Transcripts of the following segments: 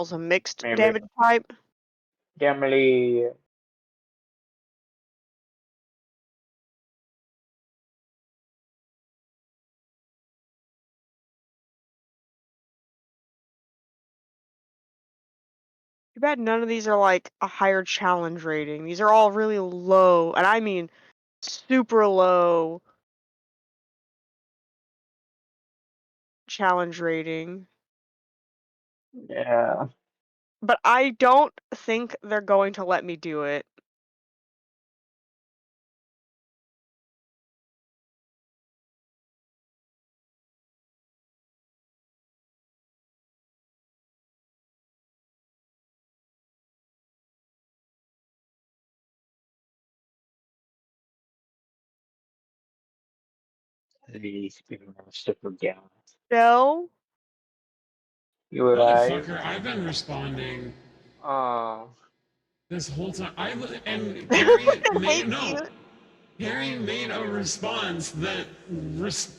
Also mixed Maybe. damage type. Generally, Too bad none of these are like a higher challenge rating. These are all really low, and I mean super low challenge rating. yeah. But I don't think they're going to let me do it. These people are super gallant. No? You alive? Motherfucker, I've been responding Oh. this whole time. And Carrie I hate made you. no. Harry made a response that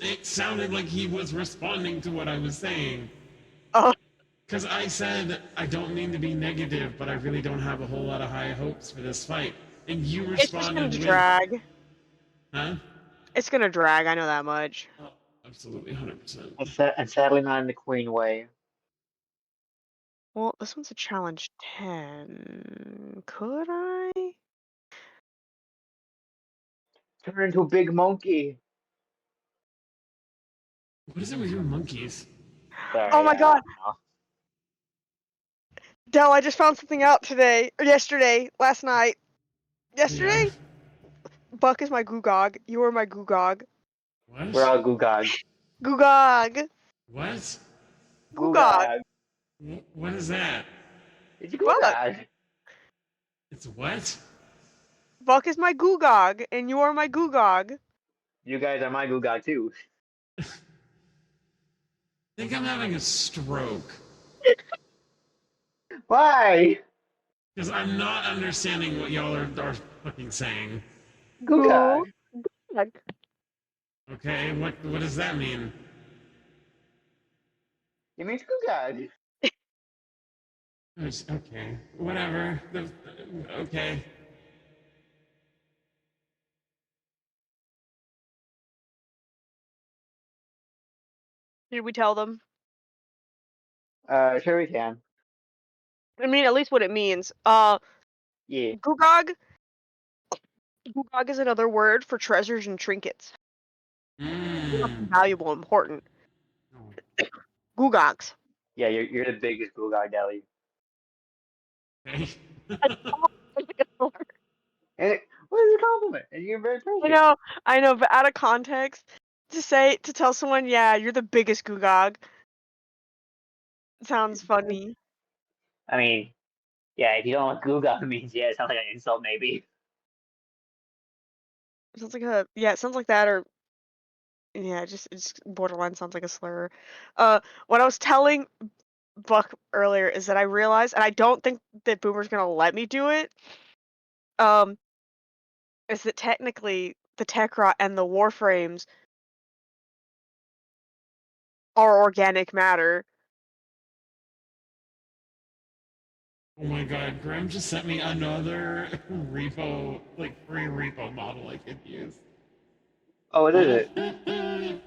it sounded like he was responding to what I was saying. Oh, Because I said, I don't mean to be negative, but I really don't have a whole lot of high hopes for this fight. And you it's just gonna responded with, drag. huh? It's gonna drag, I know that much. Oh, absolutely, 100%. And sadly not in the Queen way. Well, this one's a challenge 10. Could I? Turn into a big monkey. What is it with your monkeys? Oh Sorry, my I god, don't know. Del, I just found something out today, or yesterday, last night. Yeah. Yesterday? Buck is my Googog. You are my Googog. We're What? all googog. Googog! What? Googog! Googog. What is that? It's a Buck! googog. It's what? Buck is my Googog, and you are my Googog. You guys are my googog too. I think I'm having a stroke. Why? Because I'm not understanding what y'all are fucking saying. Googog. Googog. Okay, what does that mean? It means googog. Okay, whatever. Okay. Did we tell them? Sure we can. I mean, at least what it means. Yeah. Googog. Googog is another word for treasures and trinkets. Mmm. Valuable, important. Oh. Googogs. Yeah, you're the biggest googog, Deli. Okay. And what is a compliment? And you're very patient. I know, but out of context, to tell someone, yeah, you're the biggest Googog, sounds funny. I mean, yeah, if you don't know what googog means, yeah, it sounds like an insult maybe. It sounds like it sounds like that, or yeah, it's borderline sounds like a slur. What I was telling Buck earlier is that I realized, and I don't think that Boomer's gonna let me do it. Um, is that technically the Tekrot and the Warframes are organic matter. Oh my god, Graham just sent me another repo, like free repo model I could use. Oh, what is it?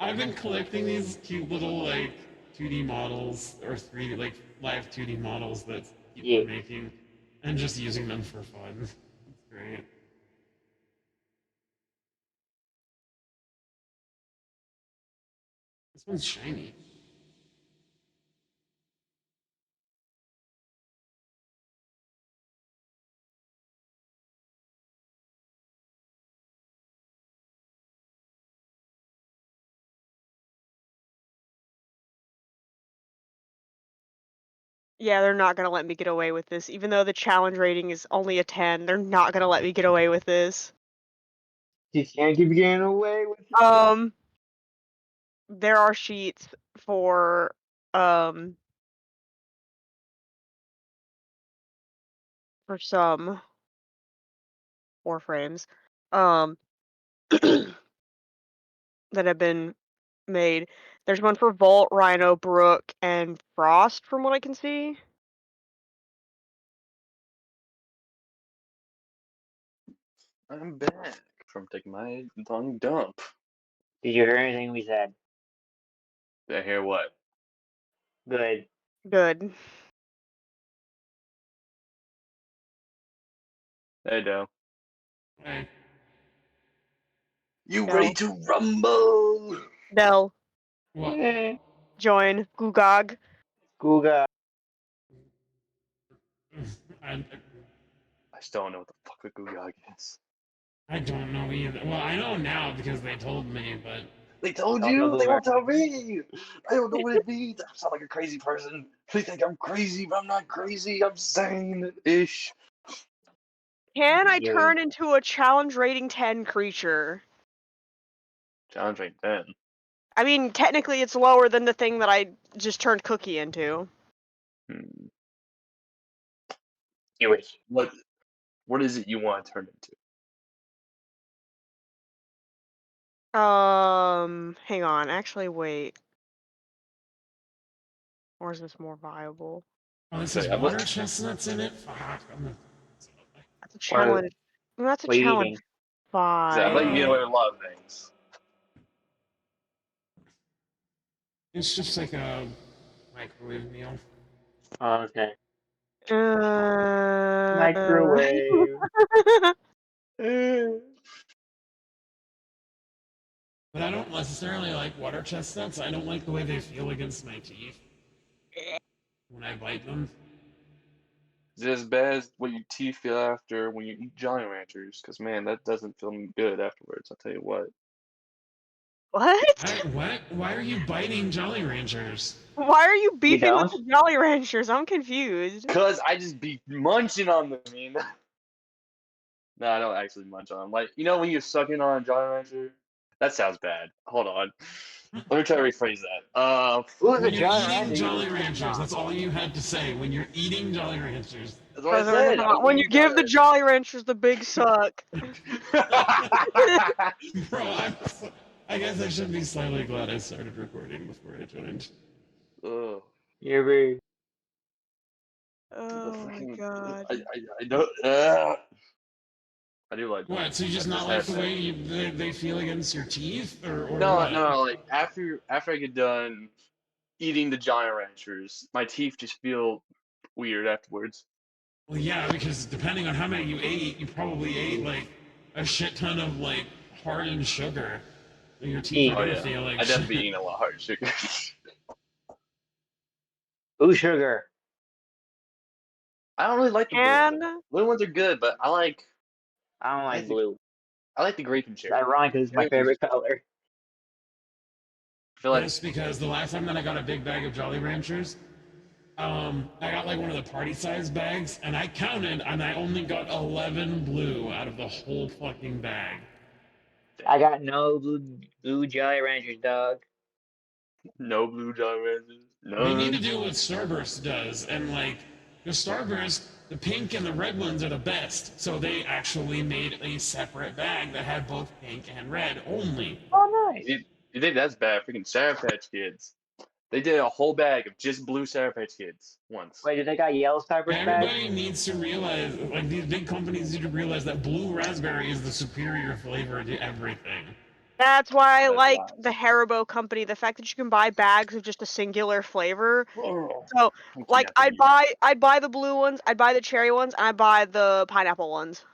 I've been collecting these cute little like 2D models or 3D like live 2D models that people Yeah. are making and just using them for fun. It's great. This one's shiny. Yeah, they're not gonna let me get away with this, even though the challenge rating is only a 10. They're not gonna let me get away with this. You can't keep getting away with it. Um, there are sheets for um some Warframes, um that have been made There's one for Volt, Rhino, Brook, and Frost, from what I can see. I'm back from taking my long dump. Did you hear anything we said? Did I hear what? Good. Good. Hey, Dell. Hey, You Dell. ready to rumble? Dell. what? Join. Gugog. Google. I, I still don't know what the fuck a Gugog is. I don't know either. Well, I know now because they told me, but They told Don't tell you? They Boomer. won't tell me! I don't know what it means. I sound like a crazy person. They think I'm crazy, but I'm not crazy. I'm sane-ish. Can I You turn into a challenge rating 10 creature? Challenge rate 10. I mean, technically it's lower than the thing that I just turned Cookie into. Hmm. you wish. What is it you want to turn into? Hang on. Actually, wait. Or is this more viable? oh, this So, is yeah, water chestnuts in it. Fuck. That's a What, challenge. That's a what are you challenge eating? I bet you get 5. away with a lot of things. It's just like a microwave meal. Oh, okay. Uh... Microwave. But I don't necessarily like water chestnuts. I don't like the way they feel against my teeth when I bite them. Is it as bad as what your teeth feel after when you eat Jolly Ranchers? Because, man, that doesn't feel good afterwards, I'll tell you what. What? What? Why are you biting Jolly Ranchers? Why are you You beefing with don't? the Jolly Ranchers? I'm confused. Because I just be munching on them, No, I don't actually munch on them. Like, you know when you're sucking on a Jolly Rancher? That sounds bad. Hold on. Let me try to rephrase that. Who's a When you're Jolly eating Rancher you Jolly been sitting Ranchers, on? that's all you had to say. When you're eating Jolly Ranchers. that's what I said. I was When you eating Jolly give the Jolly Ranchers the big suck. Bro, I guess I should be slightly glad I started recording before I joined. Ugh. You ever? The Oh my freaking god. I don't I do like them. What? So you I just not just like have the to. way they feel against your teeth, or No, what? no, like after I get done eating the Jolly Ranchers, my teeth just feel weird afterwards. Well, yeah, because depending on how many you ate, you probably ate like a shit ton of like hardened sugar. Your teeth are Eat. Oh gonna yeah, feel like I definitely be shit. eating a lot of hard sugar. Ooh, sugar. I don't really like the blue ones. And Blue ones are good, but I don't I like like the blue. I like the grape and It's cherry. ironic because it's my Cherry ones, favorite color. I feel like Just because the last time that I got a big bag of Jolly Ranchers, I got like one of the party size bags, and I counted, and I only got 11 blue out of the whole fucking bag. I got no blue Jolly Ranchers, dog. no blue Jolly Ranchers, They need to none. do what Starburst does, and like the Starburst, the pink and the red ones are the best. So they actually made a separate bag that had both pink and red only. Oh, nice. You think that's bad? Freaking Sour Patch Kids. They did a whole bag of just blue Sour Patch Kids once. Wait, do they got yellow Starburst bags? Everybody needs to realize, like these big companies need to realize that blue raspberry is the superior flavor to everything. that's why I That's liked the lies. Haribo company. The fact that you can buy bags of just a singular flavor. Oh, So, I'm like, kidnapping you. I'd buy the blue ones, I'd buy the cherry ones, and I'd buy the pineapple ones.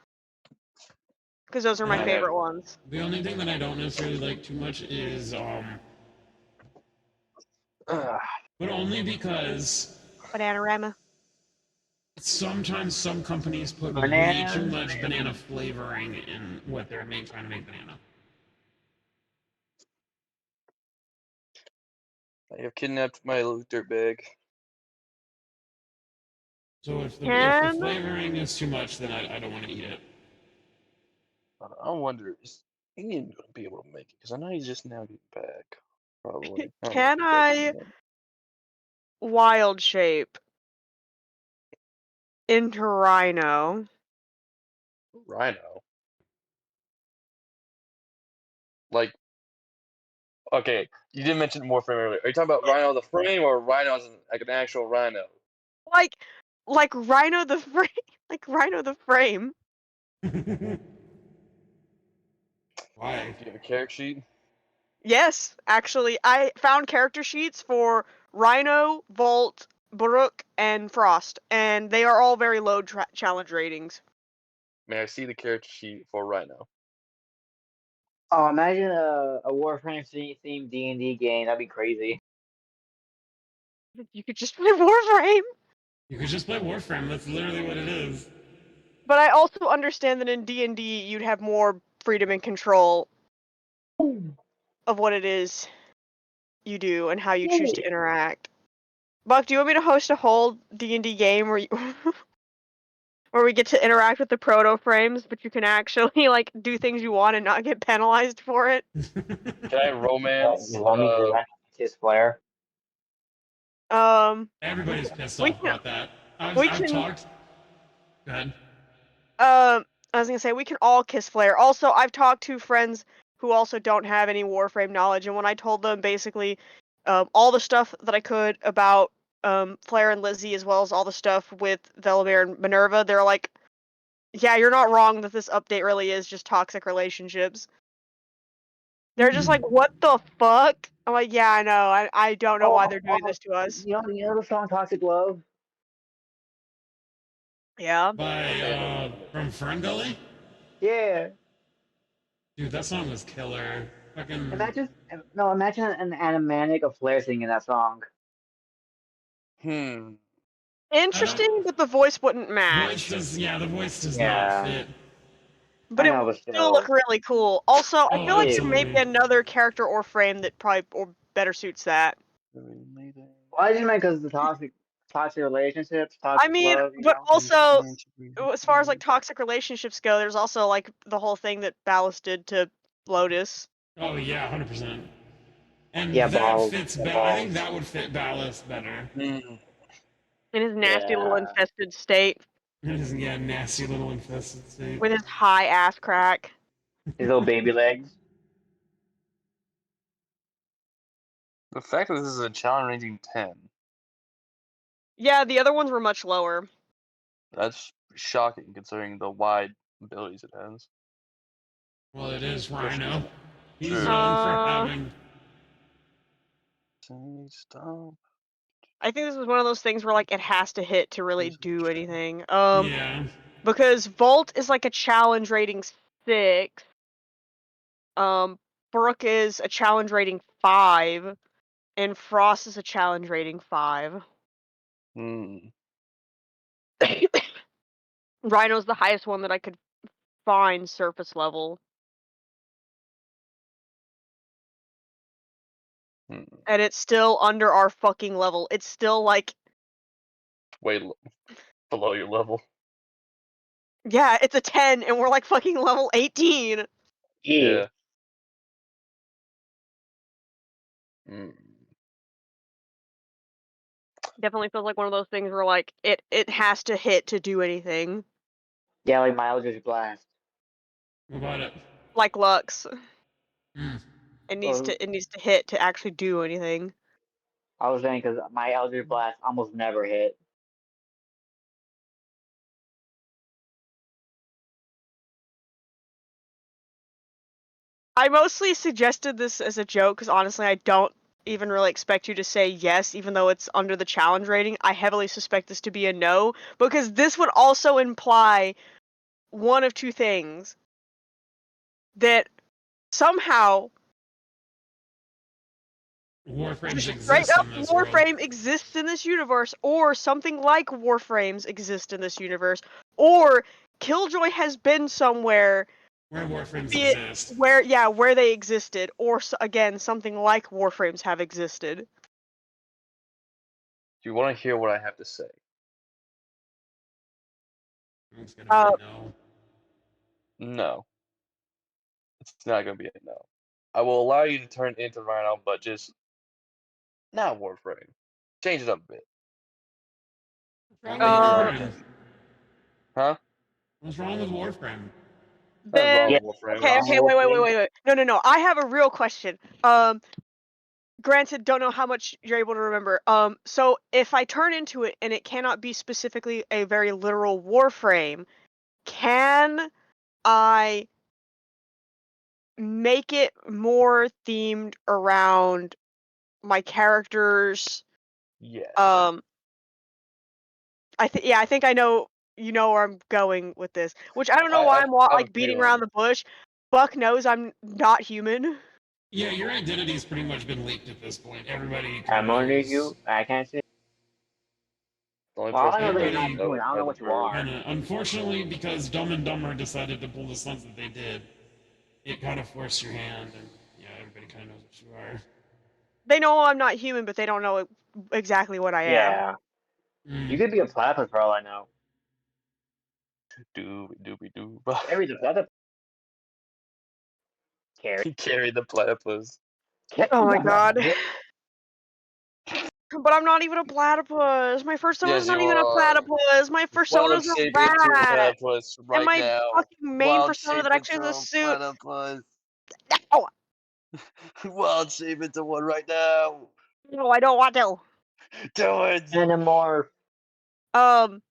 Because those are my I have. favorite ones. The only thing that I don't necessarily like too much is, Uh, but only because Bananarama. sometimes some companies put way too Bananas. much banana flavoring in what they're trying to make banana. I have kidnapped my little dirt bag. So if the Can flavoring is too much, then I don't want to eat it. I wonder, is Ian going to be able to make it? Because I know he's just now getting back. Probably. I don't know if can he's back I yet. wild shape into Rhino? Rhino. Like, Okay, you didn't mention Warframe earlier. Are you talking about Rhino the frame or Rhino as like an actual rhino? Like, like Rhino the frame, like Rhino the frame. Why? Do you have a character sheet? Yes, actually, I found character sheets for Rhino, Volt, Baruch, and Frost, and they are all very low challenge ratings. May I see the character sheet for Rhino? Oh, imagine a Warframe themed D&D game. That'd be crazy. You could just play Warframe. You could just play Warframe. That's literally what it is. But I also understand that in D&D you'd have more freedom and control of what it is you do and how you choose to interact. Buck, do you want me to host a whole D&D game where you where we get to interact with the proto frames, but you can actually like do things you want and not get penalized for it? Can I romance? You want me to run Kiss Flare? Everybody's pissed We off can about that. we I've can talked. Go ahead. I was gonna say we can all kiss Flare. Also, I've talked to friends who also don't have any Warframe knowledge, and when I told them basically all the stuff that I could about Flare and Lizzie, as well as all the stuff with Velimir and Minerva, they're like, "Yeah, you're not wrong that this update really is just toxic relationships." They're just like, "What the fuck?" I'm like, "Yeah, I know. I don't know why they're doing this to us." You know the song Toxic Love? Yeah. By from Fern Gully. Yeah. Dude, that song was killer. Fucking. Imagine an animatic of Flare singing that song. Hmm. I don't. Interesting, but the voice wouldn't Voice match. does. Yeah, the voice does not Yeah. fit. But I it know, would but still look still. really cool. Also, I Oh, feel like there may be absolutely. another character or frame that probably or better suits that. Well, I just meant because the toxic relationships, I toxic mean, love, you but know? also, as far as like toxic relationships go, there's also like the whole thing that Ballast did to Lotus Oh yeah, 100%. And Yeah, that balls. fits. I think that would fit Ballast better. Hmm. in his nasty little Yeah. infested state Yeah, nasty little infested state. with his high ass crack. His little baby legs. The fact that this is a challenge rating 10, Yeah, the other ones were much lower. that's shocking considering the wide abilities it has. Well, it is Rhino. He's True. known for Uh, having. Stop. I think this is one of those things where like it has to hit to really do anything. Yeah. Because Volt is like a challenge rating 6. Um, Brooke is a challenge rating 5, and Frost is a challenge rating 5. Hmm. Rhino's the highest one that I could find surface level, Hmm. and it's still under our fucking level. It's still like, Way below your level. yeah, it's a 10, and we're like fucking level 18. Yeah. Yeah. Hmm. Definitely feels like one of those things where like it has to hit to do anything. Yeah, like my Eldritch Blast. What about it? Like Lux, Mm. Well, it needs to hit to actually do anything. I was saying because my Eldritch Blast almost never hit. I mostly suggested this as a joke because honestly, I don't even really expect you to say yes, even though it's under the challenge rating. I heavily suspect this to be a no because this would also imply one of two things: that somehow Warframes just straight exist up in this world. Warframe exists in this universe, or something like Warframes exist in this universe, or Killjoy has been somewhere, Where Warframes be it exist. where they existed, or again something like Warframes have existed. Do you want to hear what I have to say? It's gonna Uh, be no. No. It's not going to be a no. I will allow you to turn into Rhino, but just not Warframe. Change it up a bit. What's wrong with Make it your uh, own Warframe? thing. Huh? What's wrong with Warframe? Nothing wrong Then Yeah. with Warframe. okay, wait. No. I have a real question. Granted, don't know how much you're able to remember. So if I turn into it and it cannot be specifically a very literal Warframe, can I make it more themed around my characters? Yes. I think I know you know where I'm going with this. Which I don't know I why I, I'm I have a like beating feeling. around the bush. Buck knows I'm not human. Yeah, your identity's pretty much been leaked at this point. Everybody kind of I'm under knows. you. I can't say. The only Well, I person know who that you're doesn't not Everybody, human. know I don't are know the what you birds. are. and unfortunately, because Dumb and Dumber decided to pull the stunts that they did, it kind of forced your hand, and yeah, everybody kind of knows what you are. They know I'm not human, but they don't know exactly what I am. Yeah. You Mm. could be a platypus for all I know. Doobie doo. Carry the platypus. Carry. Carry the platypus. Carry Oh my the god. platypus. But I'm not even a platypus. My persona's Yes, not you even a are. platypus. My persona's Wild a shape into a rat. platypus And right my now. fucking main Wild persona shape that into actually has a a suit. platypus. Oh, Wild shape into one right now. no, I don't want to. Do it. Animorph. Um,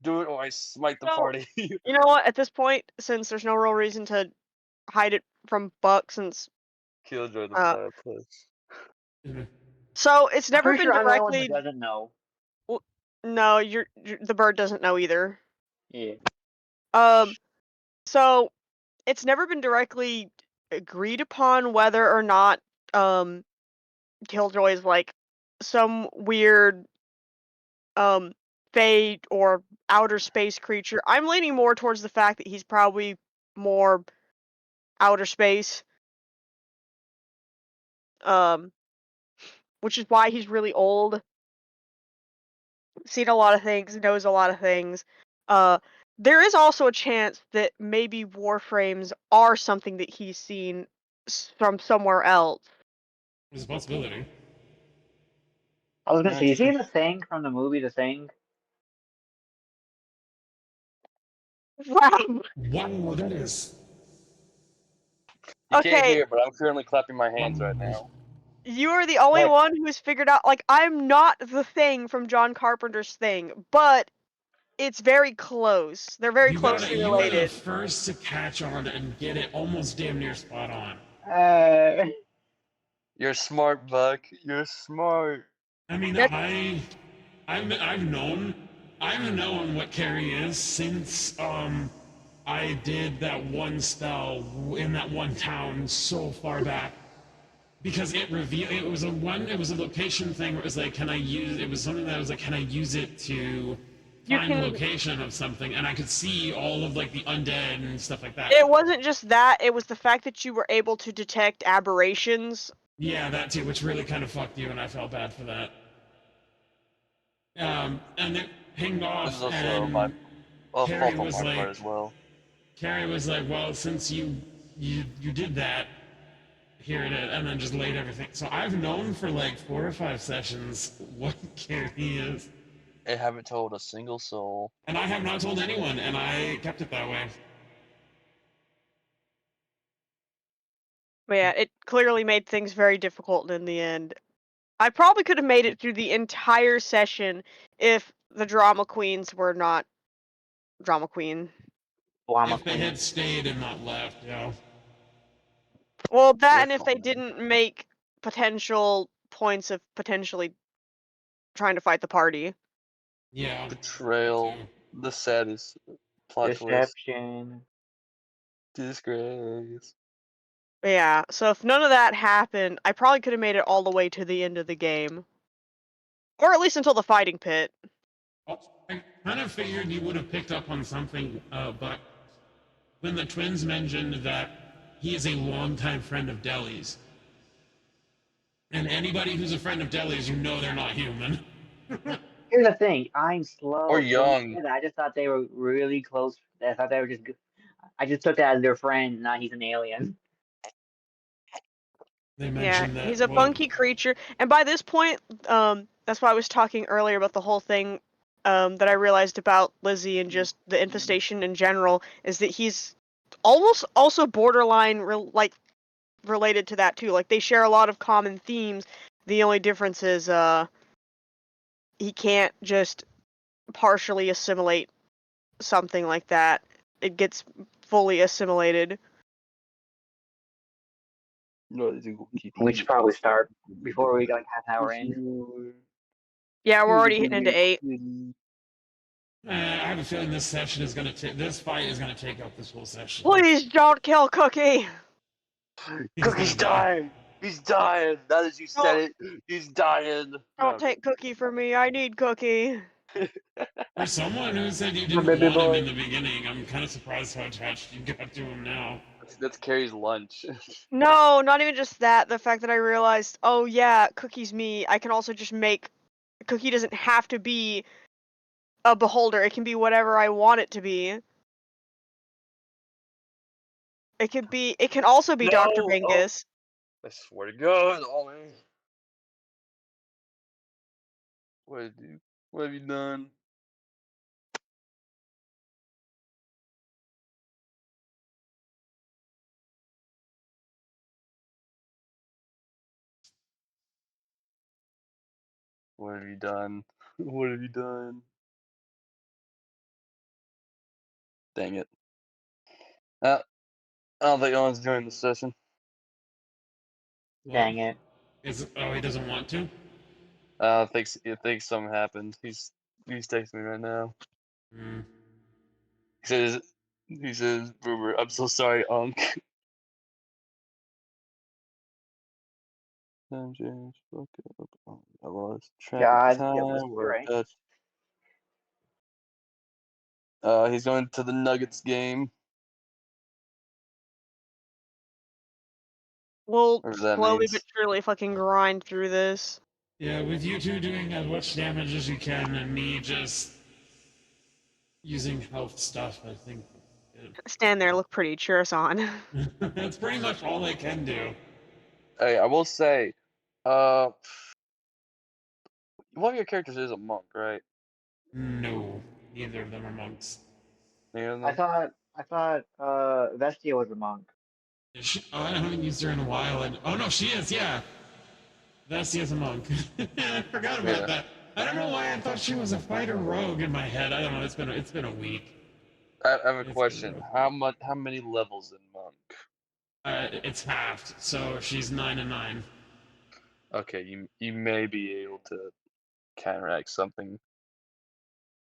Do it or I smite the no, party. you know what? At this point, since there's no real reason to hide it from Buck, since Killjoy the uh, platypus. Mhm. so it's I'm never pretty been sure I'm the only one who directly. doesn't know. No, the bird doesn't know either. Yeah. Um, so it's never been directly agreed upon whether or not um Killjoy is like some weird um fate or outer space creature. I'm leaning more towards the fact that he's probably more outer space. Um, which is why he's really old, seen a lot of things, knows a lot of things. Uh, there is also a chance that maybe Warframes are something that he's seen from somewhere else. It's a possibility. I was gonna say, you see Interesting. the thing from the movie The Thing? Wow. Wow, that is. You can't Okay, hear, but I'm currently clapping my hands right Wow. now. you are the only Like, one who's figured out. Like, I'm not the Thing from John Carpenter's Thing, but it's very close. They're very closely You were the related. first to catch on and get it almost damn near spot on. uh, You're smart, Buck. You're smart. I mean, That I've known what Carrie is since I did that one spell in that one town so far back. Because it was a location thing where it was like, it was something that was like, can I use it to you find the can. location of something? And I could see all of like the undead and stuff like that. It wasn't just that. It was the fact that you were able to detect aberrations. Yeah, that too, which really kind of fucked you, and I felt bad for that. And it pinged This is off, also and a Carrie fault on was my like, part as well. well, since you did that, here it is, and then just laid everything. So I've known for like 4 or 5 sessions what Carrie is, I haven't told a single soul. and I have not told anyone, and I kept it that way. But yeah, it clearly made things very difficult in the end. I probably could have made it through the entire session if the drama queens were not drama queen. Llama If they Queen. had stayed and not left, Well, that You're and if they fine. didn't make potential points of potentially trying to fight the party. yeah, that too. Betrayal. The saddest plot twist. Deception. Disgrace. But yeah, so if none of that happened, I probably could have made it all the way to the end of the game. Or at least until the fighting pit. I kind of figured you would have picked up on something, but when the twins mentioned that he is a longtime friend of Deli's, and anybody who's a friend of Deli's, you know they're not human. Here's the thing, I'm Or slow. So when you young. said that, I just thought they were really close. I thought they were just. I just took that as their friend. Not he's an alien. They Yeah, mentioned he's that, a well, funky creature. And by this point, that's why I was talking earlier about the whole thing that I realized about Lizzie and just the infestation in general is that he's almost also borderline related to that too. Like they share a lot of common themes. The only difference is he can't just partially assimilate something like that. It gets fully assimilated. We should probably start before we like half hour in. Yeah, we're already hitting into 8. I have a feeling this session is gonna take. This fight is gonna take up this whole session. Please don't kill Cookie. He's Cookie's gonna die. dying. He's dying. Now that you said it, he's dying. Don't take Cookie from me. I need Cookie. For someone who said you My didn't baby want him boy. in the beginning, I'm kind of surprised how attached you got to him now. That's Carrie's lunch. No, not even just that. The fact that I realized, oh yeah, Cookie's me. I can also just make Cookie doesn't have to be a beholder. It can be whatever I want it to be. It could be. It can also be Dr. No! Oh, Bingus. I swear to God, Ollie. What have you done? What have you done? What have you done? Dang it. I don't think Owen's joining the session. Dang it. Oh, he doesn't want to? I think something happened. He's texting me right now. Mm. He says, Boomer, I'm so sorry, Unc. James, fuck up. I lost track of God, give us time. We're strength. he's going to the Nuggets game. We'll Whatever that slowly but means. surely fucking grind through this. Yeah, with you two doing as much damage as you can, and me just using health stuff, I think Stand there, look pretty. Cheer us on. that's pretty much all I can do. Hey, I will say, one of your characters is a monk, right? No, neither of them are monks. Neither of I them? thought Vestia was a monk. I haven't used her in a while, and oh no, she is. Yeah, Vessi is a monk. I forgot about Yeah. that. I don't know why I thought she was a fighter rogue in my head. I don't know. It's been a week. I have a It's been question. rough. How many levels in monk? It's halved, so she's 9 and 9. Okay, you may be able to counteract something.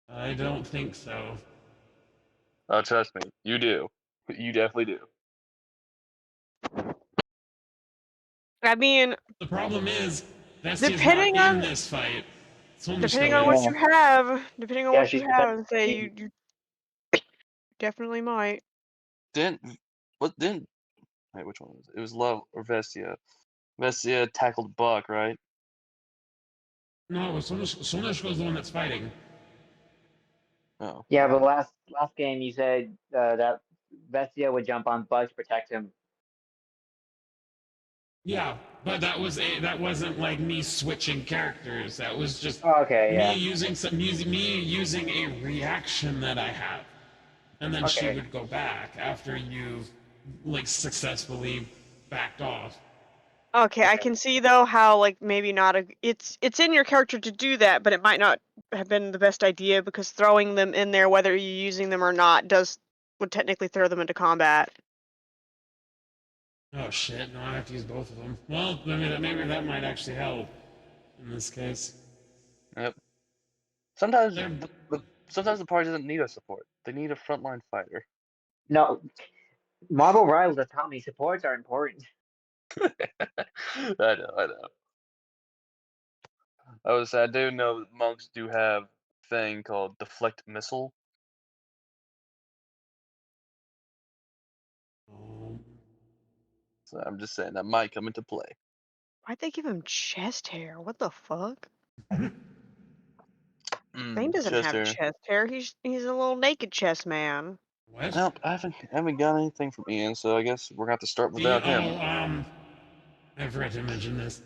I don't think so. Oh, trust me, you do. You definitely do. I mean, The problem is, Vestia's not depending in on this fight. depending Sonishko on what is. Yeah. you have, depending on Yeah, what you she's have, and say protecting. you definitely might. Didn't what didn't wait, which one was it? It was Love or Vestia. Vestia tackled Buck, right? No, Sonishko's the one that's fighting. Oh. Yeah, but last game you said that Vestia would jump on Bug to protect him. Yeah, but that wasn't like me switching characters. That was just Oh, okay, me yeah. using a reaction that I have, and then she Okay. would go back after you've like successfully backed off. Okay, I Okay. can see though how like maybe not a it's in your character to do that, but it might not have been the best idea because throwing them in there, whether you're using them or not, would technically throw them into combat. Oh shit! No, I have to use both of them. Well, maybe that might actually help in this case. Yep. Sometimes They're sometimes the party doesn't need a support. They need a frontline fighter. No, Marvel Rivals have taught me supports are important. I know. I do know that monks do have a thing called deflect missile. um, So I'm just saying that might come into play. Why'd they give him chest hair? What the fuck? Mm, Bane doesn't have Chester. chest hair. He's a little naked chest man. what? Nope, I haven't got anything from Ian, so I guess we're gonna have to start See, without him. I forgot to mention this.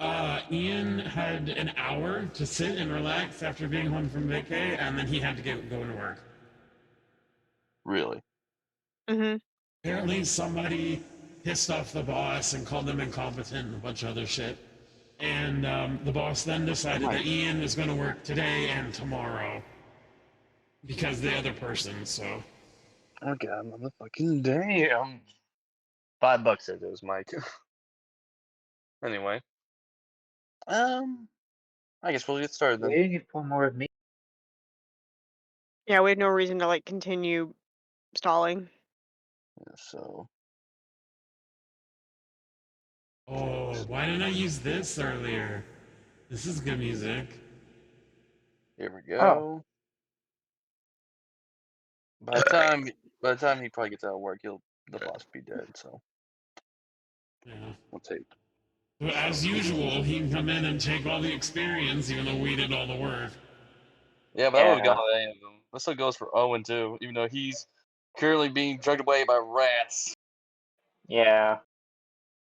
Ian had an hour to sit and relax after being home from vacay, and then he had to go into work. Really? Mm-hmm. Apparently, somebody pissed off the boss and called them incompetent and a bunch of other shit. And the boss then decided that Ian was going to work today and tomorrow because the other person. So Oh god, motherfucking damn. $5 says it was Mike. Anyway, I guess we'll get started We then. didn't get 4 more of me. Yeah, we had no reason to like continue stalling. Yeah, so oh, why didn't I use this earlier? This is good music. here we Oh, go. By the time he probably gets out of work, the boss will be dead. So Yeah. we'll take. But as usual, he can come in and take all the experience, even though we did all the work. Yeah, but that would have yeah. gone with any of them. This still goes for Owen too, even though he's currently being dragged away by rats. Yeah.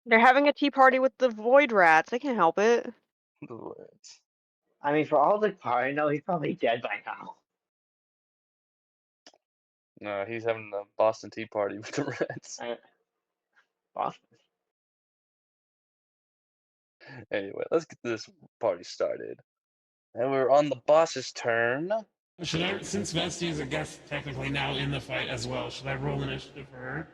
They're having a tea party with the void rats. They can't help it. The rats. I mean, for all the part I know, he's probably dead by now. No, he's having a Boston Tea Party with the rats. Boston. Anyway, let's get this party started. And we're on the boss's turn. Should I, since Vesty is a guest technically now in the fight as well, should I roll initiative for her?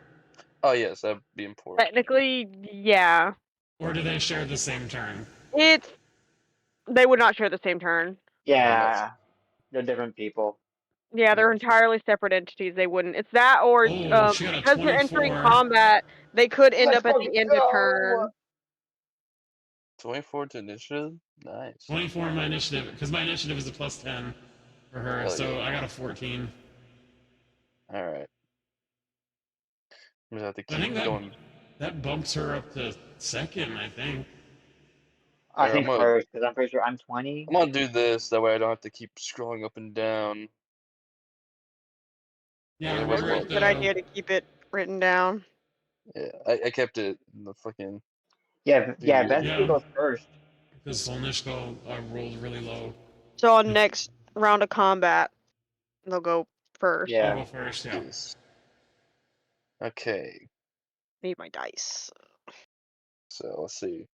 Oh yes, that'd be important. Technically, yeah. Or do they share the same turn? They would not share the same turn. Yeah. They're different people. Yeah, they're entirely separate entities. They wouldn't. It's that or Oh, she got a because they're entering 24. combat, they could end Let's up at fucking the end of go! turn. 24 to initiative? Nice. 24 in my initiative, because my initiative is a plus 10 for her, Hell so yeah. I got a 14. Alright. I'm gonna have to I think keep going. that bumps her up to second, I think. I Here, think first, because I'm pretty sure I'm 20. I'm gonna do this, that way I don't have to keep scrolling up and down. Yeah, Yeah, Might we're be a at good idea to keep it written down. Yeah, I kept it in the fucking. Yeah, Dude. Vespi goes first. because Solnishko rolled really low. So on next round of combat, they'll go first. Yeah. I'll go first, yeah. Yes. Okay, Need my dice. so let's see.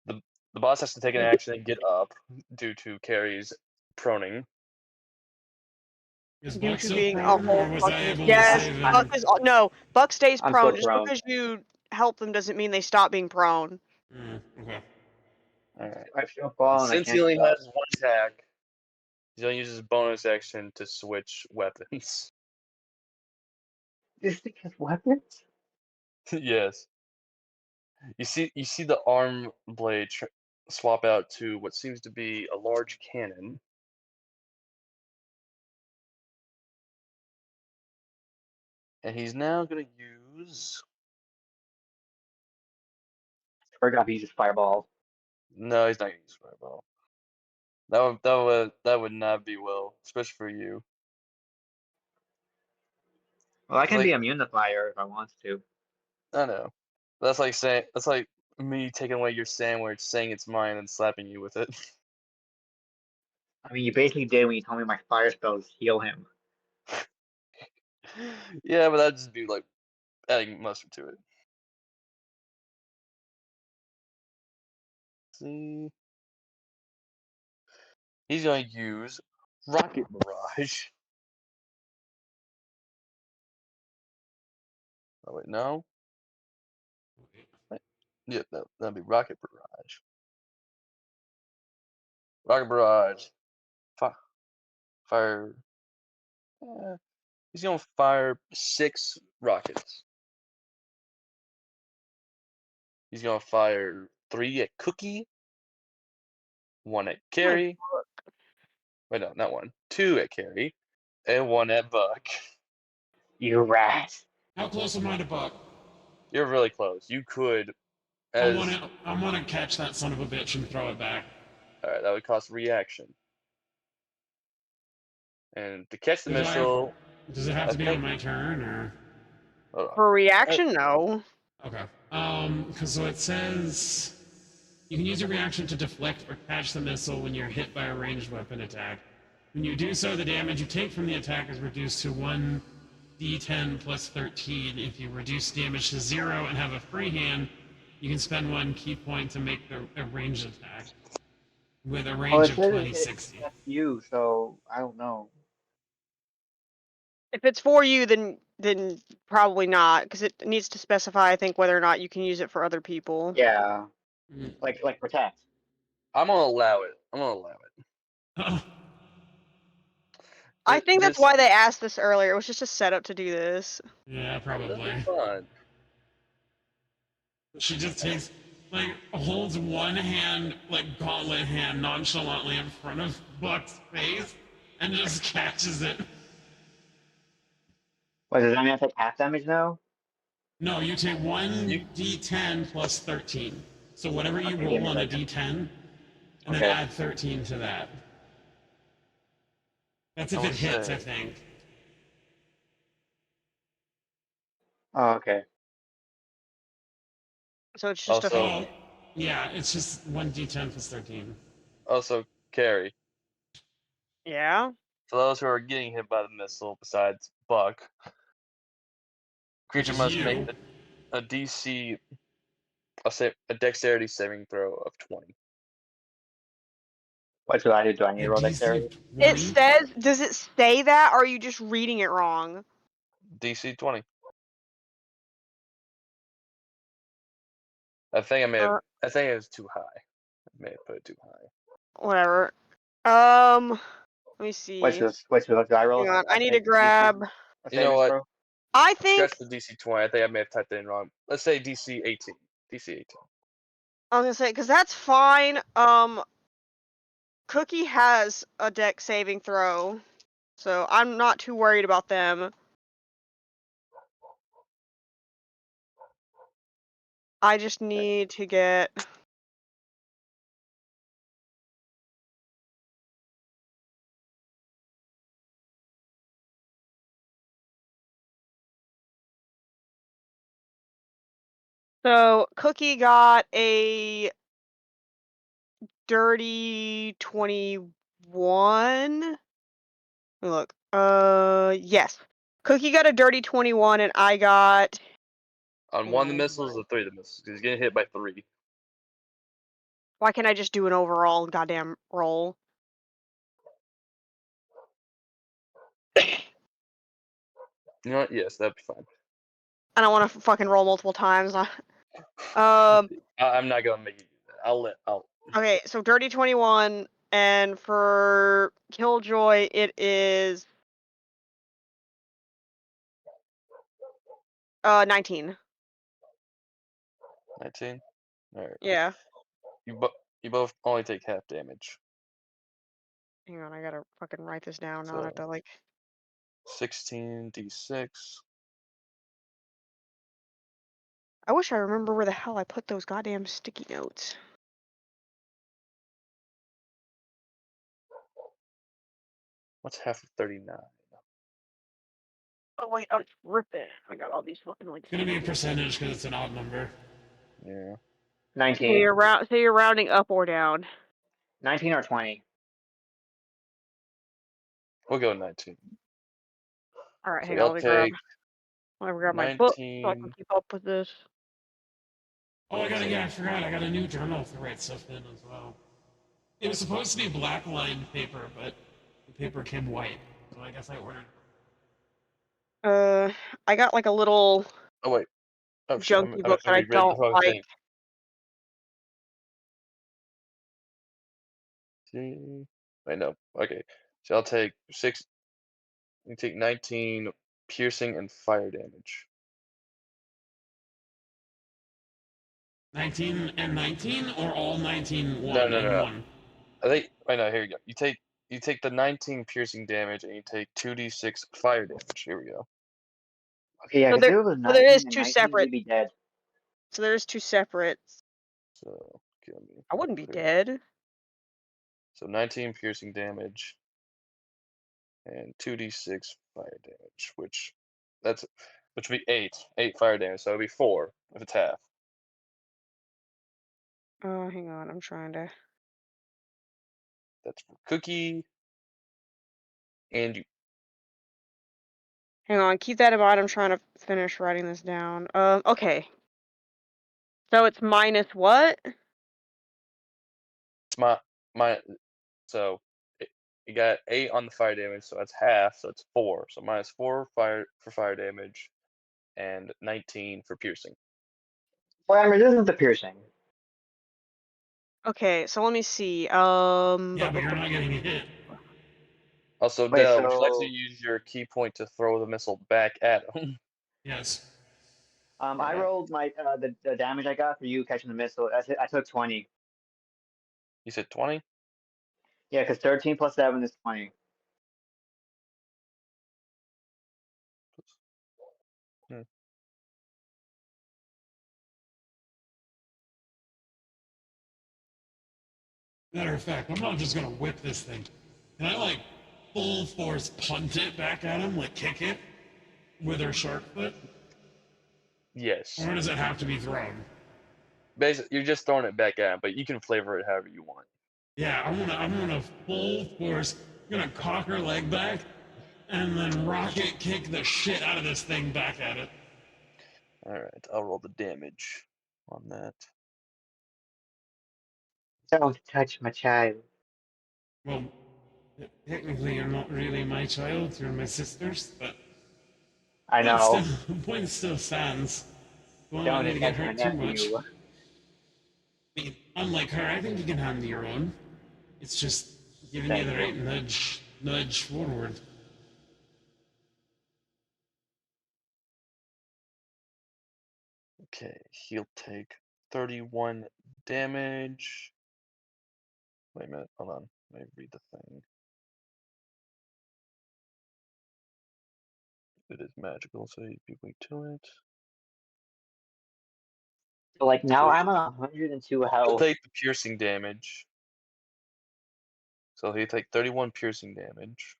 The boss has to take an action and get up due to Carrie's proning. Is Due Buck to still being a prone, or whole was I fucking able to yes. save Buck him? is no. Buck stays I'm prone. still Just prone. because you help them doesn't mean they stop being prone. Okay. Alright. I still fall and I Since he can't only get up. has one attack, he's gonna use his bonus action to switch weapons. This thing has weapons? Yes. You see the arm blade swap out to what seems to be a large cannon. And he's now gonna use. Or God, he uses fireball. No, he's not gonna use fireball. That would not be well, especially for you. Well, I It's can be like, immune to fire if I want to. I know. That's like me taking away your sandwich, saying it's mine, and slapping you with it. I mean, you basically did when you told me my fire spells heal him. Yeah, but that'd just be like adding mustard to it. See, he's gonna use rocket barrage. Oh wait, no. Wait. Yeah, that'd be rocket barrage. Rocket barrage. Fire. He's gonna fire 6 rockets. He's gonna fire 3 at Cookie, 1 at Carrie. Wait, no, not 1. 2 at Carrie, and 1 at Buck. You rat. How close am I to Buck? You're really close. You could, I as wanna catch that son of a bitch and throw it back. all right, that would cost reaction. And to catch the missile, Does it have to be on my turn, or? hold on. For reaction, no. Okay. Because so it says You can use a reaction to deflect or catch the missile when you're hit by a ranged weapon attack. When you do so, the damage you take from the attack is reduced to 1d10 plus 13. If you reduce damage to 0 and have a free hand, you can spend 1 key point to make a ranged attack with a Oh, range it of says 20, it's 60. that's you, so I don't know. If it's for you, then probably not, because it needs to specify, I think, whether or not you can use it for other people. Yeah, Mm. like protect. I'm gonna allow it. I'm gonna allow it. Oh, I think that's This why they asked this earlier. It was just a setup to do this. yeah, that'll be probably. fun. She just takes, like, holds one hand, like, gauntlet hand, nonchalantly in front of Buck's face and just catches it. Wait, does that mean I take half damage now? No, you take You 1d10 plus 13. So whatever you Okay, give roll me a on a second. d10, and then Okay. add 13 to that. That's I if it would hits, I say think. Oh, okay. So it's just a. also Oh, yeah, it's just 1d10 plus 13. Carrie. Yeah. For those who are getting hit by the missile, besides Buck, Which creature is must make you. a DC, a dexterity saving throw of 20. What should I do? Do I need A to roll DC dexterity? of It 20? says, does it say that, or are you just reading it wrong? DC 20. I think I may have. Uh, I think it was too high. I may have put it too high. whatever. Let me see. Do I roll Hang on, I a need to DC grab. a You know saving what? throw? I think Scratch the DC 20. I think I may have typed it in wrong. Let's say DC 18. DC 18. I was gonna say, because that's fine. Cookie has a deck saving throw, so I'm not too worried about them. I just need to get. So Cookie got a dirty 21. Look. Yes. Cookie got a dirty 21, and I got. On Hang one of the on. missiles or 3 of the missiles. Because he's getting hit by 3. Why can't I just do an overall goddamn roll? You know what? Yes, that'd be fine. I don't want to fucking roll multiple times. I'm not gonna make you do that. I'll. Okay, so dirty 21, and for Killjoy it is 19. 19. All right. Yeah. You both only take half damage. Hang on, I gotta fucking write this down now. I have So to like. 16d6. I wish I remember where the hell I put those goddamn sticky notes. What's half of 39? Oh wait, I'll rip it. I got all these fucking like. It's gonna be a percentage because it's an odd number. Yeah. 19. So you're rounding up or down. 19 or 20. We'll go 19. All right, So hang on. y'all take Let me grab my book so I can 19. keep up with this. Oh, I forgot. I got a new journal to write stuff in as well. It was supposed to be black lined paper, but the paper came white. So I guess I ordered. I got like a little Oh wait. Oh shit. junky I book that I reread the don't wrong like. thing. See? Wait, no. Okay. So I'll take 6. You take 19 piercing and fire damage. 19 and 19, or all 19, No, 1 no, no, and no. 1? I think. Wait, no. Here you go. You take the 19 piercing damage and you take 2d6 fire damage. Here we go. Okay, yeah, So because if there, it was so there is 19 and two 19, separate. we'd be dead. So there's two separate. So okay, let me I wouldn't be clear. dead. So 19 piercing damage and 2d6 fire damage, which would be 8 fire damage. So it'd be 4 if it's half. Oh, hang on, I'm trying to. That's for Cookie and you. Hang on, keep that in mind. I'm trying to finish writing this down. Okay. So it's minus what? It's my so you got 8 on the fire damage, so that's half, so it's 4. So minus 4 fire damage and 19 for piercing. Well, I mean, this is the piercing. Okay, so let me see. Yeah, but you're not getting hit. Also, Wait, Dell, would you like to so use your key point to throw the missile back at him? Yes. I Alright. rolled my the damage I got for you catching the missile. I took 20. You said 20? Yeah, because 13 plus 7 is 20. Hmm. Matter of fact, I'm not just gonna whip this thing. Can I like full force punt it back at him, like kick it with her shark foot? Yes. Or does it have to be thrown? Basically, you're just throwing it back at him, but you can flavor it however you want. Yeah, I'm gonna full force, I'm gonna cock her leg back, and then rocket kick the shit out of this thing back at it. Alright, I'll roll the damage on that. Don't touch my child. Well, technically you're not really my child, you're my sister's, but I point still know. point still stands. Don't want Don't you to get touch my hurt too much. nephew. I mean, unlike her, I think you can handle your own. It's just giving you Thank the you. right nudge forward. Okay, he'll take 31 damage. Wait a minute, hold on. Let me read the thing. It is magical, so you'd be weak to it. So like now So I'm on 102 he'll health. take the piercing damage. So he'll take 31 piercing damage.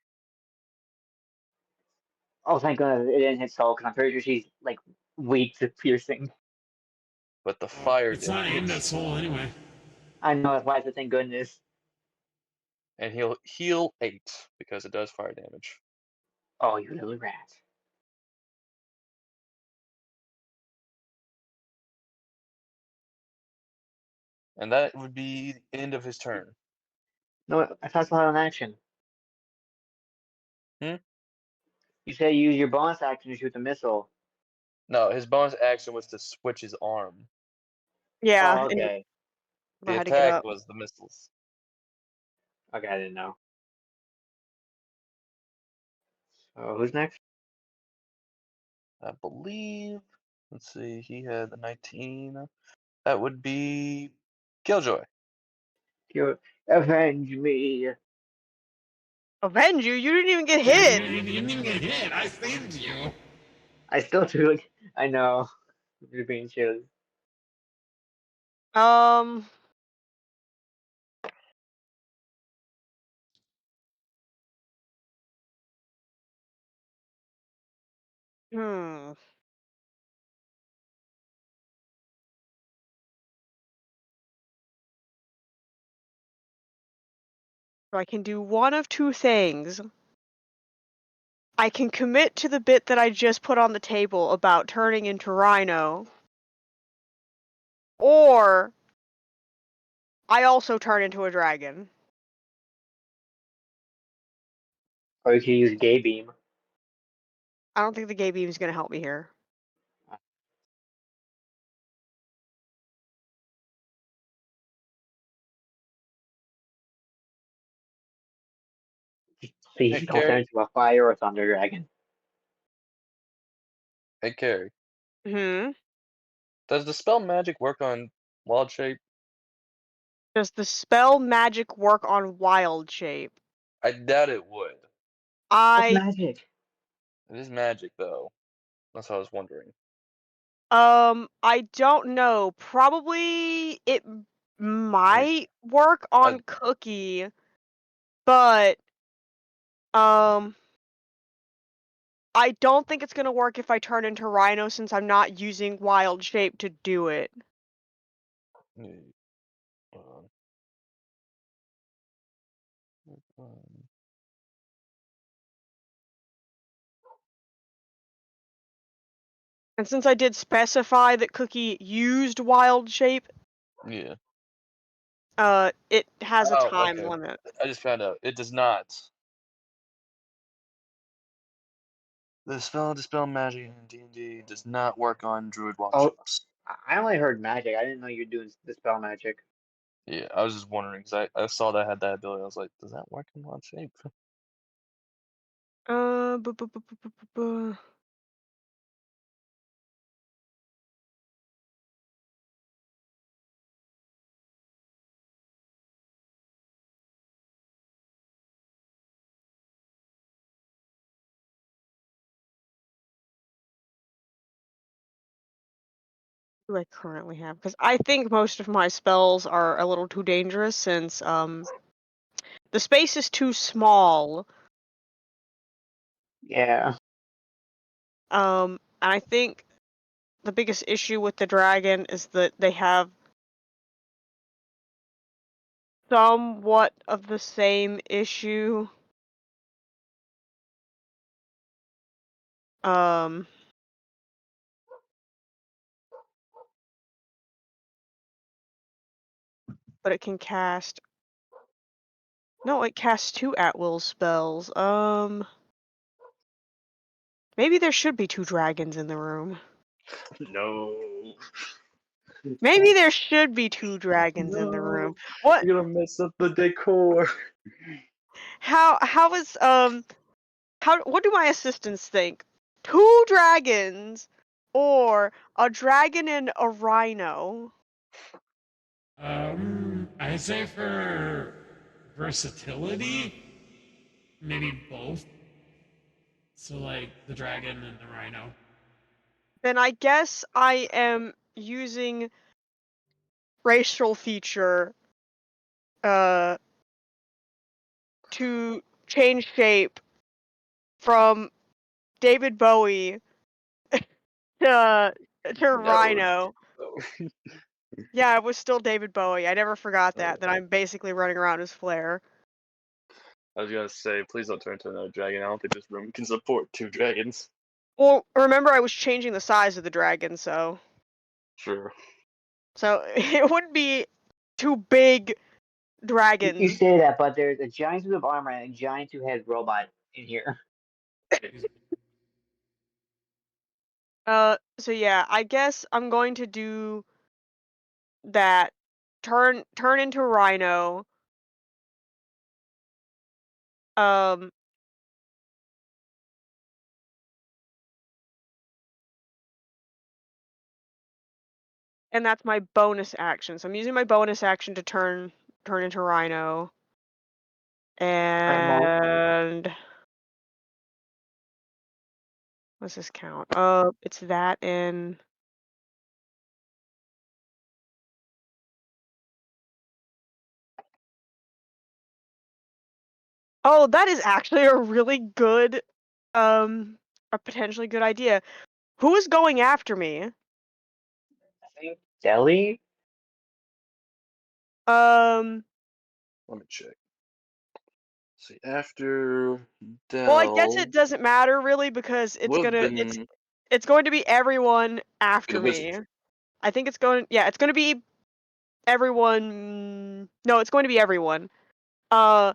Oh, thank goodness it didn't hit Soul because I'm pretty sure she's like weak to piercing. But the fire It's not aimed at damage. soul anyway. I know that's why I said thank goodness. And he'll heal 8 because it does fire damage. Oh, you little rat. And that would be the end of his turn. No, I thought I saw an action. Hmm? You said use your bonus action to shoot the missile. No, his bonus action was to switch his arm. Yeah, Oh, and okay. I The had to get attack up. was the missiles. Okay, I didn't know. So who's next? I believe. Let's see, he had the 19. That would be Killjoy. You avenge me. Avenge you? You didn't even get Yeah, hit. you didn't even get hit. I saved you. I still do. Like, I know. You're being chilly. Um. Hmm. So I can do one of two things. I can commit to the bit that I just put on the table about turning into Rhino, or I also turn into a dragon. Or you can use Gay Beam. I don't think the gay beam is gonna help me here. Please Hey, don't turn Carrie. into a fire or thunder dragon. Hey, Carrie. Hmm. Does the spell magic work on wild shape? Does the spell magic work on wild shape? I doubt it would. What's I magic? It is magic, though. That's what I was wondering. I don't know. Probably it I, might work I, on Cookie, but um I don't think it's gonna work if I turn into Rhino since I'm not using wild shape to do it. And since I did specify that Cookie used wild shape, Yeah. it has a Oh, time okay. limit. I just found out. It does not. The spell Dispel Magic in D&D does not work on Druid wild Oh, shapes. I only heard magic. I didn't know you're doing dispel magic. Yeah, I was just wondering because I saw that I had that ability. I was like, does that work in wild shape? Bu- bu- bu- bu- bu- bu- bu. What do I currently have? Because I think most of my spells are a little too dangerous since the space is too small. Yeah. And I think the biggest issue with the dragon is that they have somewhat of the same issue. Um, but it can cast. No, it casts 2 at-will spells. Maybe there should be 2 dragons in the room. No. Maybe there should be 2 dragons in the room. No. What? You're gonna mess up the decor. How is what do my assistants think? 2 dragons or a dragon and a rhino? I say for versatility, maybe both. So like the dragon and the rhino. Then I guess I am using racial feature uh to change shape from David Bowie to No. Rhino. Yeah, it was still David Bowie. I never forgot that. That I'm basically running around as Flair. I was gonna say, please don't turn into another dragon. I don't think this room can support 2 dragons. Well, remember I was changing the size of the dragon, so Sure. it wouldn't be 2 big You dragons. say that, but there's a giant suit of armor and a giant two-headed robot in here. So yeah, I guess I'm going to do that. Turn into Rhino. Um, and that's my bonus action. So I'm using my bonus action to turn into Rhino. Alright, And what's this count? It's that in. Oh, that is actually a really good, a potentially good idea. Who is going after me? I think Deli? Um, Let me check. See, after well, I guess Dell it doesn't matter really because would have been it's going to be everyone after the wizard. me. I think it's going to be everyone. No, it's going to be everyone. Uh,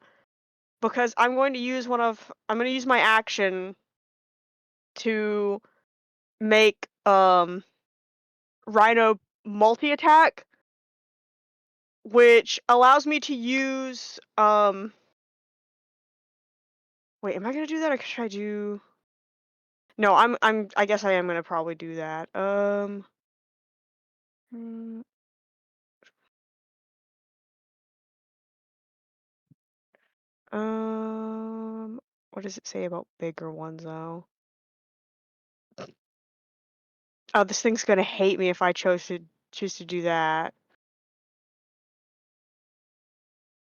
because I'm going to use my action to make Rhino multi-attack, which allows me to use wait, am I gonna do that or should I do No, I guess I am gonna probably do that. Mm, um what does it say about bigger ones though? Oh, this thing's gonna hate me if I choose to do that.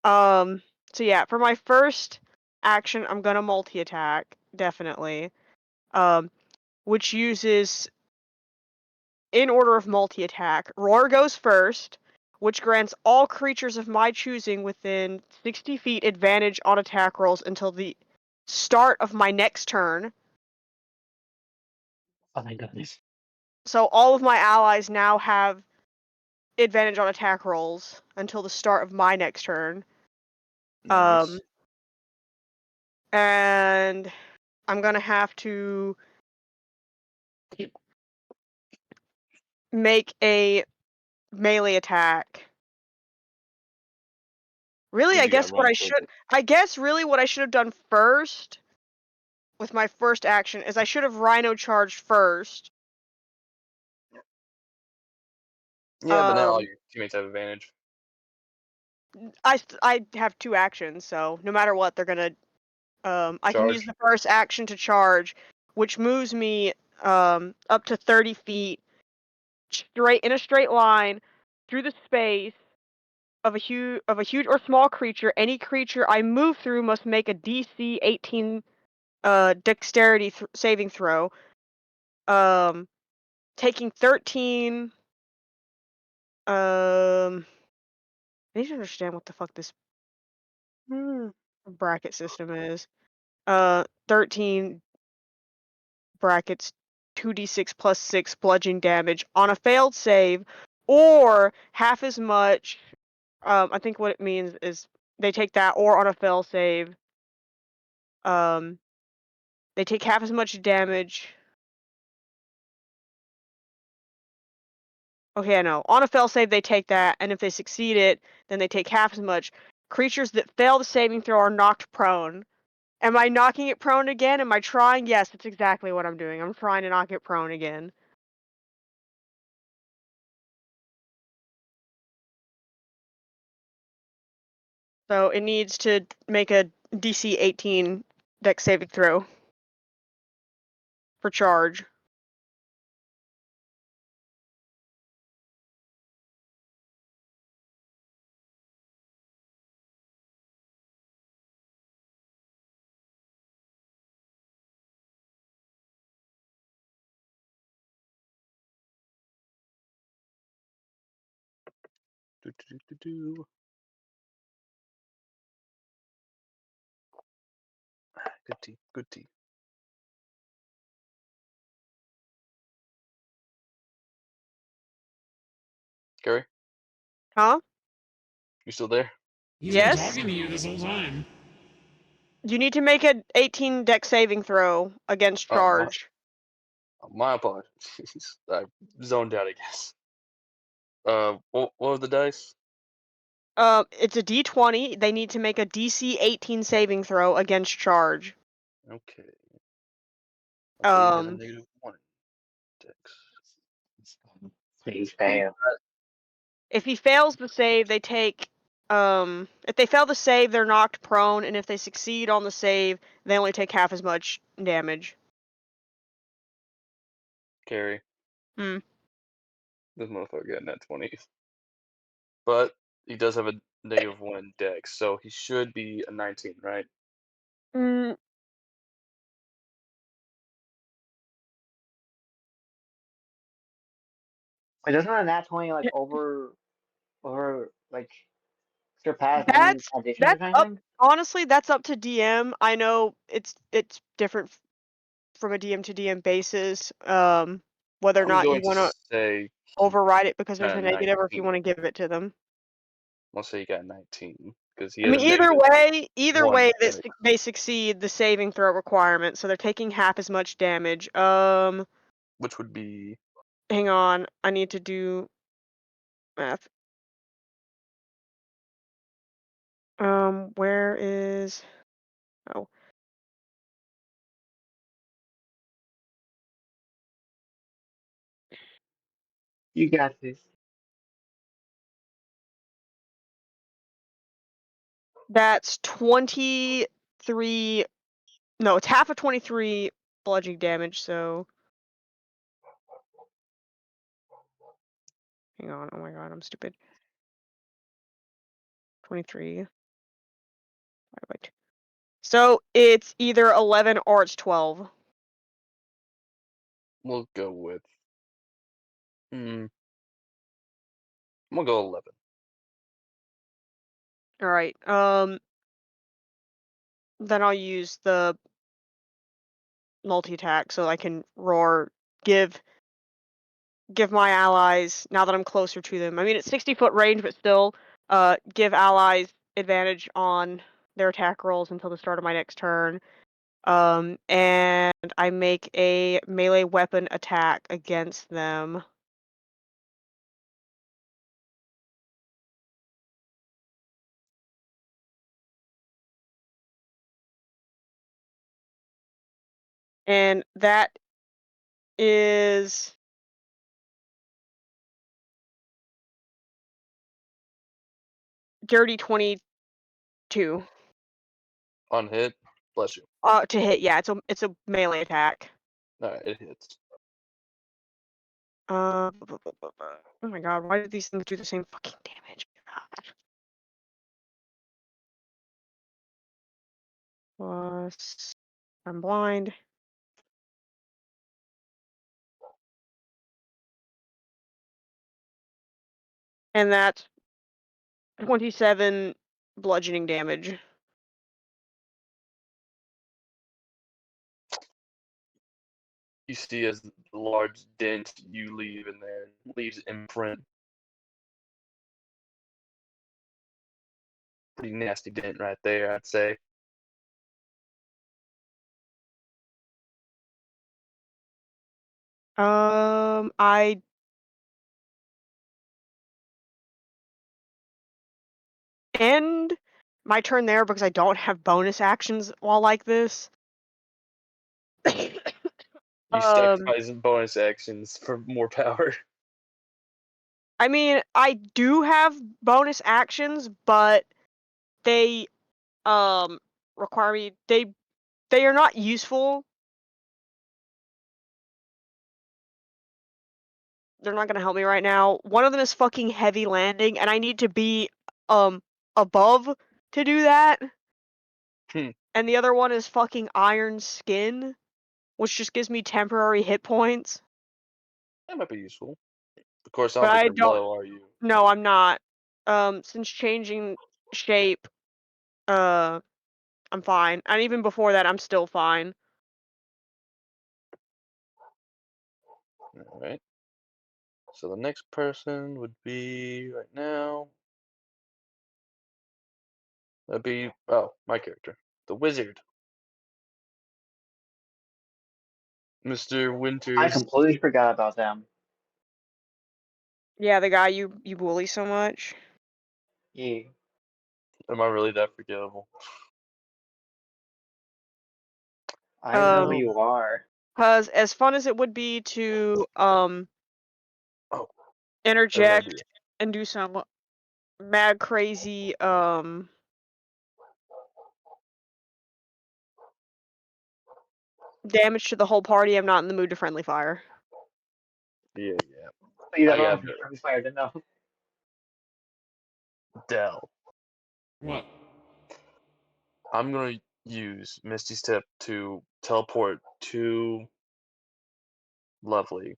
Um so yeah, for my first action, I'm gonna multi-attack, definitely. Um which uses in order of multi-attack. Roar goes first, which grants all creatures of my choosing within 60 feet advantage on attack rolls until the start of my next turn. Oh my goodness. So all of my allies now have advantage on attack rolls until the start of my next turn. Nice. And I'm gonna have to make a melee attack. Really, I Because you guess got ranged. what I should have done first with my first action is I should have Rhino charged first. Yeah, but now all Um, your teammates have advantage. I have 2 actions, so no matter what, they're gonna. I can use Charge. the first action to charge, which moves me up to 30 feet straight in a straight line through the space of a huge or small creature. Any creature I move through must make a DC 18 dexterity saving throw. Taking 13. I need to understand what the fuck this bracket system is. 13 brackets 2d6 plus 6 bludgeoning damage on a failed save, or half as much. I think what it means is they take that, or on a fail save, um, they take half as much damage. Okay, I know. On a fail save, they take that, and if they succeed it, then they take half as much. Creatures that fail the saving throw are knocked prone. Am I knocking it prone again? Am I trying? Yes, that's exactly what I'm doing. I'm trying to knock it prone again. So it needs to make a DC 18 dex saving throw for charge. Do, do, do, do, do. Good tea. Good tea. Gary, Huh? you still there? He's been Yes? talking to you this whole time. You need to make a 18 dex saving throw against Oh, charge. my apologies. I zoned out, I guess. What were the dice? It's a D20. They need to make a DC 18 saving throw against charge. Okay. Also, you had a Um, -1 dex. Space bam. if he fails the save, they take. If they fail the save, they're knocked prone, and if they succeed on the save, they only take half as much damage. Carry. Hmm. This motherfucker got net 20. But he does have a -1 dex, so he should be a 19, right? Mm, Wait, doesn't a nat 20 like over like surpass any that's conditions or that's up. anything? Honestly, that's up to DM. I know it's different from a DM to DM basis. Whether or I'm not going you to want to say he override it because there's got a a negative, or if you 19. want to give it to them. Let's say he got 19 because he I has mean, a either -1 way, dex, they succeed the saving throw requirement, so they're taking half as much damage. which would be Hang on, I need to do math. Where is? Oh, You got this. that's 23. No, it's half of 23 bludgeoning damage. So, hang on. Oh my god, I'm stupid. 23. Divided by 2. So it's either 11 or it's 12. we'll go with I'm gonna go 11. All right. Then I'll use the multi attack so I can roar, give give my allies now that I'm closer to them. I mean, it's 60-foot range, but still, give allies advantage on their attack rolls until the start of my next turn. And I make a melee weapon attack against them. And that is dirty 22. On hit. Bless you. To hit, yeah, it's a melee attack. Alright, it hits. Oh my god, why do these things do the same fucking damage? God. Plus, I'm blind. And that's 27 bludgeoning damage. You see as the large dent you leave in there leaves imprint. Pretty nasty dent right there, I'd say. I end my turn there because I don't have bonus actions while like this. You sacrifice bonus actions for more power. I mean, I do have bonus actions, but they require me they are not useful. They're not gonna help me right now. One of them is fucking heavy landing, and I need to be above to do that. Hmm. And the other one is fucking iron skin, which just gives me temporary hit points. That might be useful. Of course, I But don't think I you're don't. low, are you? No, I'm not. Since changing shape, I'm fine. And even before that, I'm still fine. Alright. So the next person would be right now. That'd be my character. The wizard. Mr. I Winters. completely forgot about them. Yeah, the guy you bully so much. Yeah. Am I really that forgettable? I know who Um, you are. cause as fun as it would be to Oh, I have an idea. interject and do some mad crazy damage to the whole party, I'm not in the mood to friendly fire. Yeah. You I don't got know if you're fired to know. Dell. What? I'm gonna use Misty Step to teleport to Lovely.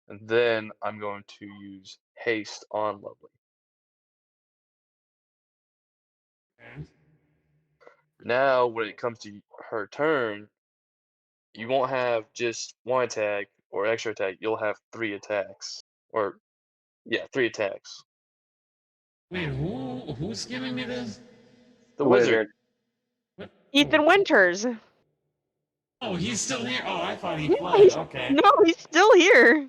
And then I'm going to use haste on Lovely. Okay. Now, when it comes to her turn, you won't have just one attack or extra attack. You'll have 3 attacks. Or, yeah, 3 attacks. Wait, who's giving me this? The The wizard. wizard. What? Ethan Winters. Oh, he's still here. Oh, I thought he Yeah, fled. Okay. no, he's still here.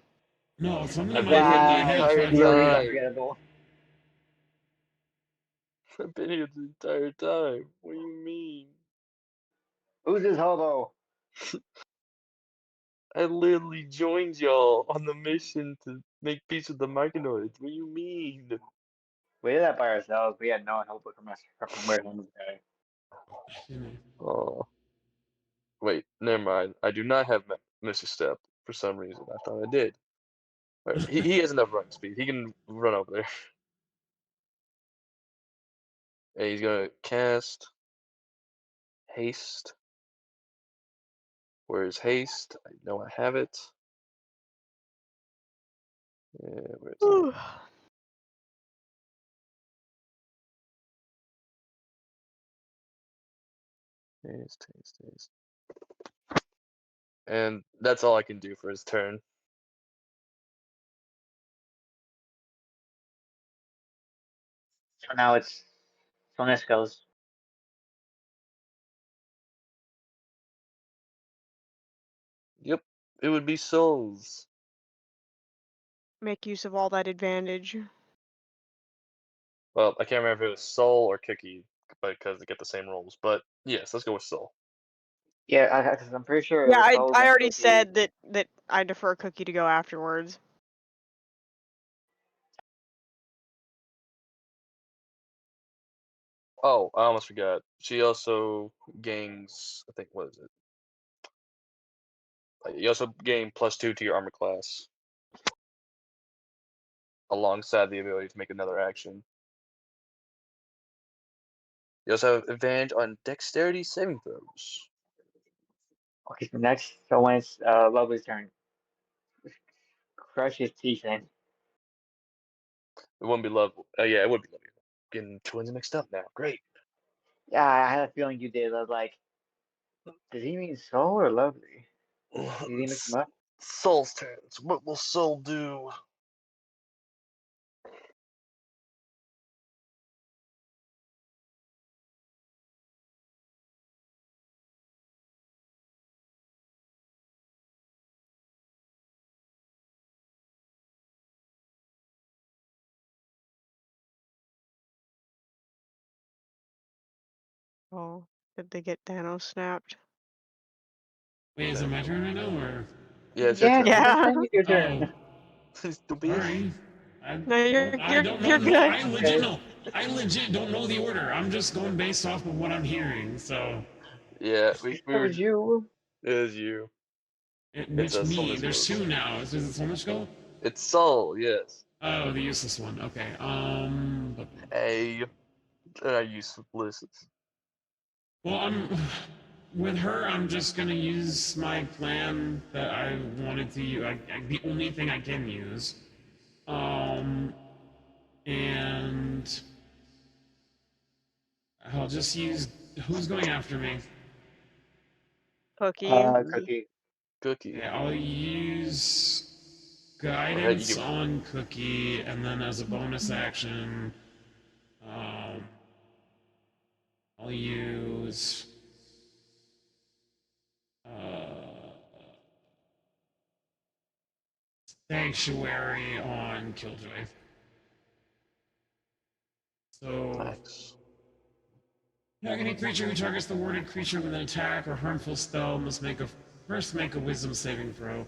No, something in I've my been here the Wow, entire head you are tried. time. unforgettable. I've been here the entire time. What do you mean? Who's this hobo? I literally joined y'all on the mission to make peace with the Machinoids. What do you mean? We did that by ourselves. We had no help from us from where him guy. Oh, wait, never mind. I do not have Mr. Step for some reason. I thought I did. Alright, he has enough running speed. He can run over there. And he's gonna cast haste. Where is haste? I know I have it. Where is it? Taste. And that's all I can do for his turn. So now it's Sonesco's. Yep, it would be Souls. Make use of all that advantage. Well, I can't remember if it was Soul or Cookie, because they get the same rules. But yes, let's go with Soul. Yeah, because I'm pretty sure it Yeah, was I Soul I then already Cookie. said that I defer Cookie to go afterwards. Oh, I almost forgot. She also gains, I think, what is it? You also gain +2 to your armor class, alongside the ability to make another action. You also have advantage on dexterity saving throws. Okay, so next, so when it's Lovely's turn, crush his teeth in. It wouldn't be love. Yeah, it would be lovely. Getting twins mixed up now. Great. Yeah, I had a feeling you did. I was like, does he mean Soul or Lovely? Did he mix them up? Soul's turn. So what will Soul do? Oh, did they get Thanos snapped? Wait, is it my turn right now, or? Yeah, it's your Yeah, turn. the next Yeah. time it's your Oh, turn. Stupid. sorry. I No, I don't know. you're No, good. I legit Okay. no. I legit don't know the order. I'm just going based off of what I'm hearing. So, Yeah, we That were. was you. It is you. It's which a me? There's Soul. two now. Is it so much go? It's Soul. Yes. Oh, the useless one. Okay. Hey, they're not useless. Well, I'm with her. I'm just gonna use my plan that I wanted to use. The only thing I can use. Um, and I'll just use. Who's going after me? Cookie. Cookie. Cookie. Okay, I'll use Or hey, you guidance give. on Cookie, and then as a bonus action, um, I'll use Sanctuary on Killjoy. So, Nice. any creature who targets the warded creature with an attack or harmful spell must first make a Wisdom saving throw.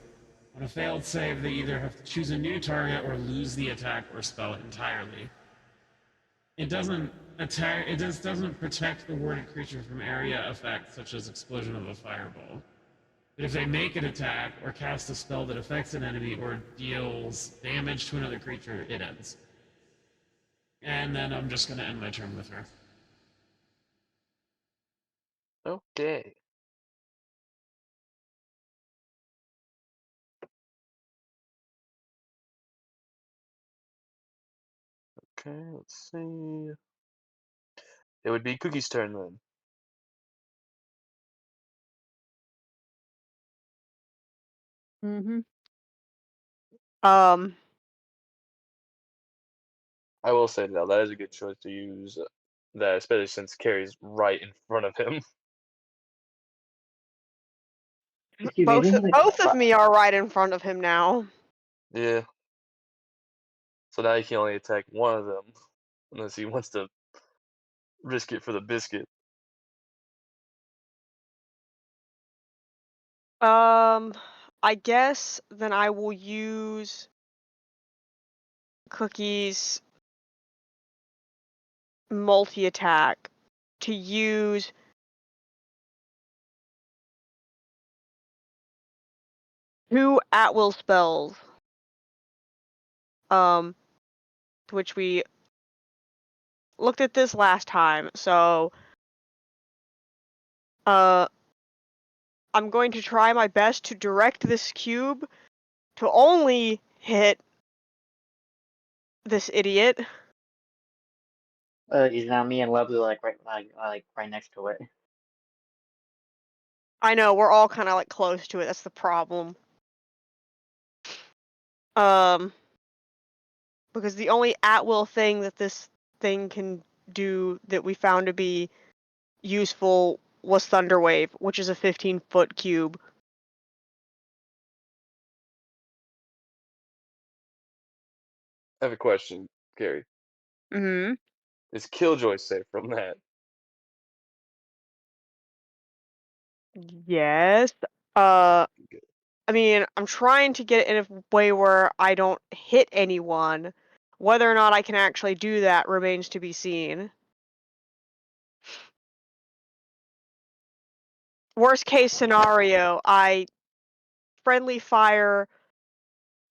On a failed save, they either have to choose a new target or lose the attack or spell entirely. It doesn't attack. It just doesn't protect the warded creature from area effects such as explosion of a fireball. But if they make an attack or cast a spell that affects an enemy or deals damage to another creature, it ends. And then I'm just gonna end my turn with her. Okay. Okay. Let's see. It would be Cookie's turn then. Mm-hmm. Um, I will say that is a good choice to use that, especially since Carrie's right in front of him. Excuse me, both didn't he like both of me are right in front of him now. Yeah. So now he can only attack one of them, unless he wants to risk it for the biscuit. I guess then I will use Cookie's multi-attack to use two at-will spells. Um, which we looked at this last time. So, uh, I'm going to try my best to direct this cube to only hit this idiot. is now me and Lovely like right next to it. I know, we're all kinda, like, close to it, that's the problem. Um, because the only at-will thing that this thing can do that we found to be useful was Thunderwave, which is a 15-foot cube. I have a question, Gary. Mhm. Is Killjoy safe from that? Yes. Uh, I mean, I'm trying to get it in a way where I don't hit anyone. Whether or not I can actually do that remains to be seen. Worst case scenario, I friendly fire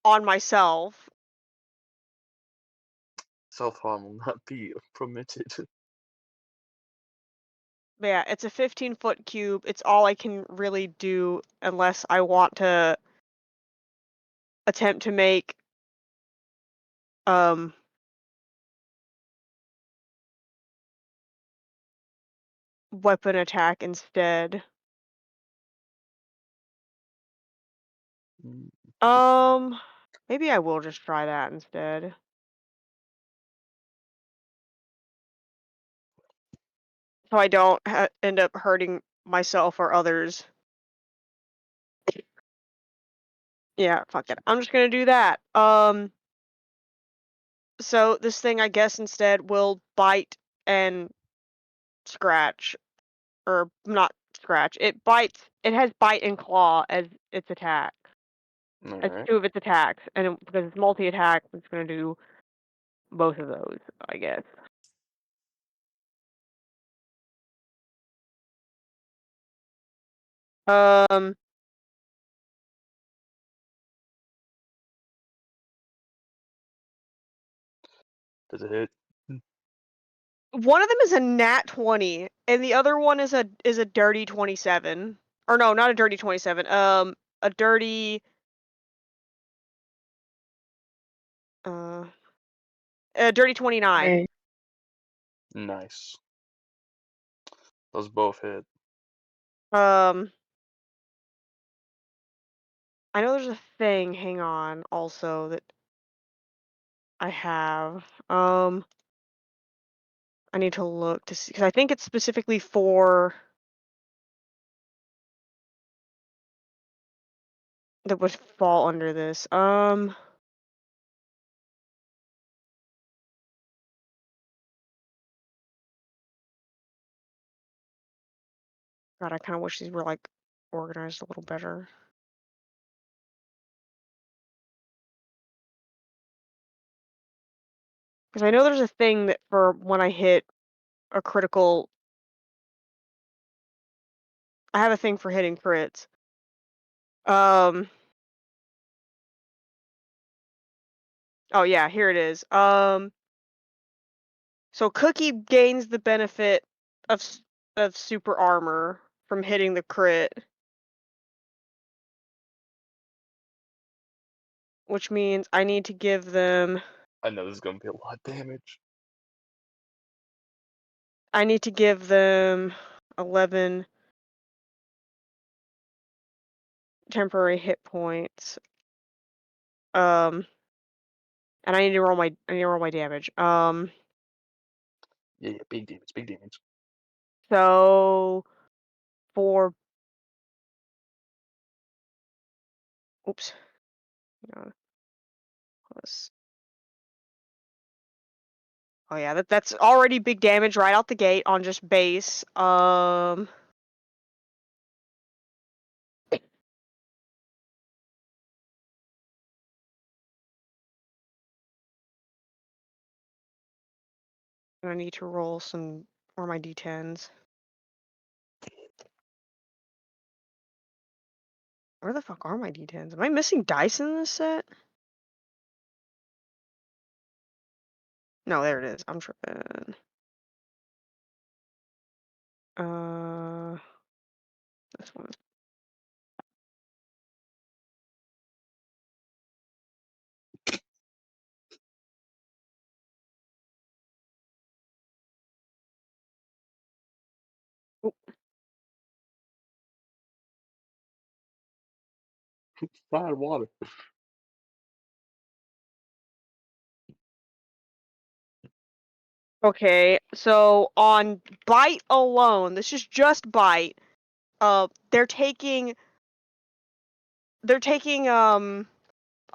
on myself. Self-harm will not be permitted. But yeah, it's a 15-foot cube. It's all I can really do unless I want to attempt to make um weapon attack instead. Mm, Um, maybe I will just try that instead. So I don't end up hurting myself or others. Yeah, fuck it. I'm just gonna do that. So this thing, I guess, instead will bite and scratch, or not scratch. It bites. It has bite and claw as its attack. all As right. two of its attacks, and because it's multi-attack, it's gonna do both of those, I guess. Um, Does it hit? one of them is a nat 20, and the other one is a dirty 27. Or no, not a dirty 27. A dirty uh, a dirty 29. Hey. Nice. Those both hit. Um, I know there's a thing. Hang on, also that I have. I need to look to see because I think it's specifically for that would fall under this. God, I kind of wish these were like organized a little better. Because I know there's a thing that for when I hit a critical, I have a thing for hitting crits. Um, oh yeah, here it is. So Cookie gains the benefit of of super armor from hitting the crit, which means I need to give them. I know this is gonna be a lot of damage. I need to give them 11 temporary hit points. Um, and I need to roll my damage. Yeah, yeah, big damage, big damage. So for oops, hang on, plus. Oh yeah, that's already big damage right out the gate on just base. I need to roll some more my d10s. Where the fuck are my d10s? Am I missing dice in this set? No, there it is. I'm tripping. Uh, this one. Oop. Fire water. Okay, so on Bite alone, this is just Bite. They're taking oh,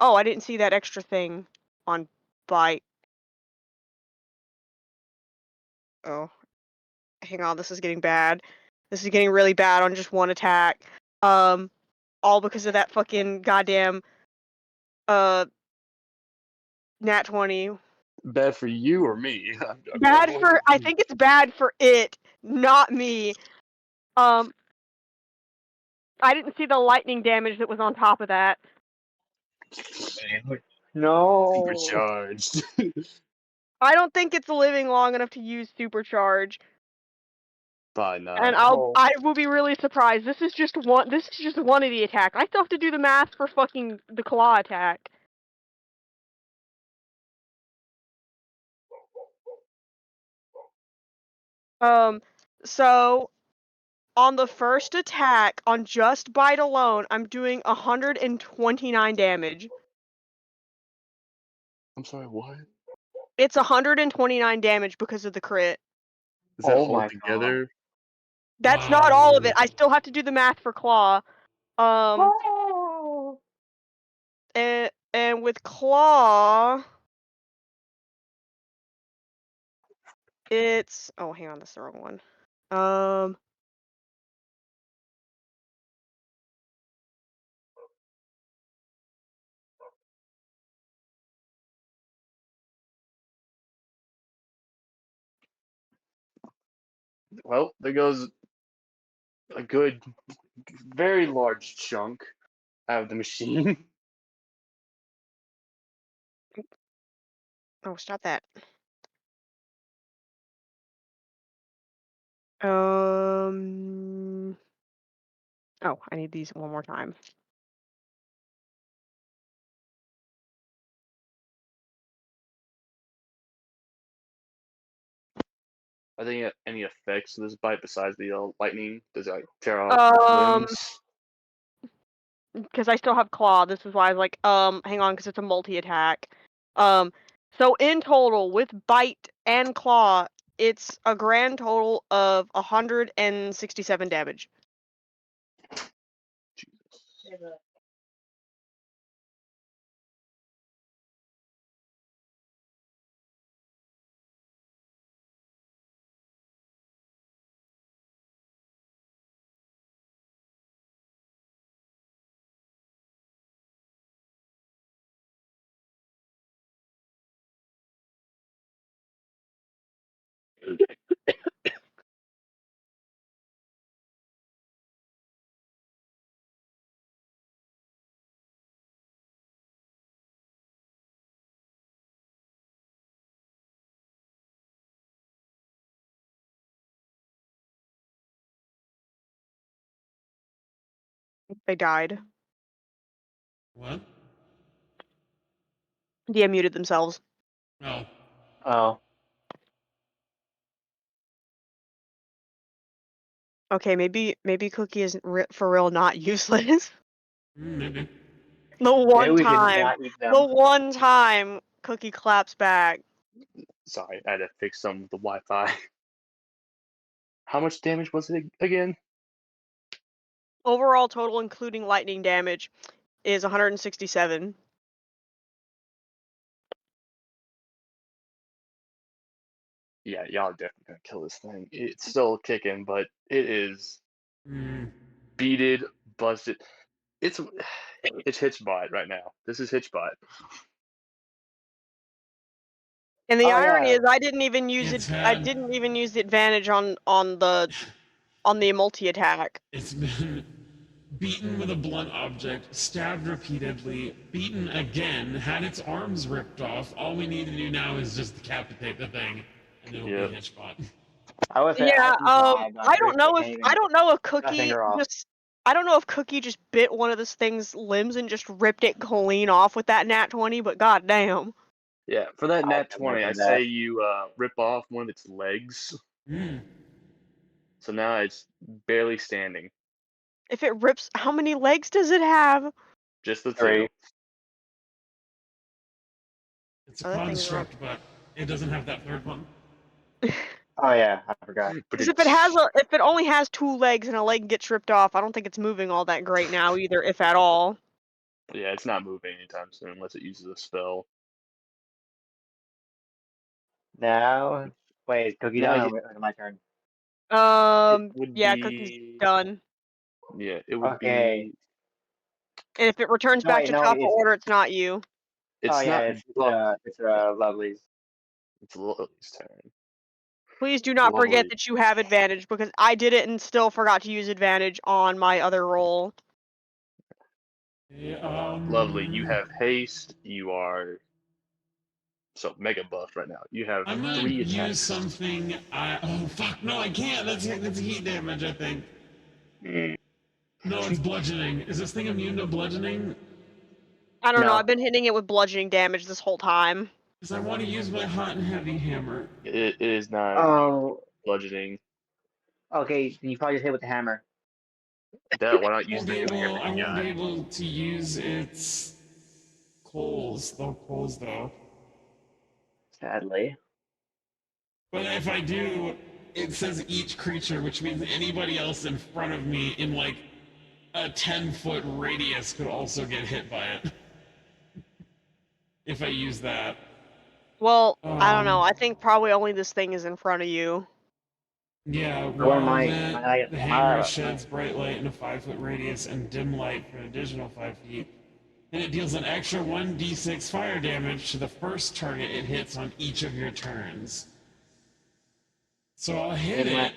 I didn't see that extra thing on Bite. Oh, hang on, this is getting bad. This is getting really bad on just one attack. All because of that fucking goddamn uh nat 20. Bad for you or me? I'm Bad only for I confused. think it's bad for it, not me. Um I didn't see the lightning damage that was on top of that. No. Supercharged. I don't think it's living long enough to use supercharge. Probably And not. Oh. I will be really surprised. This is just one of the attacks. I still have to do the math for fucking the claw attack. So on the first attack, on just Bite alone, I'm doing 129 damage. I'm sorry, what? It's 129 damage because of the crit. Is that Oh all my god. together? That's not all of Wow. it. I still have to do the math for claw. Oh. And with claw, it's oh, hang on, that's the wrong one. Well, there goes a good, very large chunk out of the machine. Oh, stop that. Oh, I need these one more time. Are there any effects to this bite besides the lightning? Does it like tear off Um, limbs? because I still have claw. This is why I was like, hang on, because it's a multi-attack. So in total, with bite and claw, it's a grand total of 167 damage. They died. What? Dia muted themselves. Oh. Oh. Okay, maybe Cookie is for real not useless. Maybe. Maybe we should not eat The them. one time Cookie claps back. Sorry, I had to fix some with the Wi-Fi. How much damage was it again? Overall total, including lightning damage, is 167. Yeah, y'all are definitely gonna kill this thing. It's still kicking, but it is Mm. beated, busted. It's Hitchbot right now. This is Hitchbot. And the Oh irony yeah. is, I didn't even use it. It's I had. didn't even use the advantage on the multi attack. It's been beaten with a blunt object, stabbed repeatedly, beaten again, had its arms ripped off. All we need to do now is just decapitate the thing, and it'll be Yep. Hitchbot. I would say Yeah. I got I can't I even don't know if cut a Cookie finger off. just. I don't know if Cookie just bit one of this thing's limbs and just ripped it clean off with that nat 20, but goddamn. Yeah, for that I nat could never 20, I do say that. you rip off one of its legs. Mm. So now it's barely standing. If it rips, how many legs does it have? Just the 3. two. It's a Other things are. construct, but it doesn't have that third one. Oh yeah, I forgot. But Because it's if it only has 2 legs and a leg gets ripped off, I don't think it's moving all that great now either, if at all. yeah, it's not moving anytime soon unless it uses a spell. Now, wait, is Cookie Now done y- or is it my turn? it would Yeah, Cookie's be done. yeah, it would Okay. be And if it returns No back wait, to no top wait, of order, it's not you. oh it's yeah, not but it's Lovely's. it's Lily's turn. Please do not forget Lovely. that you have advantage, because I did it and still forgot to use advantage on my other roll. Yeah, Lovely. You have haste, you are so mega buff right now. You have I'm gonna 3 use attacks. something. Oh fuck! No, I can't. That's heat damage. I think. Mm. No, it's bludgeoning. Is this thing immune to bludgeoning? I don't know, No. I've been hitting it with bludgeoning damage this whole time. Because I want to use my hot and heavy hammer. It is not immune to Oh, bludgeoning. okay, then you probably just hit with the hammer. That why not I use won't the be new hammer able. I you won't be got? able to use its coals. Though. Sadly. But if I do, it says each creature, which means anybody else in front of me in like a 10-foot radius could also get hit by it. If I use that. Well, I don't know, Um, I think probably only this thing is in front of you. yeah, So where while lit, the hammer my sheds bright light in a 5-foot radius and dim light for an additional 5 feet. And it deals an extra 1d6 fire damage to the first target it hits on each of your turns. So I'll hit my it,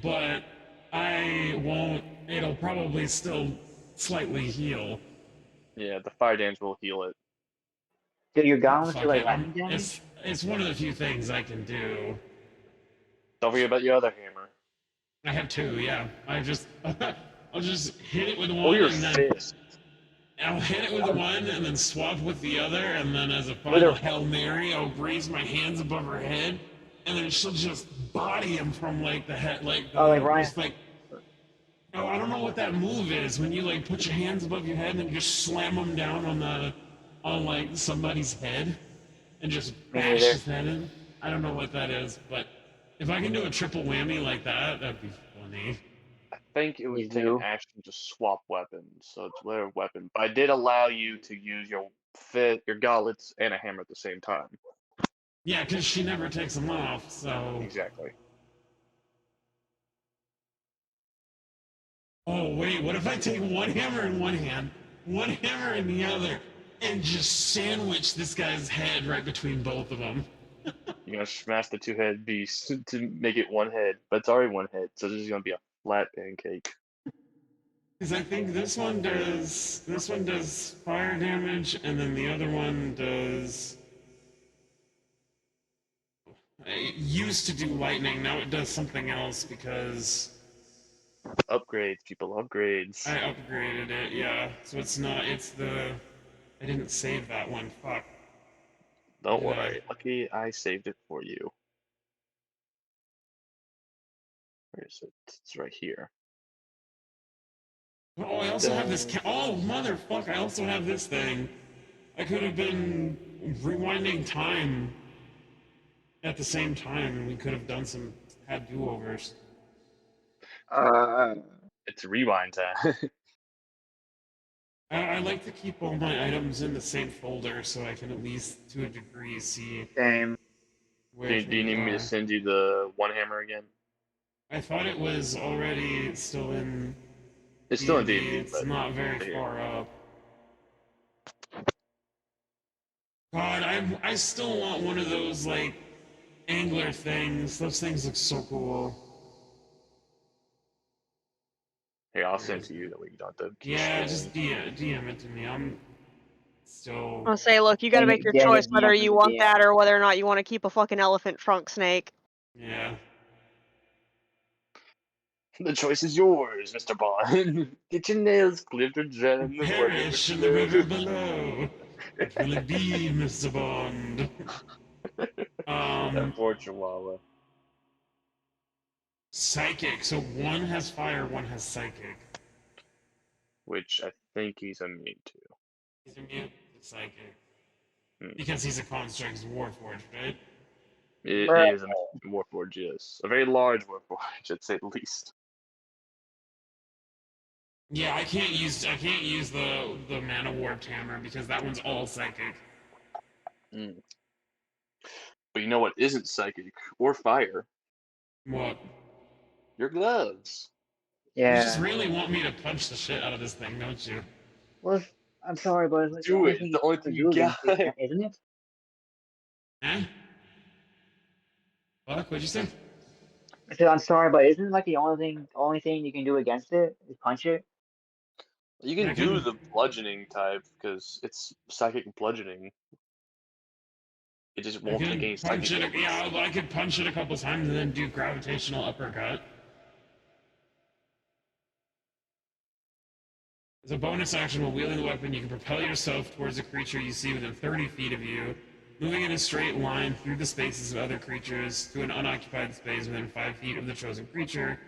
but I won't. It'll probably still slightly heal. Yeah, the fire damage will heal it. do your gauntlets do Fuck like it. lightning damage? It's one of the few things I can do. Don't forget about your other hammer. I have 2, yeah. I'll just hit it with Or one your and then fist. I'll hit it with one and then swap with the other, and then as a With final her, Hail Mary, I'll raise my hands above her head, and then she'll just body him from like the head, oh like Ryan. just like, oh, I don't know what that move is when you like put your hands above your head and then just slam them down on like somebody's head and just Me bash neither. his head in. I don't know what that is, but if I can do a triple whammy like that, that'd be funny. I think it Me would take an too. action to swap weapons, so it's whatever weapon. But I did allow you to use your fist, your gauntlets, and a hammer at the same time. Yeah, because she never takes them off, so. Exactly. Oh, wait, what if I take one hammer in one hand, one hammer in the other, and just sandwich this guy's head right between both of them? You're gonna smash the two-head beast to make it one head, but it's already one head, so this is gonna be a flat pancake. Because I think this one does fire damage, and then the other one does. It used to do lightning, now it does something else because Upgrades, people, upgrades. I upgraded it, yeah. So it's not, it's the. I didn't save that one, fuck. Don't Did I? worry, lucky I saved it for you. Where is it? It's right here. Oh, I also have this. Oh, motherfucker! I also have this thing. I could have been rewinding time at the same time, and we could have had do-overs. Uh, It's rewind time. I like to keep all my items in the same folder so I can at least, to a degree, see same. where Do you things need me to are. send you the one hammer again? I thought it was already still in It's still in D&D. D&D, It's but not very here. far up. God, I still want one of those, like, angler things. Those things look so cool. Here, I'll Where send is to you it? that way you don't have to keep Yeah, scrolling. just DM it to me. I'm still. I'll say, look, you gotta make your choice whether you want that or whether or not you want to keep a fucking elephant trunk snake. Yeah. The choice is yours, Mr. Bond. Get your nails clipped or jammed. Perish in the river below. What will it be, Mr. Bond? That poor chihuahua. Psychic. So one has fire, one has psychic. Which I think he's immune to. He's immune to psychic. Hmm. Because he's a construct's warforged, right? It Bruh. is a Warforged, yes. A very large Warforged, I'd say the least. Yeah, I can't use the mana warped hammer because that one's all psychic. Hmm. But you know what isn't psychic or fire? What? Your gloves. You just Yeah. really want me to punch the shit out of this thing, don't you? Well, I'm sorry, but it's like the Do only it. thing It's you the only can thing you do got. against it, isn't it? Eh? Fuck, what'd you say? I said I'm sorry, but isn't it like the only thing you can do against it is punch it? You I can do can the bludgeoning type because it's psychic bludgeoning. It just I won't take any could punch psychic it. damage. Yeah, but I could punch it a couple times and then do gravitational uppercut. As a bonus action, while wielding the weapon, you can propel yourself towards a creature you see within 30 feet of you, moving in a straight line through the spaces of other creatures to an unoccupied space within 5 feet of the chosen creature.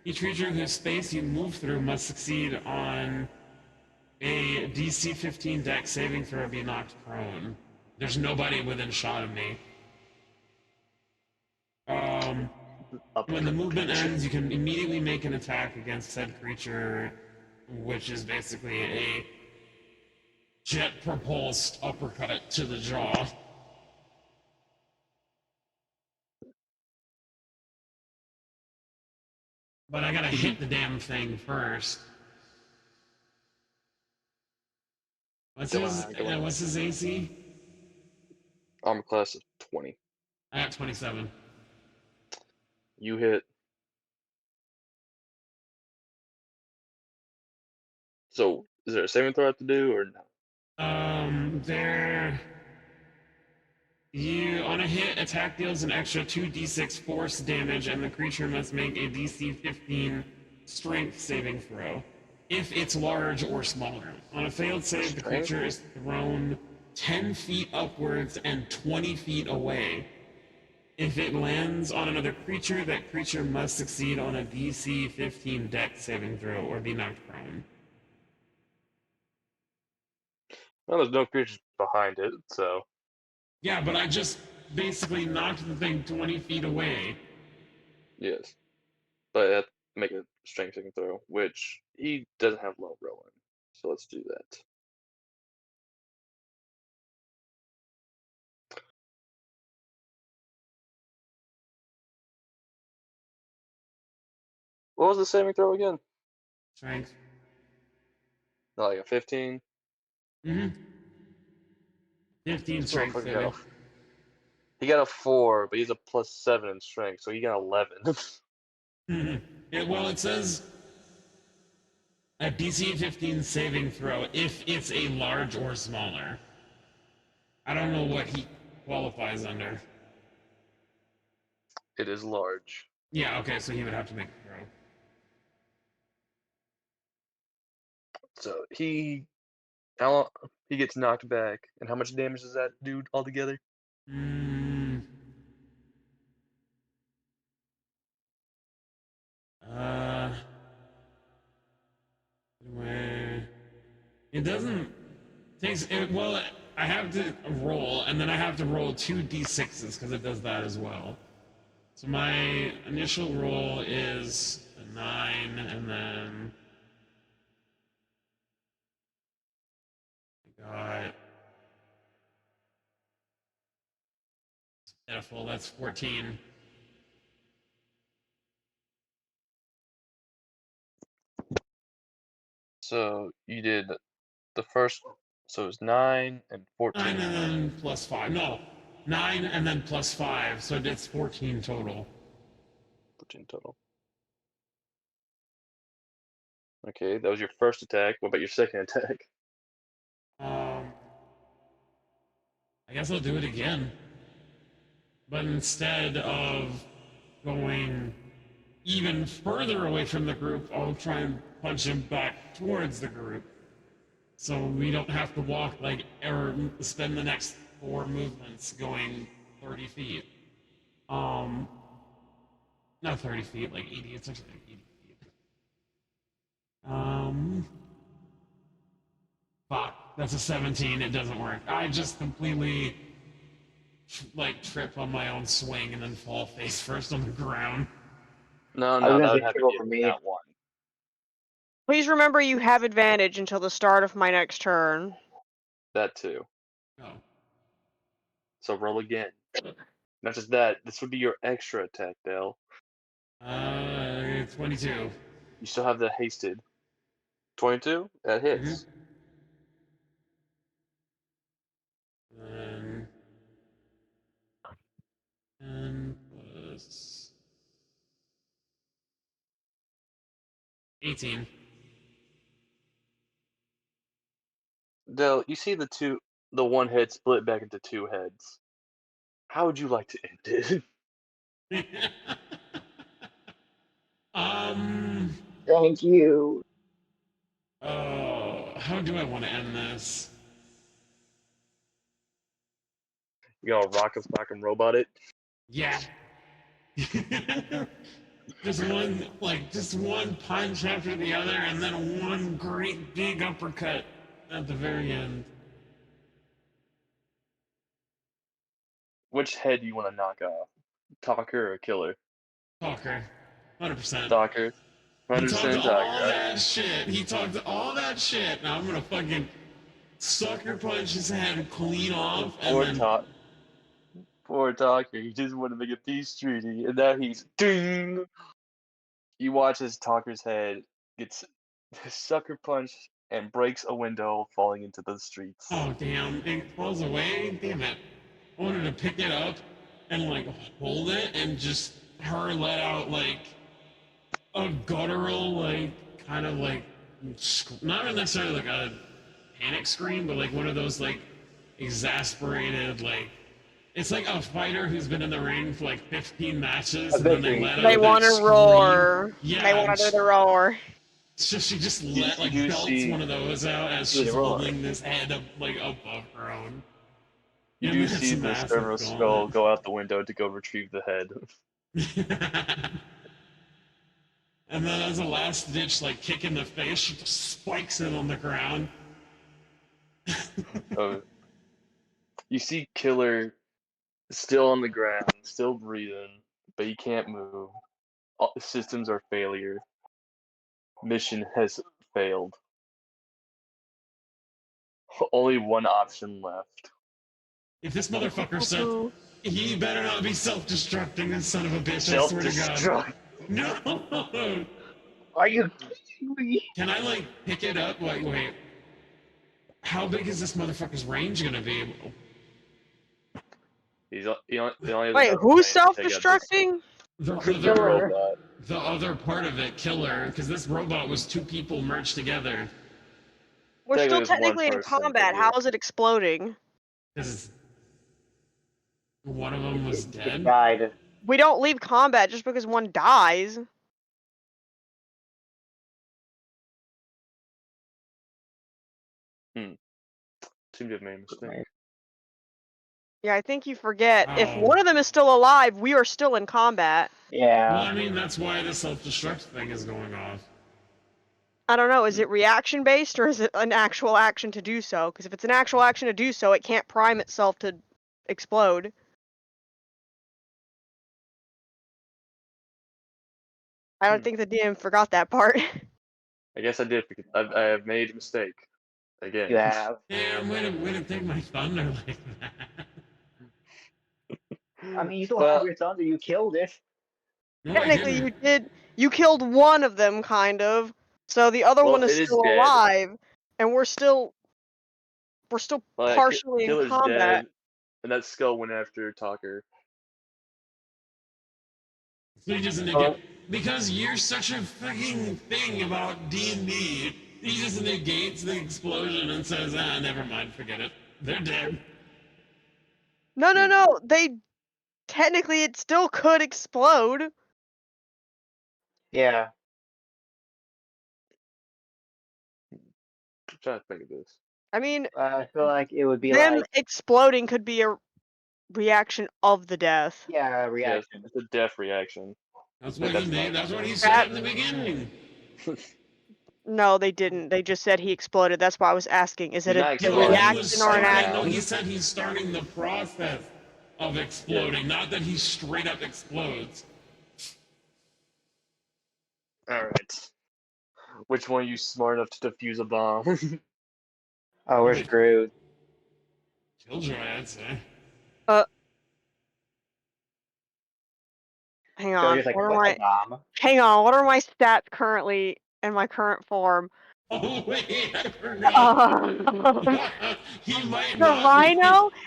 Each creature whose space you move through must succeed on a DC 15 deck saving throw or be knocked prone. There's nobody within shot of me. Um, when the Uppercut the movement creature. ends, you can immediately make an attack against said creature, which is basically a jet propulsed uppercut to the jaw. But I gotta hit the damn thing first. Come on, come on. What's his AC? Armor class of 20. I got 27. You hit. So, is there a saving throw I have to do or no? There. You on a hit, attack deals an extra 2d6 force damage, and the creature must make a DC 15 Strength saving throw. If it's large or smaller. On a failed save, the Strength? creature is thrown 10 feet upwards and 20 feet away. If it lands on another creature, that creature must succeed on a DC 15 Dex saving throw or be knocked prone. Well, there's no creatures behind it, so. Yeah, but I just basically knocked the thing 20 feet away. Yes. But I have to make a strength saving throw, which he doesn't have low rolling. So let's do that. What was the saving throw again? Strength. Not like a 15? Mm-hmm. 15 This strength motherfucker got saving. a. He got a 4, but he's a +7 in strength, so he got 11. Well, it says a DC 15 saving throw if it's a large or smaller. I don't know what he qualifies under. It is large. Yeah, okay, so he would have to make a throw. So he gets knocked back, and how much damage does that do altogether? Mm, uh, where it doesn't takes it. Well, I have to roll, and then I have to roll 2d6s because it does that as well. So my initial roll is a 9, and then I got pitiful. That's 14. So you did the first, so it's 9 and 9 14. and then plus 5. No, 9 and then plus 5, so it's 14 total. 14 total. Okay, that was your first attack. What about your second attack? Um, I guess I'll do it again. But instead of going even further away from the group, I'll try and punch him back towards the group. So we don't have to walk or spend the next 4 movements going 30 feet. Um, not 30 feet, like 80, it's actually like 80 feet. Fuck. That's a 17. It doesn't work. I just completely like trip on my own swing and then fall face first on the ground. No, I was no, that gonna would say happen triple if for you me. count one. Please remember you have advantage until the start of my next turn. That too. Oh. So roll again. Not just that, this would be your extra attack, Dale. 22. You still have the hasted. 22? That hits. Mm-hmm. And plus 18. Dale, you see the one head split back into two heads. How would you like to end it? um. Thank you. Oh, how do I want to end this? You gonna rock and sock and robot it? Yeah. just one punch after the other, and then one great big uppercut at the very end. Which head do you want to knock off? Talker or Killer? Talker, 100%. Talker. He talked 100% all Talker. that shit. He talked all that shit. Now I'm gonna fucking sucker punch his head clean off, and Poor then Talker. Poor Talker. He just wanted to make a peace treaty, and now he's ding. You watch as Talker's head gets sucker punched and breaks a window, falling into the streets. oh damn, it falls away. Damn it. I wanted to pick it up and like hold it and just her let out like a guttural like kind of like not necessarily like a panic scream, but like one of those like exasperated like it's like a fighter who's been in the ring for like 15 matches A and then they victory let They out that want to scream. roar. They Yeah, want and to do the roar. she just let You like do belts see one of those out as Do the she's roar. holding this head up like above her own. you In do this see the massive servo skull gauntlet. go out the window to go retrieve the head. And then as a last ditch like kick in the face, she just spikes it on the ground. Uh, you see Killer still on the ground, still breathing, but he can't move. All the systems are failure. Mission has failed. Only one option left. If this motherfucker said Ooh. he better not be self-destructing, this son of a bitch, I swear to God. Self-destruct. No! Are you kidding me? Can I like pick it up? Wait. How big is this motherfucker's range gonna be? He only has Wait, enough who's range to take out this self-destructing? the Killer. robot. The other part of it, Killer, because this robot was two people merged together. We're Technically, still it's one technically in person, but combat. yeah. How is it exploding? Because one of them was It dead. died. We don't leave combat just because one dies. Seemed to have made a mistake. Yeah, I think you forget. If Oh. one of them is still alive, we are still in combat. Well, Yeah. I mean, that's why the self-destruct thing is going off. I don't know, is it reaction based or is it an actual action to do so? Because if it's an actual action to do so, it can't prime itself to explode. I don't think the DM forgot that part. I guess I did because I have made a mistake again. You have. Damn, way to take my thunder like that. I mean, you still have Well, your thunder. You killed it. No, I Technically, you didn't. did. You killed one of them, kind of. So the other one is it is still dead. alive, and we're still Well, partially in Killer's combat. dead, and that skull went after Talker. So he doesn't negate because you're such a fucking thing about D&D. He just negates the explosion and says, "Ah, never mind, forget it. They're dead." No, no, no. They technically it still could explode. Yeah. I'm trying to think of this. I mean, I feel like it would be them like, exploding could be a reaction of the death. yeah, Yeah, reaction. it's a death reaction. That's But what he that's made. not That's what he true. said in the beginning. No, they didn't. They just said he exploded. That's why I was asking. Is it He's not a No, he exploding. was reaction or an Right starting. No, now. he action? said he's starting the process of exploding, not that he straight up explodes. Alright. Which one are you smart enough to defuse a bomb? Oh, we're Wait, screwed. Killjoy, I'd say. Uh, hang So on. just like, What are what's a my bomb? hang on, what are my stats currently in my current form? Oh wait, I forgot. He might not be.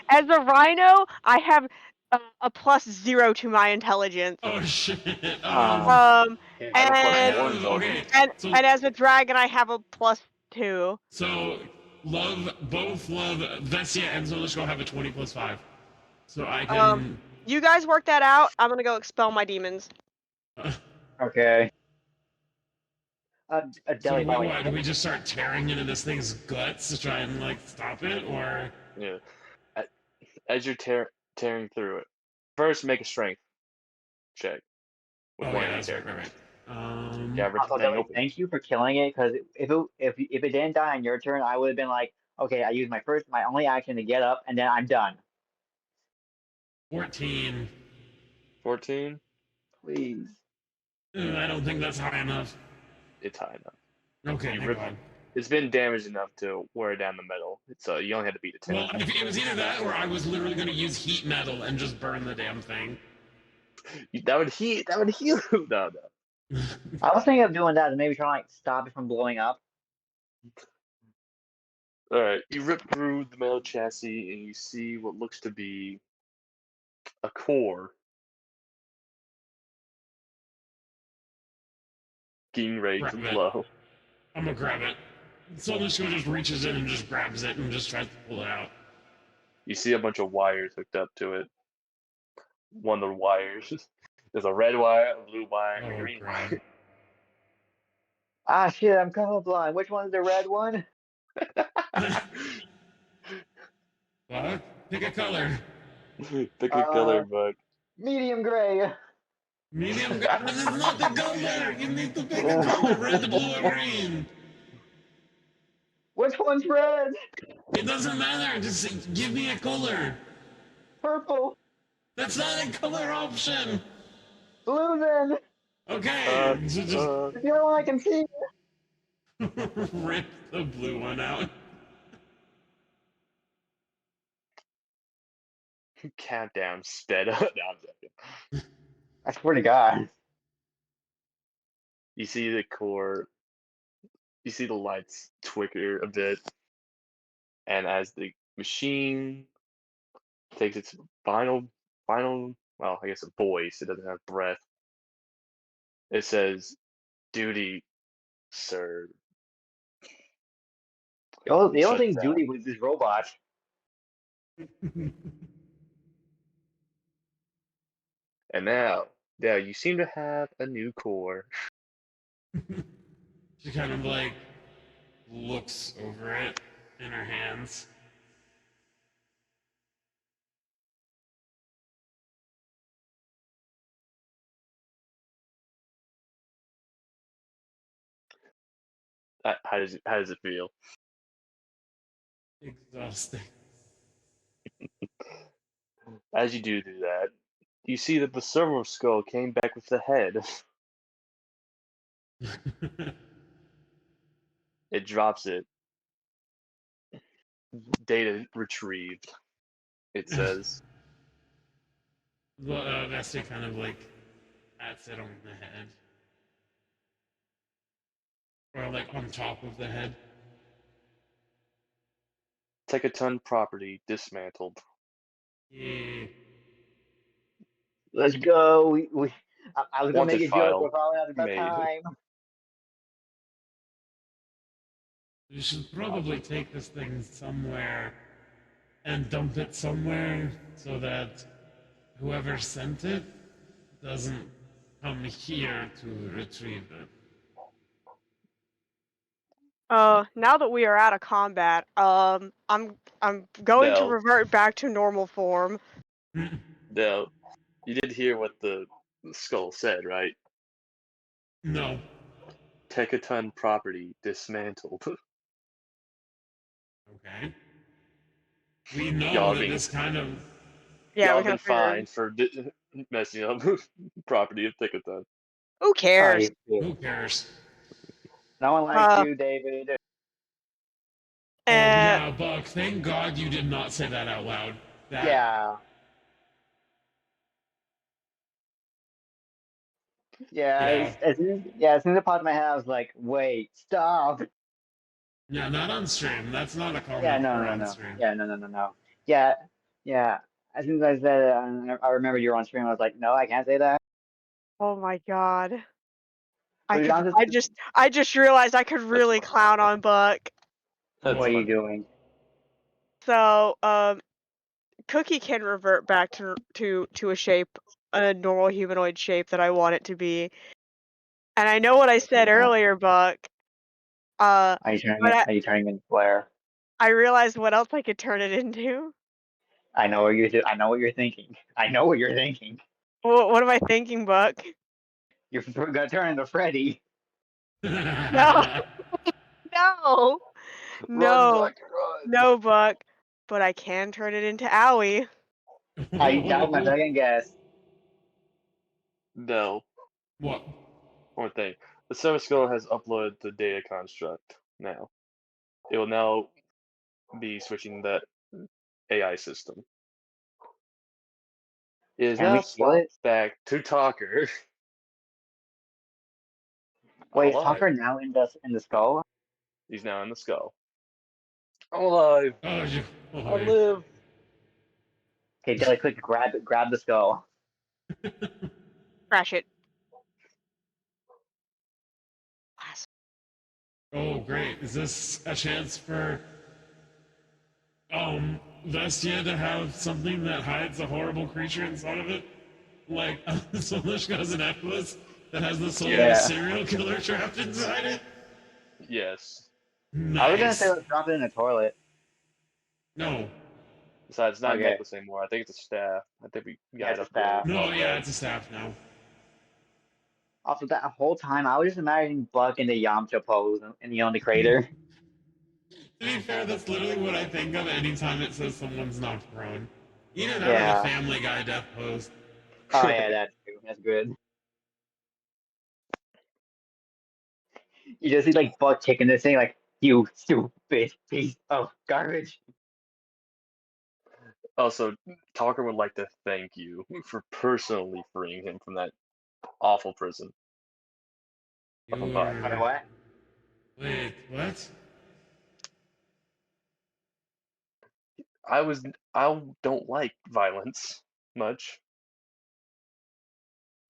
As a rhino, I have a +0 to my intelligence. Oh shit. Um, And yeah. I have a I +1 have intelligence. okay. So as a dragon, I have a +2. so both love Vessia and Zolishko have a 20 plus 5. So I can. You guys work that out. I'm gonna go expel my demons. Okay. So Deli, by the way, do we just start tearing into this thing's guts to try and like stop it, or? Yeah. As you're tearing through it, first make a strength check with Oh one yeah, of your that's right, characters. right. Yeah, rip the also, thing Deli, open. thank you for killing it, because if it didn't die on your turn, I would have been like, okay, I used my only action to get up, and then I'm done. 14. 14? Please. I don't think that's high enough. It's high enough. Okay, You thank rip. God. It's been damaged enough to wear down the metal. So you only had to beat a 10. Well, it was either that or I was literally going to use heat metal and just burn the damn thing. That would heal. That would heal. No, no. I was thinking of doing that and maybe trying to like stop it from blowing up. All right, you rip through the metal chassis and you see what looks to be a core getting ready to Grab it. blow. I'm going to grab it. Solishko just reaches in and just grabs it and just tries to pull it out. You see a bunch of wires hooked up to it. One of the wires. There's a red wire, a blue wire, and a Oh, green God. wire. Ah, shit, I'm colorblind. Which one's the red one? What? Pick a color. Pick a color, but Medium gray. Medium. This is not the color. You need to pick a color. Red, blue, or green. Which one's red? It doesn't matter. Just give me a color. Purple. That's not a color option. Blue then. Okay, so just It's the only one I can see. rip the blue one out. countdown sped up. No, I'm joking. I swear to God. You see the core. You see the lights twicker a bit, and as the machine takes its final, well, I guess a voice. It doesn't have breath. It says, "Duty served." The only Shuts thing down. duty was this robot. And now you seem to have a new core. She kind of like looks over it in her hands. How does it feel? Exhausting. As you do that, you see that the servo skull came back with the head. It drops it. Data retrieved. It says. Vesty kind of like pats it on the head. Or like on top of the head. Techaton property dismantled. Yeah. Let's go. I was gonna make Wanted a joke, but file probably not about made. time. You should probably take this thing somewhere and dump it somewhere so that whoever sent it doesn't come here to retrieve it. Now that we are out of combat, I'm going to Del, revert back to normal form. Del, you did hear what the skull said, right? No. Tecaton property dismantled. Okay. We know y'all that being this kind of. Yeah, y'all we have kind been of figured. fined for messing up property of Tecaton. Who Oh, cares? Who cares? no one likes Uh, you, David. Oh and yeah, Buck. Thank God you did not say that out loud. That. Yeah. Yeah, Yeah. as soon as it popped in my head, I was like, wait, stop. Yeah, not on stream. That's not a Yeah, comment no, for no, on no. stream. Yeah, no, no, no, no. Yeah, yeah. As soon as I said it, I remember you were on stream. I was like, no, I can't say that. oh my god, I To be could. honest, I just realized I could That's really fine. clown on Buck. That's what are you fine. doing? So, Cookie can revert back to a shape, a normal humanoid shape that I want it to be. And I know what I Okay, said yeah. earlier, Buck. Are you turning But it? I Are you turning into Blair? I realized what else I could turn it into. I know what you're. I know what you're thinking. I know what you're thinking. What am I thinking, Buck? You're gonna turn into Freddy. No, no, Run, no, Buck, run! no, Buck. But I can turn it into Owie. That was my second guess. No. What? One thing. The Service School has uploaded the data construct now. It will now be switching that AI system. It is Can we now steal it? swapped back to Talker. I'm Wait, is alive. Tucker now in the skull? He's now in the skull. I'm alive. Oh, you. I Oh, live. Okay, Deli, quick, grab the skull. Crash it. Blast. oh, great. Is this a chance for Vestia to have something that hides a horrible creature inside of it? Like Solishka's an necklace that has the soul of a Yes. Yeah. serial killer trapped inside it? Yes. I was gonna say Nice. let's drop it in the toilet. No. Besides, it's not a Okay. necklace anymore. I think it's a staff. I think we Yeah, got it's it a upgraded. staff. No, yeah, it's a staff now. Also, that whole time I was just imagining Buck in the Yamcha pose in the crater. To be fair, that's literally what I think of anytime it says someone's not prone. Either that or the Yeah. Family Guy death pose. Oh yeah, that's true. That's good. You just see like Buck kicking this thing like you stupid piece of garbage. Also, Talker would like to thank you for personally freeing him from that awful prison of a bug. I mean You're. what? Wait, what? I don't like violence much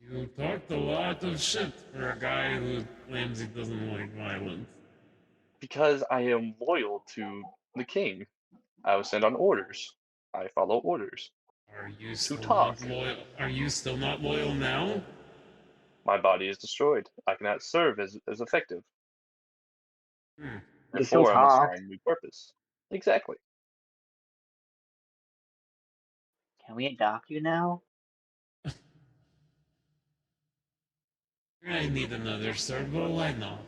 You talked a lot of shit for a guy who claims he doesn't like violence. because I am loyal to the king. I was sent on orders. I follow orders. Are you To still not talk. loyal? Are you still not loyal now? My body is destroyed. I cannot serve as effective. Hmm. You still Therefore, I must talk. find new purpose. Exactly. Can we adopt you now? I need another servo. Why not?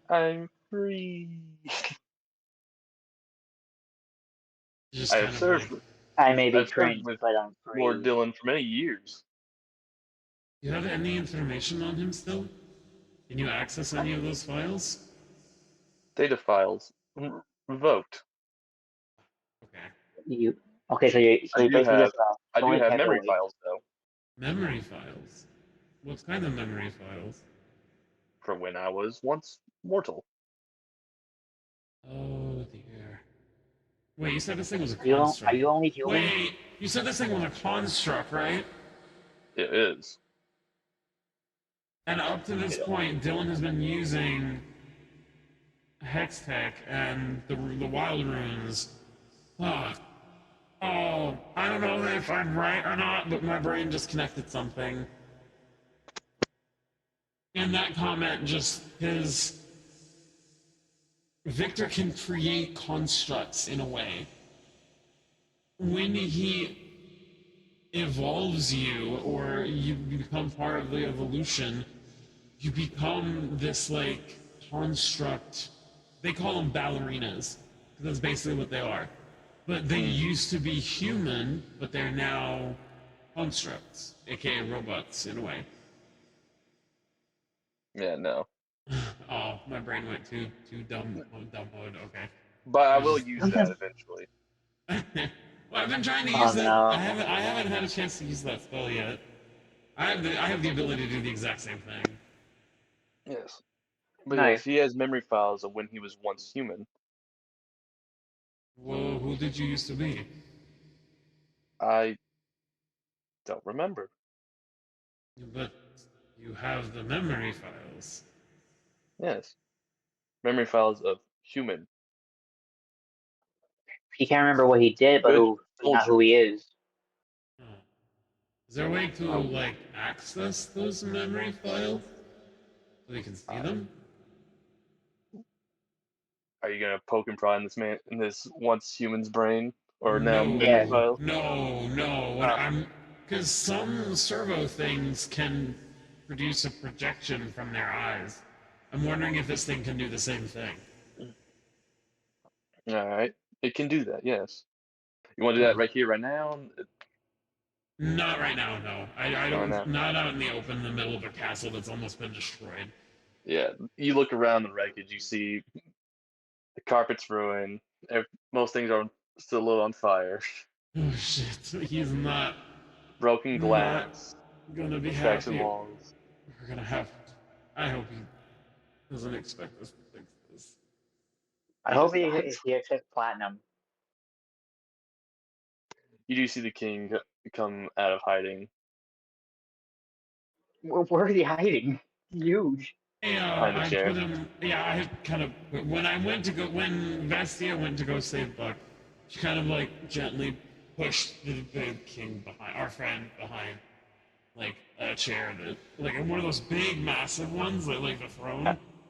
I'm free. Just I have kind of like. served. I may be I've served cringe, with but I'm Lord free. Dylan for many years. Do you have any information on him still? Can you access any of those files? Data files revoked. Okay. You okay? So you basically just I do going have memory heavily. files though, Memory files. What kind of memory files? from when I was once mortal. Oh dear. Wait, you said this thing was a Are construct. you only human? Wait, you said this thing was a construct, right? It is. And up to this point, Dylan has been using Hextech and the Wild Runes. Ah. Oh, I don't know if I'm right or not, but my brain just connected something. And that comment just is Victor can create constructs in a way. When he evolves you or you become part of the evolution, you become this like construct. They call them ballerinas because that's basically what they are. But they Mm. used to be human, but they're now constructs, aka robots in a way. Yeah, no. Oh, my brain went too dumb mode. Okay, But I I was will just. use that eventually. Well, I've been trying to Oh use that. I no. haven't. I haven't had a chance to use that spell yet. I have the ability to do the exact same thing. Yes. But yes, Nice. he has memory files of when he was once human. Well, who did you used to be? I don't remember. But you have the memory files. Yes. Memory files of human. He can't remember what he did, but Good. who, Told not you. who he is. Oh. Is there a way to Oh, like access those memory files so you can see I, them? are you gonna poke and pry in this once human's brain or now memory yes. No, files? no, no. What Uh, I'm because some servo things can produce a projection from their eyes. I'm wondering if this thing can do the same thing. all right. It can do that. Yes. You want to do that Because right here, right now? not right now, no. I Not right don't. now. Not out in the open, in the middle of a castle that's almost been destroyed. Yeah. You look around the wreckage. You see the carpet's ruined. Most things are still a little on fire. Oh shit! He's Broken not glass. gonna be Cracks in happy. walls. We're gonna have. I hope he doesn't expect us to fix this. I He hope does not. he accepts platinum. You do see the king come out of hiding Where is he hiding? Huge. Yeah, behind the I chair. put him. Yeah, I had kind of when I went to go when Vestia went to go save Buck, she kind of like gently pushed the king behind our friend behind like a chair that like one of those big massive ones like the Uh, throne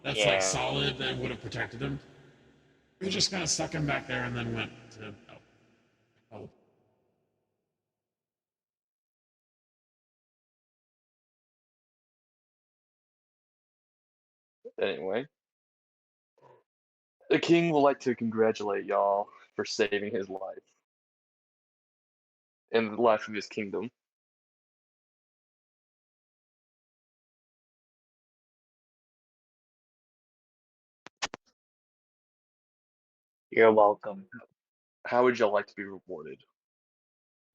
that's like yeah. solid that would have protected him. We just kind of stuck him back there and then went to help. Anyway, the king would like to congratulate y'all for saving his life and the life of his kingdom. You're welcome. How would y'all like to be rewarded?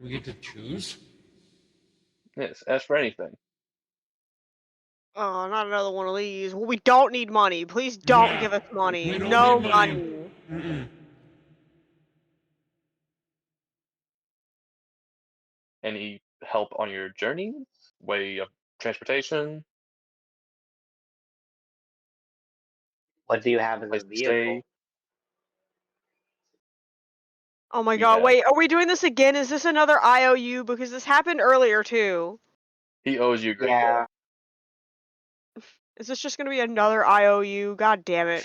We get to choose. Yes, ask for anything. Oh, not another one of these. Well, we don't need money. Please don't Yeah, give us money. we don't need No money. money. Mm-mm. Any help on your journeys? Way of transportation? What do you have as a Place to stay? vehicle? Oh my You god, have. wait, are we doing this again? Is this another IOU? Because this happened earlier too. He owes you a great Yeah. debt. Is this just gonna be another IOU? God damn it.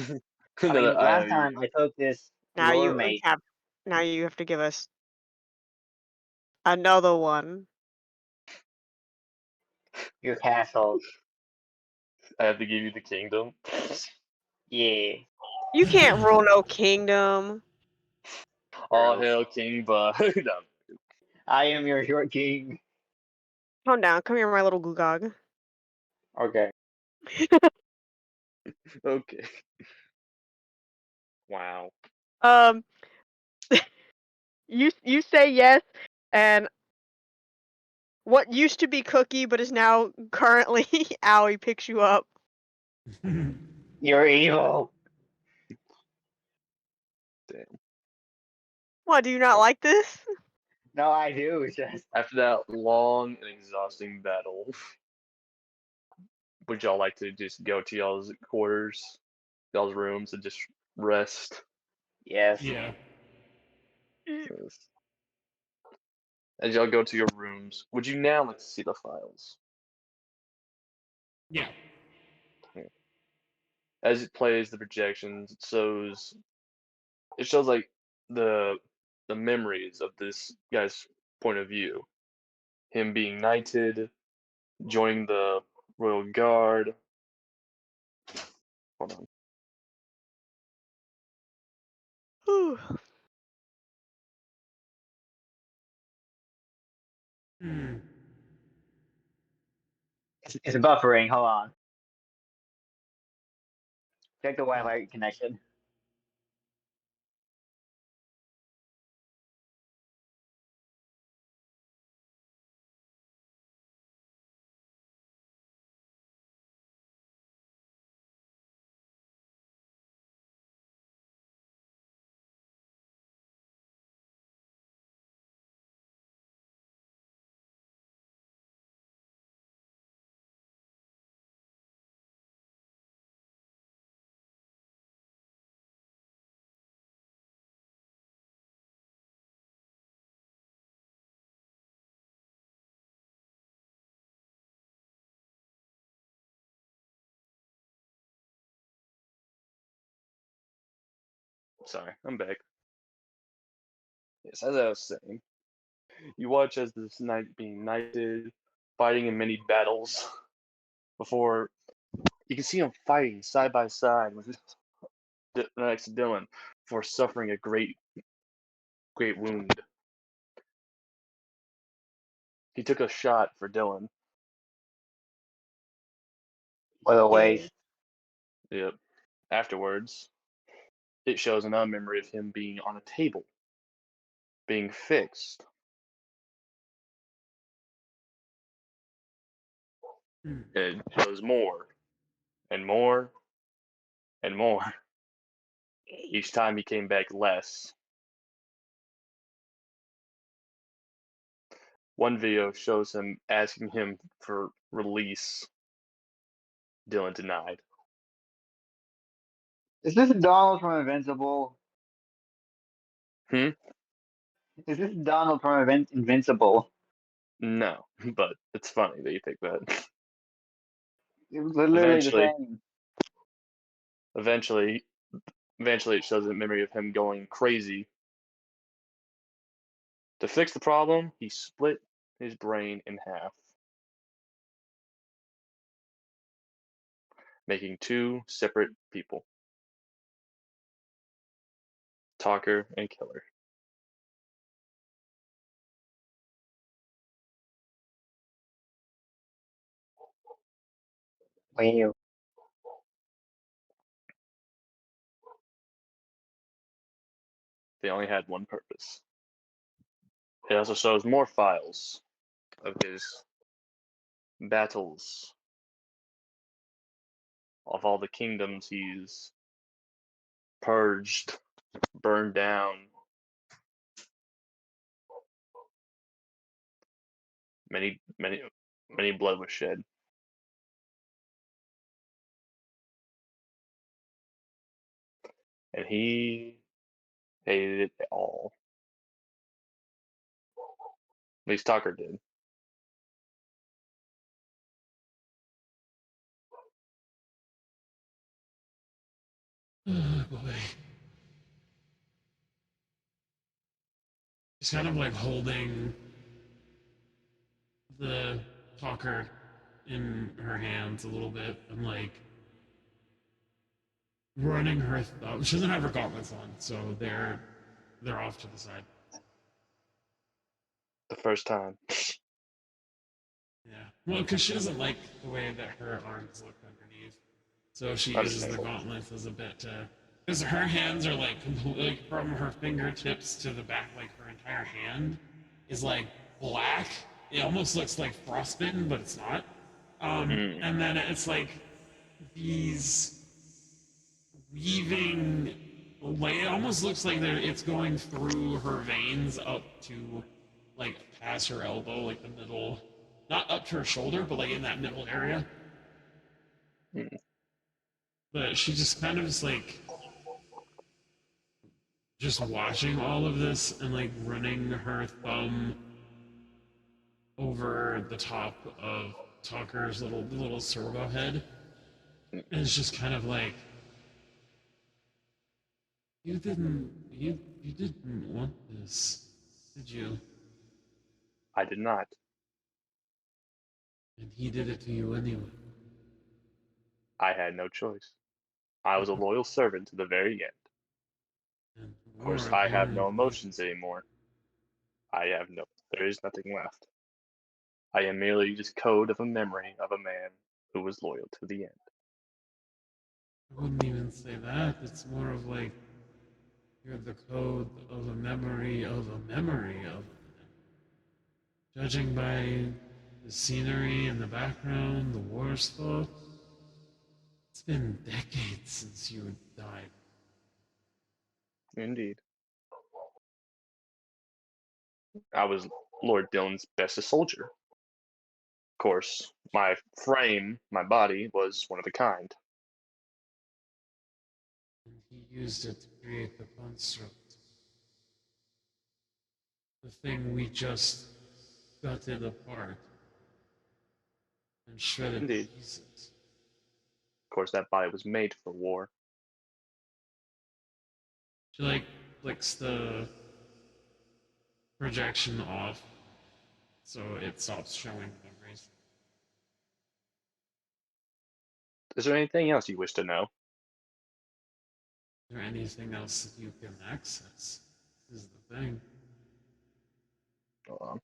I Another mean, last IOU. time I took this Now your you mate, have now you have to give us another one. your castle. I have to give you the kingdom. Yeah. You can't rule no kingdom. All True. hail King Bud. No, I am your short king. Calm down. Come here, my little googog. Okay. okay. Wow. um, you say yes, and what used to be Cookie but is now currently Owie picks you up. You're evil. Damn. What, do you not like this? No, I do. It's just After that long and exhausting battle, would y'all like to just go to y'all's quarters, y'all's rooms, and just rest? yes. Yeah. Yes. As y'all go to your rooms, would you now like to see the files? Yeah. As it plays the projections, it shows like the the memories of this guy's point of view. Him being knighted, joining the royal guard, Hold on. Whew. Hmm. It's buffering. Hold on. Check the Wi-Fi connection. Sorry, I'm back. Yes, as I was saying, you watch as this knight being knighted, fighting in many battles before you can see him fighting side by side with next to Dylan for suffering a great wound. He took a shot for Dylan. What a Yeah. waste. Yep. Afterwards, it shows another memory of him being on a table, being fixed. Hmm. It shows more and more and more. Each time he came back less. One video shows him asking him for release. Dylan denied. Is this Donald from Invincible? Hmm? Is this Donald from Invincible? No, but it's funny that you picked that. It was literally the Eventually, same. eventually, eventually, it shows a memory of him going crazy. To fix the problem, he split his brain in half, making two separate people, talker and killer. Wow. They only had one purpose. It also shows more files of his battles, of all the kingdoms he's purged, burned down. Many blood was shed. And he hated it all. At least Tucker did. Oh boy. She's kind of like holding the talker in her hands a little bit and like running her thumb. She doesn't have her gauntlets on, so they're off to the side. The first time. Yeah. Well, because she doesn't like the way that her arms look underneath, so she uses the Understandable. gauntlets as a bit to. Because her hands are like completely like, from her fingertips to the back, like her entire hand is like black. It almost looks like frostbitten, but it's not. Mm. And then it's like these weaving like it almost looks like it's going through her veins up to like past her elbow, like the middle, not up to her shoulder, but like in that middle area. Mm. But she just kind of is like just watching all of this and like running her thumb over the top of Tucker's little servo head. And it's just kind of like you didn't want this, did you? I did not. And he did it to you anyway. I had no choice. I was a loyal servant to the very end. And Of course, war I have no apparently. emotions anymore. There is nothing left. I am merely just code of a memory of a man who was loyal to the end. I wouldn't even say that. It's more of like you're the code of a memory of a memory of. Judging by the scenery in the background, the war stuff, it's been decades since you died. Indeed. I was Lord Dillon's bestest soldier. Of course, my frame, my body, was one of a kind. And he used it to create the construct. The thing we just gutted apart and shredded to Indeed. pieces. Of course, that body was made for war. She like flicks the projection off so it stops showing memories. Is there anything else you wish to know? Is there anything else that you can access? This is the thing. Hold on.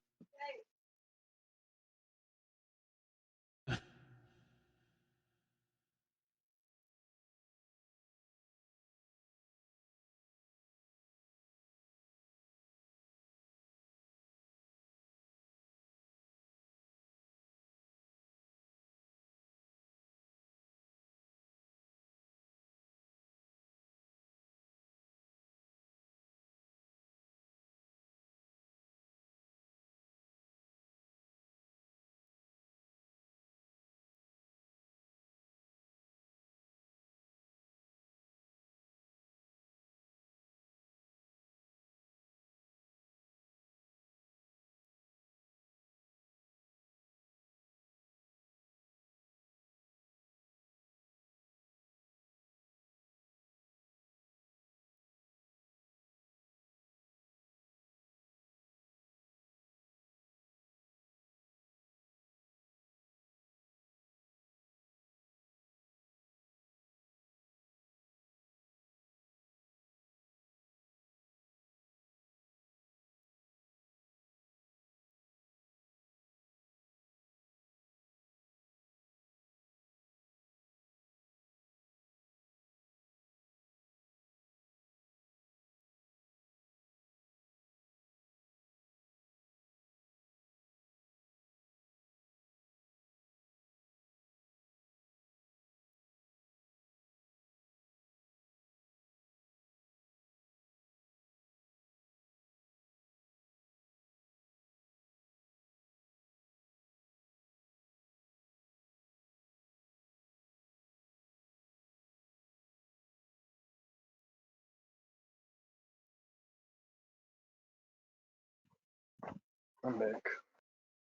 I'm back.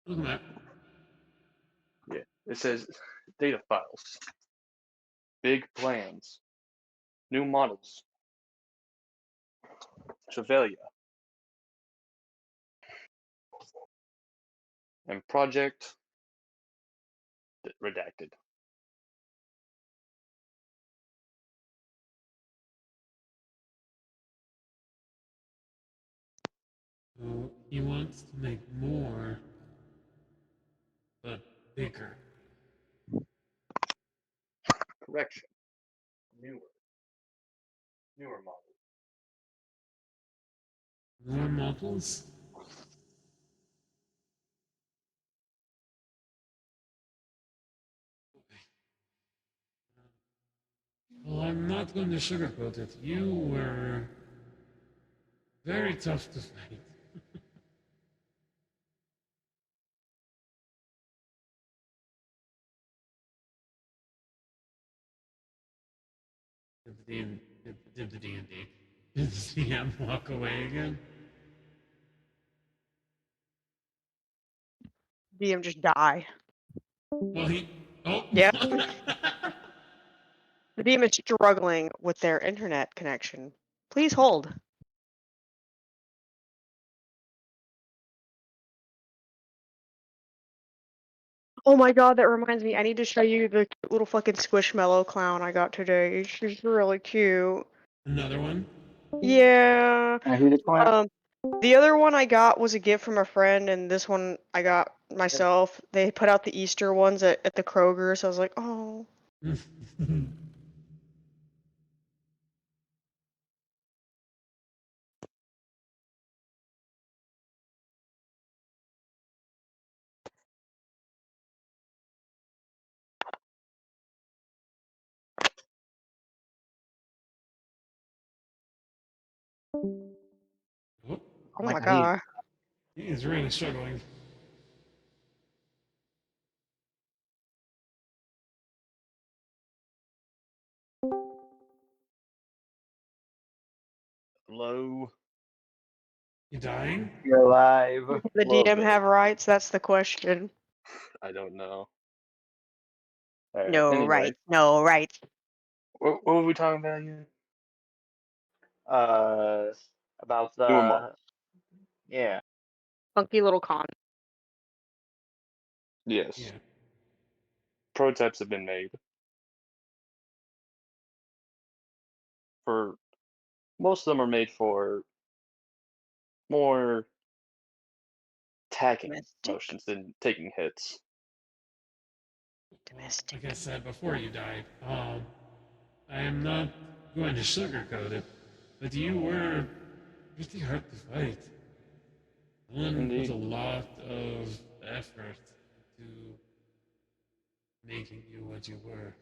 Look at that. Yeah. It says data files, big plans, new models, Trevelia, and project redacted. So he wants to make more, but bigger. Correction. Newer. Newer model. More models? Well, I'm not going to sugarcoat it. You were very tough to fight. Did the D&D. Did the DM walk away again? DM just die. Well, he. Oh! Yep. The DM is struggling with their internet connection. Please hold. Oh my god, that reminds me. I need to show you the cute little fucking Squishmallow clown I got today. She's really cute. Another one? Yeah. And who's the clown? The other one I got was a gift from a friend, and this one I got myself. They put out the Easter ones at the Kroger, so I was like, oh. Oh, Oh my my God, he's god. he's really struggling. Hello. You dying? you're alive. The Little DM bit. have rights? That's the question. I don't know. Alright, No anyway. rights. No rights. What were we talking about again? Uh, about Newer models. yeah. Funky little con. Yes. Yeah. Prototypes have been made. For most of them are made for more attacking Domestic. motions than taking hits. Domestic. Like I said before you died, I am not going to sugarcoat it, but you were pretty hard to fight. Dylan put a Indeed. lot of effort into making you what you were.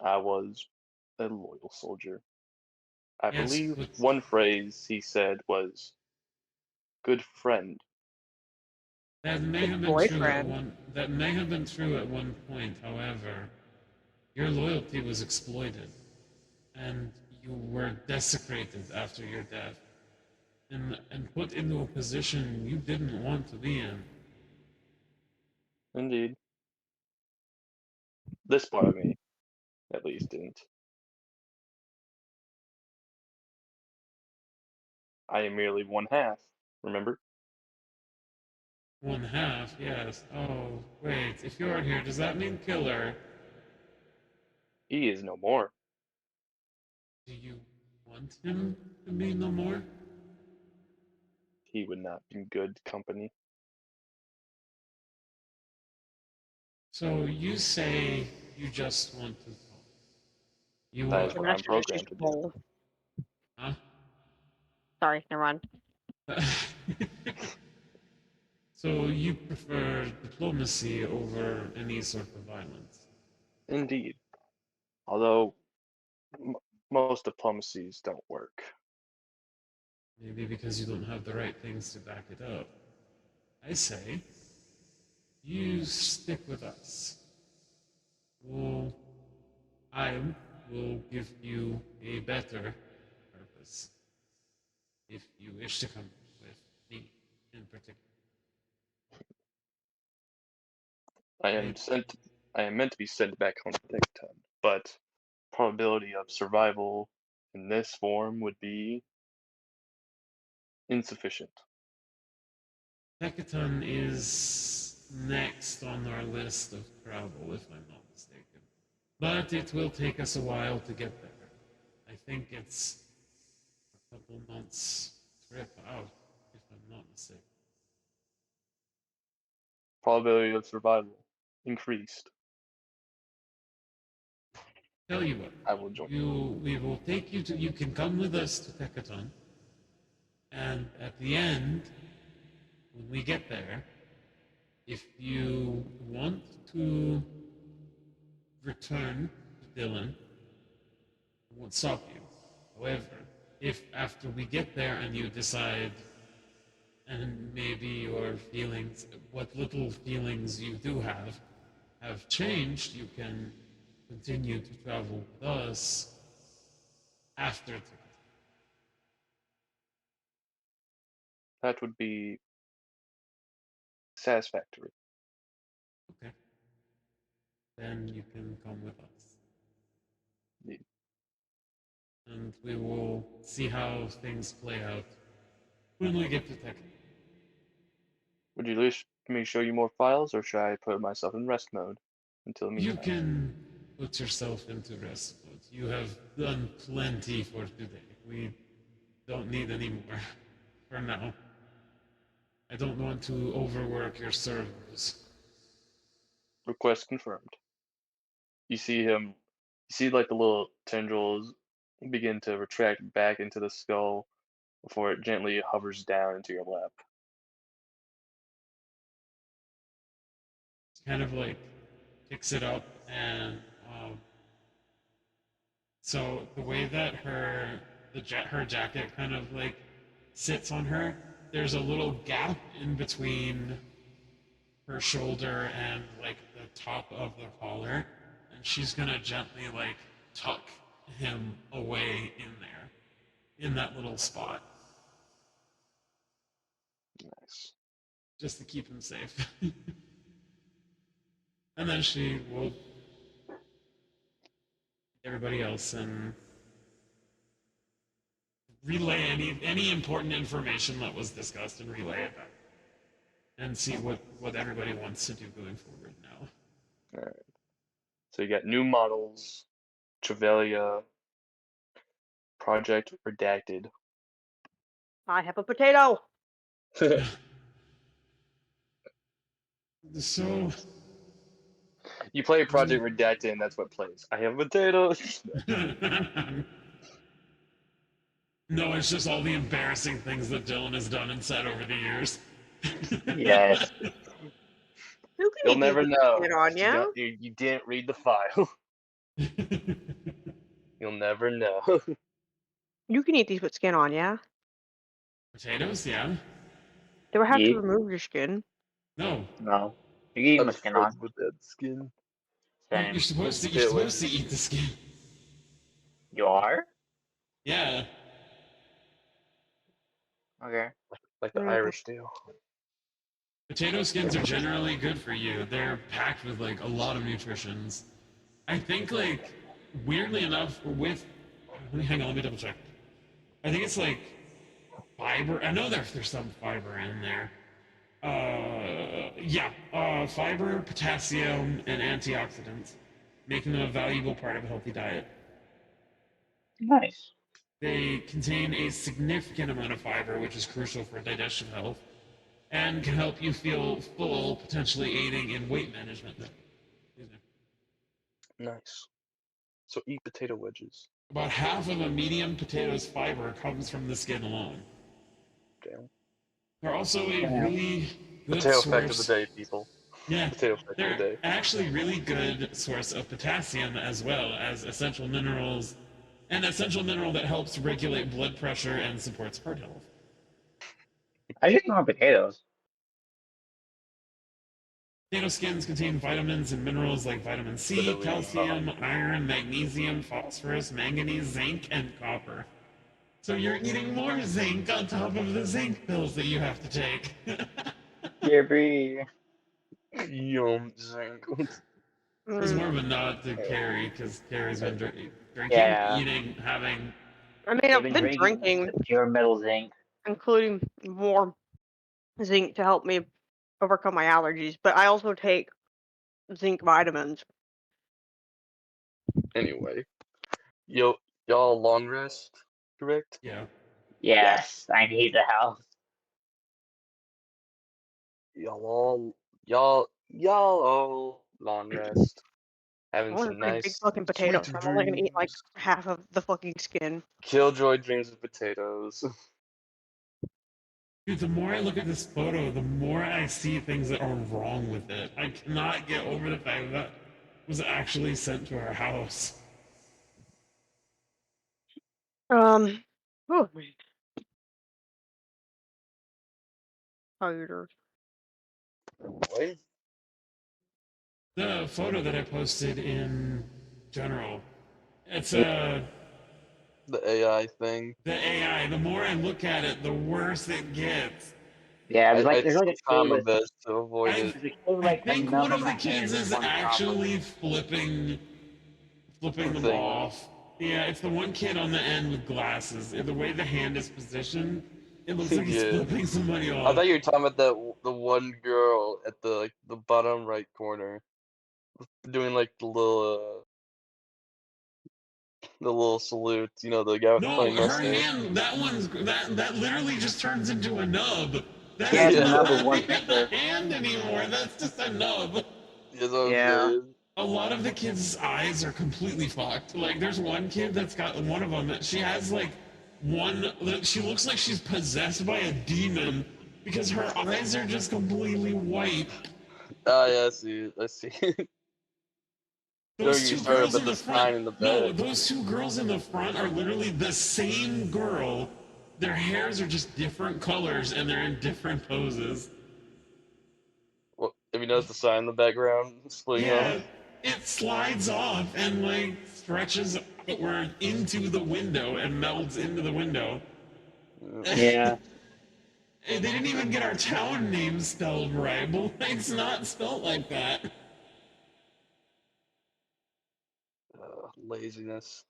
I was a loyal soldier. I Yes, believe but one phrase he said was good friend. that may Good have been true at boyfriend. one. That may have been true at one point. However, your loyalty was exploited, and you were desecrated after your death, and put into a position you didn't want to be in. Indeed. This part of me, at least, didn't. I am merely one half, remember? One half, yes. Oh, wait. If you're here, does that mean killer? He is no more. Do you want him to be no more? He would not be good company. So you say you just want to talk. You That is want, Okay, what that's I'm your issue programmed to do. bowl. huh? Sorry, never mind. So you prefer diplomacy over any sort of violence? Indeed. Although most diplomacies don't work. Maybe because you don't have the right things to back it up. I say, you stick with us. We'll, I will give you a better purpose if you wish to come with me in particular. I I, am sent. I am meant to be sent back home to Tecton, but probability of survival in this form would be insufficient. Hekaton is next on our list of travel, if I'm not mistaken. But it will take us a while to get there. I think it's a couple months trip out, if I'm not mistaken. Probability of survival increased. Tell you what, I will join. we will take you to, you can come with us to Hekaton, and at the end, when we get there, if you want to return to Dylan, I won't stop you. However, if after we get there and you decide, and maybe your feelings, what little feelings you do have changed, you can continue to travel with us after ticket. That would be satisfactory. Okay. Then you can come with us. Indeed. And we will see how things play out when we get to Tekken. Would you wish me to show you more files, or should I put myself in rest mode until the You meantime? can put yourself into rest mode. You have done plenty for today. We don't need any more for now. I don't want to overwork your servers. Request confirmed. You see him, you see like the little tendrils begin to retract back into the skull before it gently hovers down into your lap. Kind of like picks it up and so the way that her jacket kind of like sits on her, there's a little gap in between her shoulder and like the top of the collar, and she's gonna gently like tuck him away in there, in that little spot, Nice. just to keep him safe. And then she will everybody else and relay any important information that was discussed and relay it back and see what everybody wants to do going forward now. All right. So you got new models, Trevelia, Project Redacted. I have a potato. So You play Project Redacted, and that's what plays. I have potatoes. no, it's just all the embarrassing things that Dylan has done and said over the years. Yes. Who can You'll eat never these with know. skin on, 'Cause yeah? you didn't read the file. You'll never know. You can eat these with skin on, yeah? Potatoes, yeah. Do I have to Ye? remove your skin? No, No. You can eat I'm my skin on. afraid with that skin. Same. you're Stay away. supposed to eat the skin. You are? Yeah. Okay. Like the Mm. Irish do. Potato skins are generally good for you. They're packed with like a lot of nutritions. I think like weirdly enough with hang on, let me double check. I think it's like fiber. I know there's some fiber in there. Fiber, potassium, and antioxidants, making them a valuable part of a healthy diet. Nice. They contain a significant amount of fiber, which is crucial for digestive health, and can help you feel full, potentially aiding in weight management. Nice. So eat potato wedges. About half of a medium potato's fiber comes from the skin alone. Damn. They're also a Damn. really good Potato fact of the source. day, people. Yeah, Potato fact of the they're day. actually really good source of potassium as well as essential minerals, an essential mineral that helps regulate blood pressure and supports heart health. I should eat more potatoes. Potato skins contain vitamins and minerals like vitamin C, Literally, calcium, iron, magnesium, phosphorus, manganese, zinc, and copper. So you're eating more zinc on top of the zinc pills that you have to take. Yeah, Bree. Yum zinc. It was Mm. more of a nod to Carrie because Carrie's been drinking, Yeah. eating, having. I mean, They've I've been been drinking drinking, the pure metal zinc. including more zinc to help me overcome my allergies, but I also take zinc vitamins. Anyway, y'all long rest, correct? Yeah. Yes, I need the health. Y'all all long rest. I Having want a some pretty big nice fucking potato, sweet so I'm only gonna eat like dreams. half of the fucking skin. Killjoy dreams of potatoes. Dude, the more I look at this photo, the more I see things that are wrong with it. I cannot get over the fact that was actually sent to our house. Oh, tired. What? The photo that I posted in general, it's Yeah. The AI thing. the AI. The more I look at it, the worse it gets. Yeah, I there's like a try kid my with best to avoid I it. there's a kid with I like a think one number of of the my kids hands is on top of actually it. flipping The them thing. off. Yeah, it's the one kid on the end with glasses. The way the hand is positioned, It looks like he's Yeah. flipping somebody I off. thought you were talking about the one girl at the bottom right corner doing like the little salute. You know, the guy with the No, funny her mustache. hand, that literally just turns into a nub. That Yeah, is it's a Yeah, nub with not one even a finger. hand anymore. That's just a nub. that's what I'm Yeah. saying. A lot of the kids' eyes are completely fucked. Like, there's one kid that's got one of them that she has like one. She looks like she's possessed by a demon because her eyes are just completely white. Oh yeah, I see. I see. Don't Those get me two started girls about in the the front. sign in the No, back. those two girls in the front are literally the same girl. Their hairs are just different colors and they're in different poses. Well, have you noticed the sign in the background splitting Yeah, off? it slides off and like stretches outward into the window and melds into the window. Yeah. They didn't even get our town name spelled right. But it's not spelled like that. Laziness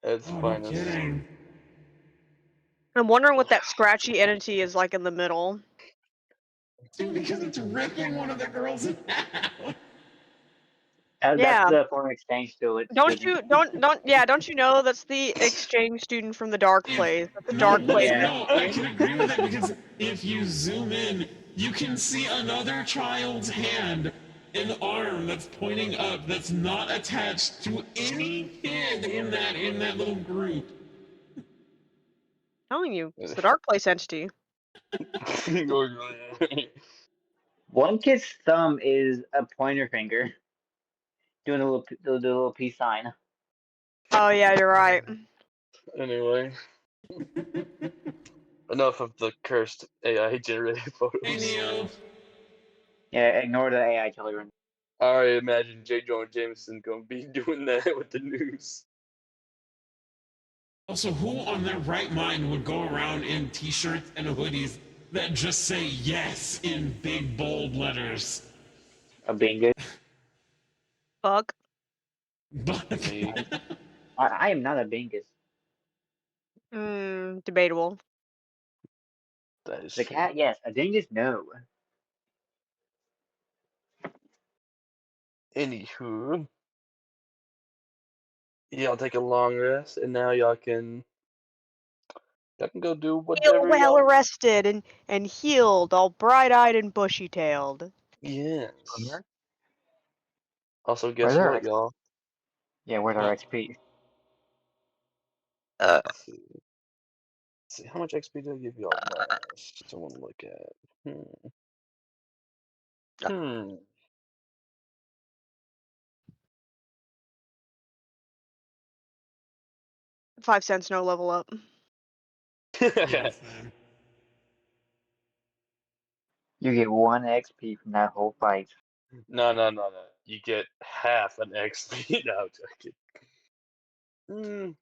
at its Oh, no finest. kidding. I'm wondering what that scratchy entity is like in the middle. Dude, because it's ripping one of the girls in half. That's Yeah. the foreign exchange Don't student. you don't you know that's the exchange student from the dark place? That's the No, dark place Yeah. no, I entity. can agree with that because if you zoom in, you can see another child's hand, an arm that's pointing up, that's not attached to any kid in that little group. I'm telling you, it's the dark place entity. One kid's thumb is a pointer finger, doing the little peace sign. Oh yeah, you're right. Anyway, enough of the cursed AI generated Hey, photos. Neo. Yeah, ignore the AI children. I already imagine J. Jonah Jameson gonna be doing that with the news. Also, who on their right mind would go around in t-shirts and hoodies that just say yes in big bold letters? A bingo. Fuck. But Me. I am not a bingus. Debatable. That is The true. cat, yes. A dingus, no. Anywho, y'all take a long rest, and now y'all can go do Feel whatever well y'all. rested and healed, all bright-eyed and bushy-tailed. Yes. Also, Where's guess our what, XP? y'all? Yeah, where's our what? XP? Uh, Let's see. How much XP did I give y'all last? I want to look at. Hmm. Hmm. 5 cents, no level up. Yeah, same. You get 1 XP from that whole fight. No. You get half an XP. No, I'm joking.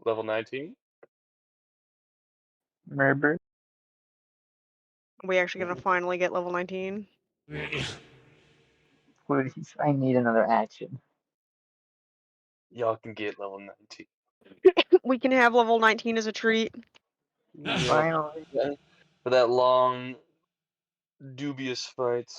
Level 19? Remember? Are we actually gonna finally get level 19? Yeah. Please, I need another action. Y'all can get level 19. We can have level 19 as a treat. Yep. Finally. For that long, dubious fight.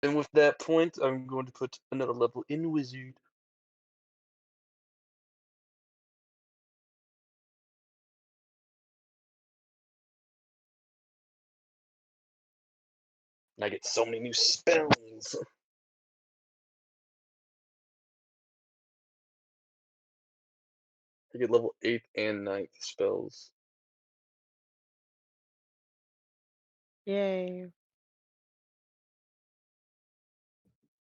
And with that point, I'm going to put another level in Wizard. And I get so many new spells. I get level 8th and 9th spells. Yay.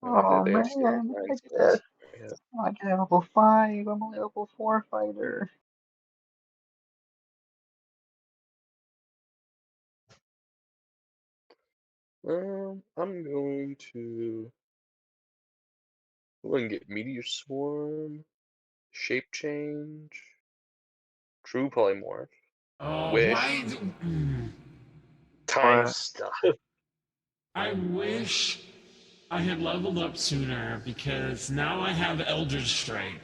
And I Oh think I actually get man, 9 I spells. get level 5. I'm only level 4 fighter. I'm going to get Meteor Swarm, Shape Change, True Polymorph, Oh, Wish, why? Time But Stuff. I wish I had leveled up sooner because now I have Eldritch Strike.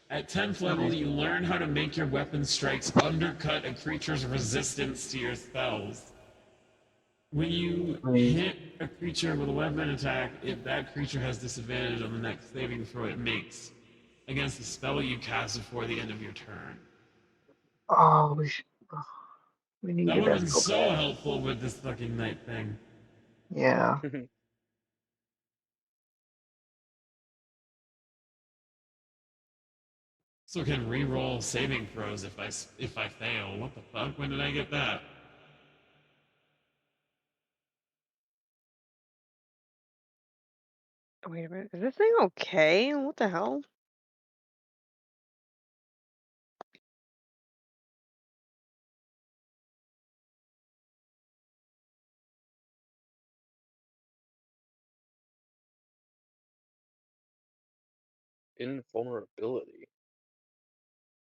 At 10th level, Nice. you learn how to make your weapon strikes undercut a creature's resistance to your spells. When you Nice. hit a creature with a weapon attack, if that creature has disadvantage on the next saving throw it makes against the spell you cast before the end of your turn. Oh, we That needed would that have been so so bad. helpful with this fucking night thing. Yeah. So I can re-roll saving throws if I fail. What the fuck? When did I get that? Wait a minute. Is this thing okay? What the hell? Invulnerability.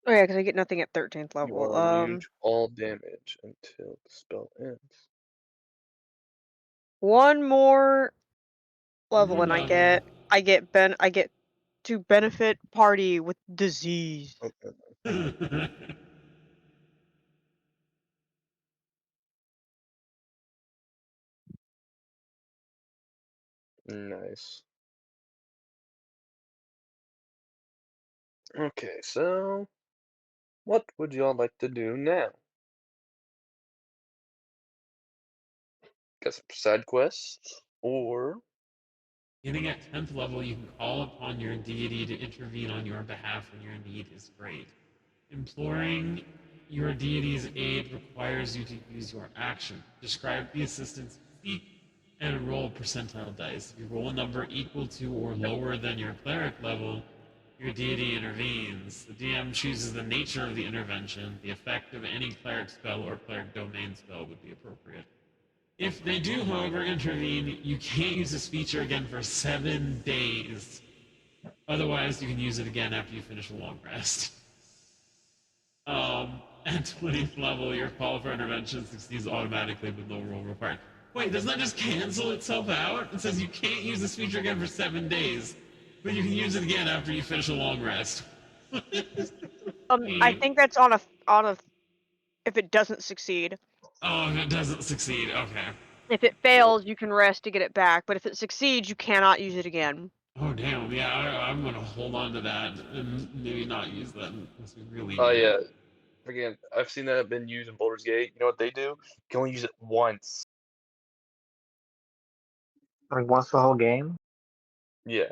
Oh yeah, because I get nothing at 13th You level. are immune to all damage until the spell ends. One more One level more and level. I get to benefit party with disease. Okay. Nice. Okay, so what would y'all like to do now? Got some side quests? Or Getting at 10th level, you can call upon your deity to intervene on your behalf when your need is great. Imploring your deity's aid requires you to use your action. Describe the assistance you seek and roll percentile dice. If you roll a number equal to or lower than your cleric level, your deity intervenes. The DM chooses the nature of the intervention. The effect of any cleric spell or cleric domain spell would be appropriate. If they do, however, intervene, you can't use this feature again for 7 days. Otherwise, you can use it again after you finish a long rest. At 20th level, your call for intervention succeeds automatically with no roll required. Wait, doesn't that just cancel itself out? It says you can't use this feature again for 7 days, but you can use it again after you finish a long rest. I think that's on a if it doesn't succeed. Oh, if it doesn't succeed, okay. If it what? fails, you can rest to get it back, but if it succeeds, you cannot use it again. Oh, damn, yeah, I'm gonna hold on to that and maybe not use that unless we really Oh need it. yeah, again, I've seen that been used in Baldur's Gate. You know what they do? You can only use it once. Like once the whole game? Yeah,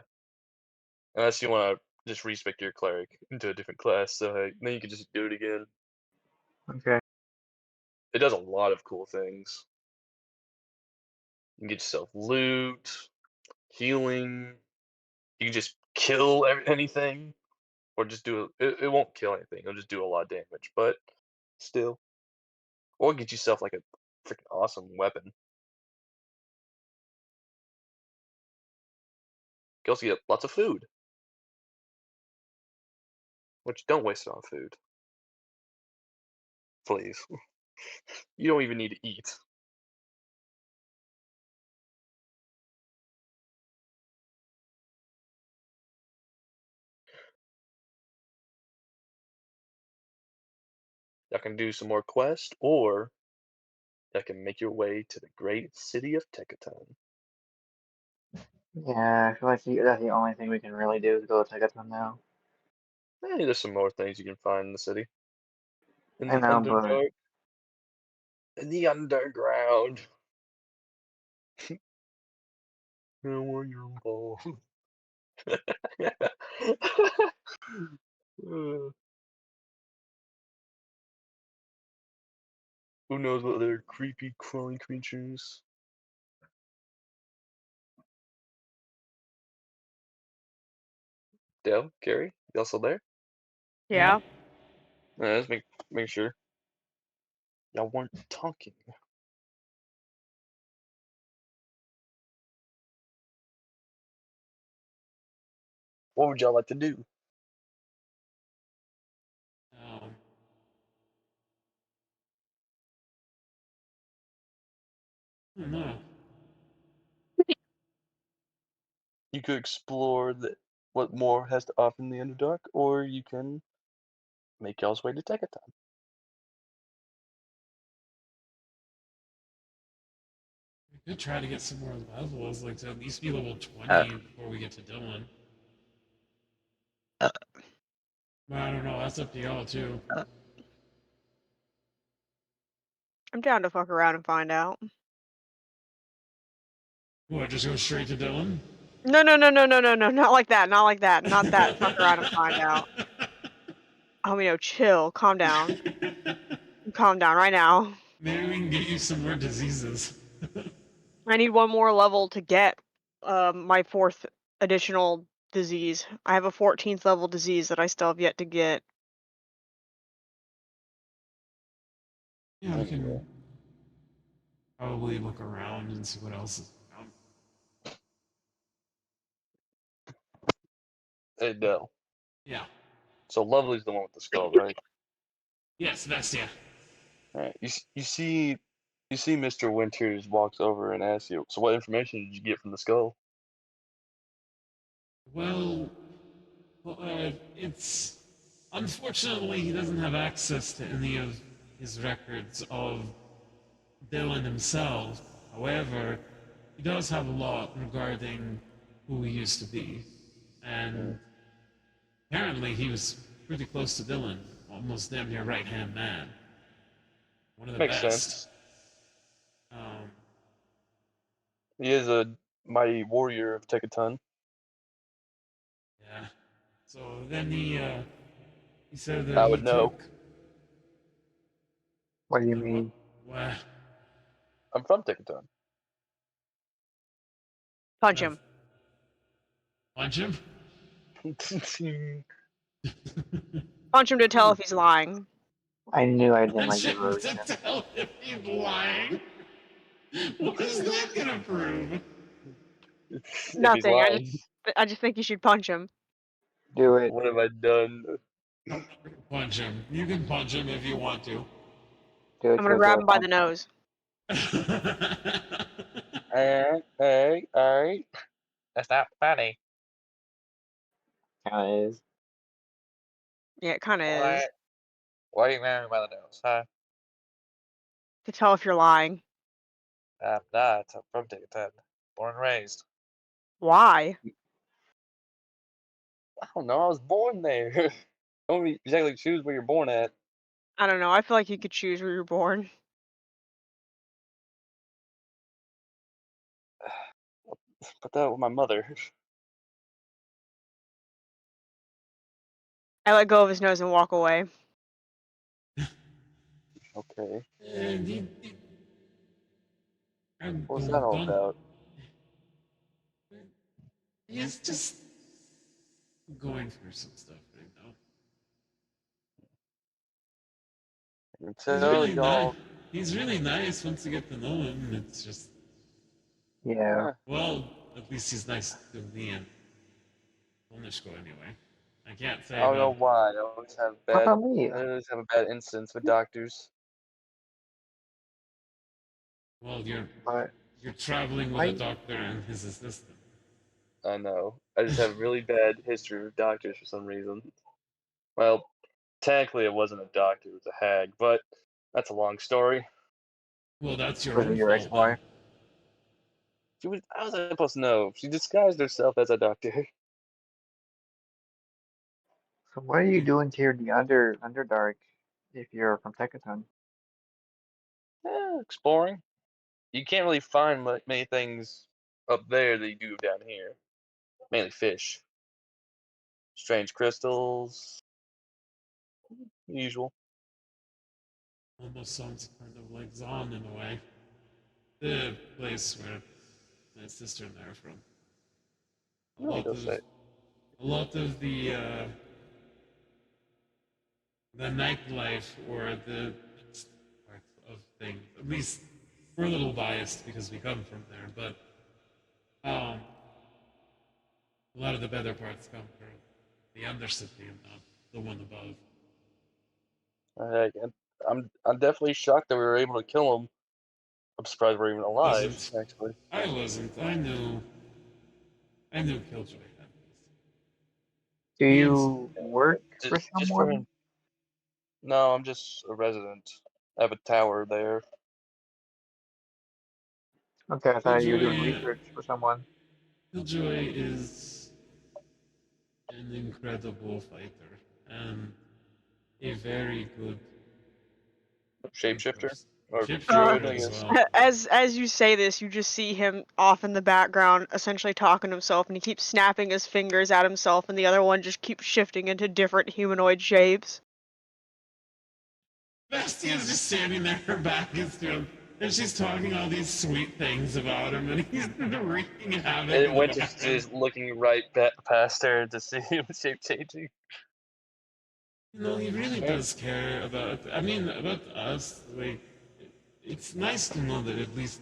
unless you want to just respec your cleric into a different class, so then you can just do it again. Okay. It does a lot of cool things. You can get yourself loot, healing. You can just kill anything, or just do it. It won't kill anything. It'll just do a lot of damage, but still, or get yourself like a freaking awesome weapon. You can also get lots of food, which don't waste it on food, please. You don't even need to eat. Y'all can do some more quests, or y'all can make your way to the great city of Tekaton. Yeah, I feel like that's the only thing we can really do is go to Tegaton now. There's some more things you can find in the city. In I the know, but Underdark. In the underground. How are you involved? Uh, Who knows what other creepy crawling creatures? Dale, Carrie, y'all still there? Yeah. Yeah. Let's make sure y'all weren't talking. What would y'all like to do? Um, I don't know. You could explore what more has to offer in the Underdark, or you can make y'all's way to Tekken. We could try to get some more levels, like to at least be level Uh, 20 before we get to Dylan. uh, But I don't know. That's up to y'all too. uh, I'm down to fuck around and find out. What? Just go straight to Dylan? No, no, no, no, no, no, no, not like that, not like that, not that. Fuck around and find out. Homie, no, chill, calm down, calm down right now. Maybe we can get you some more diseases. I need one more level to get my 4th additional disease. I have a 14th level disease that I still have yet to get. Yeah, we can probably look around and see what else is around. Hey, Dell. Yeah. So Lovely's the one with the skull, right? Yes, that's yeah. All right. You see Mr. Winters walks over and asks you, so what information did you get from the skull? Well, it's unfortunately he doesn't have access to any of his records of Dylan himself. However, he does have a lot regarding who he used to be, and apparently he was pretty close to Dylan, almost damn near right hand man, one of the Makes best. sense. Um, He is a mighty warrior of Tekken. yeah. So then he said that I he would know. took what do you what mean? what I'm from Tekken. Punch uh, him. punch him. Punch him to tell if he's lying. I knew I didn't like Punch the him road. to tell if he's lying. What is that gonna prove? If he's Nothing. lying, I just think you should punch him. Do it. what have I done? No, punch him. You can punch him if you want to. Do it, I'm gonna Jojo. grab him by the nose. Alright. That's not funny. Kinda is. Yeah, it kind of is. What? Why are you marrying by the nose, huh? To tell if you're lying. I'm not. I'm from Tekken. Born and raised. Why? I don't know. I was born there. Don't exactly choose where you're born at. I don't know. I feel like you could choose where you're born. Put that with my mother. I let go of his nose and walk away. Okay. And What's that all don't. about? He's just going through some stuff right now. I can He's tell really nice. y'all. He's really nice once you get to know him. It's just, Yeah. Eh, well, at least he's nice to me and Polnishko anyway. I can't I say don't know about. why. What about me? I always have a bad instance with doctors. Well, But you're traveling with a why? doctor and his assistant. I know. I just have a really bad history with doctors for some reason. Well, technically it wasn't a doctor, it was a hag, but that's a long story. Well, that's your Was it own your fault then. ex-wife? How was I supposed to know? She disguised herself as a doctor. So what are you doing here in the Underdark if you're from Tekken? Exploring. You can't really find many things up there that you do down here. Mainly fish. Strange crystals. Usual. Almost sounds kind of like Zon in a way. The place where my sister and I are from. A No, lot you'll of say. a lot of the nightlife or the parts of things. At least we're a little biased because we come from there, but um, a lot of the better parts come from the undercity and not the one above. Heck, I'm definitely shocked that we were able to kill him. I'm surprised we're even alive, Wasn't actually. I wasn't. I knew. I knew Killjoy had Do these. And you work for Just for someone? him. No, I'm just a resident. I have a tower there. Okay, I thought you were doing Killjoy, research for someone. Killjoy is an incredible fighter and a very good Shapeshifter person. or Uh, druid, Shapeshifter I as guess. well. as you say this, you just see him off in the background, essentially talking to himself, and he keeps snapping his fingers at himself, and the other one just keeps shifting into different humanoid shapes. Bastia's just standing there, her back is to him, and she's talking all these sweet things about him, and he's wreaking havoc And in the Winter's background. just looking right past her to see him shape changing. You know, he really Hey, does care about, I mean, about us. Like, it's nice to know that at least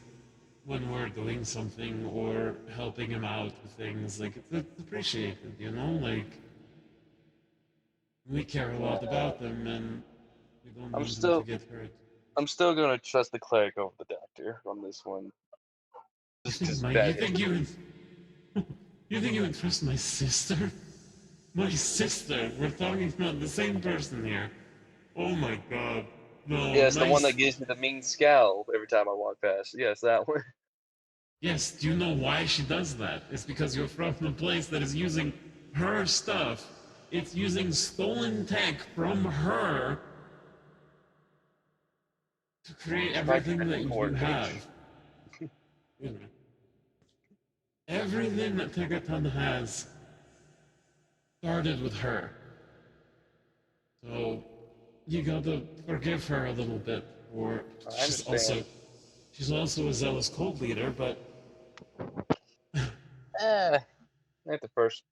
when we're doing something or helping him out with things, like, it's appreciated, you know? Like, we care a lot about them, and we don't I'm want them to still get hurt. I'm still gonna trust the cleric over the doctor on this one. You Just think, because Mike, bad history. you think you would trust my sister? My sister. We're talking about the same person here. Oh my god. No, Yes, the one nice. that gives me the mean scowl every time I walk past. Yes, that one. Yes, do you know why she does that? It's because you're from a place that is using her stuff. It's using stolen tech from her to create Like everything that you corn, have. bitch. You know, everything that Tegaton has started with her. So you gotta forgive her a little bit, or I understand. she's also a zealous cult leader, but Eh, not the first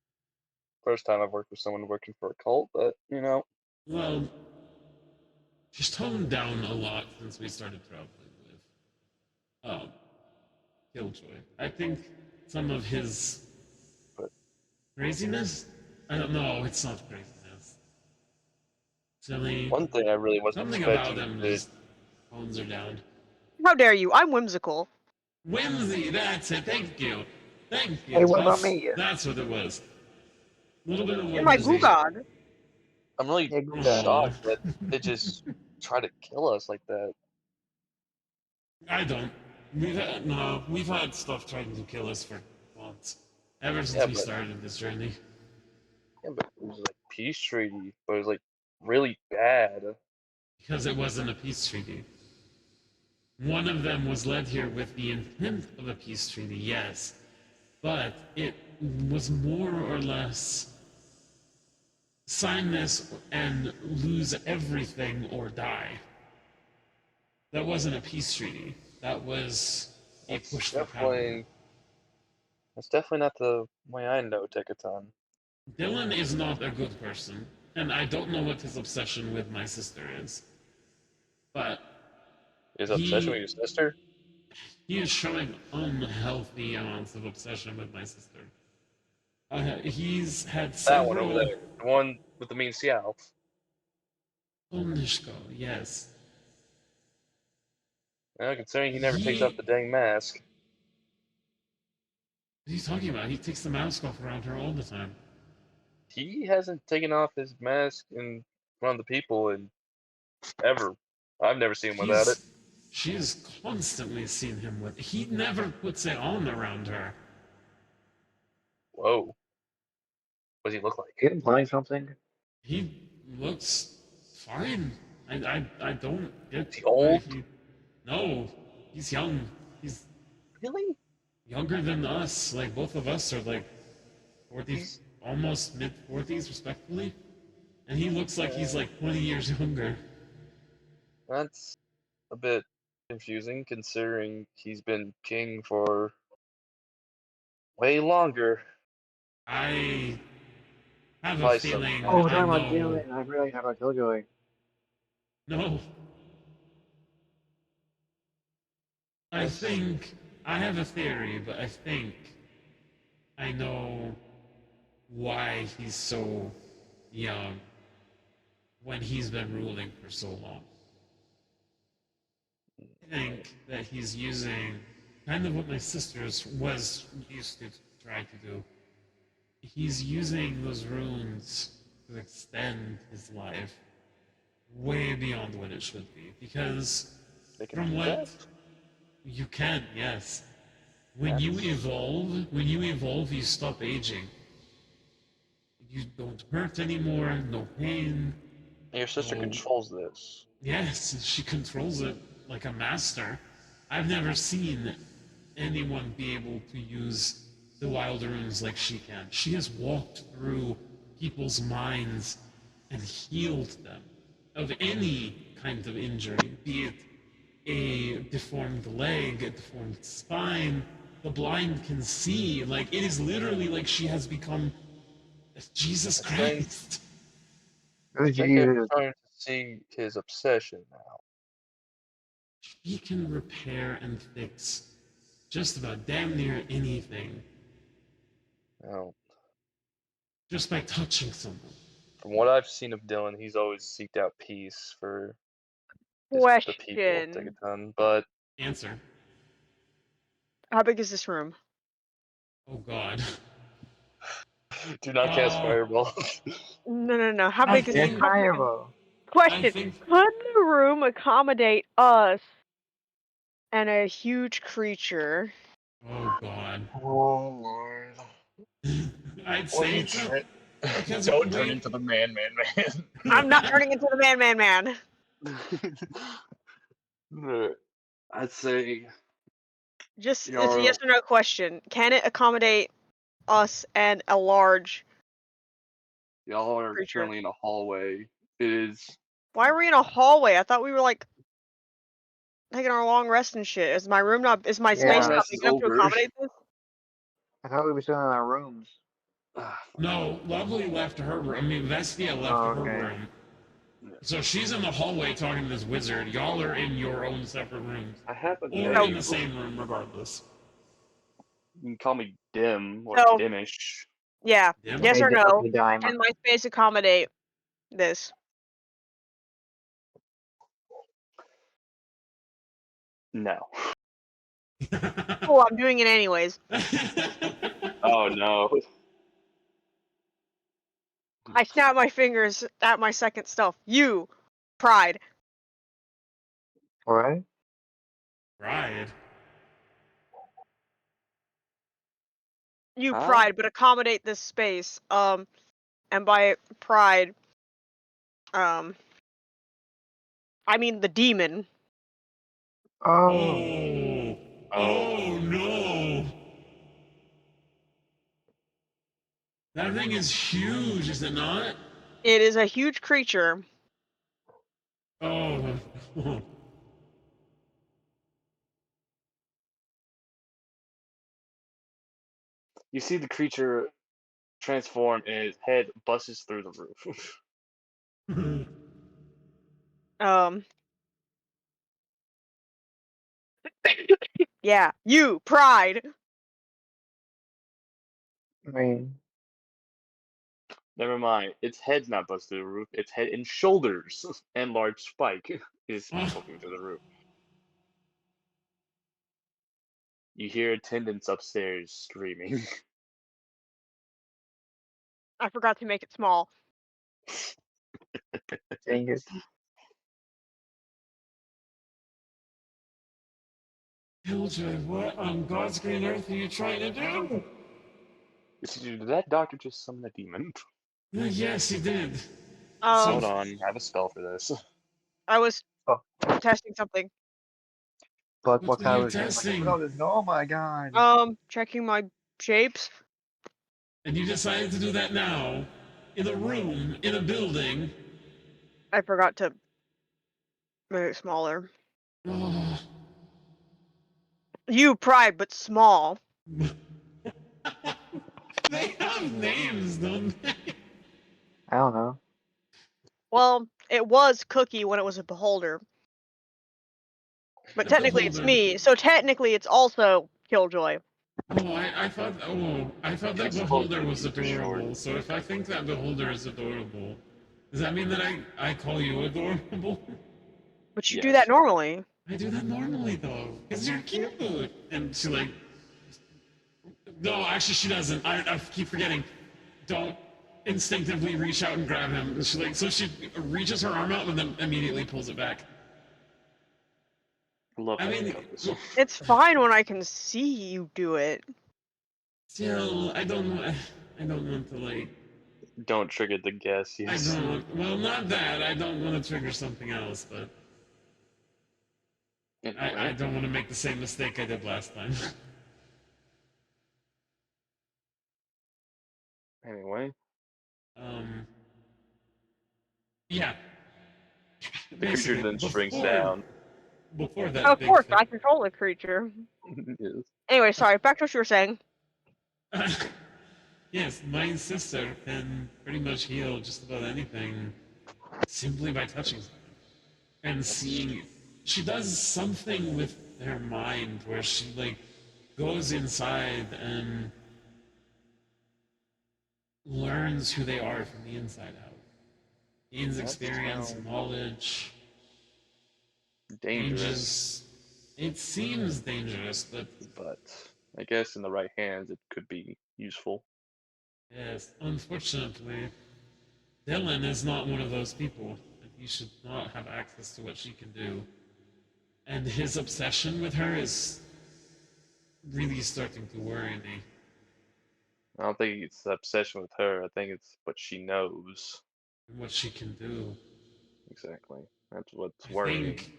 time I've worked with someone working for a cult, but you know, well, she's toned down a lot since we started traveling with Killjoy. I think some of his but craziness. I don't know. It's not craziness. Silly. one thing I really wasn't Something about expecting him to just tones are down. How dare you? I'm whimsical. Whimsy. That's it. Thank you. Thank hey, you. what about me? That's what it was. A little bit of You're my whimsy. Gugog. I'm really Hey, Guga. Oh, shocked that they just try to kill us like that. I don't. We've had stuff trying to kill us for months. Ever since Yeah, we but started this journey. it was like peace treaty, but it was like really bad. Because it wasn't a peace treaty. One of them was led here with the intent of a peace treaty, yes. But it was more or less sign this and lose everything or die. That wasn't a peace treaty. That was a That's push for power. definitely that's definitely not the way I know Tekaton. Dylan is not a good person, and I don't know what his obsession with my sister is. But His obsession with he your sister? he is showing unhealthy amounts of obsession with my sister. He's had That one over several. there. The one with the mean scowl. Onishko, yes. Considering he never takes off He. the dang mask. What are you talking about? He takes the mask off around her all the time. He hasn't taken off his mask in front of the people in ever. I've never seen him without it. She's. She has constantly seen him with. He never puts it on around her. Whoa. What does he look like? You implying something? He looks fine. I don't get Is he why old? he. No, he's young. He's Really? younger than us. Like both of us are like 40, He's almost mid 40s, respectfully. And he looks like he's uh, like 20 years younger. that's a bit confusing considering he's been king for way longer. I have a Probably some feeling Oh, we're I talking about know. Dylan. I really talking about Killjoy. No, I that's think I have a theory, but I think I know why he's so young when he's been ruling for so long. I think that he's using kind of what my sister was used to try to do. he's using those runes to extend his life way beyond what it should be. Because They can from do what that? you can, yes. When you evolve, you stop aging. You don't hurt anymore, no pain. And your sister No. controls this. Yes, she controls it like a master. I've never seen anyone be able to use the wild runes like she can. She has walked through people's minds and healed them of any kind of injury, be it a deformed leg, a deformed spine. The blind can see. Like, it is literally like she has become Jesus I think Christ. I Who's think I'm Jesus? starting to see his obsession now. She can repair and fix just about damn near anything Now, just by touching someone. from what I've seen of Dylan, he's always seeked out peace for the people of Question. Tigaton, but Answer. How big is this room? Oh God. do not cast Oh, fireball. No. How I big is Yeah, think fireball. I question? think Could the room accommodate us and a huge creature? oh God. Oh Lord. I'd Or say you so turn because don't turn wait. into the man. I'm not turning into the man. I'd say Just it's a yes you're or no question. Can it accommodate us and a large y'all are creature? currently in a hallway. It is Why are we in a hallway? I thought we were like taking our long rest and shit. Is my room not? Is my space long Yeah, not rest big is enough to over. accommodate this? I thought we were still in our rooms. No, Lovely left her room. I mean, Vestia left Oh, her okay. room. So she's in the hallway talking to this wizard. Y'all are in your own separate rooms, I have a or in So the name. same room, regardless. You can call me Dim or so Dimish. yeah. Dim. Yes Okay, or no? okay, Dime. Can my space accommodate this? No. Oh, I'm doing it anyways. Oh no. I snap my fingers at my second stuff. You, pride. Alright? Right. You Huh? pride, but accommodate this space. And by pride, um, I mean the demon. Oh. Oh. Oh Oh. no. That thing is huge, is it not? It is a huge creature. Oh. You see the creature transform and his head busts through the roof. Um, yeah, you pride. I mean, Never mind. Its head's not busted through the roof. Its head and shoulders and large spike is Oh, poking through the roof. You hear attendants upstairs screaming. I forgot to make it small. dang it. Killjoy, what on God's green earth are you trying to do? Did that doctor just summon a demon? Yes, he did. So, Hold on, I have a spell for this. I was Oh, testing something. what what were kind you of game? Like, testing? oh, oh my god. Checking my shapes. And you decided to do that now, in a room, in a building. I forgot to make it smaller. Oh. You pride, but small. They have names, don't they? I don't know. Well, it was Cookie when it was a beholder, but The technically it's beholder. me. So technically it's also Killjoy. I thought that It's called beholder was Cookie for short. adorable. So if I think that beholder is adorable, does that mean that I call you adorable? But you do that Yes. normally. I do that normally though, because you're cute. And she like, no, actually she doesn't. I keep forgetting. don't instinctively reach out and grab him. So she reaches her arm out and then immediately pulls it back. Love I mean, handcuffs. It's fine when I can see you do it. still, I don't want. I don't want to like. Don't trigger the guess. I Yes. don't want. Well, not that. I don't want to trigger something else, but I Anyway, don't want to make the same mistake I did last time. anyway, um. Yeah. the creature Basically, then shrinks down. before Oh, that of big course, fish. I control the creature. Yes. Anyway, sorry, back to what you were saying. Yes, my sister can pretty much heal just about anything simply by touching something and seeing. She does something with her mind where she like goes inside and learns who they are from the inside out. Gains That experience, sounds knowledge, dangerous, changes. It seems dangerous, but but I guess in the right hands it could be useful. yes, unfortunately, Dylan is not one of those people, and he should not have access to what she can do. And his obsession with her is really starting to worry me. I don't think it's the obsession with her. I think it's what she knows. And what she can do. Exactly. That's what's I worrying. think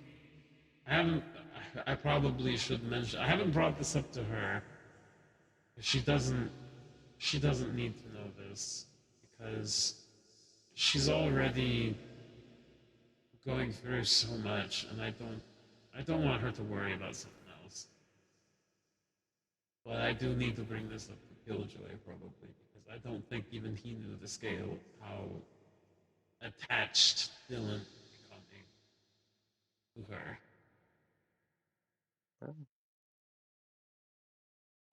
I haven't. I probably should mention. I haven't brought this up to her. She doesn't. She doesn't need to know this because she's already going through so much, and I don't. I don't want her to worry about something else. But I do need to bring this up to Killjoy probably because I don't think even he knew the scale of how attached Dylan is becoming to her. Well,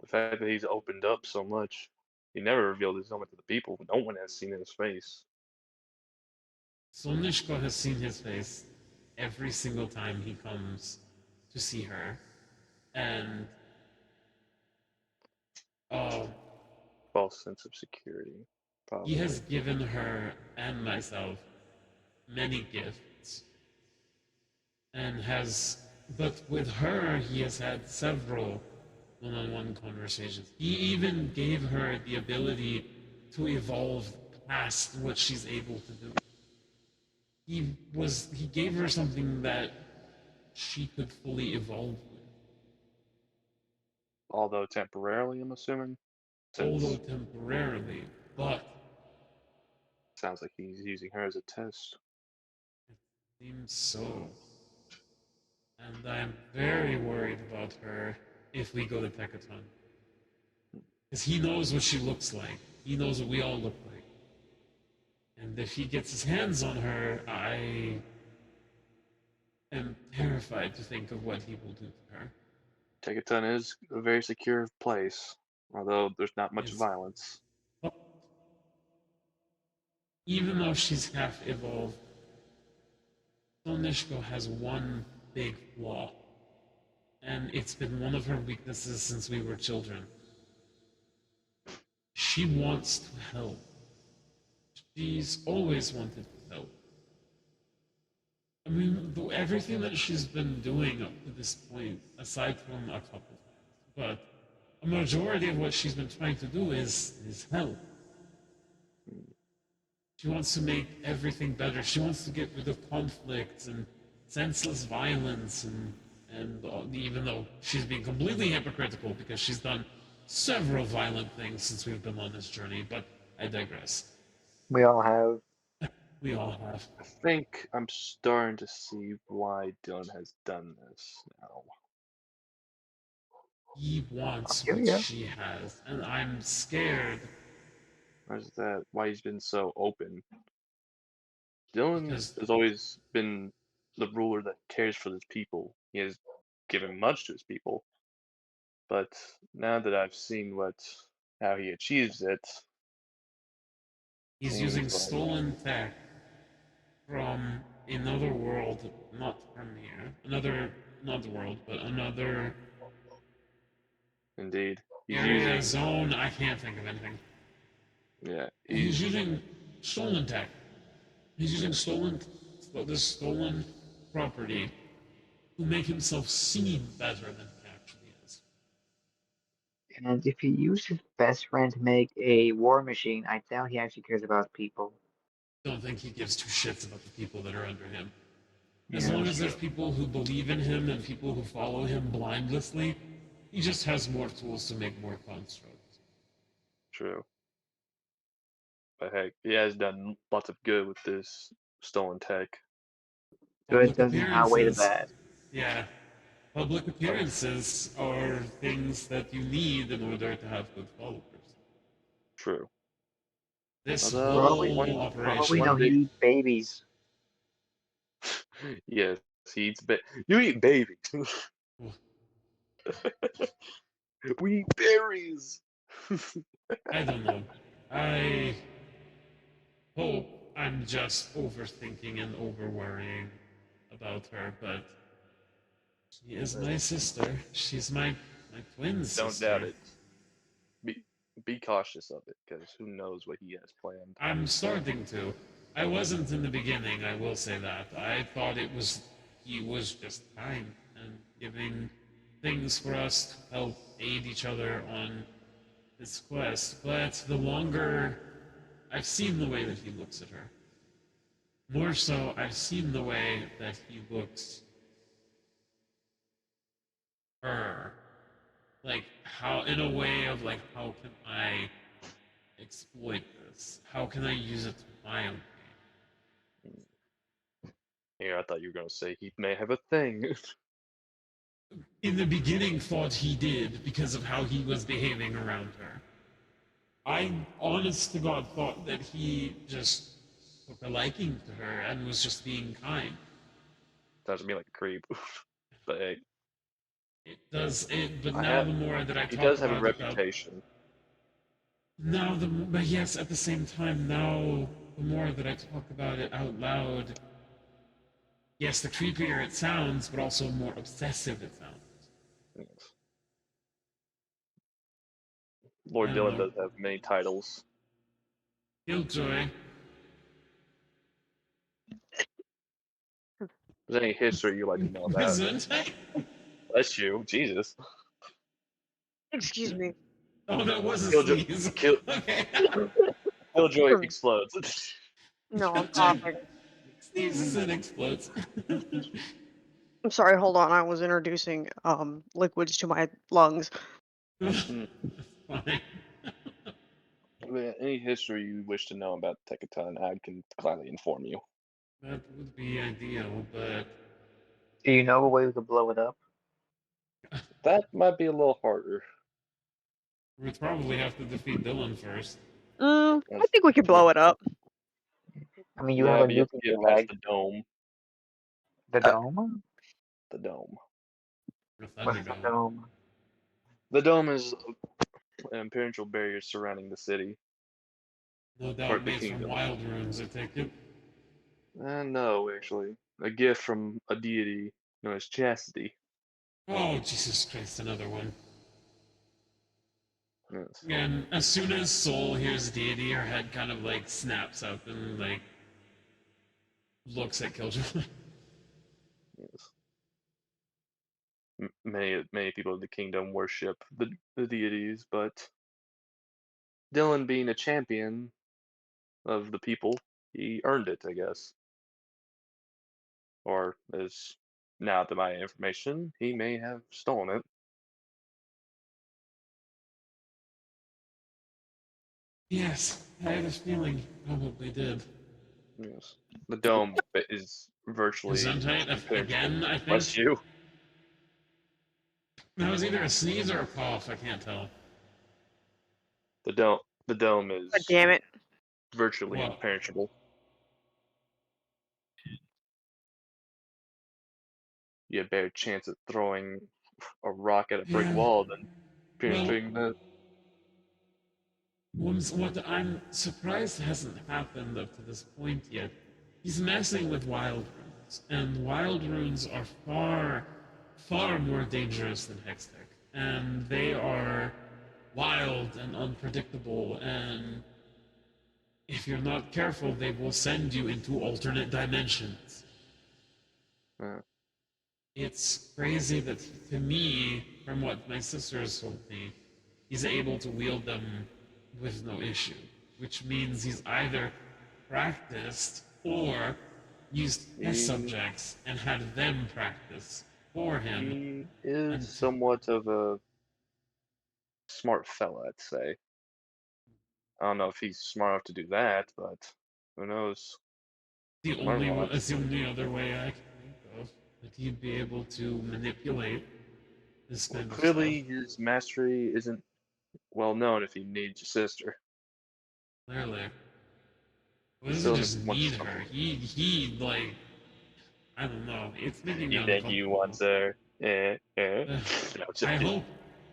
the fact that he's opened up so much, he never revealed his moment to the people. No one has seen his face. Solnishko has seen his face every single time he comes to see her, and uh, False sense of security, he probably. has given her and myself many gifts, and has, but with her, he has had several one-on-one conversations. He even gave her the ability to evolve past what she's able to do. He gave her something that she could fully evolve with, Although temporarily, I'm assuming, although since temporarily, but sounds like he's using her as a test. it seems so. And I'm very worried about her if we go to Techaton. Because he knows what she looks like. He knows what we all look like. And if he gets his hands on her, I am terrified to think of what he will do to her. Tegaton is a very secure place, although there's not much Is, violence. but even though she's half evolved, Sonishko has one big flaw. And it's been one of her weaknesses since we were children. She wants to help. She's always wanted to help. I mean, everything that she's been doing up to this point, aside from a couple times, but a majority of what she's been trying to do is help. She wants to make everything better. She wants to get rid of conflicts and senseless violence, and even though she's being completely hypocritical because she's done several violent things since we've been on this journey, but I digress. We all have. We all have. I think I'm starting to see why Dylan has done this now. He wants Here we what go. she has, and I'm scared Why is that? Why he's been so open? Dylan because has always been the ruler that cares for his people. He has given much to his people, but now that I've seen how he achieves it, he's using seems like stolen tech from another world, not from here. Not the world, but another indeed he's area, using zone. I can't think of anything. yeah He's using stolen tech. He's using this stolen property to make himself seem better than he actually is. And if he used his best friend to make a war machine, I doubt he actually cares about people. Don't think he gives two shits about the people that are under him. As Yeah, long that's as true. there's people who believe in him and people who follow him blindlessly, he just has more tools to make more constructs. True. But heck, he has done lots of good with this stolen tech. Good Public doesn't outweigh the appearances, bad. yeah, public appearances are things that you need in order to have good followers. True. This For all Although we, whole for all we operation, know, one he big eats babies. yes, he eats you eat babies. We eat berries. I don't know. I hope I'm just overthinking and over worrying about her, but she is my sister. She's my twin Don't doubt sister. it. Be be cautious of it, because who knows what he has planned. I'm starting to. I wasn't in the beginning, I will say that. I thought he was just kind and giving things for us to help aid each other on this quest. But the longer I've seen the way that he looks at her, more so, I've seen the way that he looks her. Like, how, in a way of, like, how can I exploit this? How can I use it to my own Here, I thought you were gonna say he may have a thing. in the beginning thought he did because of how he was behaving around her. I, honest to God, thought that he just took a liking to her and was just being kind. Sounds to me like a creep. But hey, It does it, but I now have the more that I he talk does have a about it, reputation. but yes, at the same time, now the more that I talk about it out loud, yes, the creepier it sounds, but also more obsessive it sounds. Yes. I Lord don't Dylan know. does have many titles. Killjoy. If there's any history you'd like to know about? Isn't it? Bless you, Jesus. Excuse me. Oh, that was a Killjoy, sneeze. kill, Okay. Killjoy explodes. No, I'm Killjoy coughing. sneezes and explodes. I'm sorry, hold on. I was introducing liquids to my lungs. Hmm. Fine. Any history you wish to know about Techaton, I can gladly inform you. That would be ideal, but Do you know a way we could blow it up? That might be a little harder. we'd probably have to defeat Dylan first. I That's, think we could yeah, blow it up. I mean, you have yeah, a but you have nuke to in get your past leg. the dome. The Uh, dome? The dome. The What's the Thunderdome. dome? The dome is an imperial barrier surrounding the city, No or doubt the made from kingdom. wild runes, I take it. No, actually. A gift from a deity known as Chastity. Oh, Jesus Christ, another one. Yes. And as soon as Soul hears deity, her head kind of like snaps up and like looks at Killjoy. Yes. Many people of the kingdom worship the deities, but Dylan, being a champion of the people, he earned it, I guess. Or, as now to my information, he may have stolen it. Yes, I have a feeling he probably did. Yes. The dome is virtually Gesundheit, impenetrable. again, I think. Bless you. That was either a sneeze or a cough, I can't tell. The dome God is damn it. virtually What? impenetrable. You have a better chance at throwing a rock at a brick Yeah. wall than Well, penetrating the. what I'm surprised hasn't happened up to this point yet. He's messing with wild runes, and wild runes are far more dangerous than Hextech. And they are wild and unpredictable, and if you're not careful, they will send you into alternate dimensions. Uh, It's crazy that, to me, from what my sister has told me, he's able to wield them with no issue, which means he's either practiced or used test he subjects and had them practice for him. he is And somewhat of a smart fella, I'd say. I don't know if he's smart enough to do that, but who knows? Learn a lot. it's the only other way I can think of that he'd be able to manipulate this Well, kind of stuff. clearly his mastery isn't well known if he needs your sister. Clearly, he He doesn't still just wants need her. something. He like, I don't know. It's making me You think he uncomfortable. wants her? Ugh, No, I just kidding. hope,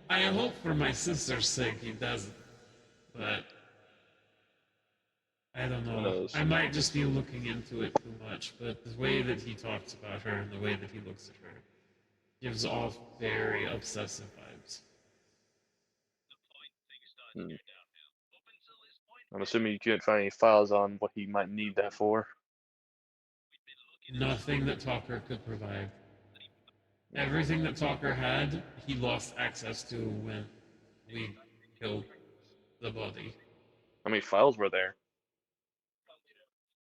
I hope for my sister's sake he doesn't. But I don't Who know. knows? I might just be looking into it too much. But the way that he talks about her and the way that he looks at her gives off very obsessive vibes. Hmm. I'm assuming you couldn't find any files on what he might need that for. Nothing that Talker could provide. Hmm. Everything that Talker had, he lost access to when we killed the body. How many files were there?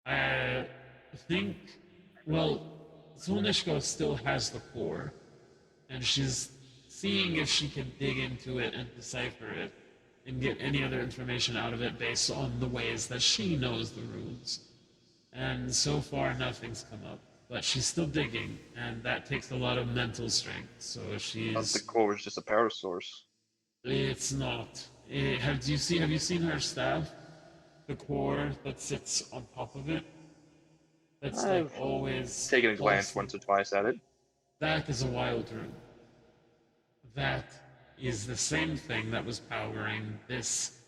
I think, well, Solnishko still has the core, and she's seeing if she can dig into it and decipher it and get any other information out of it based on the ways that she knows the runes. And so far, nothing's come up. But she's still digging, and that takes a lot of mental strength. So The she's. core was just a power source. It's not. Have you seen her staff? The core that sits on top of it. That's like I've always taken a glance pulsing. once or twice at it. That is a wild rune. That is the same thing that was powering this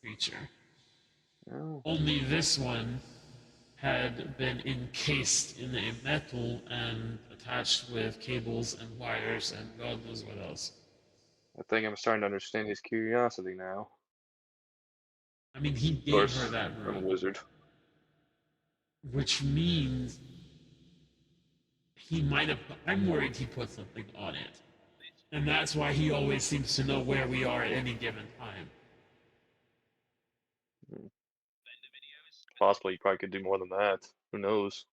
creature. Oh, Only this one had been encased in a metal and attached with cables and wires and God knows what else. I think I'm starting to understand his curiosity now. I mean, he Of gave her course, that I'm a rune, wizard. which means he might have. I'm worried he put something on it. And that's why he always seems to know where we are at any given time. Hmm. Possibly, you probably could do more than that. Who knows?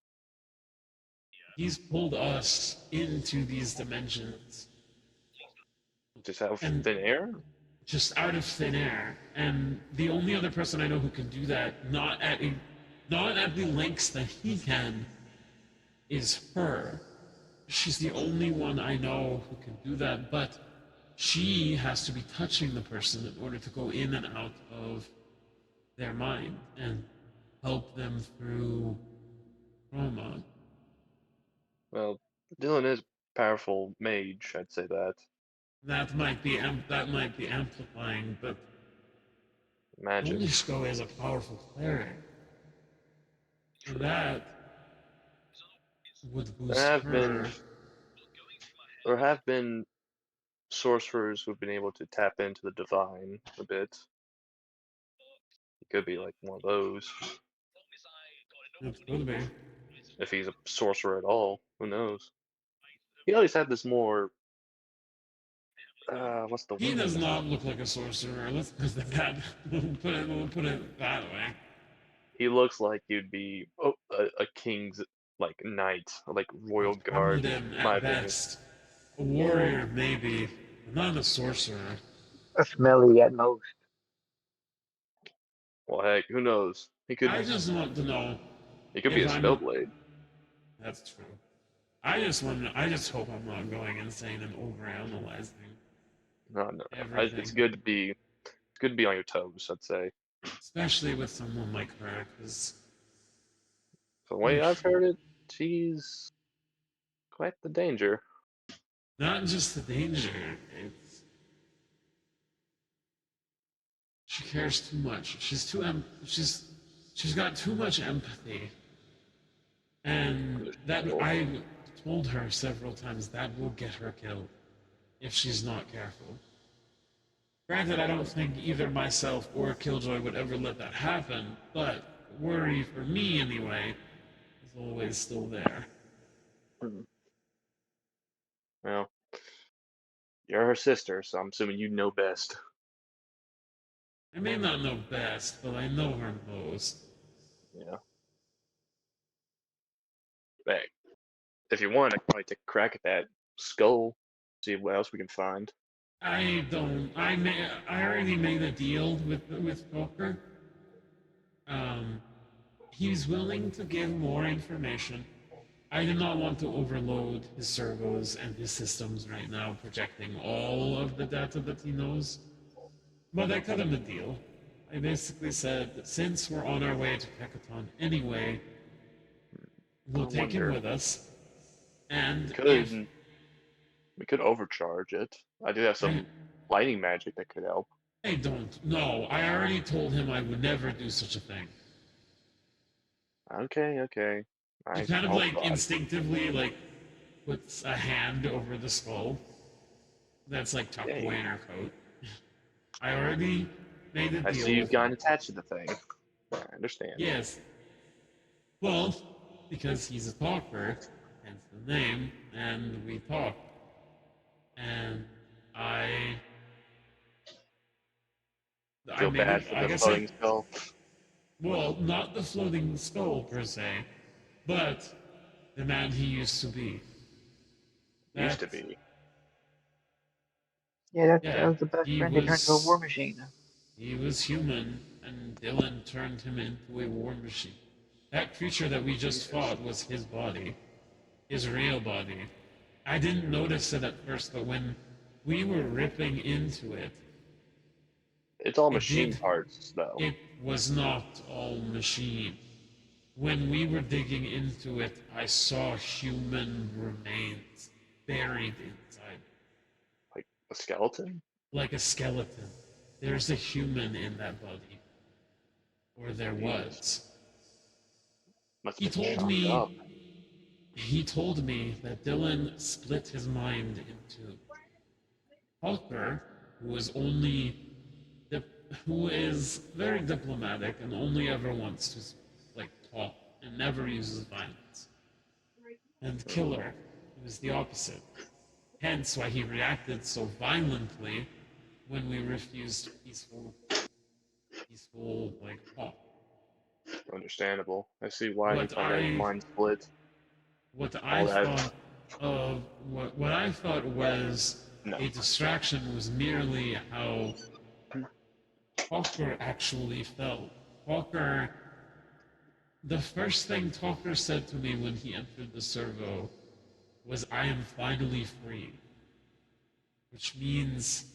He's pulled us into these dimensions Just out of and thin air? just out of thin air. And the only other person I know who can do that, not at the lengths that he can, is her. She's the only one I know who can do that, but she has to be touching the person in order to go in and out of their mind and help them through trauma. Well, Dylan is a powerful mage, I'd say that. That might be amplifying, but Magic. Olishko is a powerful cleric, and True. that would There boost have been her. there have been sorcerers who've been able to tap into the divine a bit. He could be like one of those. It could be. If he's a sorcerer at all, who knows? He always had this more what's the He does word? not look like a sorcerer. Let's put that. We'll put it that way. He looks like you'd be a king's like knight, like A royal guard, paladin my at opinion. best. A warrior maybe, but not a sorcerer. A smelly at most. Well, heck, who knows? I just want to know He could be if a I'm. spellblade. That's true. I just hope I'm not going insane and overanalyzing No, no, no. It's everything, good to be on your toes, I'd say. especially with someone like her, because The way I've heard it, she's quite the danger. not just the danger. It's she cares too much. She's got too much empathy, and that Understandable. I told her several times that will get her killed if she's not careful. Granted, I don't think either myself or Killjoy would ever let that happen, but worry for me anyway is always still there. Hmm. Well, you're her sister, so I'm assuming you know best. I may not know best, but I know her most. Yeah. Hey, if you want, I can probably take a crack at that skull, see what else we can find. I don't. I already made a deal with Poker. Um, he's willing to give more information. I do not want to overload his servos and his systems right now, projecting all of the data that he knows. But I cut him a deal. I basically said that since we're on our way to Hecaton anyway, I we'll take him wonder. with us. We And if could we could overcharge it. I do have I, some lighting magic that could help. I don't know, I already told him I would never do such a thing. Okay, okay. He I kind of oh like god. instinctively like puts a hand over the skull that's like tucked away Hey, in her coat. I already made a I see deal you've with him. gotten attached to the thing. I understand. Yes. Well, because he's a talker, hence the name, and we talk. And I I Feel made bad it. for I the guess I, floating skull. well, not the floating skull per se, but the man he used to be. Used to That, be. Yeah, that yeah, was the best he friend they turned into a war was machine. he was human, and Dylan turned him into a war machine. That creature that we just Jesus. fought was his body, his real body. I didn't notice it at first, but when we were ripping into it, It's all it machine did. parts, though. It was not all machine. When we were digging into it, I saw human remains buried inside, Like a skeleton? like a skeleton. There's a human in that body, or there Jeez. was. Must He have been told chopped up. me he told me that Dylan split his mind into Hulker, who is only who is very diplomatic and only ever wants to like talk and never uses violence, and Hmm. Killer, who is the opposite. Hence why he reacted so violently when we refused peaceful like talk. Understandable. I see why he What probably had his I mind split. what I All that. thought of what I thought was No. a distraction was merely how Hawker actually felt. Hawker, the first thing Talker said to me when he entered the servo was, "I am finally free," which means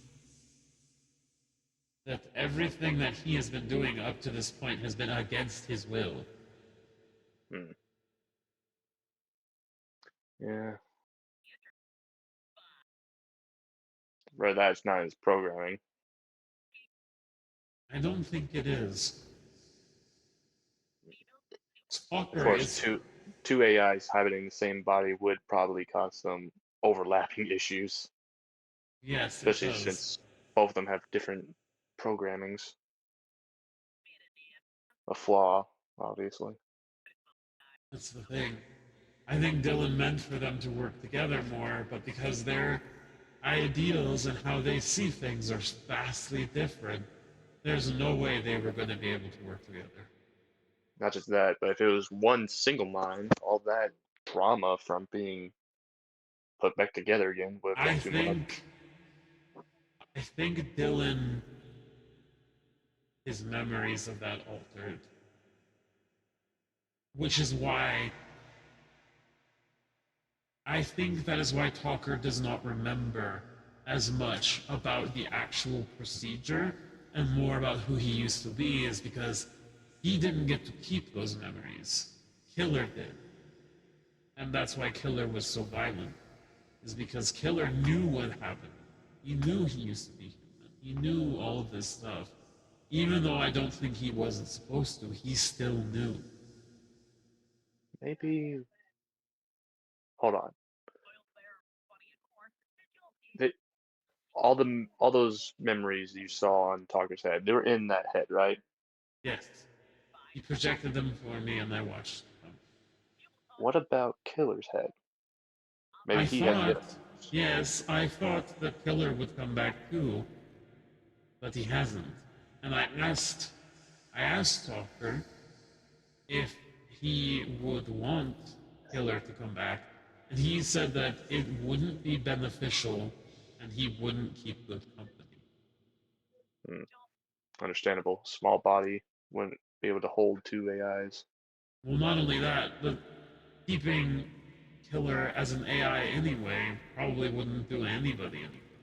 that everything that he has been doing up to this point has been against his will. Hmm. Yeah. Right, that's not his programming. I don't think it is. Of Talker course, is, two AIs having the same body would probably cause some overlapping issues, yes, it especially does. since both of them have different programmings. A flaw, obviously. That's the thing. I think Dylan meant for them to work together more, but because their ideals and how they see things are vastly different, there's no way they were going to be able to work together. Not just that, but if it was one single mind, all that drama from being put back together again would have been I too much. think, I think Dylan, his memories of that altered, which is why I think that is why Talker does not remember as much about the actual procedure and more about who he used to be, is because he didn't get to keep those memories. Killer did. And that's why Killer was so violent, is because Killer knew what happened. He knew he used to be human. He knew all of this stuff. Even though I don't think he wasn't supposed to, he still knew. Maybe. Hold on. They, all those memories you saw on Talker's head, they were in that head, right? Yes. He projected them for me and I watched them. What about Killer's head? Maybe I he has thought, the. yes, I thought the killer would come back too, but he hasn't. And I asked Talker if he would want Killer to come back, and he said that it wouldn't be beneficial and he wouldn't keep good company. Hmm, understandable. Small body wouldn't be able to hold two AIs. Well, not only that, but keeping Killer as an AI anyway probably wouldn't do anybody any good.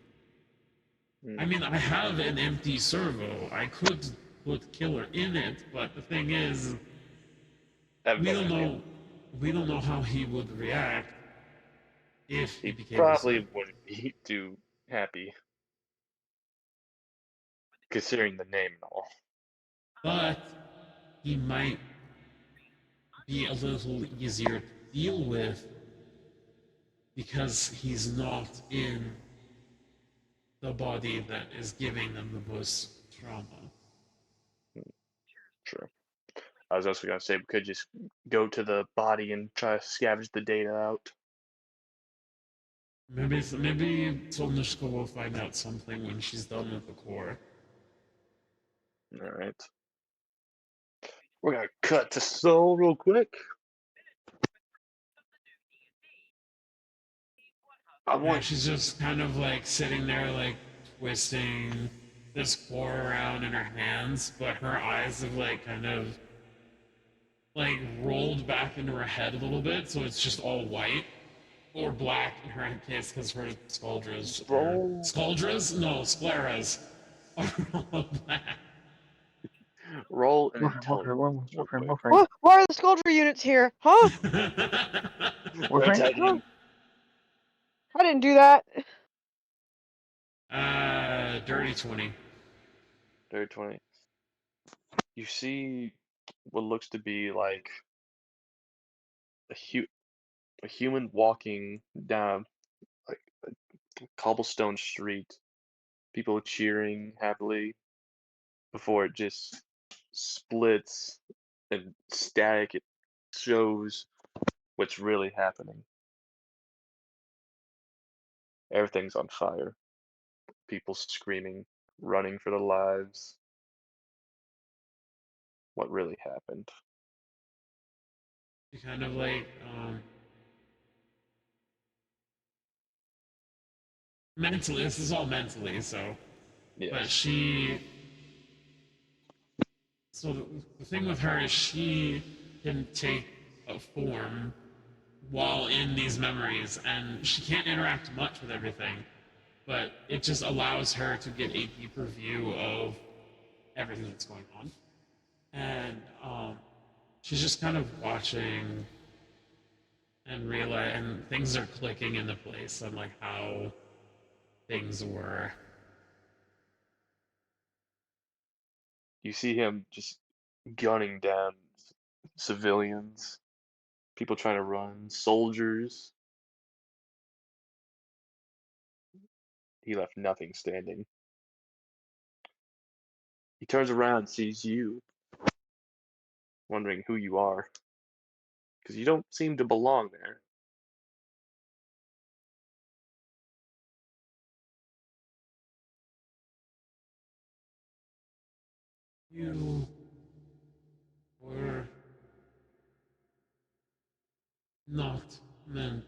I Hmm, mean, I have an empty servo. I could put Killer in it, but the thing is, have we no don't idea. know. We don't know how he would react if he He became a servo. probably wouldn't be too happy, considering the name and all. But he might be a little easier to deal with because he's not in the body that is giving them the most trauma. True. I was also gonna say we could just go to the body and try to scavenge the data out. Maybe Solnishka will find out something when she's done with the core. All right. We're gonna cut to Soul real quick. I Yeah, want. she's just kind of like sitting there, like twisting this core around in her hands, but her eyes have like kind of like rolled back into her head a little bit, so it's just all white or black in her case because her Roll. no, scleras are all black. Roll an Warframe, intelligence real Warframe, quick. Warframe, Why are the Scoldry units here? Huh? We're Warframe. Huh? attacking. I didn't do that. Dirty 20. 20. You see what looks to be like a, a human walking down like a cobblestone street, people cheering happily before it just splits and static. It shows what's really happening. Everything's on fire. People screaming, running for their lives. What really happened? She kind of like, mentally, this is all mentally, so. But Yes. so the thing with her is she can take a form while in these memories, and she can't interact much with everything, but it just allows her to get a deeper view of everything that's going on. And she's just kind of watching and realize, and things are clicking into place on like how things were. You see him just gunning down civilians, people trying to run, soldiers. He left nothing standing. He turns around and sees you, wondering who you are, because you don't seem to belong there. You were not meant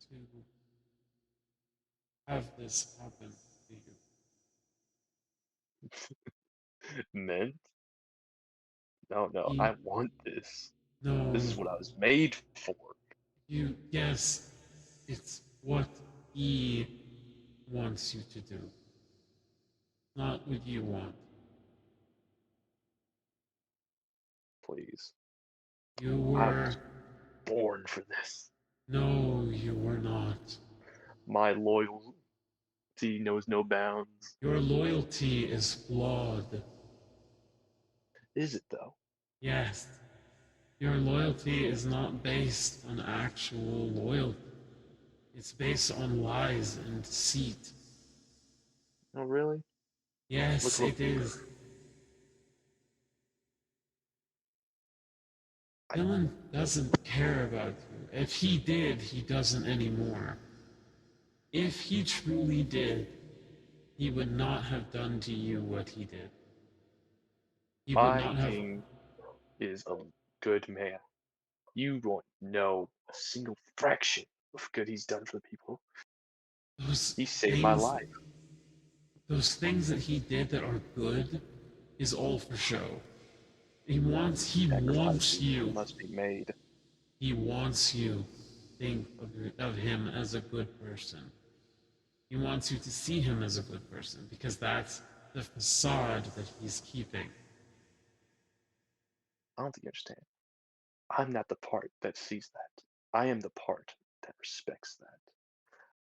to have this happen to you. Meant? No, no, You, I want this. This no, is what I was made for. yes, it's what he wants you to do, not what you want. Please. You I were, was born for this. no, you were not. My loyalty knows no bounds. Your loyalty is flawed. Is it though? Yes, your loyalty is not based on actual loyalty. It's based on lies and deceit. Oh, really? Yes, Look. it is. I, Dylan doesn't care about you. If he did, he doesn't anymore. If he truly did, he would not have done to you what he did. He would my not have. king is a good man. You won't know a single fraction of good he's done for the people. Those He saved my things, life. those things that he did that are good, is all for show. He wants Sacrifices you. must be made. He wants you to think of him as a good person. He wants you to see him as a good person because that's the facade that he's keeping. I don't think you understand. I'm not the part that sees that. I am the part that respects that.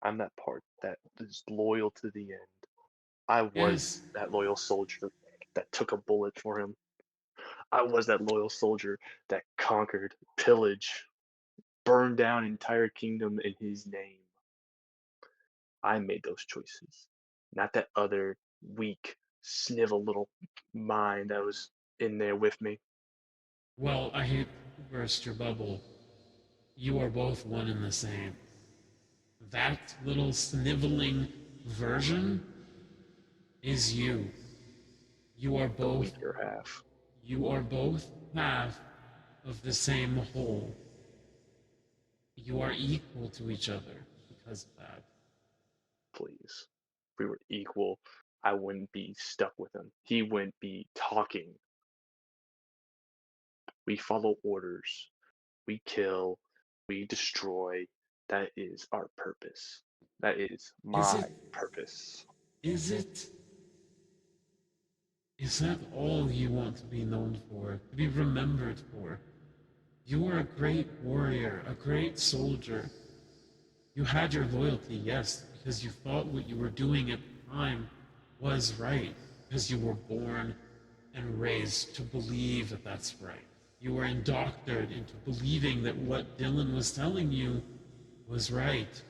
I'm that part that is loyal to the end. I was Yes, that loyal soldier that took a bullet for him. I was that loyal soldier that conquered, pillaged, burned down an entire kingdom in his name. I made those choices, not that other weak, snivel little mind that was in there with me. well, I hate to burst your bubble. You are both one and the same. That little sniveling version is you. You are The both weaker half, you are both half of the same whole. You are equal to each other because of that. please. If we were equal, I wouldn't be stuck with him. He wouldn't be talking. We follow orders. We kill. We destroy. That is our purpose. That is Is my it purpose. is it is that all you want to be known for, to be remembered for? You were a great warrior, a great soldier. You had your loyalty, yes, because you thought what you were doing at the time was right, because you were born and raised to believe that that's right. You were indoctrinated into believing that what Dylan was telling you was right.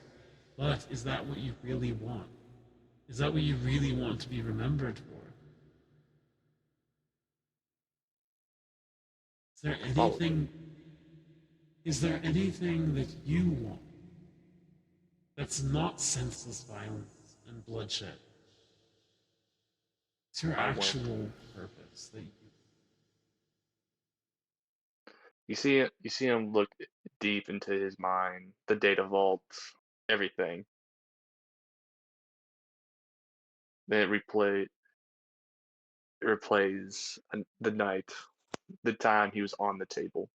But is that what you really want? Is that what you really want to be remembered for? Is there I followed you. anything is there anything that you want that's not senseless violence and bloodshed? It's your I went. actual purpose that you. You see him look deep into his mind, the data vaults, everything. Then it replays the night, the time he was on the table.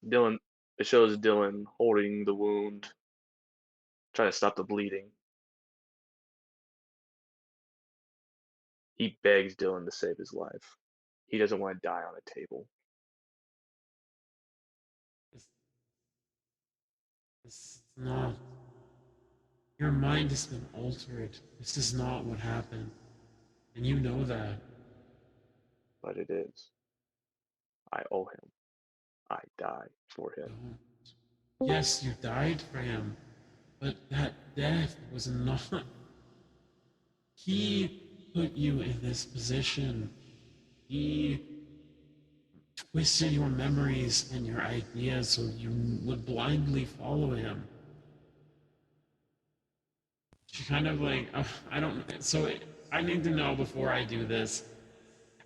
Dylan, it shows Dylan holding the wound, trying to stop the bleeding. He begs Dylan to save his life. He doesn't want to die on a table. It's, it's not. Your mind has been altered. This is not what happened. And you know that. But it is. I owe him. I die for him. Don't. Yes, you died for him, but that death was not. He put you in this position. He twisted your memories and your ideas so you would blindly follow him. She kind of like, I don't. So I need to know before I do this.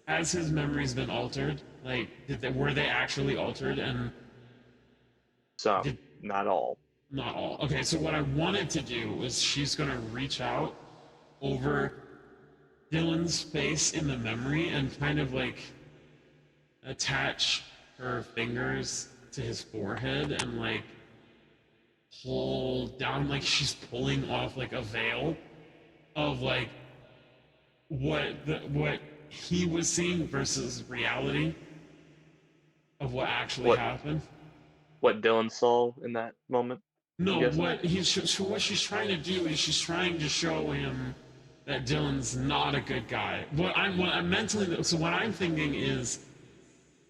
Has his memories been altered? Like, were they actually altered? And Some, did not all. not all? Okay, so what I wanted to do was she's gonna reach out over Dylan's face in the memory and kind of like attach her fingers to his forehead and like pull down like she's pulling off like a veil of like what he was seeing versus reality of what actually What happened. what Dylan saw in that moment, I'm No, guessing? what she's trying to do is she's trying to show him that Dylan's not a good guy. What I'm mentally so what I'm thinking is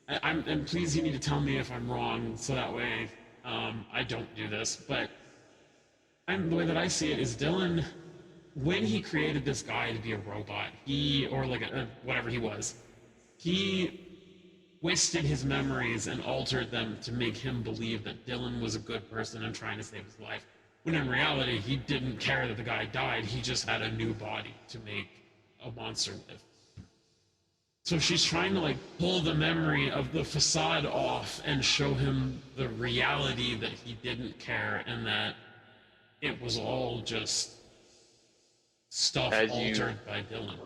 I'm and please you need to tell me if I'm wrong so that way I don't do this. But the way that I see it is Dylan when he created this guy to be a robot, or like whatever he was, he twisted his memories and altered them to make him believe that Dylan was a good person and trying to save his life. When in reality, he didn't care that the guy died. He just had a new body to make a monster with. So she's trying to like pull the memory of the facade off and show him the reality that he didn't care and that it was all just stuff As altered by Dylan.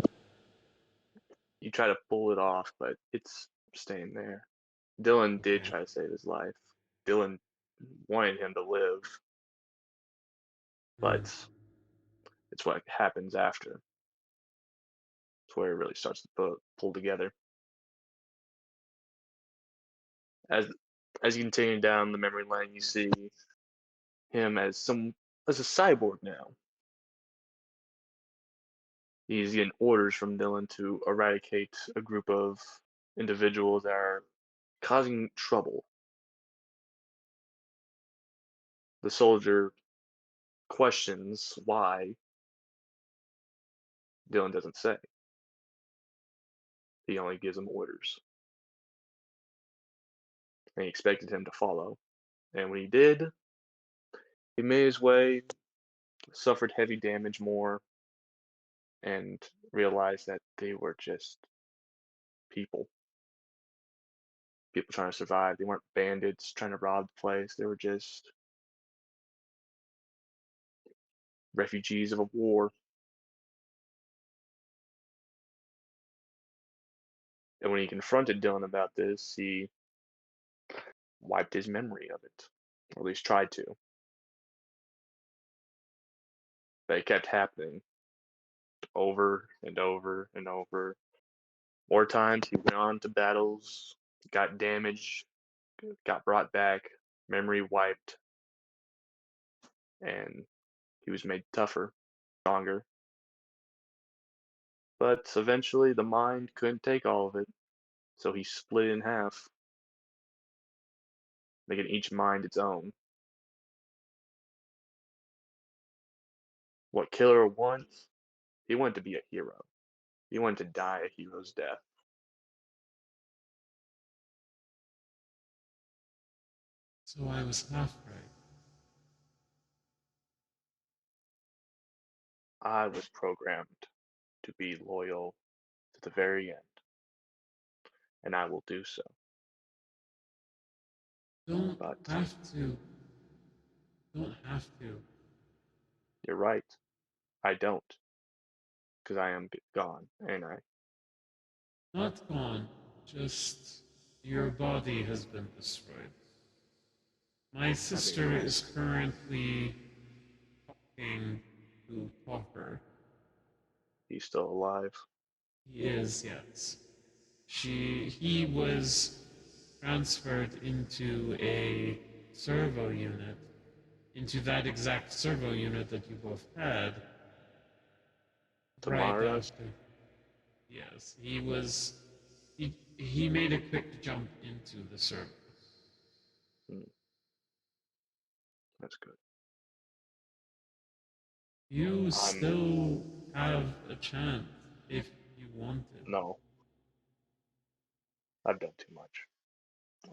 you try to pull it off, but it's staying there. Dylan did Okay. try to save his life. Dylan wanted him to live, Hmm. but it's what happens after. It's where it really starts to pull together. As as you continue down the memory lane, you see him as a cyborg now. He's getting orders from Dylan to eradicate a group of individuals that are causing trouble. The soldier questions why. Dylan doesn't say. He only gives him orders. And he expected him to follow. And when he did, he made his way, suffered heavy damage more, and realized that they were just people. People trying to survive. They weren't bandits trying to rob the place. They were just refugees of a war. And when he confronted Dylan about this, he wiped his memory of it, or at least tried to. But it kept happening over and over and over. More times he went on to battles, got damaged, got brought back, memory wiped, and he was made tougher, stronger. But eventually the mind couldn't take all of it, so he split in half, making each mind its own. What Killer wants, he wanted to be a hero. He wanted to die a hero's death. So I was half right. I was programmed to be loyal to the very end, and I will do so. Don't But have to. Don't have to. you're right, I don't, because I am gone, ain't I? Not gone. Just your body has been destroyed. My sister is currently talking to Talker. He's still alive. He is, yes. He was transferred into a servo unit, into that exact servo unit that you both had, right Tamara, after. Yes, he was. He made a quick jump into the servo. hmm, that's good. You I'm still have a chance if you wanted. no, I've done too much.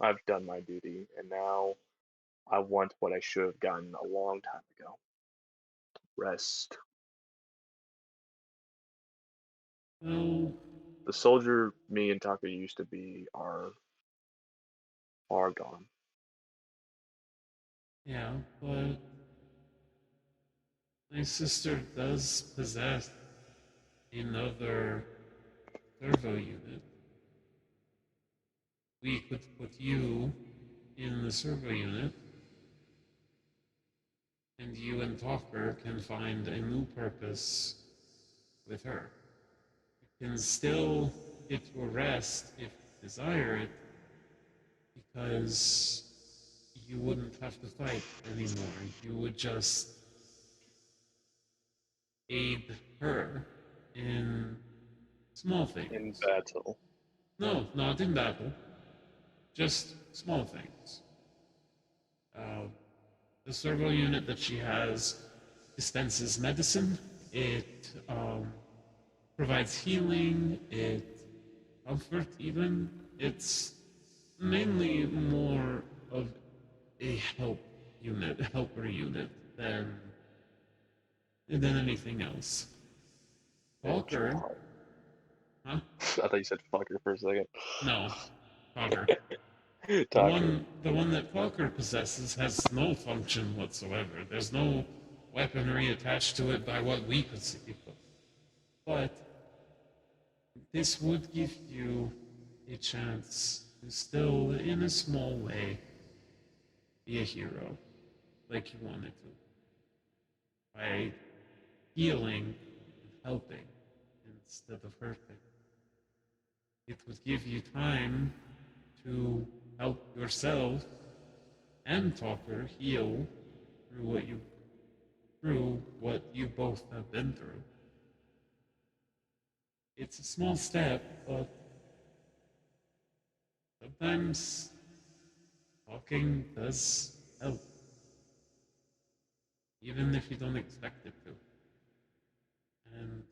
I've done my duty, and now I want what I should have gotten a long time ago. Rest. Well, The soldier me and Taka used to be are gone. yeah, but my sister does possess another servo unit. We could put you in the servo unit, and you and Talker can find a new purpose with her. You can still get to a rest if you desire it, because you wouldn't have to fight anymore. You would just aid her in small In things. battle. No, not in battle. Just small things. Uh, the servo unit that she has dispenses medicine It provides healing. It comfort even. It's mainly more of a helper unit than anything else. And Walker, huh? I thought you said fucker for a second. No, Talker. Talker. The one that Falker possesses has no function whatsoever. There's no weaponry attached to it by what we could see. But this would give you a chance to still, in a small way, be a hero, like you wanted to, by healing and helping instead of hurting. It would give you time to help yourself and Talker heal through what you both have been through. It's a small step, but sometimes talking does help, even if you don't expect it to. And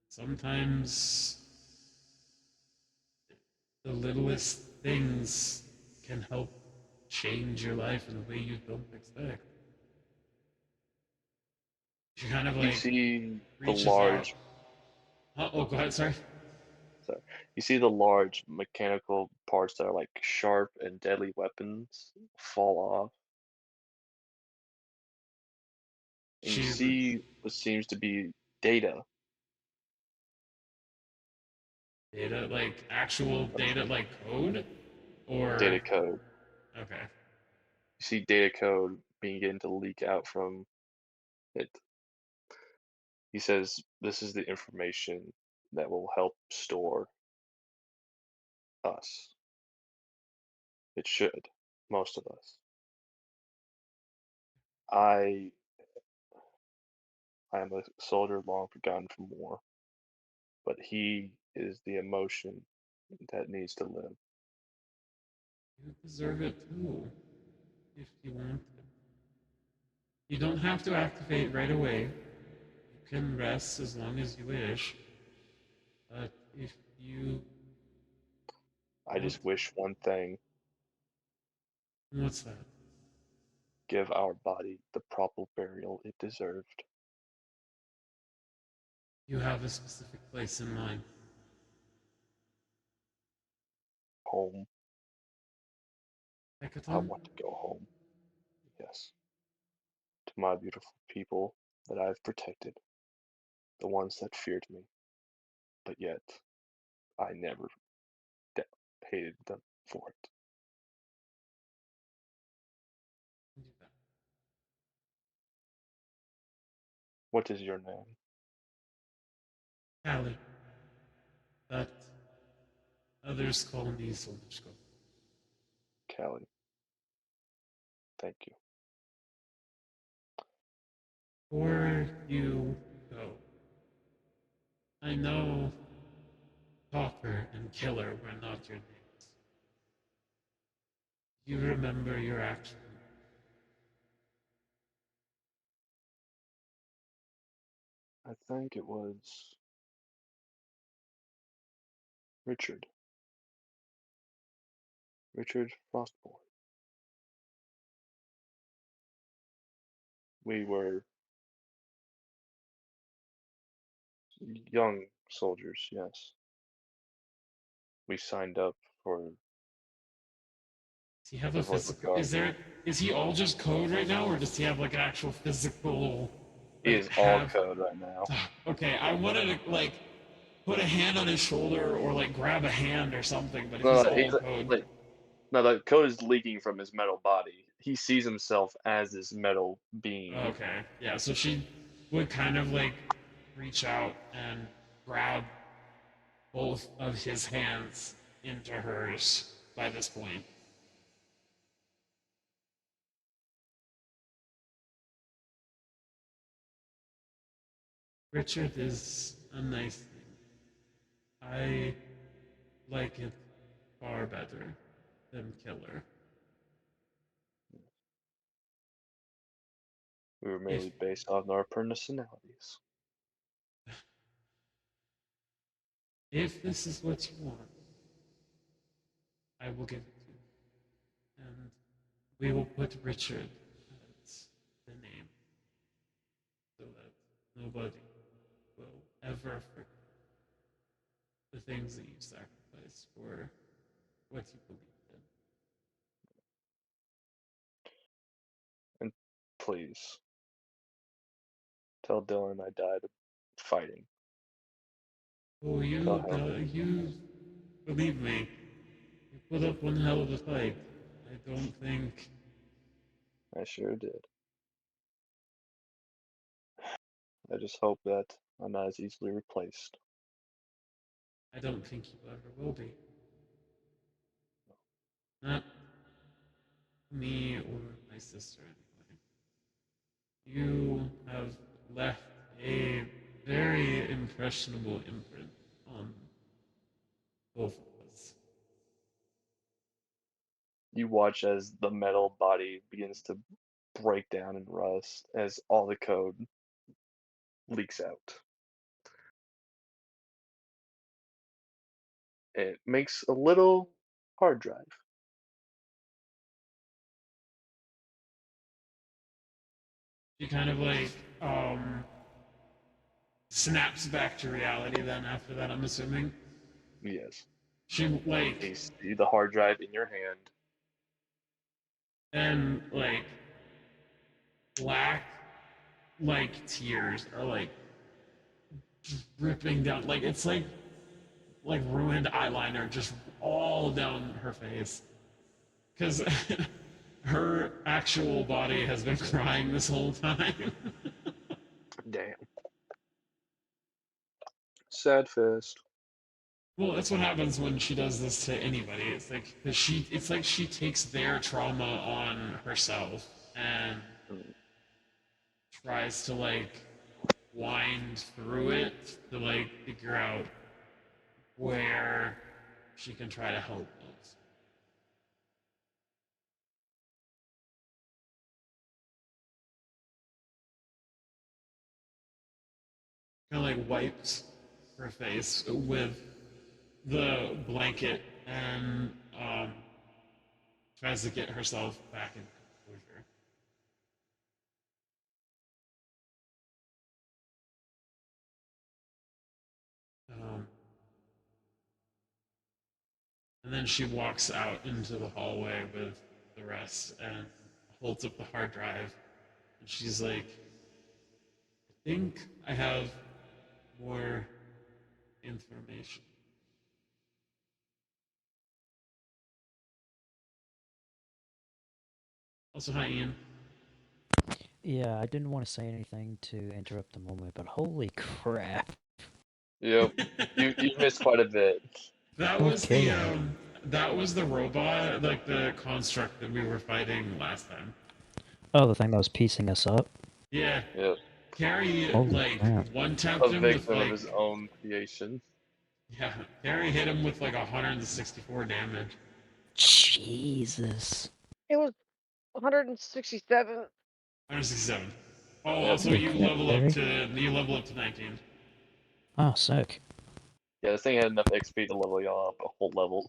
sometimes the littlest things can help change your life in a way you don't expect. She kind of You like see the reaches out. large, Oh, go ahead, sorry. sorry, you see the large mechanical parts that are like sharp and deadly weapons fall off, and you She see what seems to be data, data, like actual um, data, like code, or data code. okay. You see data code begin to leak out from it. He says this is the information that will help store us. It should, most of us. I I am a soldier long forgotten from war, but he is the emotion that needs to live. You deserve it too, if you want to. You don't have to activate right away. You can rest as long as you wish. But if you I want, just wish one thing, what's that? give our body the proper burial it deserved. You have a specific place in mind. Home. I Hekaton? want to go home. Yes. To my beautiful people that I've protected, the ones that feared me, but yet I never de- hated them for it. What is your name? Callie. But others call me Soldier. Callie. Thank you. Before you go, I know Talker and Killer were not your names. You remember your action. I think it was Richard. Richard Frostborn. We were young soldiers, yes. We signed up for Does he have the a Void physical? Guard. Is he all just code right now, or does he have like an actual physical, He like is all have? code right now. Okay, I wanted to like put a hand on his shoulder or like grab a hand or something, but if No, he's no, all code, like no, the code is leaking from his metal body. He sees himself as this metal being. okay, yeah. So she would kind of like reach out and grab both of his hands into hers by this point. Richard is a nice thing. I like it far better than Killer. We were If merely based on our personalities. If this is what you want, I will give it to you. And we will put Richard as the name so that nobody will ever forget the things that you sacrificed for what you believed in. And please tell Dylan I died fighting. Oh, Tell him you, believe me, you put up one hell of a fight. I don't think, I sure did. I just hope that I'm not as easily replaced. I don't think you ever will be. Not me or my sister, anyway. You have left a very impressionable imprint on both of us. You watch as the metal body begins to break down and rust as all the code leaks out. It makes a little hard drive. She kind of like snaps back to reality then after that, I'm assuming. Yes. She You like see the hard drive in your hand. and like black like tears are like dripping down, like it's like ruined eyeliner just all down her face because her actual body has been crying this whole time. Damn. Sad fest. Well, that's what happens when she does this to anybody. It's like 'cause it's like she takes their trauma on herself and Mm, tries to like wind through it to like figure out where she can try to help those. Kind of like wipes her face with the blanket and tries to get herself back in composure. Um, and then she walks out into the hallway with the rest and holds up the hard drive. And she's like, I think I have more information. Also, hi, Ian. Yeah, I didn't want to say anything to interrupt the moment, but holy crap. Yep. You missed quite a bit. That was Okay. the robot, like the construct that we were fighting last time. Oh, the thing that was piecing us up? Yeah, Yep. Carrie Holy like crap. one tapped A him with victim of like his own creation. yeah, Carrie hit him with like 164 damage. Jesus. It was 167. 167. Oh, Yep. also Holy crap, Larry. you level up to 19. Oh, sick. Yeah, this thing had enough XP to level y'all up a whole level.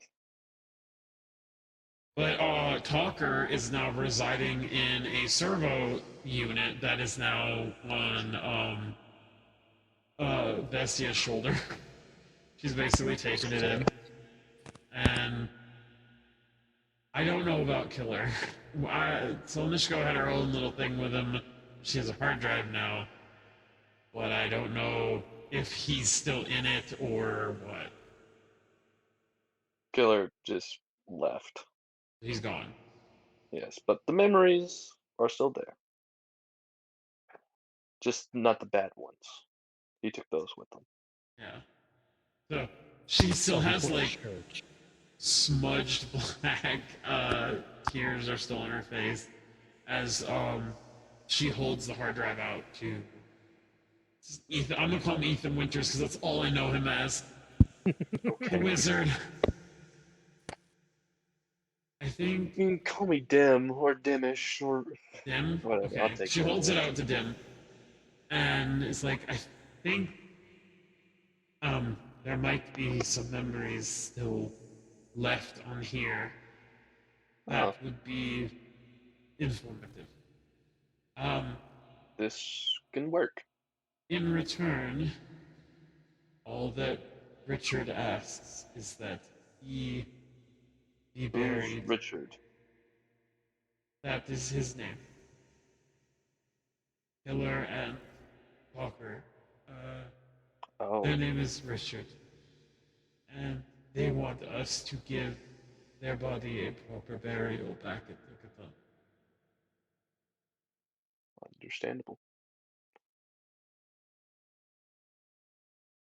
But Talker is now residing in a servo unit that is now on Vestia's shoulder. She's basically taken it in. And I don't know about Killer. Solnishko had her own little thing with him. She has a hard drive now. But I don't know if he's still in it or what. Killer just left. He's gone. Yes, but the memories are still there. Just not the bad ones. He took those with him. Yeah. So she still So he has went to like church. smudged black tears are still on her face as she holds the hard drive out to Ethan. I'm gonna call him Ethan Winters because that's all I know him as. The Okay. wizard. I think You can call me Dim or Dimish or Dim. whatever. I'll Okay. take She that. holds it out to Dim, and it's like I think um there might be some memories still left on here Oh, that would be informative. Um, this can work. in return, all that Richard asks is that he be Who's buried. Richard? That is his name. Killer and Walker. Their Oh, name is Richard. And they want us to give their body a proper burial back at the Catan. understandable.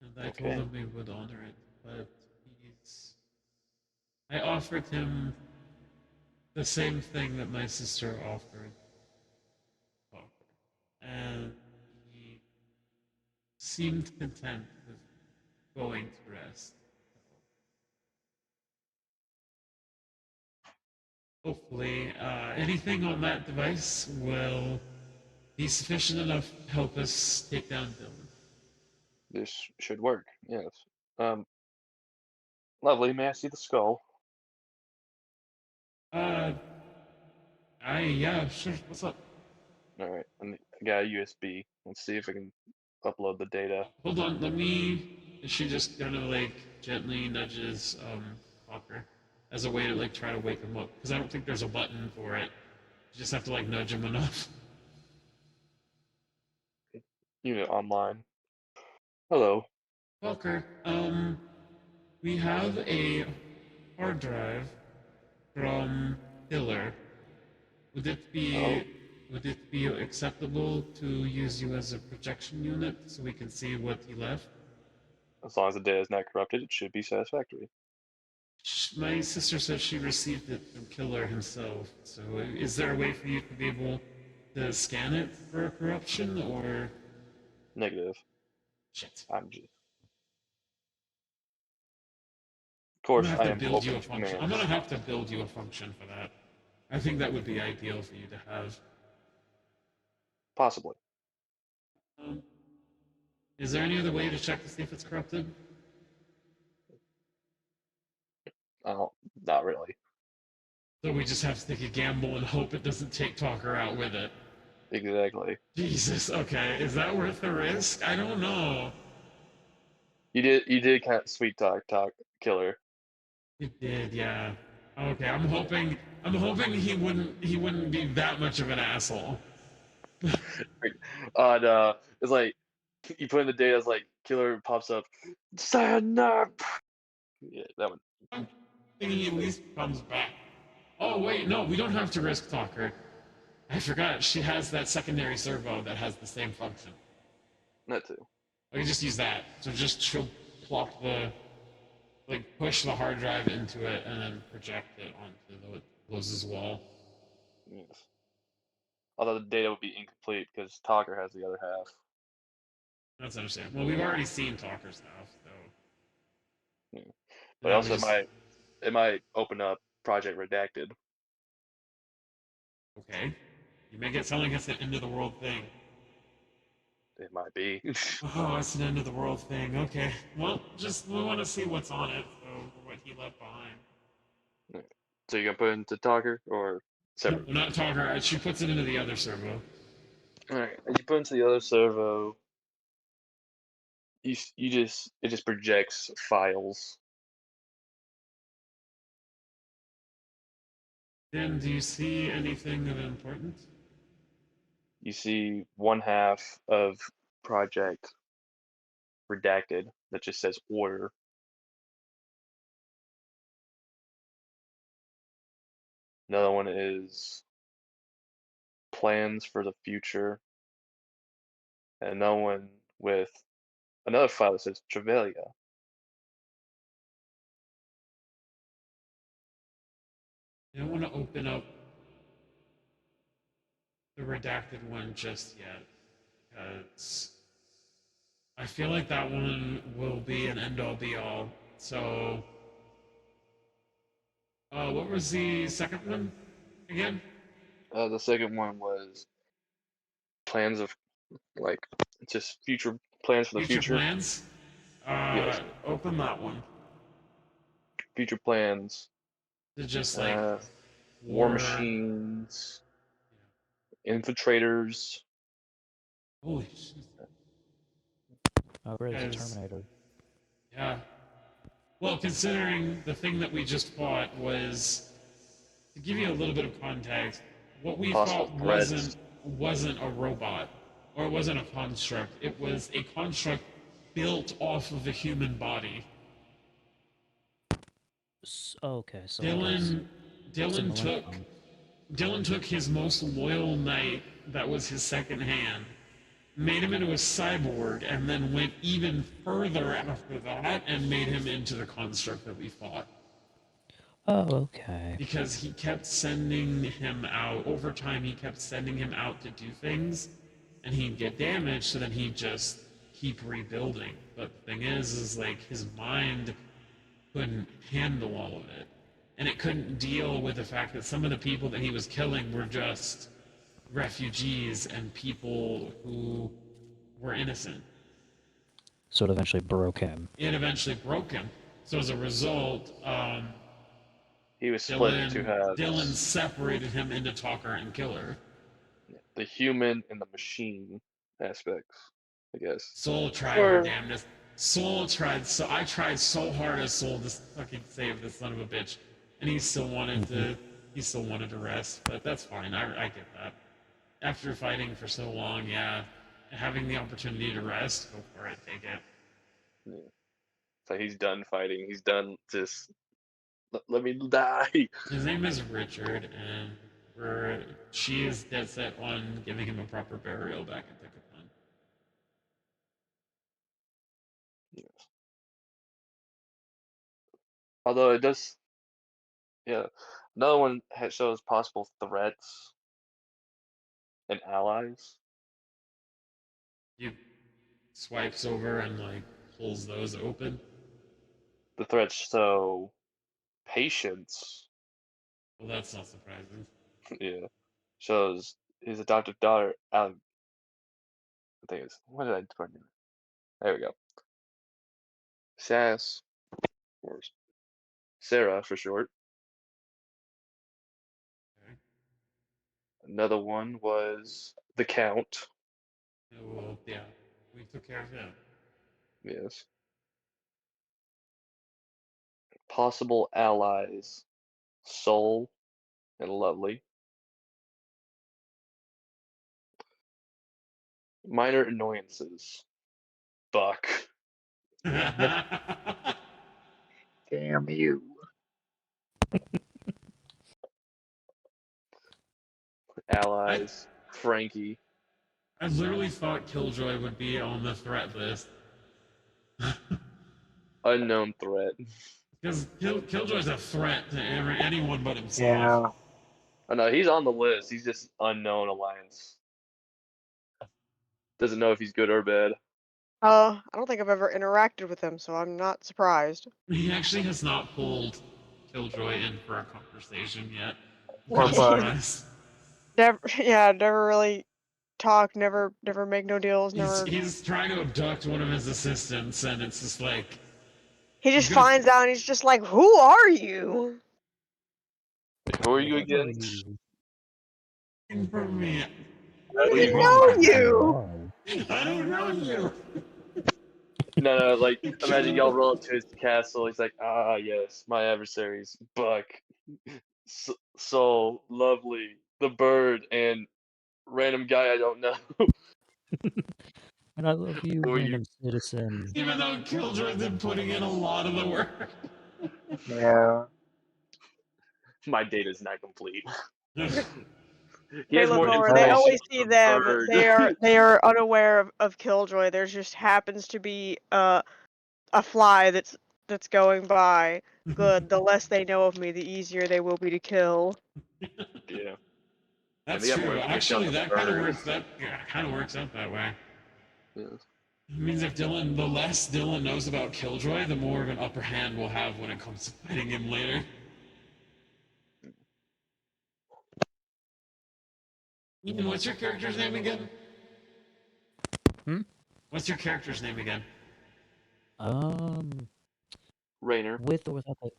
And I told Okay. him we would honor it, but he's. I offered him the same thing that my sister offered Walker. And he seemed content with going to rest. Hopefully, anything on that device will be sufficient enough to help us take down Dylan. This should work. Yes. Um, lovely. May I see the skull? Uh, yeah, sure. What's up? All right. I got a USB. Let's see if I can upload the data. Hold on, let me. She just kind of like gently nudges Walker as a way to like try to wake him up because I don't think there's a button for it. You just have to like nudge him enough. Unit online. Hello. Walker, we have a hard drive from Hiller. Would it Oh, be would it be acceptable to use you as a projection unit so we can see what he left? as long as the data is not corrupted, it should be satisfactory. My sister says she received it from Killer himself. So is there a way for you to be able to scan it for corruption or Negative. shit? I'm just. Of I'm gonna course, have I to am build you open a to function. I'm commands. gonna have to build you a function for that. I think that would be ideal for you to have. Possibly. Um, is there any other way to check to see if it's corrupted? I don't. Not really. So we just have to take a gamble and hope it doesn't take Talker out with it. Exactly. Jesus, okay. Is that worth the risk? I don't know. You did. You did kind of sweet talk killer. It did, yeah. Okay, I'm hoping he wouldn't be that much of an asshole. On it's like you put in the data. It's like killer pops up. Stand up. Yeah, that one. I'm thinking he at least comes back. Oh wait, no, we don't have to risk Talker. I forgot she has that secondary servo that has the same function. That too. I can just use that. So just she'll plop push the hard drive into it and then project it onto the Loz's wall. Yes. Although the data would be incomplete because Talker has the other half. That's understandable. Well, we've already seen Talker's stuff, so Yeah. But now we also just it might open up Project Redacted. okay. You make it sound like it's an end of the world thing. It might be. Oh, it's an end of the world thing. Okay. Well, just we want to see what's on it, so what he left behind. So you're gonna put it into Talker or separate? Not Talker. She puts it into the other servo. All right. As you put into the other servo, you just it just projects files. Then, do you see anything of importance? You see one half of Project Redacted that just says order. Another one is plans for the future. And another one with another file that says Trevelia. I don't want to open up the redacted one just yet, because I feel like that one will be an end all be all. So, what was the second one again? The second one was plans of like just future plans for the Future future. plans? Yes. Open that one. Future plans. To just like War war. machines. Infiltrators. Holy shit. Oh, great, it's a Guys, Terminator. yeah. Well, considering the thing that we just fought was, to give you a little bit of context, what we Possible fought threats. wasn't a robot or it wasn't a construct. It was a construct built off of a human body. Okay, so I guess Dylan it's a Dylan took millennium. Dylan took his most loyal knight, that was his second hand, made him into a cyborg, and then went even further after that and made him into the construct that we fought. Oh, okay. Because he kept sending him out. Over time, he kept sending him out to do things, and he'd get damaged, so then he'd just keep rebuilding. But the thing is like his mind couldn't handle all of it. And it couldn't deal with the fact that some of the people that he was killing were just refugees and people who were innocent. So it eventually broke him. It eventually broke him. So as a result, He was split into two Dylan halves. separated him into talker and killer. The human and the machine aspects, I guess. Soul tried her Or damnedest. Soul tried so I tried so hard as Soul to fucking save this son of a bitch, and he still wanted Mm-hmm. to rest. But that's fine. I get that. After fighting for so long, yeah, having the opportunity to rest, go for it. Take it. yeah. So he's done fighting. He's done just let me die. His name is Richard, and she is dead set on giving him a proper burial back in Pickup. Yes. Although it does, yeah. Another one shows possible threats and allies. He swipes over and like pulls those open. The threats show patience. Well, that's not surprising. Yeah. Shows his adopted daughter, I think it's, what did I put in? There we go. Sass, or Sarah for short. Okay. Another one was the Count. Yeah, well, yeah, we took care of him. Yes. Possible allies, Soul and Lovely. Minor annoyances, Buck. Damn you. I Allies, Frankie. I literally thought Killjoy would be on the threat list. Unknown threat. Because Killjoy's a threat to anyone but himself. Yeah. Oh no, he's on the list. He's just unknown alliance. Doesn't know if he's good or bad. I don't think I've ever interacted with him, so I'm not surprised. He actually has not pulled Killjoy in for a conversation yet. I'm Or kind of Buck. surprised. Never, yeah, never really talk, never make no deals, He's never. he's trying to abduct one of his assistants, and it's just like He he's just gonna finds out and he's just like, "Who are you?" Who are you What are against? you? for me. I don't What do you even I want? don't know know who you you. are. I don't know you. No, like imagine y'all Kill. roll up to his castle. He's like, ah, yes, my adversaries, Buck, Soul, Lovely, the Bird, and random guy I don't know. And I love you, Who are you? random citizen. Even though Killjoy's been putting in a lot of the work. Yeah. My data's not complete. He They has look more over. They Oh. information always see on the them. Bird. They are unaware of Killjoy. There just happens to be a fly that's going by. Good. The less they know of me, the easier they will be to kill. Yeah, and they That's got more true. information on Actually, the that kind of Bird. works. That yeah, kind of works out that way. Yeah. It means if the less Dylan knows about Killjoy, the more of an upper hand we'll have when it comes to fighting him later. Ethan, what's your character's name again? Hmm? What's your character's name again? Um, Rainer. with or without the...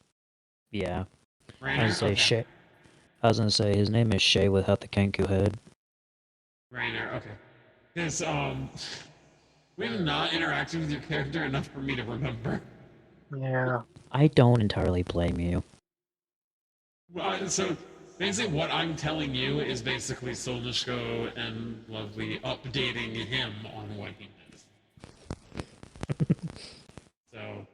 Yeah. I Rainer? was gonna say Okay. Shay. I was gonna say his name is Shay without the Kenku head. Rainer, okay. Because, we've not interacted with your character enough for me to remember. Yeah. I don't entirely blame you. Well, so basically, what I'm telling you is basically Solnishko and Lovely updating him on what he knows. So,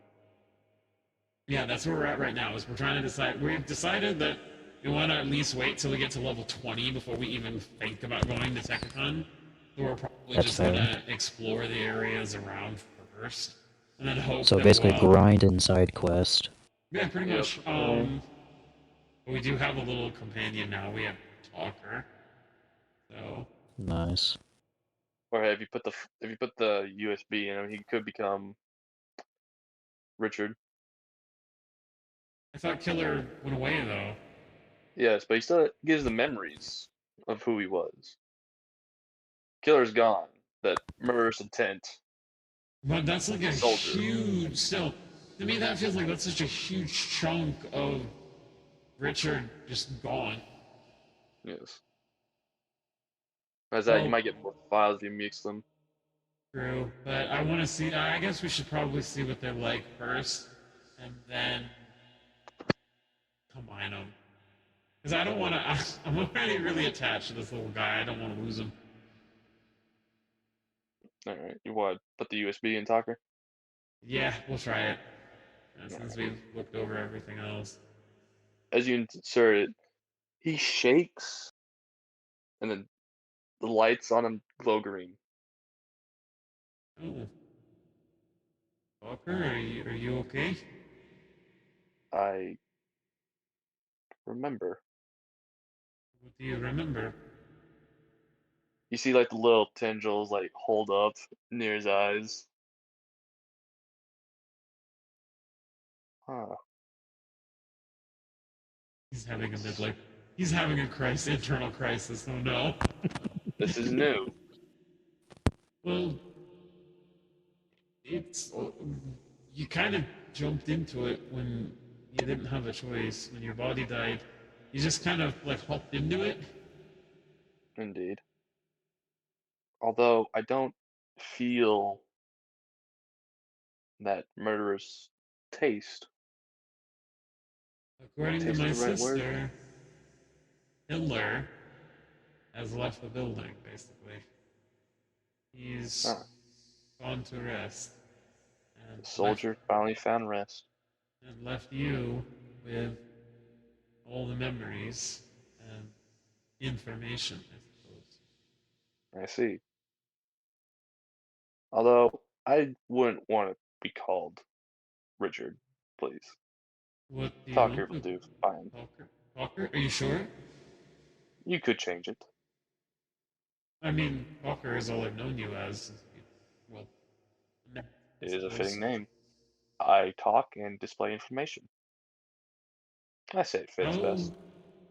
yeah, that's where we're at right now. Is we're trying to decide. We've decided that we want to at least wait till we get to level 20 before we even think about going to Techicon. So we're probably That's just fair. gonna explore the areas around first, and then hope So that basically, we'll. grind and side quest. Yeah, pretty Yep. much. We do have a little companion now. We have Talker. So Nice. Or if you put the USB in him, he could become Richard. I thought Killer went away though. Yes, but he still gives the memories of who he was. Killer's gone. That murderous intent. But that's like a Soldier. huge. Still, to me, that feels like that's such a huge chunk of Richard just gone. Yes. As that, you Well, might get more files if you mix them. true, but I want to see. I guess we should probably see what they're like first, and then combine them. Because I don't want to. I'm already really attached to this little guy. I don't want to lose him. Alright, you want to put the USB in Talker? Yeah, we'll try it. Since Alright. we've looked over everything else. As you insert it, he shakes, and then the lights on him glow green. Oh, Walker, are you okay? I remember. What do you remember? You see, like, the little tendrils, like, hold up near his eyes. Huh. He's having a midlife. He's having a crisis, internal crisis. Oh no. This is new. Well, it's you kind of jumped into it when you didn't have a choice. When your body died, you just kind of like hopped into it. Indeed. Although, I don't feel that murderous taste. According to Taste my the right word? sister, Hitler has left the building. Basically, he's Huh. gone to rest and The left soldier finally found rest. you with all the memories and information, I suppose. I see. Although, I wouldn't want to be called Richard, please. What do you Talker want will to? do fine. Talker? Are you sure? You could change it. I mean, Talker is all I've known you as. Well, I It is a suppose. fitting name. I talk and display information. I say it fits How best.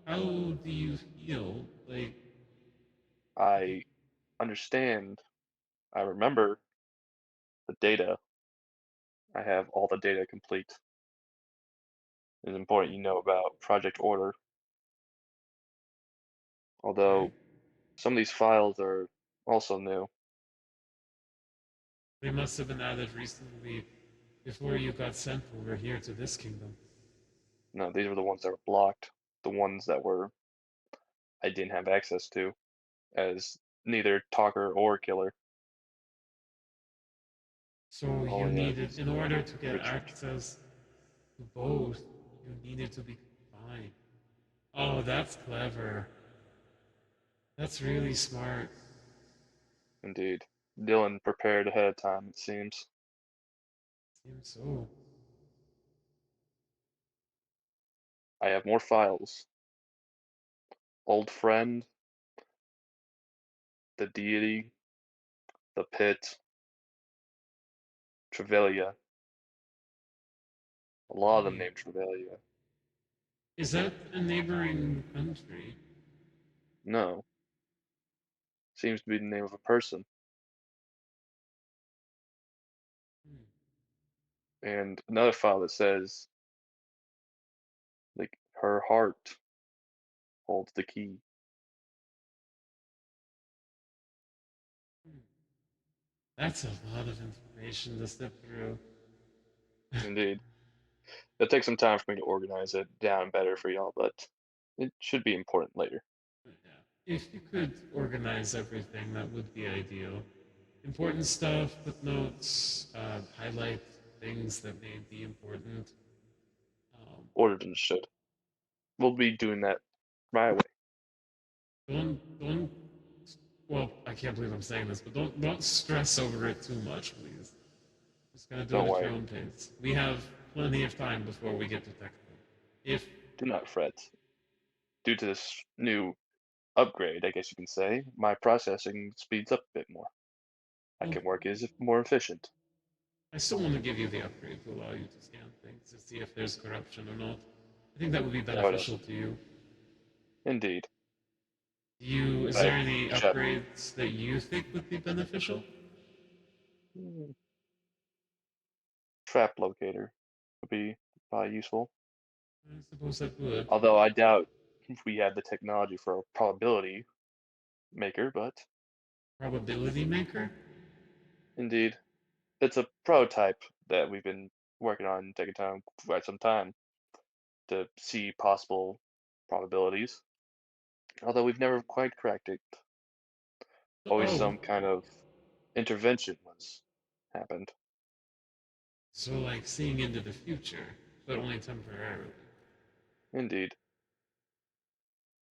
how do you feel? Like, I understand. I remember the data. I have all the data complete. It's important you know about Project Order. okay, Although some of these files are also new. they must have been added recently before you got sent over here to this kingdom. No, these were the ones that were blocked. The ones that were I didn't have access to as neither talker or killer. So you Only needed, as in order to get Richard. access to both, you needed to be confined. Oh, that's clever. That's really smart. Indeed. Dylan prepared ahead of time, it seems. Seems so. I have more files. Old friend, the deity, the pit, Trevelia. A lot of them Really? named Trevelia. Is that a neighboring country? No, seems to be the name of a person. Hmm. and another file that says like her heart holds the key. Hmm. That's a lot of information to step through. Indeed. It'll take some time for me to organize it down better for y'all, but it should be important later. Yeah. If you could organize everything, that would be ideal. Important stuff, footnotes, highlight things that may be important. Um, Ordered and understood. We'll be doing that right away. don't. Well, I can't believe I'm saying this, but don't stress over it too much, please. Just gotta do it Don't at your worry. own pace. We have plenty of time before we get to technical. If Do not fret. Due to this new upgrade, I guess you can say, my processing speeds up a bit more. I well, can work as if more efficient. I still want to give you the upgrade to allow you to scan things to see if there's corruption or not. I think that would be No, no. beneficial to you. Indeed. Is there I any shut. upgrades that you think would be beneficial? Hmm, Trap locator would be probably useful. I suppose that would. Although I doubt if we have the technology for a probability maker, but Probability maker? indeed. It's a prototype that we've been working on taking time for quite some time to see possible probabilities. Although we've never quite cracked it. Always Oh, some kind of intervention was happened. so like seeing into the future, but only temporarily. Indeed.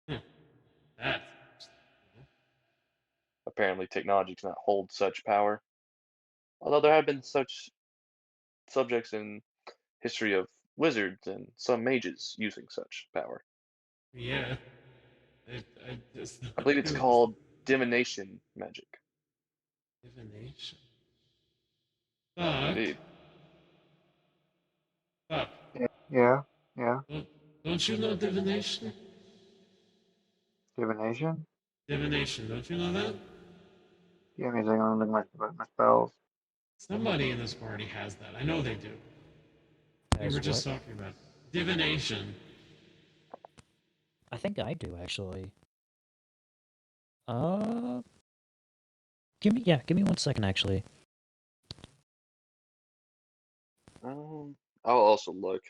Huh. That's interesting. Apparently technology cannot hold such power. Although there have been such subjects in history of wizards and some mages using such power. Yeah, I just I believe it's it was called divination magic. divination. But, Indeed. but, Yeah, yeah, yeah. don't, don't you know divination? Divination. Divination, don't you know that? Give me a second. I'm looking at my spells. Somebody in this party has that. I know they do. We As were just what? talking about divination. I think I do actually. Uh, give me 1 second actually. I'll also look,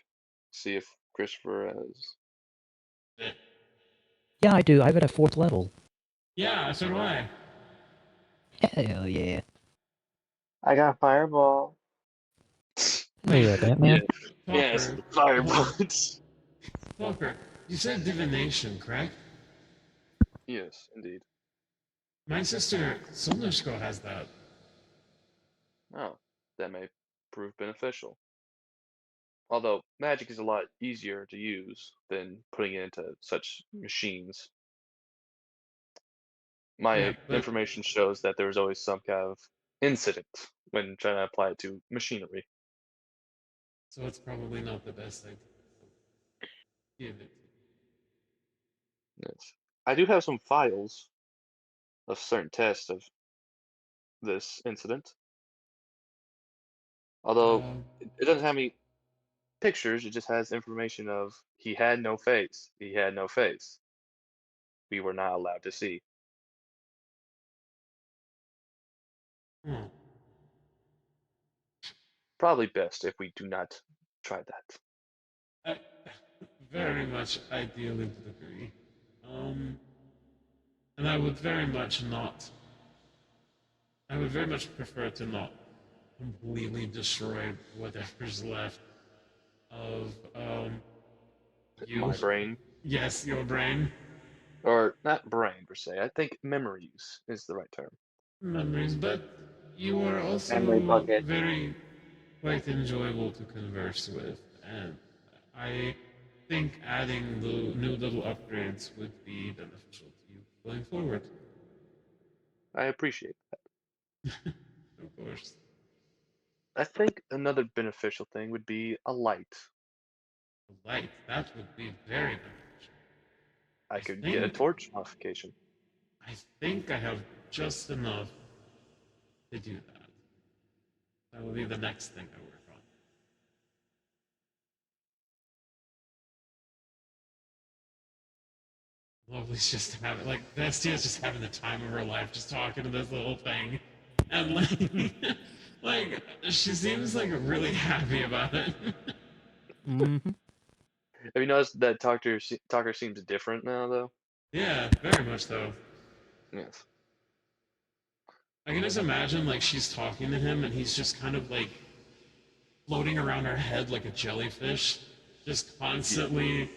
see if Christopher has. Yeah, I do. I have it at 4th level. Yeah, so do I. Hell yeah. I got fireball. Hell Wait, yeah, Yeah, Batman. yes, Talker, the fire hold on. bullets. Talker, you said divination, correct? Yes, indeed. My sister Solnushko has that. Oh, that may prove beneficial. Although magic is a lot easier to use than putting it into such machines. Yeah, My but information shows that there was always some kind of incident when trying to apply it to machinery. so it's probably not the best idea. Give it. Yes. I do have some files of certain tests of this incident. Although Um, it doesn't have any pictures, it just has information of he had no face. He had no face. We were not allowed to see. hmm. Probably best if we do not try that. I very much ideally would agree. Um, and I would very much not. I would very much prefer to not completely destroy whatever's left of you. My brain, Yes, your brain. or not brain per se, I think memories is the right term. Memories, but you are Memory also bucket. very quite enjoyable to converse with, and I think adding the new little upgrades would be beneficial to you going forward. I appreciate that. Of course. I think another beneficial thing would be a light. The light, that would be very beneficial. I I could get a think torch modification. I think I have just enough to do that. That will be the next thing I work on. Lovely's just having like Vestia's just having the time of her life, just talking to this little thing, and like, like she seems like really happy about it. Hmm. Have you noticed that Talker seems different now, though? Yeah, very much so. Yes. I can just imagine like she's talking to him, and he's just kind of like floating around her head like a jellyfish, just Yeah. constantly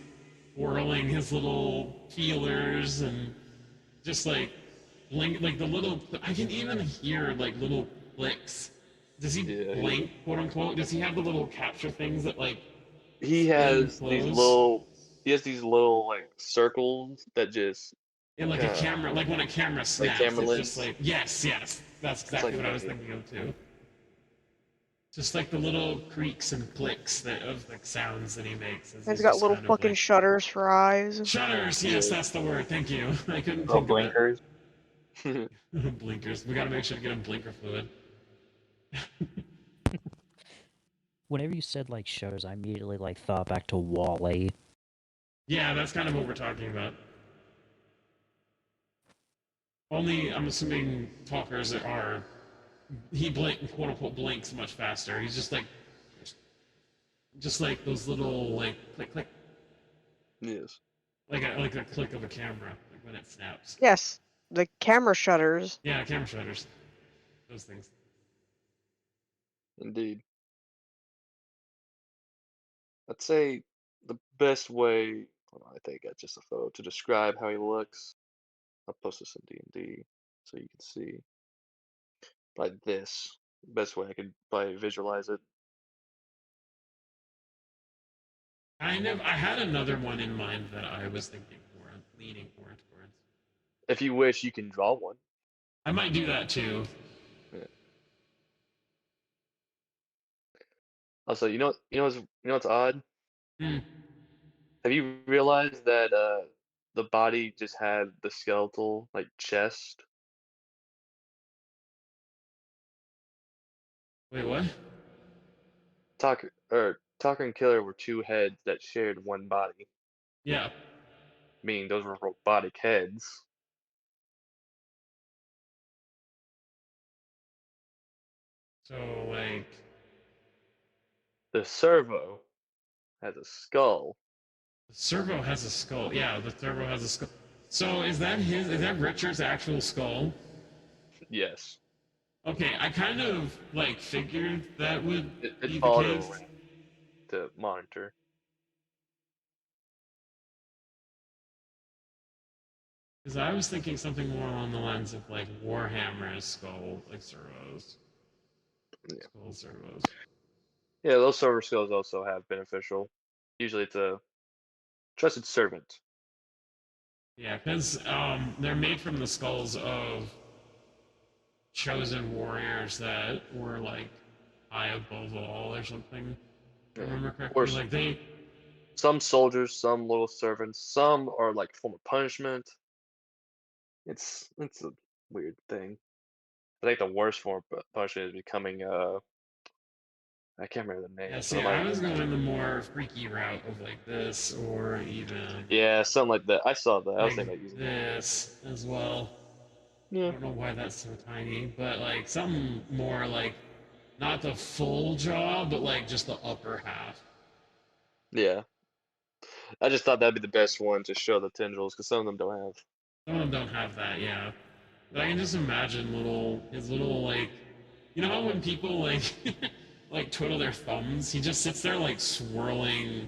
whirling his little feelers and just like blink, like the little. I can even hear like little clicks. Does he Yeah. blink, quote unquote? Does he have the little capture things that like He spin and has these close? little. He has these little like circles that just And like a kind of camera, like when a camera like snaps, camera it's just lens. like yes, yes. That's It's exactly like what I that. was Yeah. thinking of too. Just like the little creaks and clicks that of like sounds that he makes as It's he's got just little kind of fucking like shutters for eyes. shutters. Yes, Yeah. that's the word. Thank you. I couldn't Little think of it. blinkers. Blinkers. We gotta make sure to get him blinker fluid. Whenever you said like shutters, I immediately like thought back to Wally. Yeah, that's kind of what we're talking about. Only I'm assuming talkers are he blink quote unquote blinks much faster. He's just like those little like click click Yes, like a click of a camera like when it snaps. Yes, the camera shutters. Yeah, camera shutters. Those things. indeed. I'd say the best way. Hold on, I think I got just a photo to describe how he looks. I'll post this in D&D so you can see. Like this. Best way I could probably visualize it. I had another one in mind that I was thinking for, leaning more towards. If you wish, you can draw one. I might do that too. Yeah. Also, what's odd? Hmm. Have you realized that the body just had the skeletal like chest? Wait, what? Talker and Killer were two heads that shared one body, Yeah. meaning those were robotic heads. So like The servo has a skull. the servo has a skull. Yeah, the servo has a skull. So is that his? Is that Richard's actual skull? Yes, Okay, I kind of like figured that would it be the followed him case. around to monitor. Because I was thinking something more along the lines of like Warhammer's skull, like servos, Yeah, skull servos. yeah. Those server skulls also have beneficial. Usually, it's a trusted servant. Yeah, because they're made from the skulls of chosen warriors that were like high above all or something. If I Yeah, remember or correctly, like they. some soldiers, some loyal servants, some are like form of punishment. It's a weird thing. I think the worst form of punishment is becoming I can't remember the Yeah, name, but see, I'm I like was going the more freaky route of like this, or even yeah, something like that. I saw that. I was like thinking about using that. this as well. I Yeah, don't know why that's so tiny, but like something more like not the full jaw, but like just the upper half. yeah. I just thought that'd be the best one to show the tendrils because some of them don't have. Some of them don't have that, yeah. But I can just imagine his little like, you know how when people like like twiddle their thumbs, he just sits there like swirling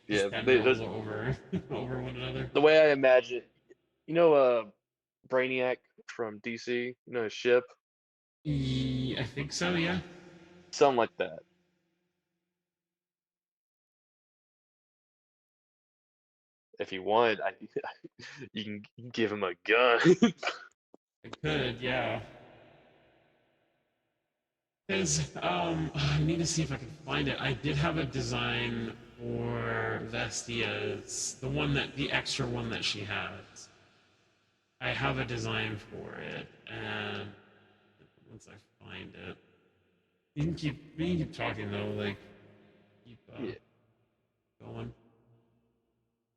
his Yeah, tendrils over over one another. the way I imagine it, you know, Brainiac from DC, you know, his ship, I think so, yeah. something like that. If you want, you can give him a gun. I could, yeah. Because I need to see if I can find it. I did have a design for Vestia's, the extra one that she has. I have a design for it, and once I find it, you can keep talking though, like keep Yeah, going.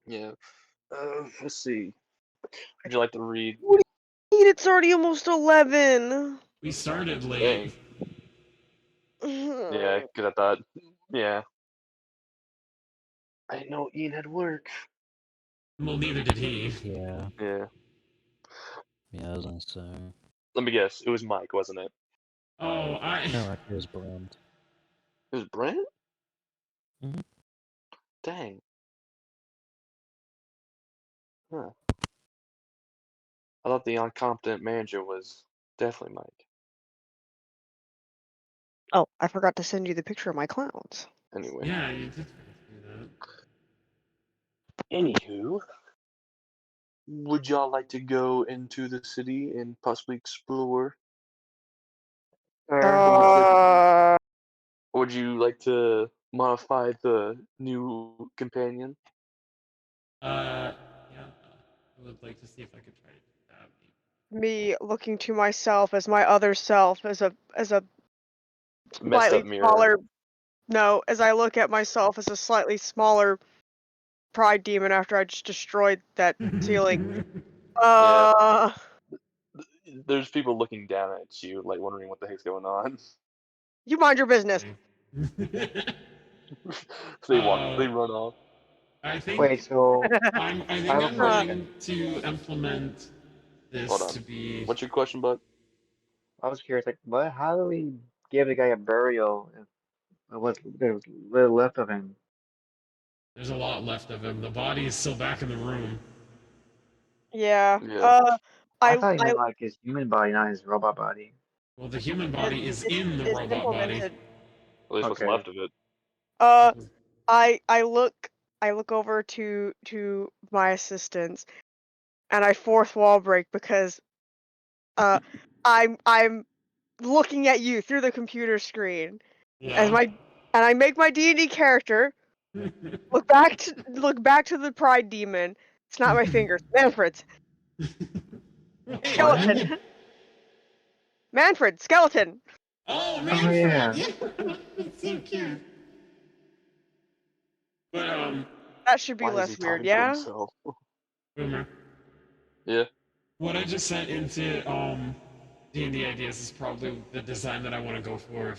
yeah. Let's see. Would you like to read? What do you mean? It's already almost 11. We started late. Dang. Yeah, because I thought, yeah. I didn't know Ian had work. Well, neither did he. Yeah. Yeah. Yeah, I was gonna say. Let me guess. It was Mike, wasn't it? Oh, No, it was Brand. It was Brent? Mhm. Dang. Huh. I thought the incompetent manager was definitely Mike. Oh, I forgot to send you the picture of my clowns. Anyway. Yeah, you did forget to do that. Anywho, would y'all like to go into the city and possibly explore? Sure. From the city? Uh, Or would you like to modify the new companion? Yeah. I would like to see if I could try to do that. me looking to myself as my other self as a Messed slightly up mirror. smaller. No, as I look at myself as a slightly smaller pride demon after I just destroyed that ceiling. Yeah. Uh, There's people looking down at you, like wondering what the heck's going on. you mind your business. They run off. I Wait, think so I I think have a I'm Uh, going question. to implement Hold this on. to be. What's your question, Buck? I was curious, like, what? How do we give the guy a burial if what's there's little left of him? There's a lot left of him. The body is still back in the room. yeah. Yeah. I I thought he I meant like his human body, not his robot body. Well, the human it's body is it's in the it's robot body. implemented. At least what's Okay. left of it. Uh, I look over to my assistants and I fourth wall break because uh I'm looking at you through the computer screen as Yeah. my and I make my D&D character look back to the pride demon. It's not my fingers. Manfred. Wait, What? Skeleton. what? Manfred. Skeleton. Oh, Oh Manfred! yeah. Yeah, that's so cute. But That should be Why is he less weird, talking to yeah? himself? Boomer, Yeah. what I just sent into D&D ideas is probably the design that I want to go for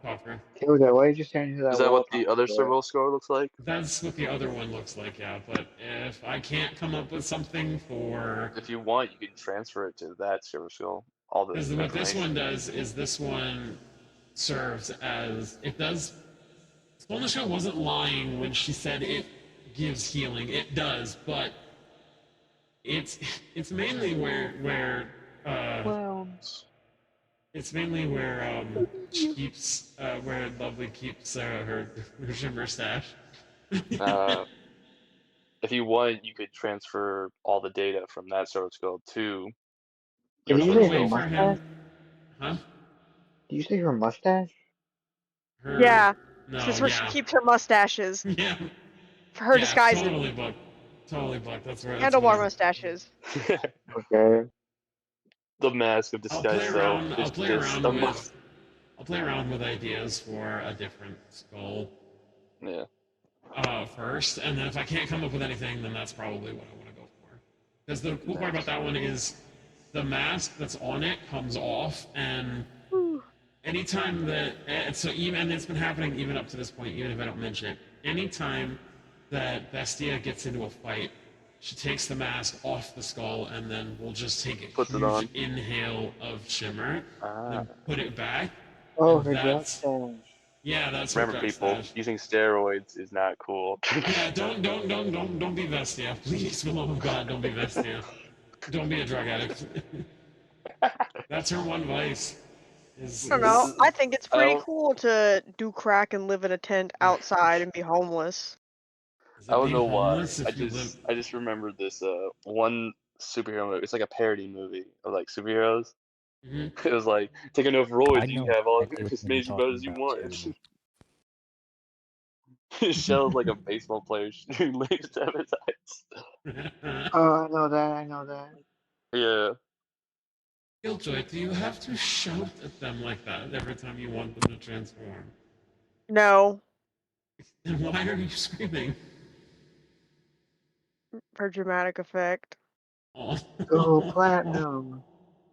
Popper. Hilda, why did you stand into Is that that wall what the talking other to it? servo score looks like? That's what the other one looks like, yeah. But if I can't come up with something for, If you want, you can transfer it to that servo score. All the because what this one information. does is this one serves as it does. Skolniska wasn't lying when she said it gives healing. It does, but it's it's mainly where Clowns. it's mainly where she keeps where Lovely keeps her shimmer stash. Uh, if you want, you could transfer all the data from that servo score to Did your you One servo say her way score. for mustache? him, huh? Did you say her mustache? Her Yeah. no, That's where she yeah, keeps her mustaches. yeah, For her yeah, disguises. totally book, totally book. That's what Handlebar it. mustaches. Okay. The mask of I'll play disguise, though, around. is just a musk. I'll play around with ideas for a different skull Yeah. first, and then if I can't come up with anything, then that's probably what I want to go for. Because the cool part about Nice. that one is the mask that's on it comes off, and anytime that so even and it's been happening even up to this point, even if I don't mention it, anytime that Bestia gets into a fight, she takes the mask off the skull, and then we'll just take a Puts it huge on. inhale of shimmer, and Ah. then put it back, Oh, and her drug that's stash. yeah, that's her Remember, drug people, stash. using steroids is not cool. Yeah, don't be Vestia. Please, for the love of God, don't be Vestia. Don't be a drug addict. That's her one vice. I don't know. I think it's I pretty don't. cool to do crack and live in a tent outside and be homeless. Is I it don't being know why. homeless if you live? I just remembered this one superhero movie. It's like a parody movie of like superheroes. Mhm. It was like take enough I roids, you know can have all exactly which as one you're many superpowers talking as you about want. too. It shows like a baseball player shooting laser sabotage. Oh, I know that. I know that. Yeah. Killjoy, do you have to shout at them like that every time you want them to transform? No. And why are you screaming? For dramatic effect. Oh. Go platinum.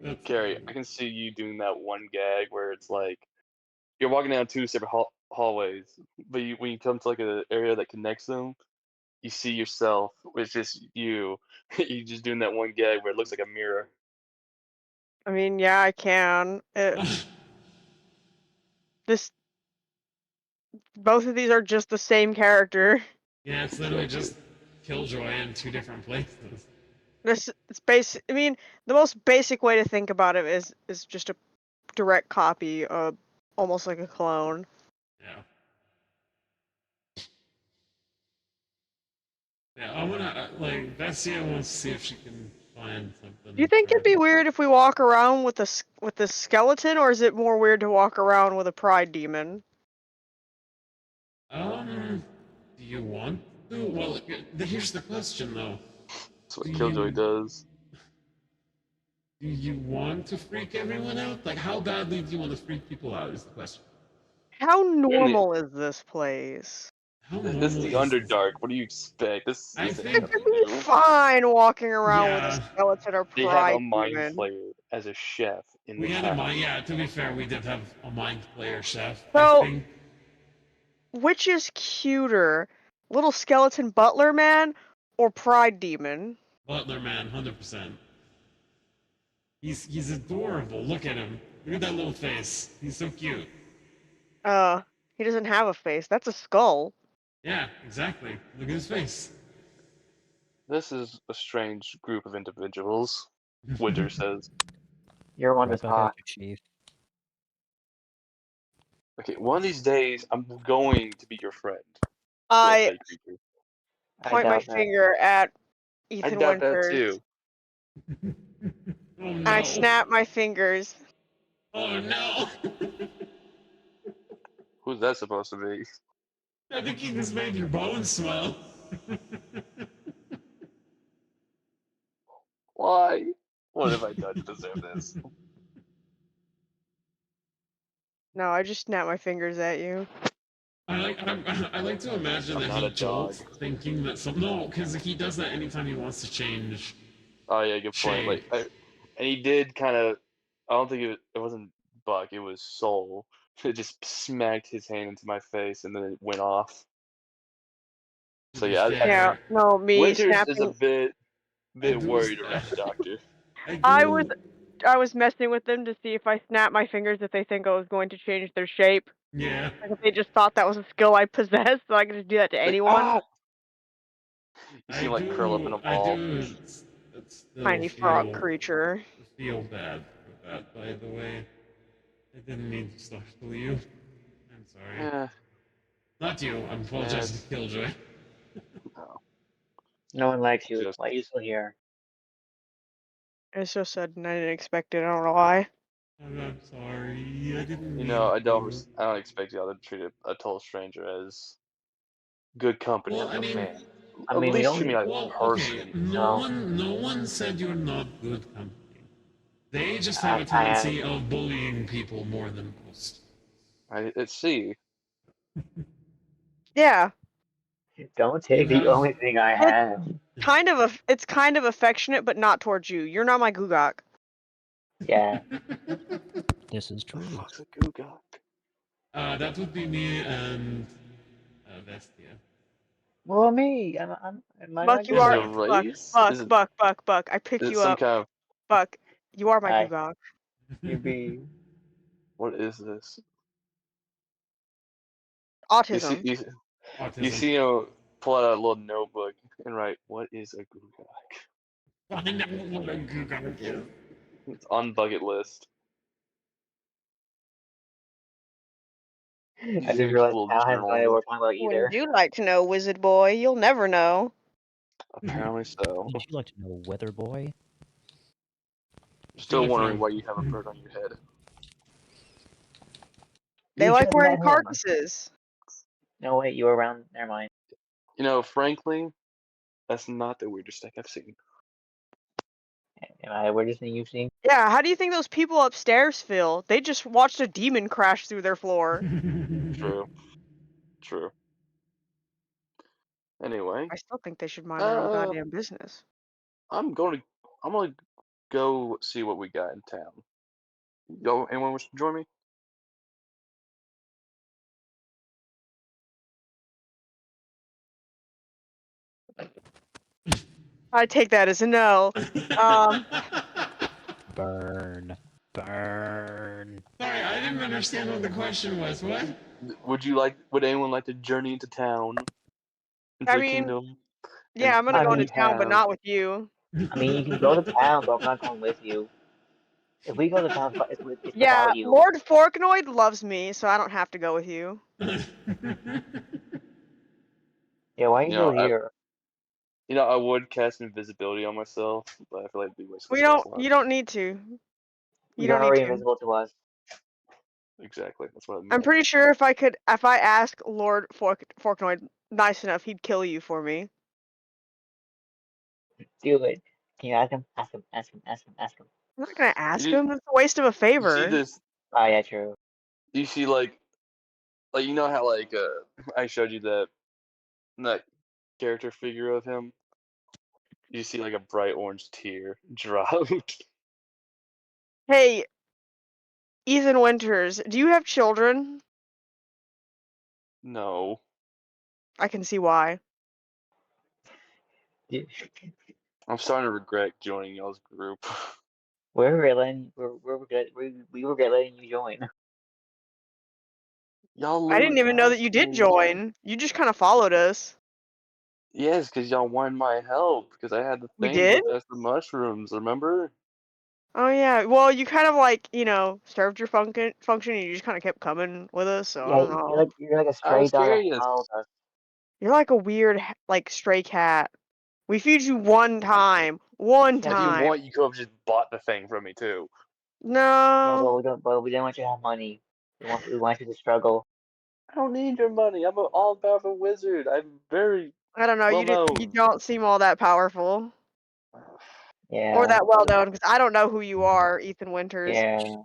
That's Carrie, I funny. can see you doing that one gag where it's like you're walking down two separate hallways, but when you come to like an area that connects them, you see yourself. It's just you. You just doing that one gag where it looks like a mirror. I mean, yeah, I can. This both of these are just the same character. Yeah, it's literally Exactly. just Killjoy in two different places. This it's basic. I mean, the most basic way to think about it is just a direct copy of almost like a clone. Yeah. Yeah, I'm gonna like Bessie wants to see if she can find something. Do you think For it'd be weird if we walk around with this skeleton, or is it more weird to walk around with a pride demon? Do you want to? Well, here's the question though. That's Do what Killjoy you does. do you want to freak everyone out? Like, how badly do you want to freak people out? Is the question. How You're in the normal is this place? How this is normal the is this? Underdark. What do you expect? This I isn't It think, could be nothing new. fine walking around with a yeah, skeleton or They have a pride mind demon. flayer as a chef in we the had a town. mind. Yeah, to be fair, we did have a mind player chef. I So, think which is cuter, little skeleton butler man or pride demon? Butler man, 100%. He's adorable. Look at him. Look at that little face. He's so cute. Uh, he doesn't have a face. That's a skull. Yeah, exactly. Look at his face. This is a strange group of individuals, Winter says. You're one to Right back at talk. you, Chief. Okay, one of these days I'm going to be your friend, little I fake creature. I point my doubt that. finger at I Ethan doubt that Winters too. Oh and I no. snap my fingers. Oh no. Who's that supposed to be? I think he just made your bones swell. Why? What have I done to deserve this? No, I just snap my fingers at you. I like to imagine I'm that not he a dog. jolts thinking that no, because he does that anytime he wants to change Oh yeah, good point. shape. And he did kind of. I don't think it wasn't Buck. It was Soul. It just smacked his hand into my face, and then it went off. To So be yeah, Yeah, fair, no, me Winters is a snapping. I bit do. worried around the doctor. I I was do. I was messing with them to see if I snap my fingers if they think I was going to change their shape. Yeah. Like if they just thought that was a skill I possessed, so I could just do that to Like anyone. you see him like curl up in a I ball. do still Tiny frog creature. feel bad for that. By the way, I didn't mean to startle you. I'm sorry. Yeah, Not you. I'm yeah, apologizing to Killjoy. no, No one likes you. just Why are you still here? It's so sudden. I didn't expect it. I don't know why. I'm sorry. I didn't you know, mean to. I don't expect y'all to treat a total stranger as good company Well, of I a mean, man. I At mean, we least treat me only like well, a okay. person. no. No one said you're not good company. They just have a I tendency am. of bullying people more than most. Let's see. Yeah, Don't You take the have only thing I it's have. it's kind of affectionate, but not towards you. You're not my gugok. Yeah. This is The true. fuck's a Gugok? that would be me and Vestia. Well, me. Am I Buck, not you Is it are a Gugok? Buck, race? Buck, Buck, Buck, Buck. I Is picked it you some up, kind of Buck. You are my Hi. gugok. You be. what is this? You see Autism. you Autism. see him pull out a little notebook and write, "What is a Gugok?" Find out what a Gugok is. It's on bucket list. I He's just gonna keep a realized little Al has no journal on idea what them. we're talking about Wouldn't either. you like to know, Wizard Boy? You'll never know. Apparently so. Would you like to know, Weather Boy? Would you Still like to wondering know? why you have a bird on your head. They You like just wearing met him. carcasses. No, wait, you were around. Never mind. You know, frankly, that's not the weirdest thing I've seen. Am I the weirdest thing you've seen? Yeah, how do you think those people upstairs feel? They just watched a demon crash through their floor. True. True. Anyway, I still think they should mind their own uh, goddamn business. I'm going to I'm gonna go see what we got in town. Yo, anyone wish to join me? I take that as a no. Um, Burn. Burn. Sorry, I didn't understand what the question was. What? Would anyone like to journey into town, into I the mean, kingdom, yeah, and I'm gonna I go into mean, see town, but town? not with you. I mean, you can go to town, but I'm not going with you. If we go to town, it's Yeah, without you. Lord Forknoid loves me, so I don't have to go with you. Yeah, why are you You still know, I here? I would cast invisibility on myself, but I feel like it'd be wasting We spell don't. slots. You don't need to. You You're don't need already to. invisible to us. Exactly, that's what I I'm meant. pretty sure if I ask Lord Forknoid nice enough, he'd kill you for me. Do it. Can you ask him? Ask him. Ask him. Ask him. Ask him. I'm not gonna ask You him. That's a waste of a you see favor. this? Oh yeah, true. You see you know how I showed you that character figure of him. You see like a bright orange tear drop. Hey, Ethan Winters, do you have children? No, I can see why. Do- I'm starting to regret joining y'all's group. we're good. We regret letting you join. I didn't even know Y'all that you did stayed. join. You just kind of followed us. Yes, because y'all wanted my help because I had the We thing to did? go test the mushrooms. Remember? Oh yeah. Well, you kind of like, served your function and you just kind of kept coming with us, so I Yeah, don't know. you're like a I stray was dog that curious. followed us. You're like a weird like stray cat. We feed you one time. One Yeah, If you time. want, you could have just bought the thing from me too. yeah, No. but we don't. But we didn't want you to have money. We want you to struggle. I don't need your money. I'm an all-powerful wizard. I'm very I don't know. well You known. don't seem all that powerful or Yeah, that well known because I don't know who you are, Ethan Winters. yeah.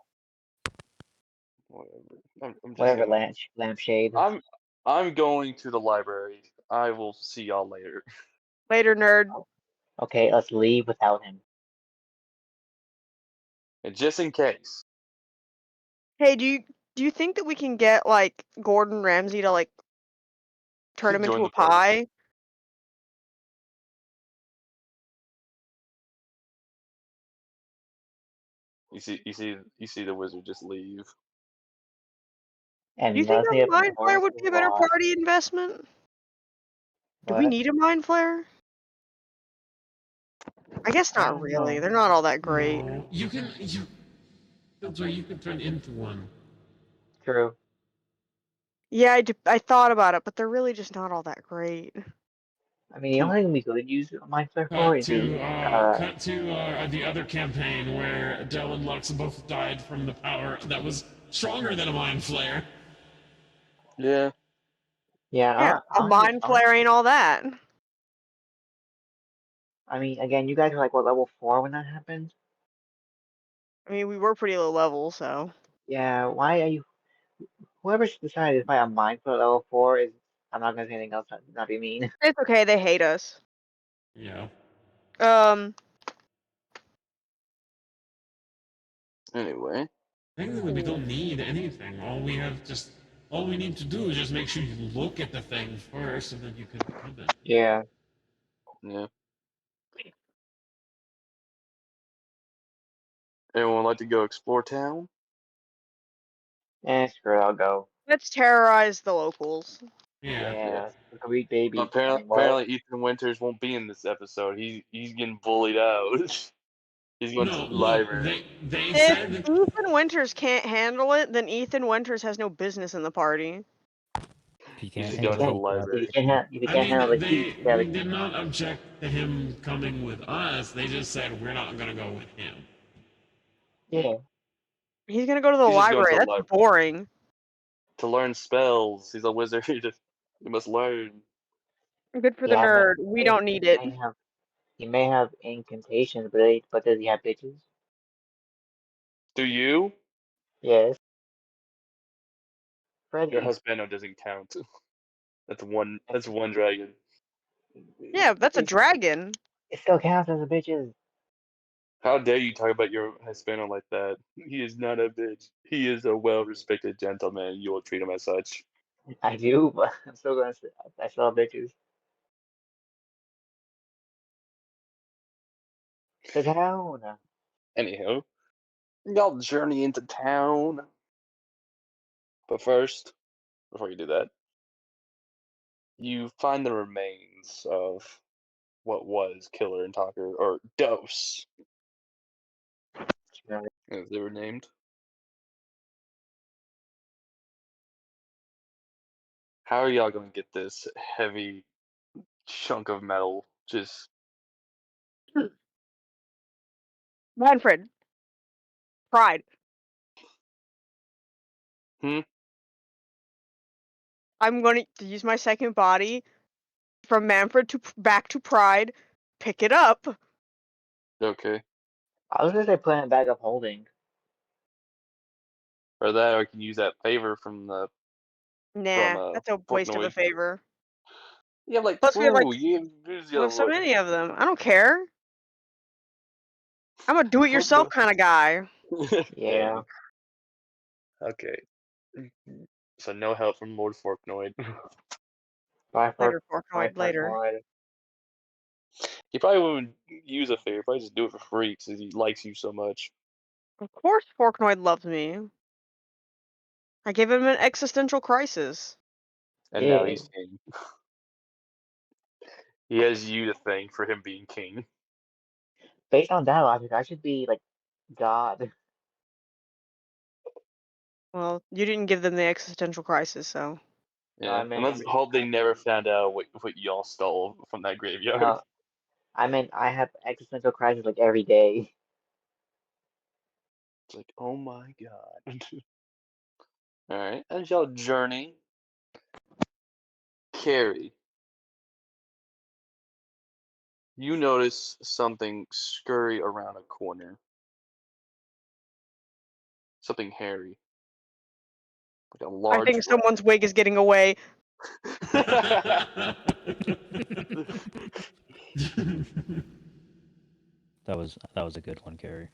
Whatever. I'm just Whatever, gonna. lampshade. I'm I'm going to the library. I will see y'all later. Later, nerd. Okay, let's leave without him. And just in case, Hey, do you think that we can get like Gordon Ramsay to like turn him into join a the party. pie? You see the wizard just leave. Do you And think nothing a of mind flare importance would is be a better lost. party investment? Do we What? need a mind flare? I guess I not don't really. know. They're not all that great. No, that's why you can turn into one. True. Yeah, I thought about it, but they're really just not all that great. I mean, the only thing we could use my flare for Cut is the to the other campaign where Del and Lux both died from the power that was stronger than a mind flare. Yeah. yeah. Yeah, a Honestly, mind flare ain't all that. I mean, again, you guys were like what level 4 when that happened? I mean, we were pretty low level, so. Yeah. Why are you? Whoever decided to fight a mine for level 4 is. I'm not gonna say anything else. Not be mean. It's okay, they hate us. Yeah. Um, Anyway, Technically, we don't need anything. All we need to do is just make sure you look at the thing first, and then you can equip it. Yeah. yeah. Anyone like to go explore town? Screw it. I'll go. let's terrorize the locals. Yeah. Yeah. Yeah. Sweet baby. I Apparently, mean, what? apparently Ethan Winters won't be in this episode. He's getting bullied out. He's going to No, the look, library. they If said that Ethan Winters can't handle it, then Ethan Winters has no business in the party. If you He's can't just If you going to the handle can't, it, grab if it. you library. can't, if you I can't mean, handle the heat, they you gotta did leave. not object to him coming with us. They just said we're not gonna go with him. Yeah. He's gonna go to the He's just going to library. the That's library boring. to learn spells. He's a wizard. He must learn. Good for the Yeah. nerd. We don't need it. He may have incantations, but does he have bitches? Do you? Yes. Your Freddy. husbando doesn't count. That's one. That's one dragon. Yeah, that's a dragon. It still counts as a bitches. How dare you talk about your Hispano like that? He is not a bitch. He is a well-respected gentleman. You will treat him as such. I do, but I'm still gonna say I still have bitches. The town. Anyhow, y'all journey into town. But first, before you do that, you find the remains of what was Killer and Talker, or Dose, as they were named. How are y'all gonna get this heavy chunk of metal just Manfred. Pride. hmm? I'm going to use my second body from Manfred to back to Pride. Pick it up. Okay. I was gonna say put it back up holding. Or that, or I can use that favor from Nah, that's a waste of a Forknoid. favor. You have like Plus, we have like 2. You use the we other have so one. many of them. I don't care. I'm a What do-it-yourself the? kind of guy. Yeah. Okay. So no help from Lord Forknoid. Bye for Later, my Forknoid, front later. one. He probably wouldn't use a favor. Probably just do it for free because he likes you so much. Of course, Forknoid loves me. I gave him an existential crisis. And now Yeah. he's king. He has you to thank for him being king. Based on that logic, I should be like God. Well, you didn't give them the existential crisis, so. No, I Yeah. And meant let's hope they never found out what y'all stole from that graveyard. no, I meant I have existential crisis like every day. It's like, oh my god. Alright. As y'all journey, Carrie, you notice something scurry around a corner. Something hairy. Like a I large think someone's wig is getting away. rat. That was a good one, Carrie.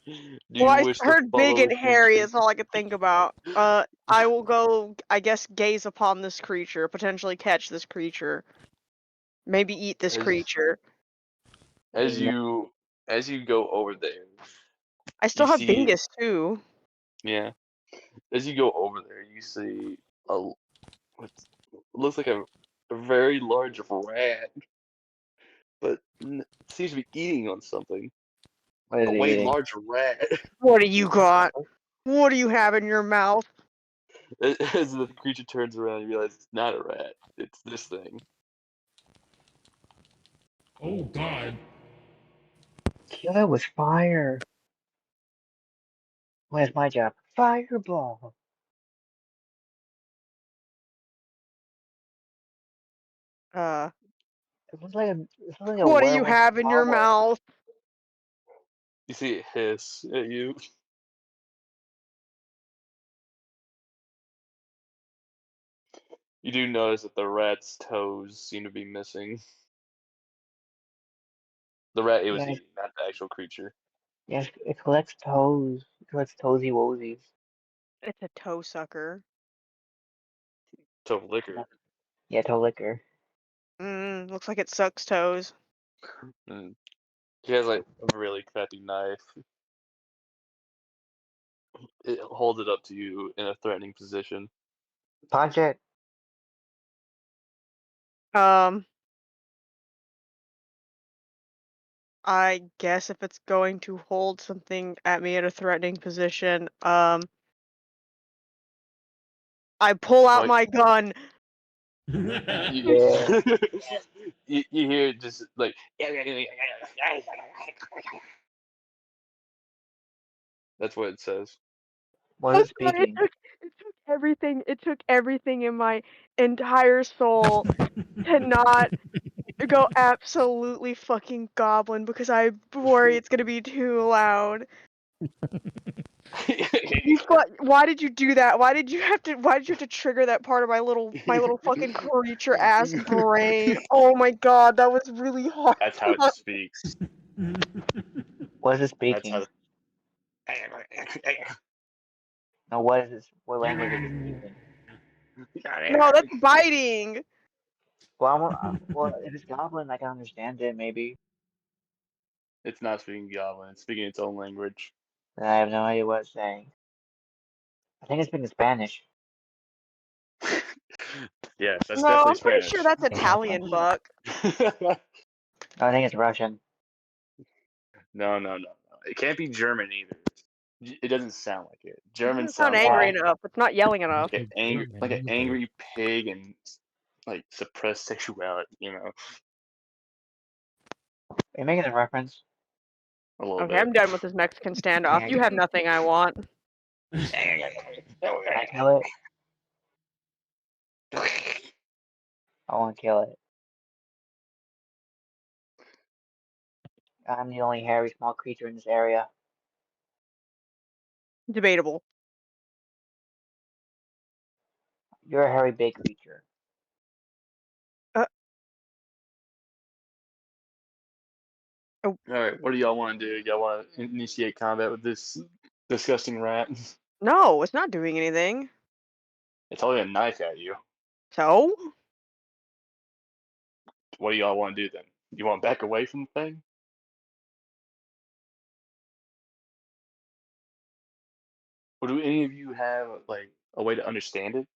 Do Well, you I wish to heard big follow and the hairy creature? is all I could think about. I will go, I guess, gaze upon this creature, potentially catch this creature, maybe eat this As creature. as No. you as you go over there, I you still have see, Dingus too. yeah. As you go over there, you see what looks like a very large rat, but seems to be eating on something. What is A he way eating? larger rat. What do you got? What do you have in your mouth? As the creature turns around, you realize it's not a rat. It's this thing. Oh God. Kill it with fire. Where's my job? Fireball. Uh, It looks like a what do you werewolf have in your omelet. mouth? You see it hiss at you. You do notice that the rat's toes seem to be missing. The rat it was Yes, eating, not the actual creature. yes, it collects toes. It collects toesy woesies. It's a toe sucker. Toe liquor. Yeah, toe liquor. Looks like it sucks toes. Mm. He has like a really crappy knife. It holds it up to you in a threatening position. Punch it. Um, I guess if it's going to hold something at me at a threatening position, I pull out Like my gun. you, Yeah. you hear it just like that's what it says. Was Oh it God, speaking? it took everything. It took everything in my entire soul to not go absolutely fucking goblin because I worry it's gonna be too loud. Why did you do that? Why did you have to trigger that part of my little fucking creature ass brain? Oh my god, that was really hard. That's how it speaks. What is it That's speaking? how. No, what is this? What language is it speaking? No, that's biting. Well, if it's Goblin, I can understand it, maybe. It's not speaking Goblin. It's speaking its own language. I have no idea what it's saying. I think it's speaking Spanish. Yes, that's No, definitely I'm pretty Spanish. sure that's Yeah, Italian, Buck. No, I think it's Russian. No. It can't be German either. It doesn't sound like it. It German doesn't sound sounds angry Why? enough. It's not yelling enough. like angry, German like an either. angry pig and like suppressed sexuality. Are you making a reference? A little Okay, bit. I'm done with this Mexican standoff. You have nothing I want. Can I kill it? I want to kill it. I'm the only hairy small creature in this area. Debatable. You're a hairy big creature. All right, what do y'all want to do? Y'all want to initiate combat with this disgusting rat? No, it's not doing anything. It's holding a knife at you. So? What do y'all want to do then? You want to back away from the thing? Or do any of you have like a way to understand it?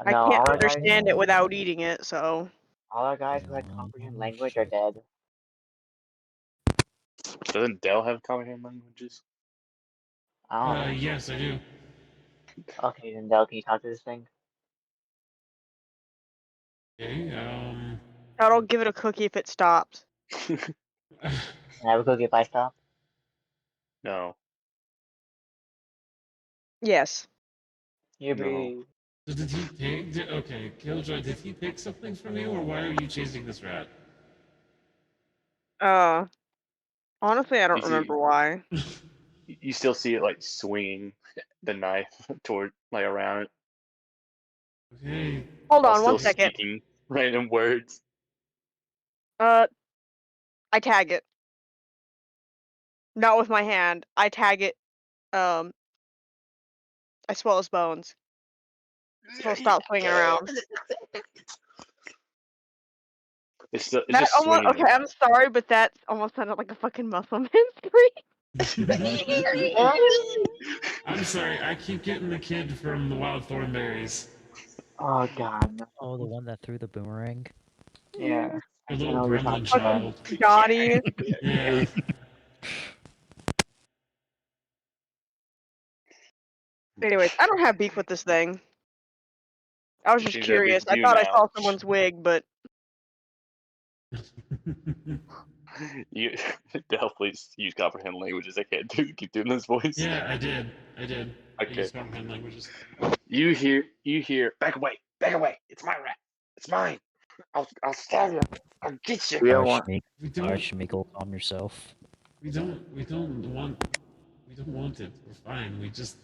I No, can't understand it without eating it, so. all our guys who like comprehend language are dead. Doesn't Dell have comprehend languages? I don't know. Yes, I do. Okay, then Del, can you talk to this thing? Okay. I'll give it a cookie if it stops. Can I have a cookie if I stop? No. Yes. You No. breathe. So did he pick? Okay, Killjoy, did he pick something from you, or why are you chasing this rat? Honestly, I don't You see, remember why. you still see it like swinging the knife toward like around it Okay. Hold while on still one second. speaking random words. I tag it. Not with my hand. I tag it. I swell his bones. So I'll stop swinging around. It's still, it's That just almost, swinging the okay, I'm knife. sorry, but that almost sounded like a fucking muscle man scream. I'm sorry, I keep getting the kid from the Wild Thornberries. Oh god, no. Oh, the one that threw the boomerang? Yeah. A I little know what you're gremlin talking about. child. Johnny. Yeah. Anyways, I don't have beef with this thing. I was just Seems to have beef curious. with I you thought I now. saw someone's wig, but You, Dell, please use comprehend languages. I can't keep doing this voice. Yeah, I did. I Okay. use comprehend languages. You hear, back away, it's my rat, it's mine, I'll stab you, I'll get you. We don't want. We don't. Schmeagle, calm yourself. We don't want. We don't want it. We're fine. We just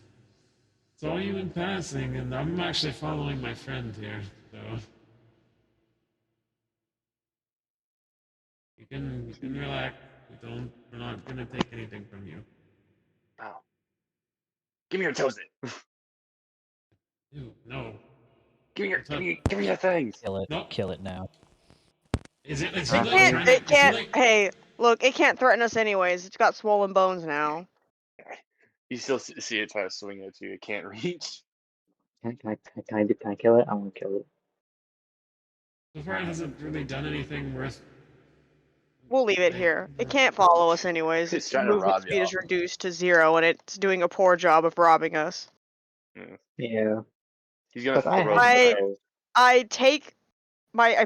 saw you in passing, and I'm actually following my friend here. So you can relax. We're not gonna take anything from you. Oh. Give me your toes then. Ew, no. Give me your things. Kill it. No. Kill it now. Is it? Is it he like can't. trying It to? Is he can't. like? Hey, look, it can't threaten us anyways. It's got swollen bones now. You still see it try to swing at you, it can't reach. Can I kill it? I want to kill it. So far, it hasn't really done anything worth. We'll leave it here. It can't follow us anyways. It's Its trying to movement rob speed you is reduced to 0, and it's doing a poor job of robbing us. Yeah. He's gonna Because I throw have some. those.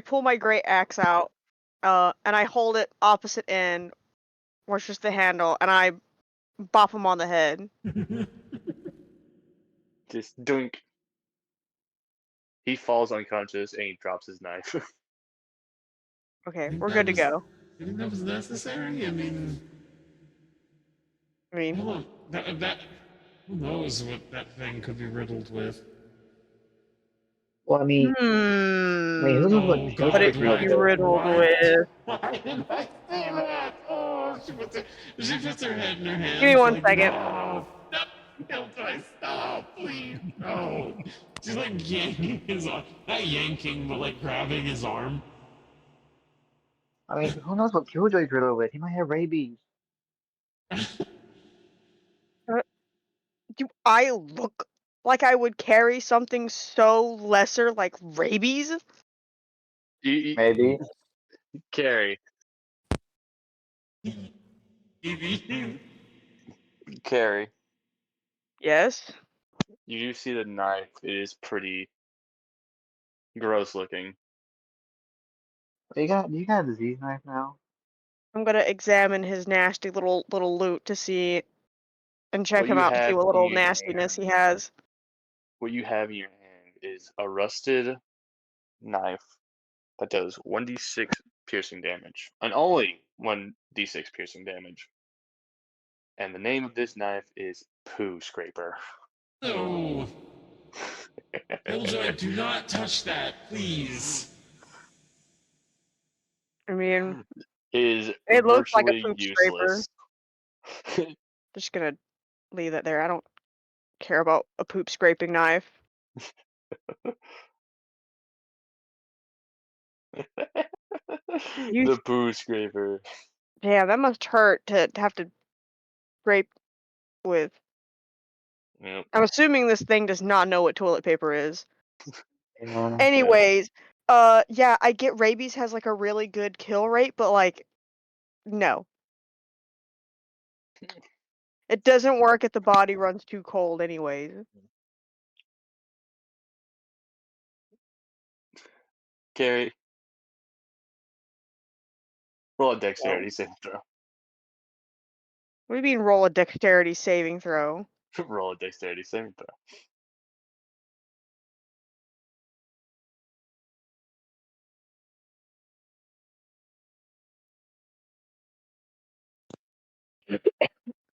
I pull my great axe out, and I hold it opposite end, where it's just the handle, and I bop him on the head. Just doink. He falls unconscious and he drops his knife. Okay, think we're that good to was- go. You think that was necessary? I mean, I mean, hold on. that who knows what that thing could be riddled with? Well, I mean, who knows what Oh What Killjoy God, it is could riddled be with? riddled What? with. Why did I say that? Oh, she puts her head in her Give me hands one like, second. no, no, Killjoy, stop, please, no. She's like yanking his arm, not yanking, but like grabbing his arm. I mean, who knows what Killjoy is riddled with? He might have rabies. Uh, Do I look like I would carry something so lesser like rabies? Maybe. Carrie, Carrie, Yes. you do see the knife. It is pretty gross looking. You got a disease knife now? I'm gonna examine his nasty little loot to see and check What him you out to see have what in little your nastiness he hand, has. what you have in your hand is a rusted knife that does 1d6 piercing damage, and only 1d6 piercing damage. And the name of this knife is Poo Scraper. No, Killjoy, do not touch that, please. I mean, It is it looks like a virtually poop scraper. useless. Just gonna leave that there. I don't care about a poop scraping knife. You, The Poo Scraper. yeah, that must hurt to have to scrape with. Yep. I'm assuming this thing does not know what toilet paper is. Yeah. Anyways, yeah, I get rabies has like a really good kill rate, but like, no. It doesn't work if the body runs too cold anyways. Carrie, roll a So, dexterity saving throw. what do you mean roll a dexterity saving throw? Roll a dexterity saving throw.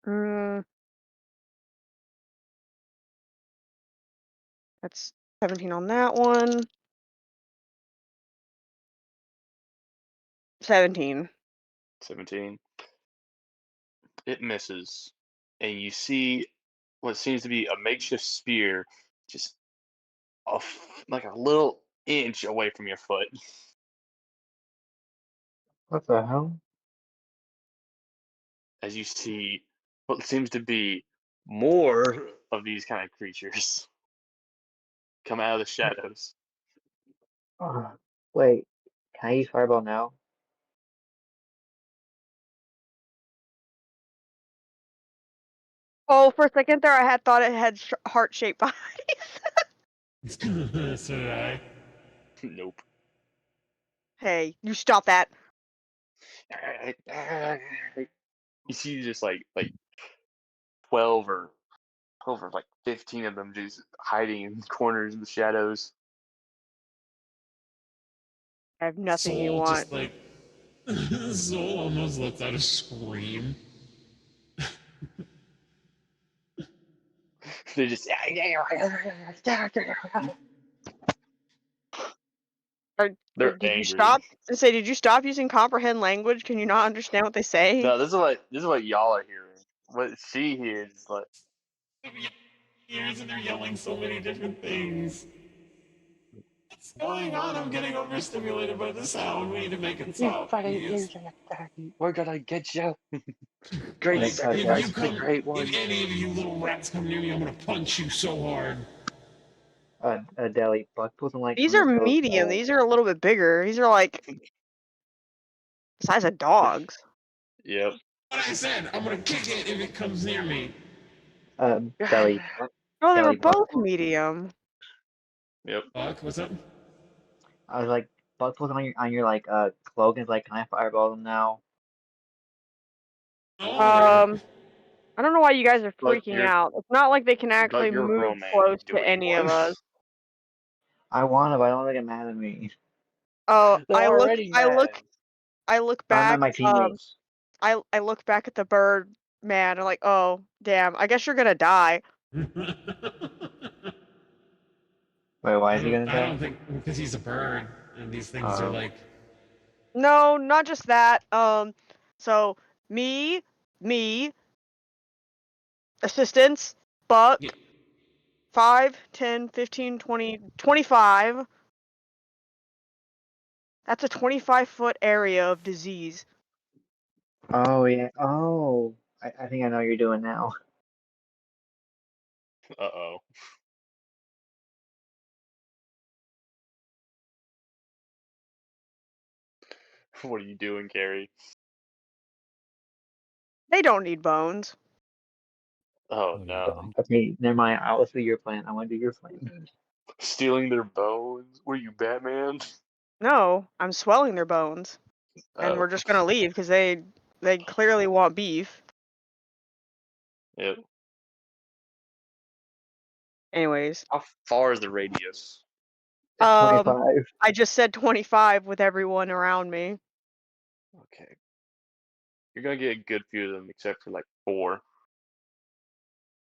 Mm, that's 17 on that one. 17. 17. It misses. And you see what seems to be a makeshift spear just like a little inch away from your foot. What the hell? As you see what seems to be more of these kind of creatures come out of the shadows. Wait, can I use Fireball now? Oh, for a second there, I had thought it had heart-shaped bodies. So did I. Nope. Hey, you stop that. You see just like 12 or 12 or like 15 of them just hiding in corners in the shadows. I have nothing you Soul want. just like Soul almost lets out a scream. They're just they're Did you angry. stop? I say, did you stop using comprehend language? Can you not understand what they say? No, this is what y'all are hearing. What she hears is like Ears and they're yelling so many different things. What's going on? I'm getting overstimulated by the sound. We need to make it You stop, fucking please. we're gonna get you. Great, Like, Next time, if guys. you the come, great if one. any of you little rats come near me, I'm gonna punch you so hard. Deli, Buck pulls like These one are of those, medium. These are a little bit bigger. These are like the size of dogs. Yep. What I said, I'm gonna kick it if it comes near me. Deli, No, they were Buck both pulls, medium. Yep. Fuck, what's up? I was like, Buck pulls on your like, cloak and is like, can I Fireball them now? Oh, Um, I don't know why you guys are But freaking you're out. It's not like they can but actually you're a move grown man. You close can do to what you any of want. us. I want to, but I don't want to get mad at me. Oh, They're already mad. I look I'm back. at my teammates. I look back at the bird mad. I'm like, oh, damn. I guess you're gonna die. Wait, why is he gonna I die? don't think because he's a bird and these things are Oh, like No, not just that. So me, assistants, yeah, Buck, 5, 10, 15, 20, 25. That's a 25-foot area of disease. oh yeah. Oh, I think I know what you're doing now. Uh-oh. What are you doing, Carrie? They don't need bones. Oh What are you no. doing? Okay, never mind. Let's do your plan. I want to do your plan. Stealing their bones? Were you Batman? No, I'm swelling their bones, and Oh, we're just gonna leave because they clearly want beef. yep. Anyways, How far is the radius? It's um, 25. I just said 25 with everyone around me. Okay. You're gonna get a good few of them, except for like 4.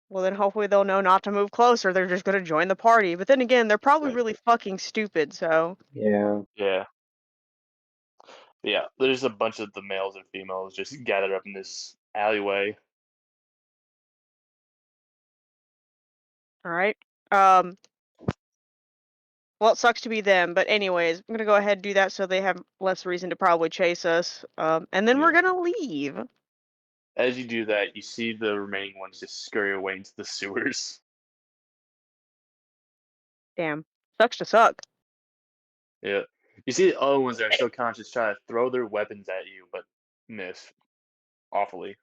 Well, then hopefully they'll know not to move closer. They're just gonna join the party. But then again, they're probably Right. really fucking stupid. So, Yeah. Yeah. Yeah. There's a bunch of the males and females just gathered up in this alleyway. all right. Um, well, it sucks to be them, but anyways, I'm gonna go ahead and do that so they have less reason to probably chase us. And then we're Yeah. gonna leave. As you do that, you see the remaining ones just scurry away into the sewers. Damn, sucks to suck. Yeah. You see the other ones that are still conscious try to throw their weapons at you, but miss awfully.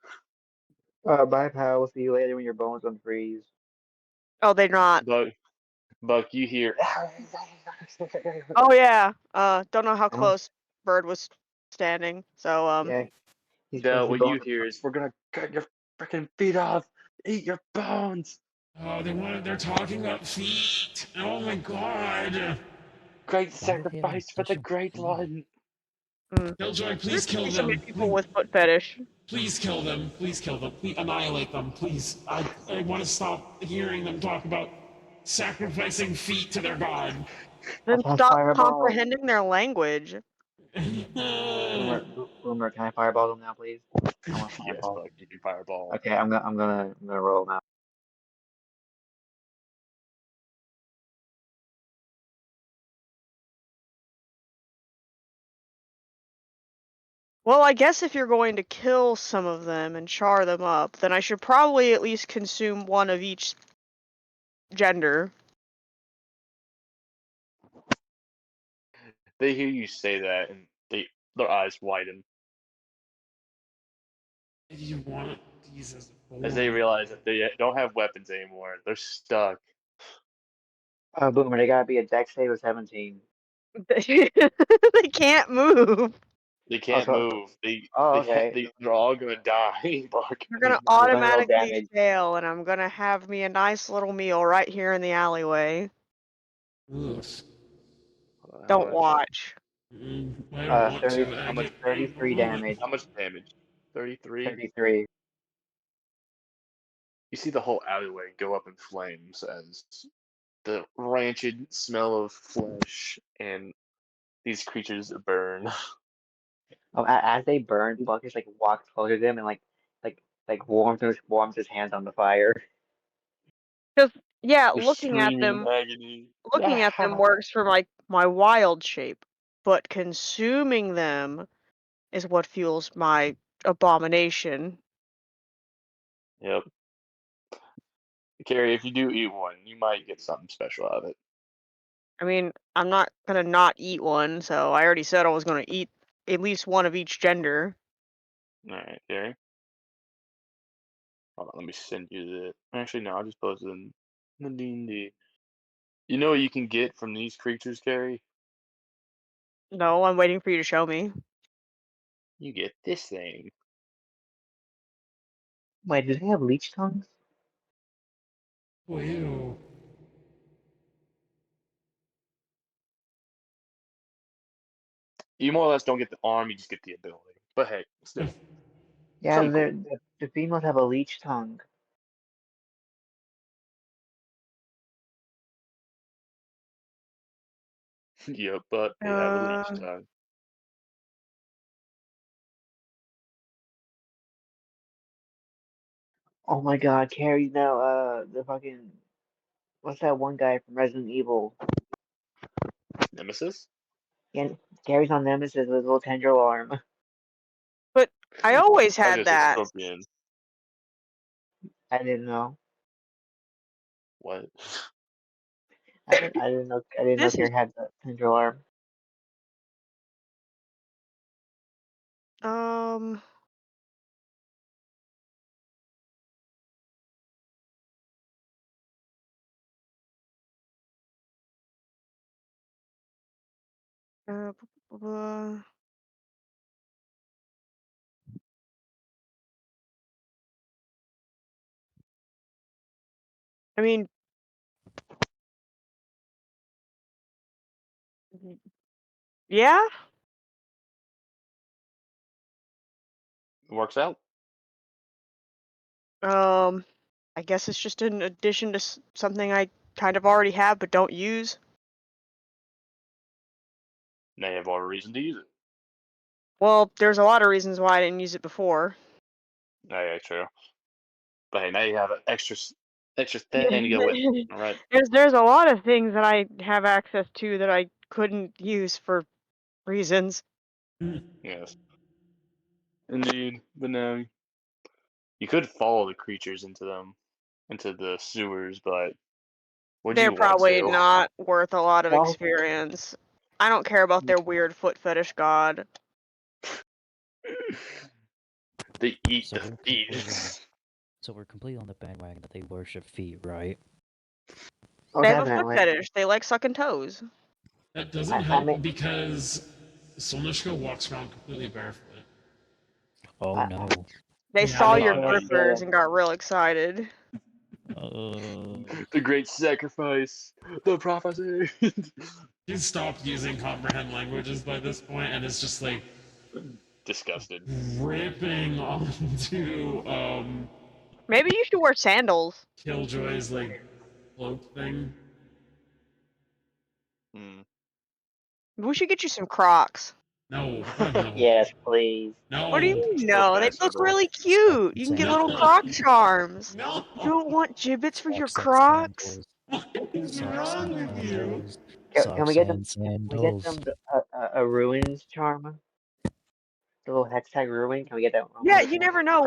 Bye, pal. We'll see you later when your bones unfreeze. Oh, they're not. Buck, you hear. Oh yeah. Don't know how Oh, close Bird was standing. So yeah. No, His what you bones hear are. is, "We're gonna cut your freaking feet off, eat your bones." oh they're talking about feet. Oh my god. Great Why do they have an sacrifice for the obsession with great feet? one. mm. Killjoy, There's please kill probably some them. people with foot fetish. Please kill them. Please kill them. Please annihilate them. Please. I want to stop hearing them talk about sacrificing feet to their god. I'll Then toss stop fireball. comprehending their language. Boomer, can I fireball them now, please? I want to Yes, fireball. Buck, you can fireball. Okay, I'm gonna roll now. Well, I guess if you're going to kill some of them and char them up, then I should probably at least consume one of each gender. They hear you say that, and their eyes widen You want these as a as they boy. realize that they don't have weapons anymore. They're stuck. Boomer, they gotta be a dex save of 17. They can't move. They Oh, can't so, move. oh, okay. They're all gonna die, Buck. They're gonna They're gonna roll automatically damage. fail, and I'm gonna have me a nice little meal right here in the alleyway. Ugh. How Don't much? watch. I don't want 30, to. I How much? get. 33 damage. How much damage? 33. 33. You see the whole alleyway go up in flames as the rancid smell of flesh and these creatures burn. Oh, as they burn, Buck just like walks closer to them and like warms his hands on the fire. Because yeah, They're screaming in agony. looking at them works for my wild shape, but consuming them is what fuels my abomination. Yep. Carrie, if you do eat one, you might get something special out of it. I mean, I'm not gonna not eat one, so I already said I was gonna eat at least one of each gender. Alright, Carrie. Hold on, let me send you the. Actually, no, I'll just post it in the D&D. You know what you can get from these creatures, Carrie? No, I'm waiting for you to show me. You get this thing. Wait, do they have leech tongues? Oh, ew. You more or less don't get the arm, you just get the ability. But hey, still. Yeah, Some cool. the females have a leech tongue. Yep, but they have a leech Uh, tongue. Oh my God, Carrie's now the fucking what's that one guy from Resident Evil? Nemesis? Yeah, Carrie's on Nemesis with his little tendril arm. but I always I was had gonna say that. Scorpion. I didn't know. What? I didn't know This is Carrie had the tendril arm. um uh, bu- bu- bu- I mean, yeah. Works out. I guess it's just an addition to something I kind of already have but don't use. Now you have all the reason to use it. Well, there's a lot of reasons why I didn't use it before. Oh, yeah, true. But hey, now you have an extra thing to go with. Yeah. All right. There's a lot of things that I have access to that I couldn't use for reasons. Yes. Indeed. But now you could follow the creatures into the sewers, but would They're you want probably to? not worth a lot of Well, experience. I don't care about their weird foot fetish god. They eat So the we're feet. completely on the so we're completely on the bandwagon that they worship feet, right? oh They have a foot definitely. fetish. They like sucking toes. That doesn't I help mean because Solnishka walks around completely barefoot. Oh I no. They Yeah, saw I your no, can't he, grippers stand. and got real excited. The great sacrifice. The prophecy. he's stopped using comprehend languages by this point and is just like Disgusted. ripping onto Maybe you should wear sandals. Killjoy's like cloak thing. Hmm. We should get you some Crocs. No, God no. Yes, please. What do you No. mean Or no? They look bachelor. really Socks cute. and You can get little sandals. Croc No. charms. No. You don't want gibbets for your Socks and Crocs? sandals. What is Socks wrong and with you? sandals. Can we Socks get them? and Can we get sandals. them a ruins charm? The little hex tag ruin. Can we get that Yeah, one? you never know.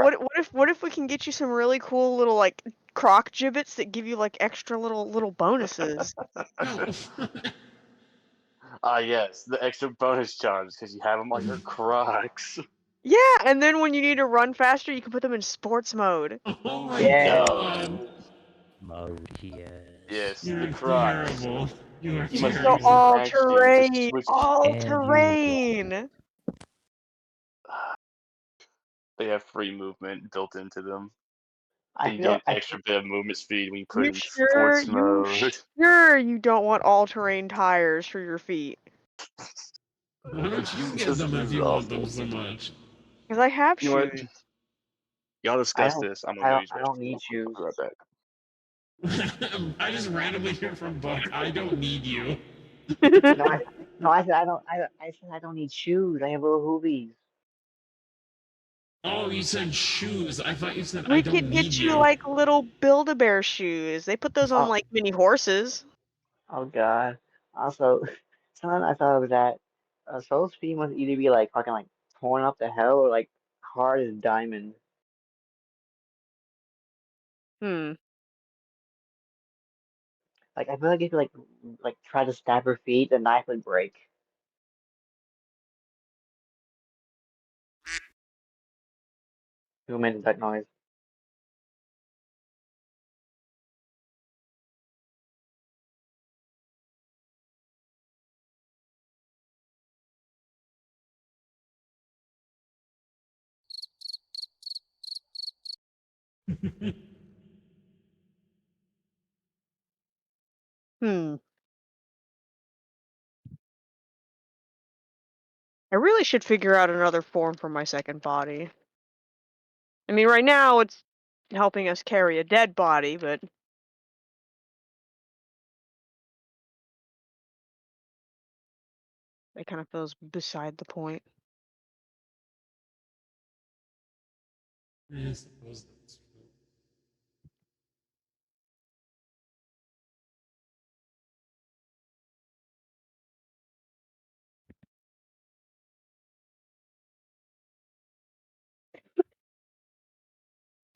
What if we can get you some really cool little like Croc gibbets that give you like extra little bonuses? No. Ah, yes, the extra bonus charms because you have them on your Crocs. Yeah, and then when you need to run faster, you can put them in sports mode. Oh my Yes. god. Mode, yes. Yes, the You're Crocs. terrible. You are You You can must go use terrible. the all action to terrain, switch. all And you terrain. They have free movement built into them. I And you get feel. an extra bit of movement speed when you put You in sure? sports You mode. sure you don't want all terrain tires for your feet? Why don't you get This them if is you want them awful. so much? Because I have You know what? shoes. Y'all I discuss don't. this. I'm gonna go use I my don't restroom. need shoes. I'll be right back. I just randomly hear from Buck, I don't need you. No, I. No, I said I don't. I said I don't need shoes. I have little hoovies. Oh, you said shoes. I thought you said I We don't could need get you you. like little Build-A-Bear shoes. They put those on Oh, like mini horses. oh God. Also, something I thought of that. Soul's feet must either be like fucking like torn up to hell or like hard as diamond. Hmm. Like I feel like if you like try to stab her feet, the knife would break. Who made that noise? Hmm. I really should figure out another form for my second body. I mean, right now it's helping us carry a dead body, but that kind of feels beside the point. I suppose that's true.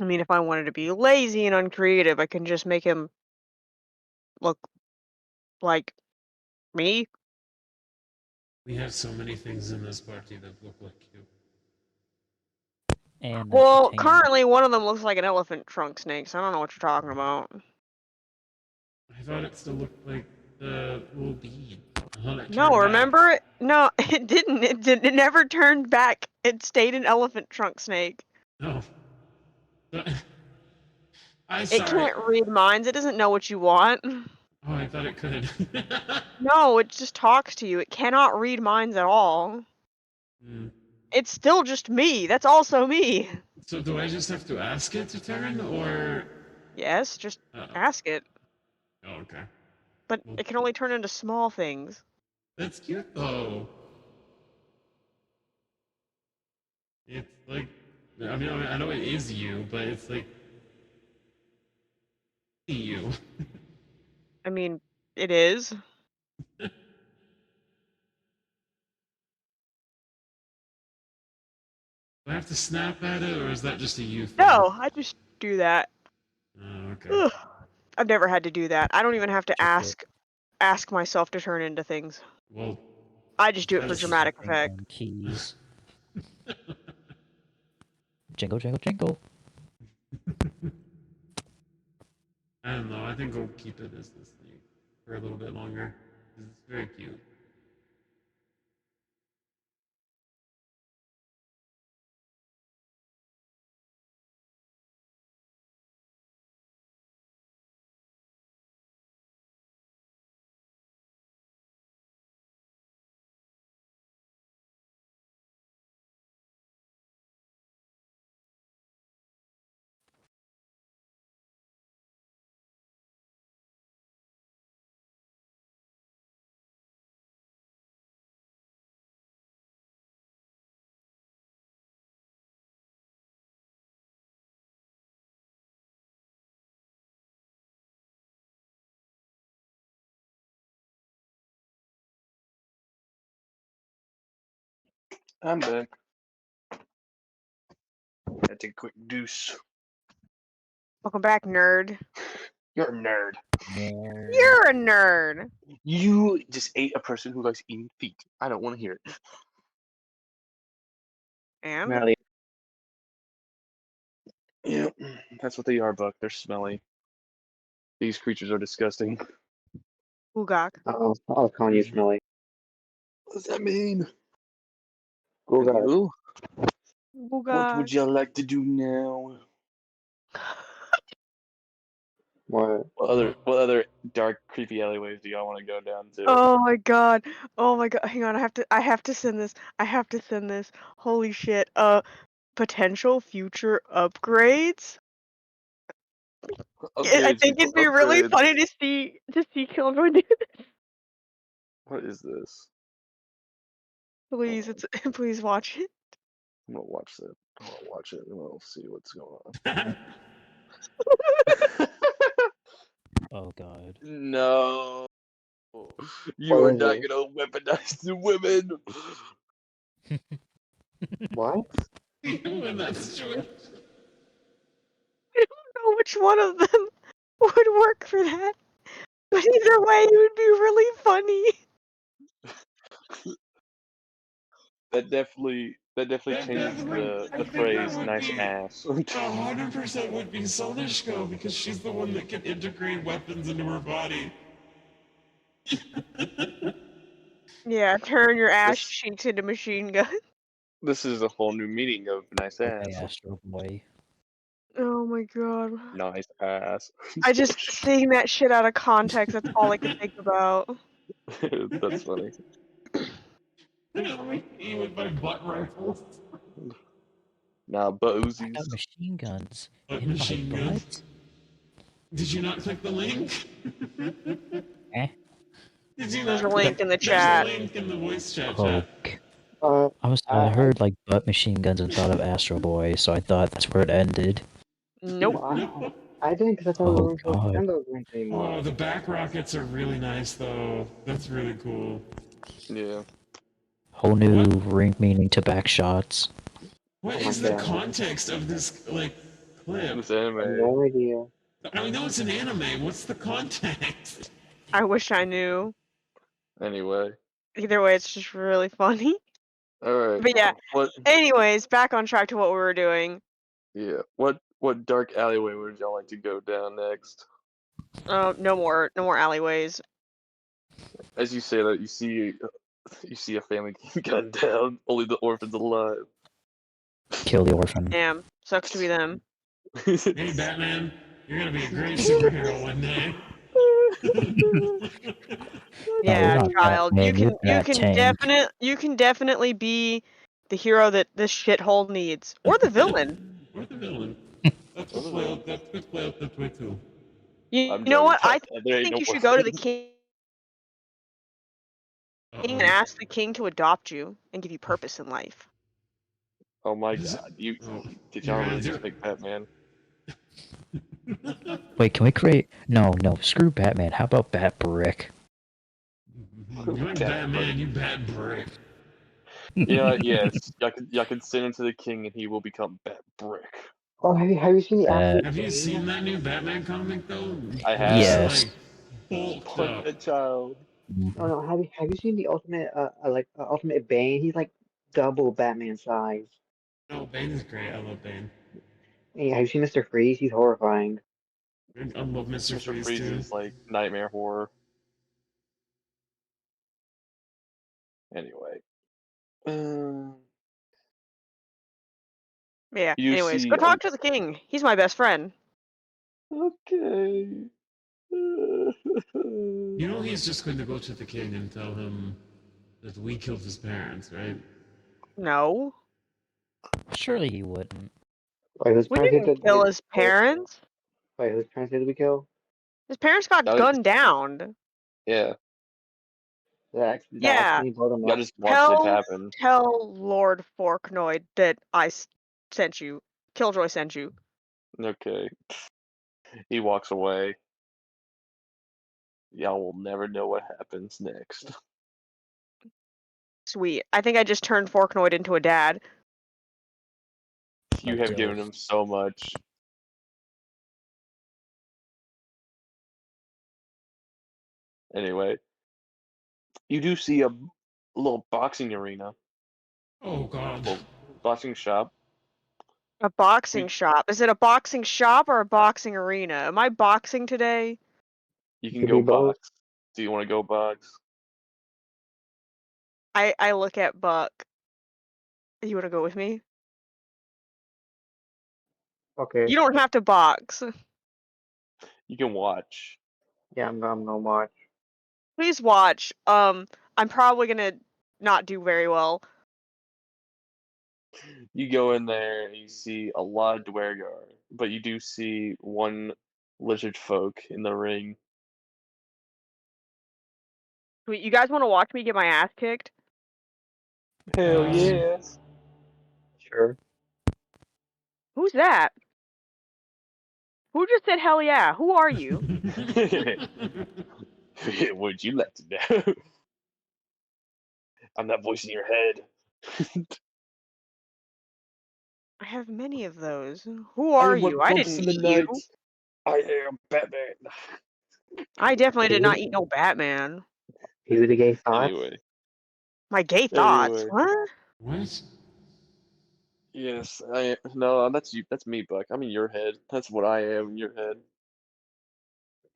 I mean, if I wanted to be lazy and uncreative, I can just make him look like me. We have so many things in this party that look like you. And that Well, contain currently one of them looks like an elephant trunk snake, so I don't know what you're talking about. I thought it still looked like the little bead. Until it No, turned back. remember it? No, it didn't. It did. It never turned back. It stayed an elephant trunk snake. Oh. I'm It sorry. can't read minds. It doesn't know what you want. Oh, I thought it could. No, it just talks to you. It cannot read minds at all. Hmm. It's still just me. That's also me. So do I just have to ask it to turn, or? Yes, just Uh-oh. ask it. Oh, okay. But Well, it can only turn into small things. that's cute though. It's like, I know it is you, but it's like you. I mean, it is. Do I have to snap at it, or is that just a you thing? No, I just do that. Oh, okay. Ugh. I've never had to do that. I don't even have to just ask myself to turn into things. Well, I just do it for that's just dramatic your effect. own keys. Jingle, jingle, jingle. I don't know. I think I'll keep it as this thing for a little bit longer. It's very cute. I'm back. I take a quick deuce. Welcome back, nerd. You're a nerd. Nerd. You're a nerd. You just ate a person who likes eating feet. I don't want to hear it. And Smelly. Yeah, that's what they are, Buck. They're smelly. These creatures are disgusting. Ugok. Oh, I was calling you smelly. What does that mean? Google. Hello? What Ugok. would you like to do now? What? What other dark, creepy alleyways do y'all want to go down to? Oh my god. Oh my god. Hang on. I have to send this. I have to send this. Holy shit. Potential future upgrades. I Upgrades think equal it'd be really upgrades. funny to see children do this. What is this? Please, it's please watch it. I'm gonna watch that. I'm gonna watch it and we'll see what's going on. Oh god. No. You What are is not it? gonna weaponize the women. What? You in that situation. I don't know which one of them would work for that. But either way, it would be really funny. That definitely That changes definitely, I the think that phrase would nice be ass. 100% would be Solishko because she's the one that can integrate weapons into her body. Yeah, turn your ass this cheeks into machine gun. this is a whole new meaning of nice Okay, ass. Astro Boy. Oh my god. Nice ass. I just seeing that shit out of context, that's all I could think about. That's funny. Let me aim with my butt rifle. Nah, butt I Uzis. got machine guns Butt in my machine guns. butt. Did you not click the link? Eh? Did you There's not a click? link in the There's a chat. link in the voice chat. Poke. Uh, I heard like butt machine guns and thought of Astro Boy, so I thought that's where it ended. Nope. well, I didn't because I thought we Oh weren't supposed to god. send those links Oh, anymore. the back rockets are really nice though. That's really cool. Yeah. Whole new What? ring meaning to back shots. What Oh my is the god. context of this clip? This I have anime. no idea. I know it's an anime. What's the context? I wish I knew. Anyway. Either way, it's just really funny. Alright. But yeah. What Anyways, back on track to what we were doing. yeah. What dark alleyway would y'all like to go down next? No more alleyways. As you say that, you see a family gunned down. Only the orphans alive. Kill the orphan. Damn, sucks to be them. Hey, Batman, you're gonna be a great superhero one day. Yeah, not child, Batman, you're Bat-Tank. you can definitely be the hero that this shithole needs, or the villain. Or the villain. That's way too. You I'm know joking. what? I There ain't think no you more should go to the friends. king and Uh-oh. ask the king to adopt you and give you purpose in life. Oh my Is it- god. Oh, Did your y'all really hands just are- make Batman? Wait, can we create... No, screw Batman. How about Bat Brick? You ain't Bat Batman, Brick. you bad brick. Yeah, yes. Y'all can send him to the king and he will become Bat Brick. Oh, have you seen the Absolute Have you Bane? seen that new Batman comic though? I Where he's have. Yes. like bulked What up. a child. Oh no, have you seen the Ultimate Bane? He's like double Batman size. No, Bane is great. I love Bane. Hey, have you seen Mr. Freeze? He's horrifying. I love Mr. Mr. Freeze Freeze too. is like nightmare horror. Anyway. Yeah. You Anyways, go see talk to the king. He's my best friend. okay. You know he's just going to go to the king and tell him that we killed his parents, right? No, Surely he wouldn't. Wait, whose we parents didn't kill his parents. wait, whose parents did we kill? His parents got Y'all- gunned down. yeah. That Yeah. accidentally blow them Y'all up. just watched it Tell happen. Lord Forknoid that sent you. Killjoy sent you. Okay. He walks away. Y'all will never know what happens next. Sweet. I think I just turned Forknoid into a dad. You have given him so much. Anyway, you do see a little boxing arena, Oh god. little boxing shop. A boxing shop. Is it a boxing shop or a boxing arena? Am I boxing today? You can Could go be both. box. Do you want to go box? I look at Buck. You want to go with me? Okay. You don't have to box. You can watch. Yeah, I'm gonna watch. Please watch. I'm probably gonna not do very well. You go in there and you see a lot of Dwergar, but you do see one lizard folk in the ring. Wait, you guys want to watch me get my ass kicked? Hell yeah! Sure. Who's that? Who just said hell yeah? Who are you? Would you like to know? I'm that voice in your head. I have many of those. Who I are am what you? I walks didn't in the eat you. night. I am Batman. I definitely did Who? not eat no Batman. Who the gay thoughts? Anyway, My gay thoughts. anyway, What? What? yes, no, that's you. That's me, Buck. I'm in your head. That's what I am in your head.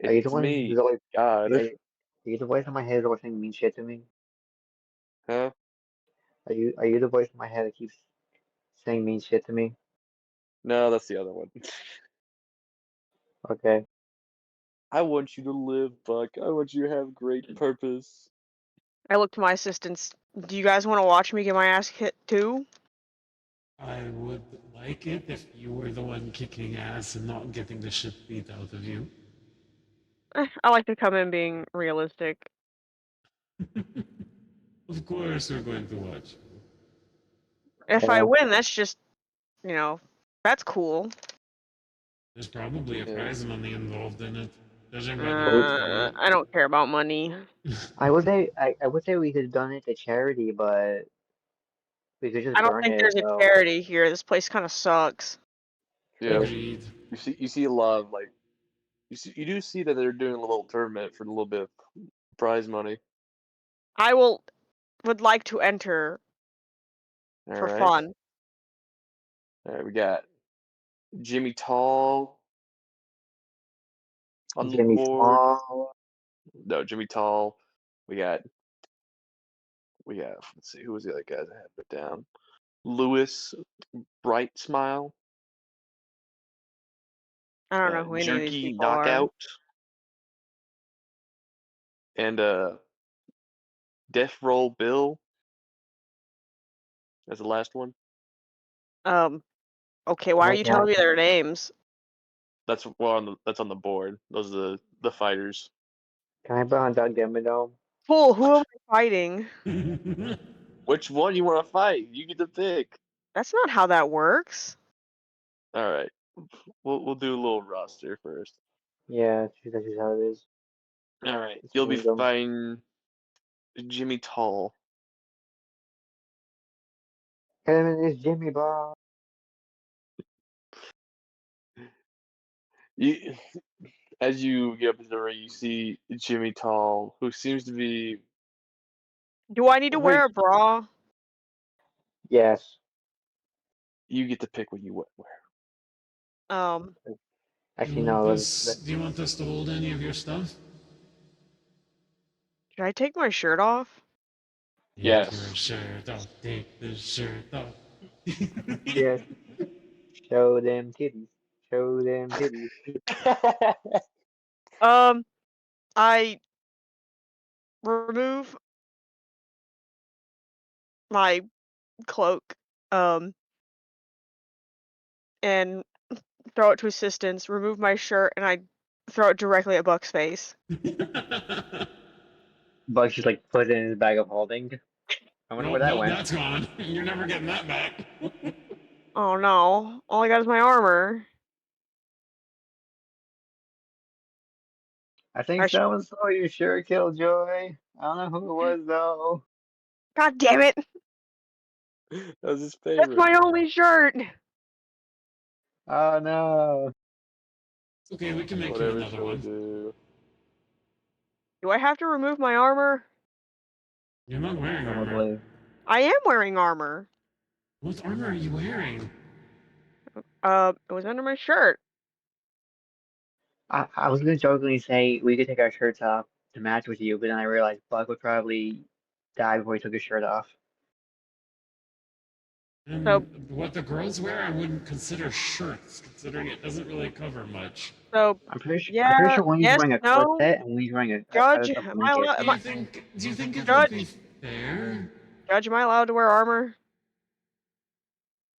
Are you the It's one me, who's always God. are you the voice in my head who's always saying mean shit to me? Huh? Are you the voice in my head that keeps saying mean shit to me? No, that's the other one. Okay. I want you to live, Buck. I want you to have great purpose. I look to my assistants. Do you guys want to watch me get my ass hit too? I would like it if you were the one kicking ass and not getting the shit beat out of you. I like to come in being realistic. Of course, we're going to watch. If I Yeah. win, that's just, that's cool. There's probably a Yeah. prize money involved in it, judging by the looks of it. I don't care about money. I would say we could donate to charity, but we could just I don't burn think it there's a though. charity here. This place kind of sucks. Yeah. Agreed. You see a lot of like you do see that they're doing a little tournament for a little bit of prize money. I would like to enter All for right. fun. All right. We got Jimmy Tall on the Jimmy board. Small. No, Jimmy Tall. We got we have. Let's see, who was the other guys I had put down? Lewis Bright Smile, I don't know who any of these Jerky people are. Knockout, and Death Roll Bill as the last one. Okay, why are you telling me their names? That's that's on the board. Those are the fighters. Can I put on Doug Dimmadome? Fool, who am I fighting? Which one you want to fight? You get to pick. That's not how that works. All right, we'll do a little roster first. Yeah, that's just how it is. All right, It's you'll be random. fighting Jimmy Tall. Kevin is Jimmy Bob. You, as you get up to the ring, you see Jimmy Tall, who seems to be Do I need to very. wear a bra? Yes. You get to pick what you wear. Um, Actually, no. Do you want us to hold any of your stuff? should I take my shirt off? Take your Yes. shirt off. Take the shirt off. Yes. Show them titties. Show them titties. I remove my cloak, and throw it to assistants, remove my shirt, and I throw it directly at Buck's face. Bugs just like put it in his bag of holding. I wonder where that Nope, went. that's gone. You're never getting that back. Oh no, all I got is my armor. I think I sh someone saw you sure, Killjoy. I don't know who it was though. God damn it! That was his That's favorite. my only shirt! Oh no. It's okay, we can make you Whatever another shall we one. do? Do I have to remove my armor? You're not wearing armor. Probably. I am wearing armor. What armor are you wearing? It was under my shirt. I was gonna jokingly say we could take our shirts off to match with you, but then I realized Buck would probably die before he took his shirt off. So, And what the girls wear, I wouldn't consider shirts, considering it doesn't really cover much. so, I'm pretty yeah, sure one he's yes, wearing a no, corset and one he's wearing Judge, a am I blanket. allowed, Do you think it would be Judge, fair? Judge, am I allowed to wear armor?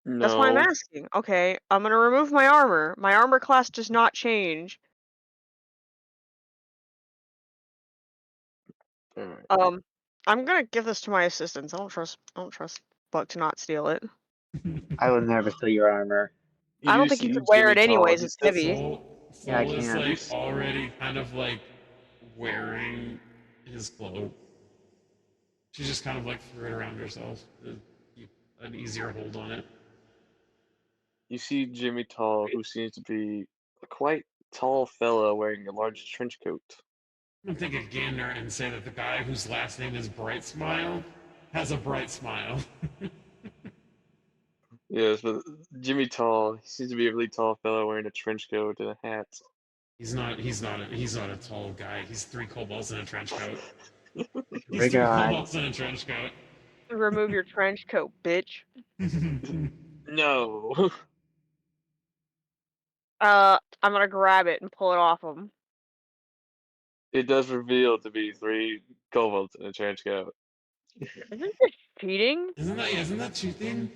That's why I'm No. asking. Okay, I'm gonna remove my armor. My armor class does not change. All right. I'm gonna give this to my assistants. I don't trust Buck to not steal it. I would never steal your armor. You I don't do think you see could wear Jimmy it Tall. anyways. He It's sits. heavy. Yeah, I Soul is can. like already kind of like wearing his cloak. She just kind of like threw it around herself to keep an easier hold on it. You see Jimmy Tall, who seems to be a quite tall fella wearing a large trench coat. I'm gonna take a gander and say that the guy whose last name is Bright Smile has a bright smile. Yes, but Jimmy Tall, he seems to be a really tall fella wearing a trench coat and a hat. He's not a tall guy. He's three kobolds in a trench coat. He's three Rigard. kobolds in a trench coat. Remove your trench coat, bitch. No. I'm gonna grab it and pull it off him. It does reveal to be three kobolds in a trench coat. Isn't this cheating? Isn't that cheating?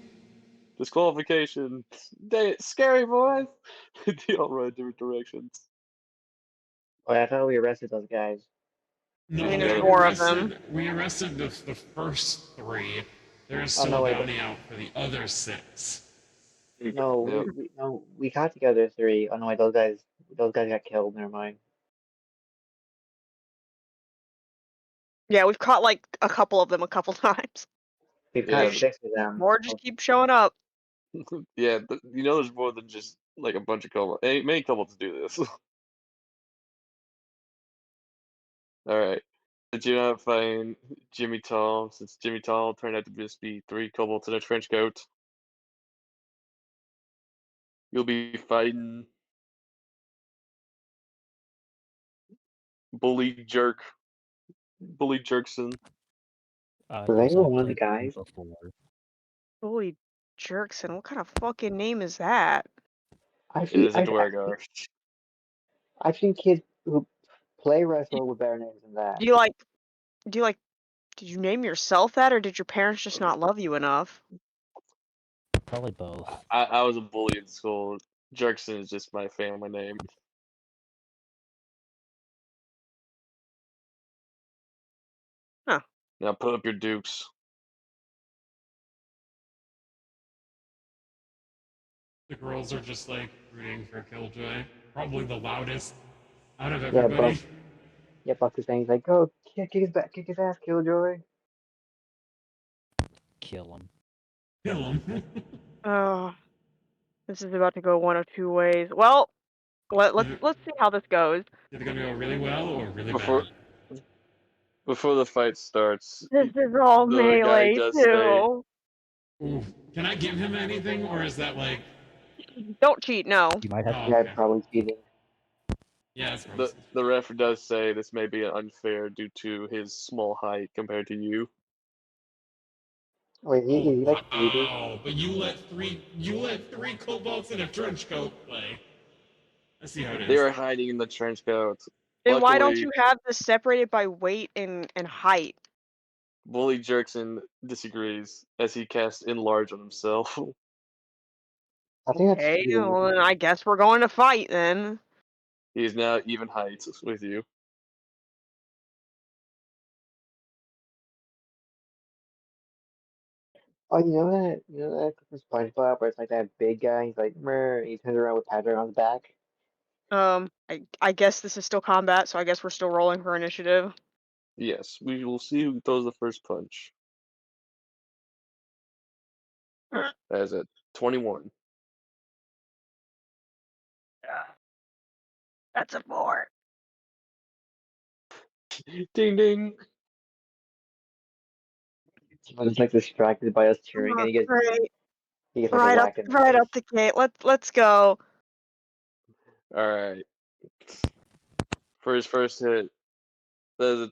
Disqualification. Dang it, scary boys. They all run different directions. Oh, I thought we arrested those guys. I No, mean, No, there's we we four of didn't. them. arrested the first three. There is Oh still no, a wait, bounty out for the other six. no, Yep. we caught the other three. Oh no, wait, those guys got killed. Never mind. Yeah, we've caught like a couple of them a couple times. We've caught Yeah. And 6 of them. more just Oh, keep showing up. Yeah, you know there's more than just like a bunch of kobolds. Many kobolds do this. Alright. Did you not find Jimmy Tall, since Jimmy Tall turned out to just be 3 kobolds in a trench coat? You'll be fighting Bully Jerk, Bully Jerkson. they Yes, were I've one of the played them guys. before. Holy Jerkson, what kind of fucking name is that? It is a Dwargar. I've seen kids who play wrestle with better names than that. Do you like do you like did you name yourself that or did your parents just not love you enough? Probably both. I was a bully in school. Jerkson is just my family name. Huh. Now put up your dukes. The girls are just like rooting for Killjoy. Probably the loudest out of Yeah, Buck. everybody. Yeah, Buck is saying he's like, go kick his ass, Killjoy. Kill him. Kill him. Oh, this is about to go one of two ways. Well, let's see how this goes. Is it gonna go really well or really Before bad? before the fight starts, This is all the guy melee does say, too. Ooh. Can I give him anything or is that like Don't cheat, no. You might have oh Yeah, okay. probably cheating. Yeah, that's the ref does say this may be unfair due to his small height compared to you. Wait, Oh is he like 3D? wow. But you let three kobolds in a trench coat play. I see how it They is. are hiding in the trench coat. Then why don't Luckily, you have this separated by weight and height? Bully Jerkson disagrees as he casts enlarge on himself. I think that's Okay, cheating. well then I guess we're going to fight then. He is now even height with you. Oh, you know that from SpongeBob where it's like that big guy, he's like, Mer, he turns around with Patrick on his back. I guess this is still combat, so I guess we're still rolling for initiative. Yes, we will see who throws the first punch. That is at 21. That's a 4. Ding ding. I was like distracted by us cheering, and Great. he gets like a whack in the Right face. up the gate. Let's go. All right. For his first hit, that is a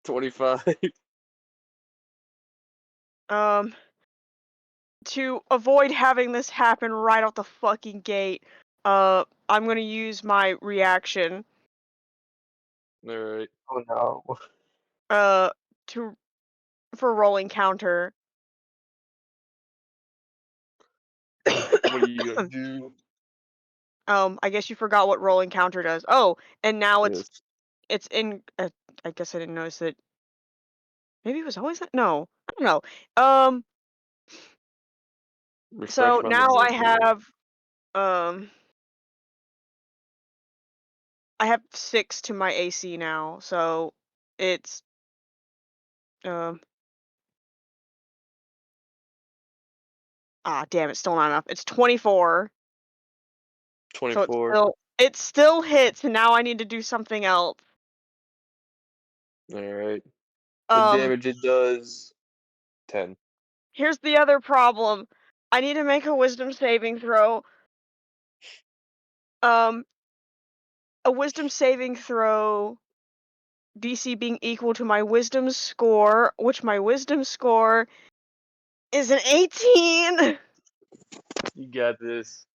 25. Um, to avoid having this happen right out the fucking gate, I'm gonna use my reaction, All right. Oh no. uh, to for rolling counter. What are you gonna do? I guess you forgot what rolling counter does. Oh, and now Yes. it's in. I guess I didn't notice that. Maybe it was always that. No, I don't know. Refresh So my now memory. um I have 6 to my AC now, so it's um damn, it's still not enough. It's 24. So 24. it still hits, and now I need to do something else. All right. The Um damage it does 10. Here's the other problem. I need to make a wisdom saving throw. Um a wisdom saving throw DC being equal to my wisdom score, which my wisdom score is an 18. You got this.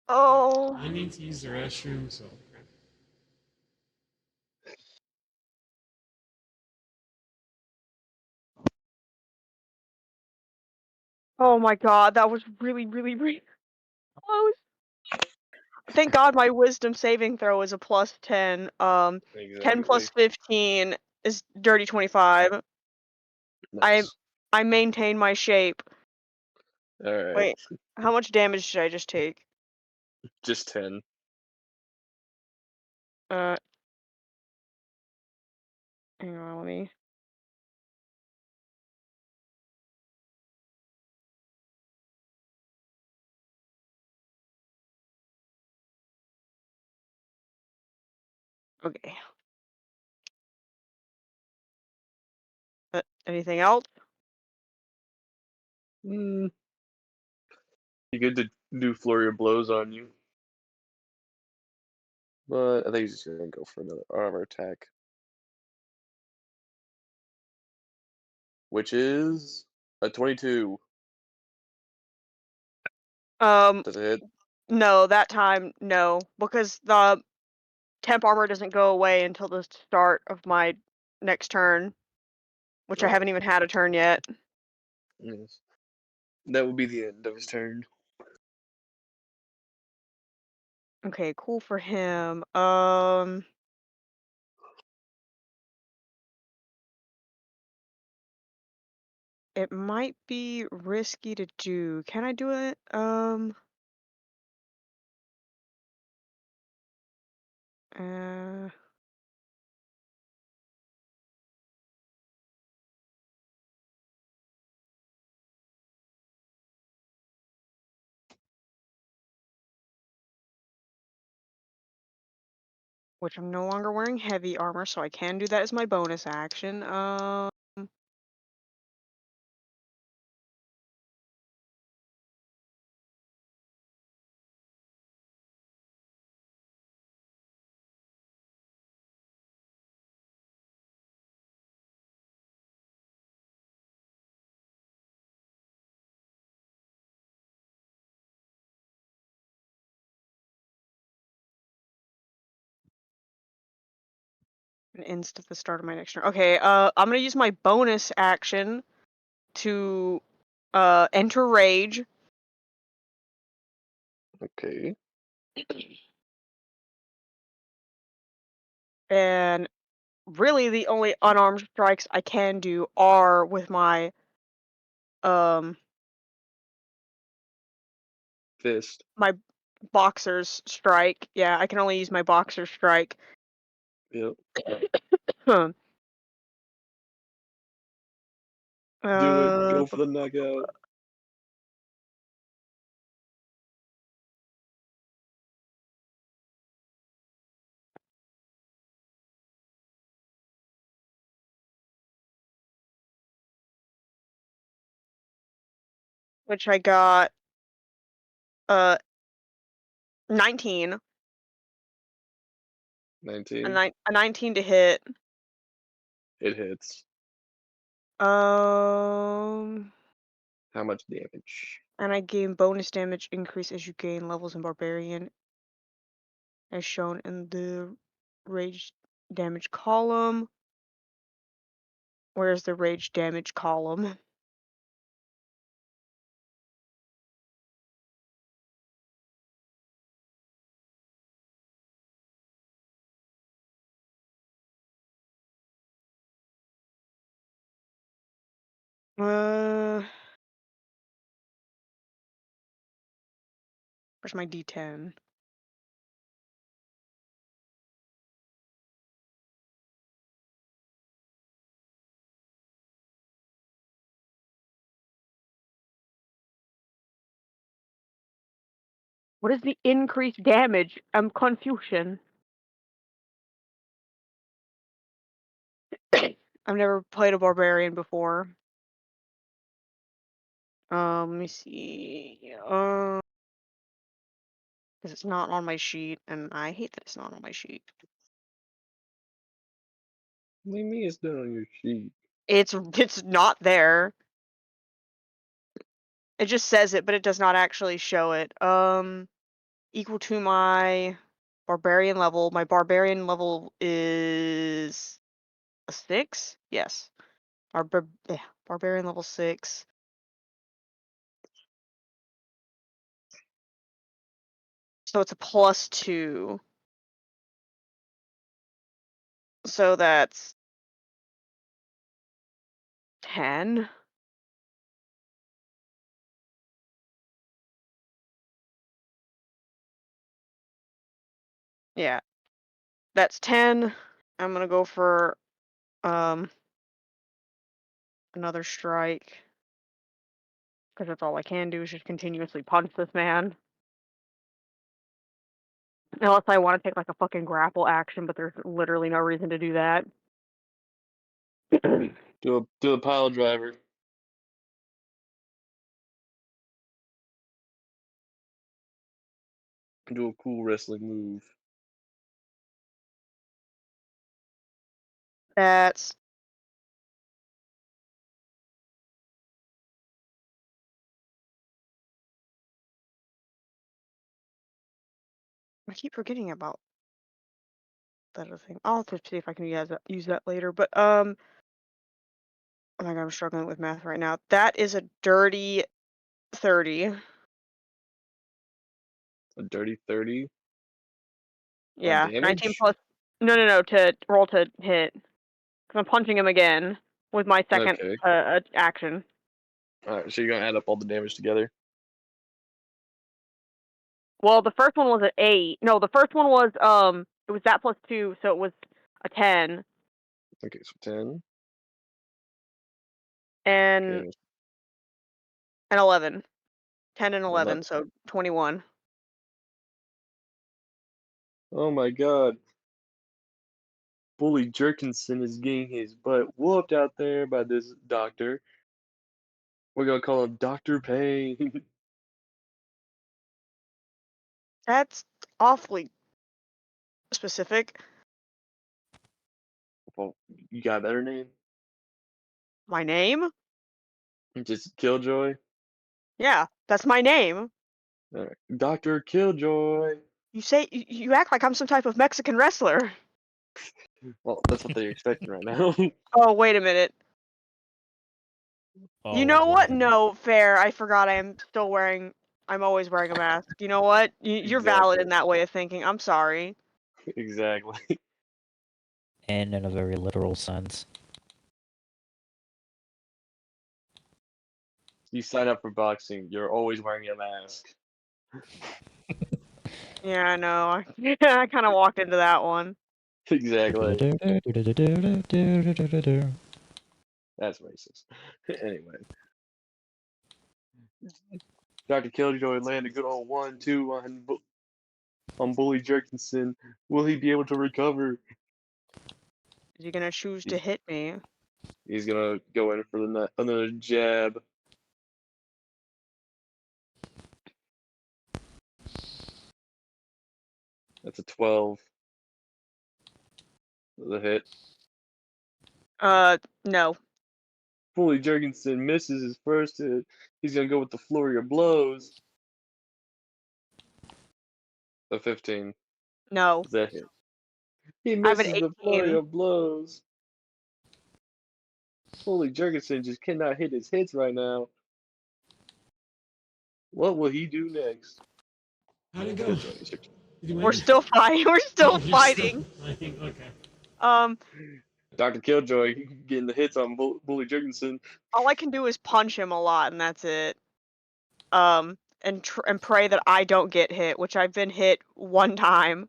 Oh. I need to use the restroom, so Oh my god, that was really, really, really close. Thank God my wisdom saving throw is a plus 10. 10 Exactly. plus 15 is dirty 25. I Nice. I maintain my shape. All right. Wait, how much damage did I just take? Just 10. Uh, hang on, let me. Okay. Anything else? Hmm. You good to do flurry of blows on you, but I think he's just gonna go for another armor attack, which is a 22. Um, Does it hit? no, that time, no, because the temp armor doesn't go away until the start of my next turn, which I Oh, haven't even had a turn yet. yes. That would be the end of his turn. Okay, cool for him. It might be risky to do. Can I do it? Uh, which I'm no longer wearing heavy armor, so I can do that as my bonus action. An inst at the start of my next turn. Okay, I'm gonna use my bonus action to enter rage. Okay. And really the only unarmed strikes I can do are with my um Fist. my boxer's strike. Yeah, I can only use my boxer's strike. Yep. Hmm. Do it. Uh, Go for the knockout. which I got 19, 19. a 19 to hit. It hits. Um, How much damage? and I gain bonus damage increase as you gain levels in barbarian, as shown in the rage damage column. Where's the rage damage column? Uh, where's my D10? What is the increased damage? I'm confusion. I've never played a barbarian before. Let me see. Because it's not on my sheet, and I hate that it's not on my sheet. What do you mean it's not on your sheet? It's not there. It just says it, but it does not actually show it. Equal to my barbarian level. My barbarian level is a 6? Yes. Yeah, barbarian level 6. So it's a +2. So that's 10. Yeah, that's 10. I'm gonna go for another strike because that's all I can do is just continuously punch this man. Unless I want to take like a fucking grapple action, but there's literally no reason to do that. Do a pile driver. Do a cool wrestling move. That's I keep forgetting about that other thing. I'll have to see if I can use that later. But oh my god, I'm struggling with math right now. That is a dirty 30. A dirty 30 on Yeah, 19 damage. plus. No, to roll to hit. Because I'm punching him again with my second Okay. action. All right. So you're gonna add up all the damage together. Well, the first one was an 8. No, the first one was it was that +2, so it was a 10 Okay. So 10. and Okay. 11. 10 and 11, 11. so 21. Oh my God. Bully Jerkinson is getting his butt whooped out there by this doctor. We're gonna call him Doctor Pain. That's awfully specific. Well, you got a better name? My name? Just Killjoy. Yeah, that's my name. All right. Doctor Killjoy. You act like I'm some type of Mexican wrestler. Well, that's what they're expecting right now. Oh, wait a minute. You Oh, know wait what? a minute. No, fair. I forgot I'm always wearing a mask. You know what? You're valid Exactly. in that way of thinking. I'm sorry. Exactly. And in a very literal sense. You sign up for boxing, you're always wearing a mask. Yeah, I know. I kind of walked into that one. Exactly. That's racist. Anyway, Dr. Killjoy landed a good old 1-2 on Bully Jerkinson. Will he be able to recover? Is he gonna choose to He's, hit me? he's gonna go in for another jab. That's a 12. The hit. No. Bully Jerkinson misses his first hit. He's gonna go with the flurry of blows. A 15. No. Does that hit? He I have an misses the flurry 18. of blows. Bully Jerkinson just cannot hit his hits right now. What will he do next? How'd it go? Killjoy, it's your turn. Did he We're win? still fighting. We're still Oh, you're still. fighting. I think. Okay. Um, Dr. Killjoy getting the hits on Bully Jerkinson. all I can do is punch him a lot, and that's it. And pray that I don't get hit, which I've been hit one time.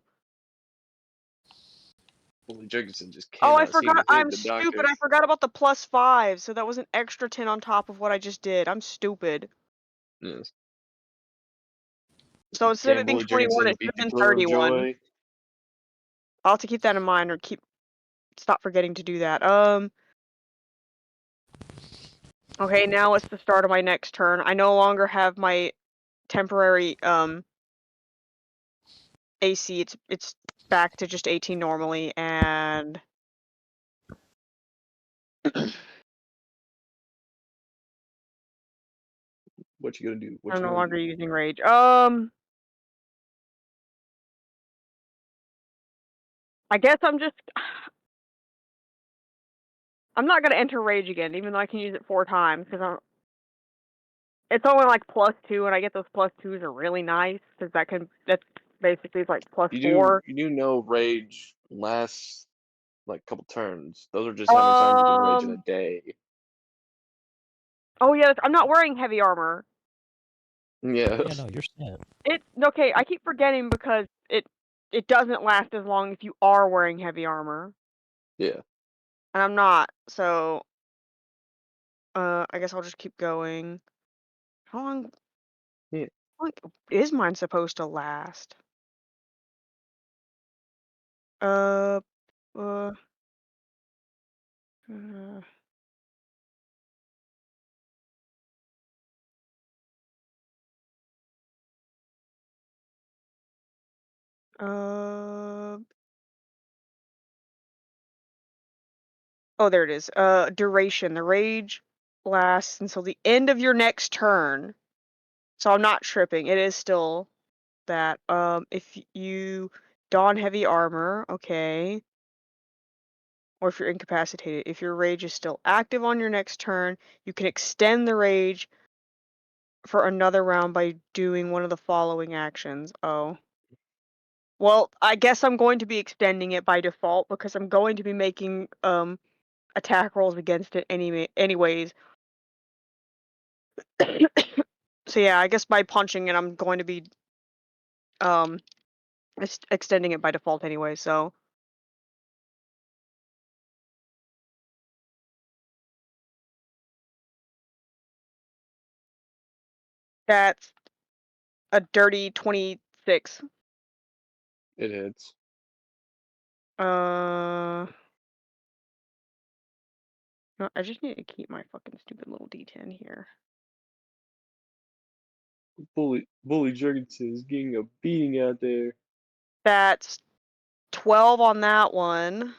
Bully Jerkinson just Oh, I cannot seem forgot. to hit I'm the stupid. doctor. I forgot about the +5, so that was an extra 10 on top of what I just did. I'm stupid. Yes. So instead of Can it being Bully 21, Jerkinson it should beat have the been thrill of 31. joy? I'll have to keep that in mind or stop forgetting to do that. Okay, now it's the start of my next turn. I no longer have my temporary AC. It's back to just 18 normally, and What you gonna do? What I'm you no gonna longer do? using rage. I guess I'm not gonna enter rage again, even though I can use it 4 times because it's only like +2, and I get those +2s are really nice because that's basically it's like plus You do 4. you do know rage lasts like a couple turns. Those are just how many times you can rage in a day. Oh yeah, I'm not wearing heavy armor. Yeah. Yeah, no, you're set. Okay, I keep forgetting because it doesn't last as long if you are wearing heavy armor. Yeah. And I'm not, so I guess I'll just keep going. How long, Yeah. how long is mine supposed to last? Uh, uh, uh, uh, oh, there it is. Duration. The rage lasts until the end of your next turn. So I'm not tripping. It is still that. If you don heavy armor, okay. Or if you're incapacitated. If your rage is still active on your next turn, you can extend the rage for another round by doing one of the following actions. Oh. Well, I guess I'm going to be extending it by default because I'm going to be making attack rolls against it anyways. So yeah, I guess by punching it I'm going to be um extending it by default anyway, so that's a dirty 26. It hits. No, I just need to keep my fucking stupid little D10 here. Bully Jurgensen is getting a beating out there. That's 12 on that one.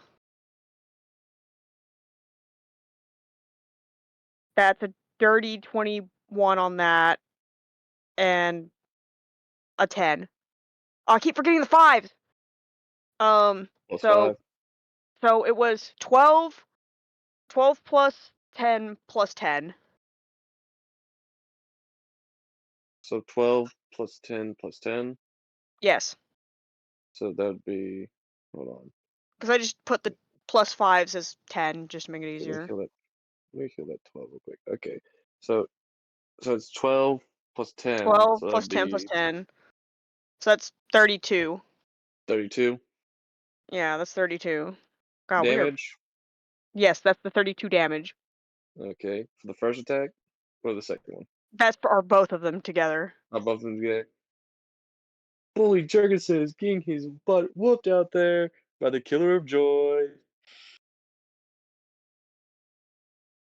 That's a dirty 21 on that, and a 10. Oh, I keep forgetting the 5s. Plus So 5. it was 12 plus 10 plus 10. So 12 plus 10 plus 10. Yes, So that would be. Hold on. because I just put the plus 5s as 10 just to make it Let me easier. kill that. Let me kill that 12 real quick. Okay. So it's 12 plus 10. 12 So plus that'd 10 plus be 10. So that's 32. 32 Yeah, that's 32. God, we are. damage. Yes, that's the 32 damage. Okay. For the first attack or the second one? That's for both of them together. Above them together. Bully Jurgensen is getting his butt whooped out there by the Killer of Joy.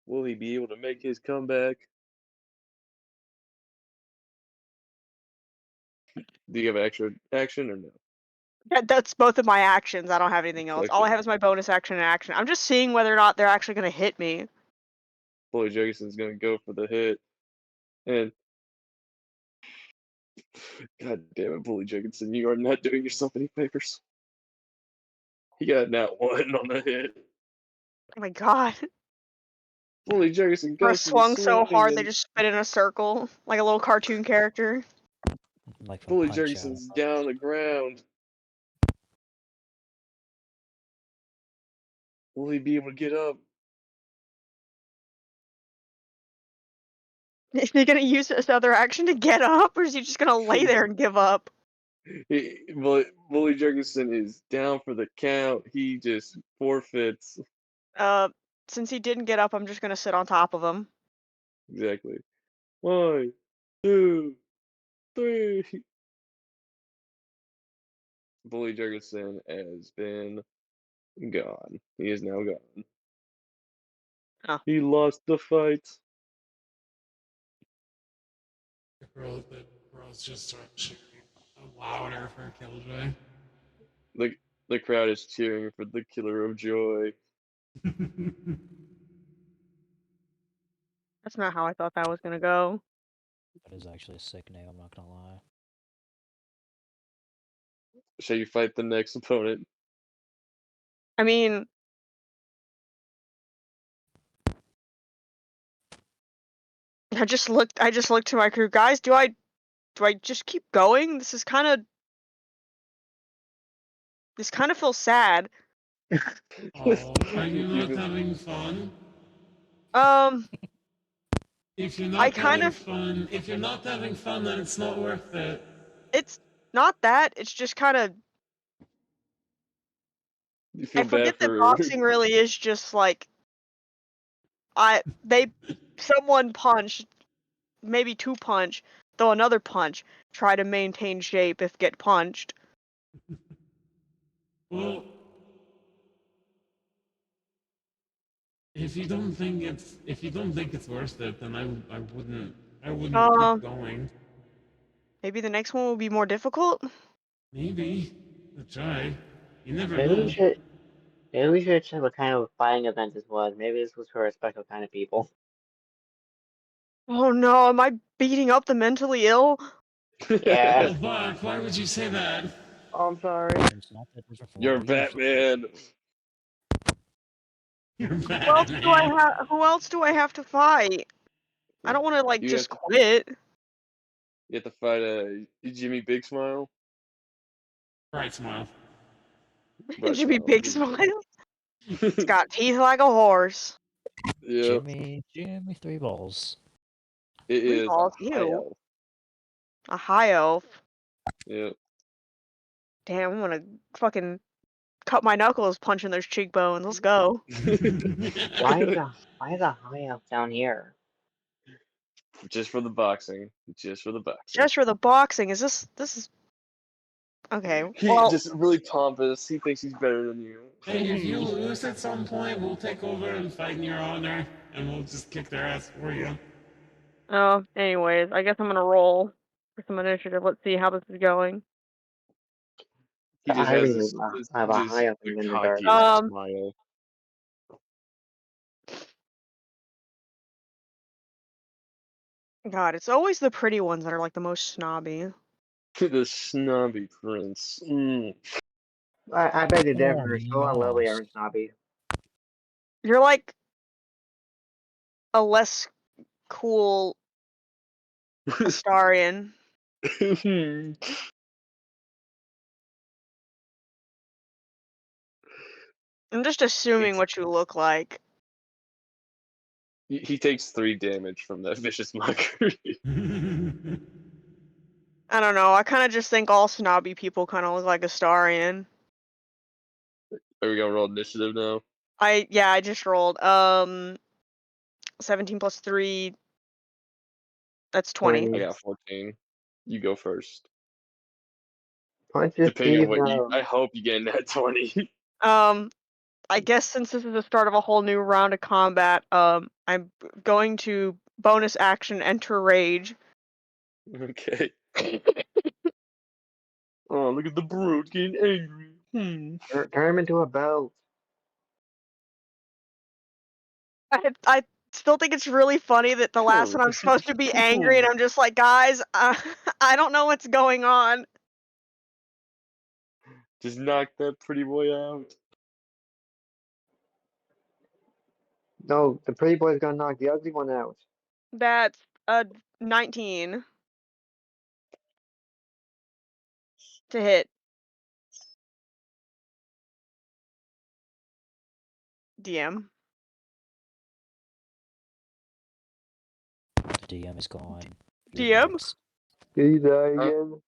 Will he be able to make his comeback? Do you have extra action or no? That's both of my actions. I don't have anything else. All I Okay. have is my bonus action and action. I'm just seeing whether or not they're actually going to hit me. Bully Jurgensen's gonna go for the hit. And God damn it, Bully Jurgensen, you are not doing yourself any favors. He got nat 1 on the hit. Oh my god. Bully Jurgensen I goes for the swung so swing hard they and just spin in a circle like a little cartoon character. Like from Bully Punch Out. Jurgensen's down on the ground. Will he be able to get up? Is he gonna use his other action to get up, or is he just gonna lay there and give up? Bully Jurgensen is down for the count. He just forfeits. Uh, since he didn't get up, I'm just gonna sit on top of him. Exactly. 1, 2, 3. Bully Jurgensen has been gone. He is now gone. Oh, He lost the fight. The girls just start cheering louder for Killjoy. The the crowd is cheering for the Killer of Joy. that's not how I thought that was gonna go. That is actually a sick name, I'm not gonna lie. Shall you fight the next opponent? I mean, I just looked to my crew, guys. Do I just keep going? This is kind of This kind of feels sad. Oh, are you not Even- having fun? Um, If you're I not kind having of, fun, if you're not having fun, then it's not worth it. it's not that. It's just kind of. You I feel bad forget that for. boxing really is just like someone punch, maybe two punch, throw another punch, try to maintain shape if get punched. Well, if you don't think it's worth it, then I wouldn't keep Um, going. maybe the next one will be more difficult. Maybe. Try. You never Maybe we know. should maybe we should check what kind of fighting event this was. Maybe this was for a special kind of people. Oh no, am I beating up the mentally ill? Yeah. Oh, Buck, why would you say that? Oh, I'm sorry. It's not that different from what You're we usually Batman. You're Who else do I Batman. have? Who else do I have to fight? I don't want to like You just have to, quit. you have to fight Jimmy Big Smile. Right, smile. Bright Jimmy Smile. Big Smile. It's got teeth like a horse. Yeah, Jimmy Three Balls. it Three is a balls. high Ew. elf. A high elf. Yeah. Damn, I'm gonna fucking cut my knuckles punching those cheekbones. Let's go. Why is a high elf down here? Just for the boxing. Just for the boxing. Just for the boxing. This is okay. He Well, just really pompous. He thinks he's better than you. Hey, if you lose at some point, we'll take over and fight in your honor, and we'll just kick their ass for you. anyways, I guess I'm gonna roll for some initiative. Let's see how this is going. He just I has really this, this have a high just elf the in the dark. cockiest smile. God, it's always the pretty ones that are like the most snobby. The snobby prince. Mm. I beg to Oh, differ. me So unlovely almost. and snobby. You're like a less cool Astarian. I'm just assuming It's- what you look like. he takes 3 damage from that vicious mockery. I don't know. I kind of just think all snobby people kind of look like Astarian. Are we gonna roll initiative now? I just rolled 17 plus 3, that's 20. I 20. got 14. You go first. Punch this Depending on Steve what you, no. I hope you get in that 20. Um I guess since this is the start of a whole new round of combat, I'm going to bonus action enter rage. Okay. Oh, look at the brute getting angry. Turn him into a belt. I still think it's really funny that the last one I'm supposed to be angry and I'm just like, guys, I don't know what's going on. Just knock that pretty boy out. No, the pretty boy's gonna knock the ugly one out. That's a 19 to hit. DM. The DM is gone. You're DM? next. Did you die Huh? again?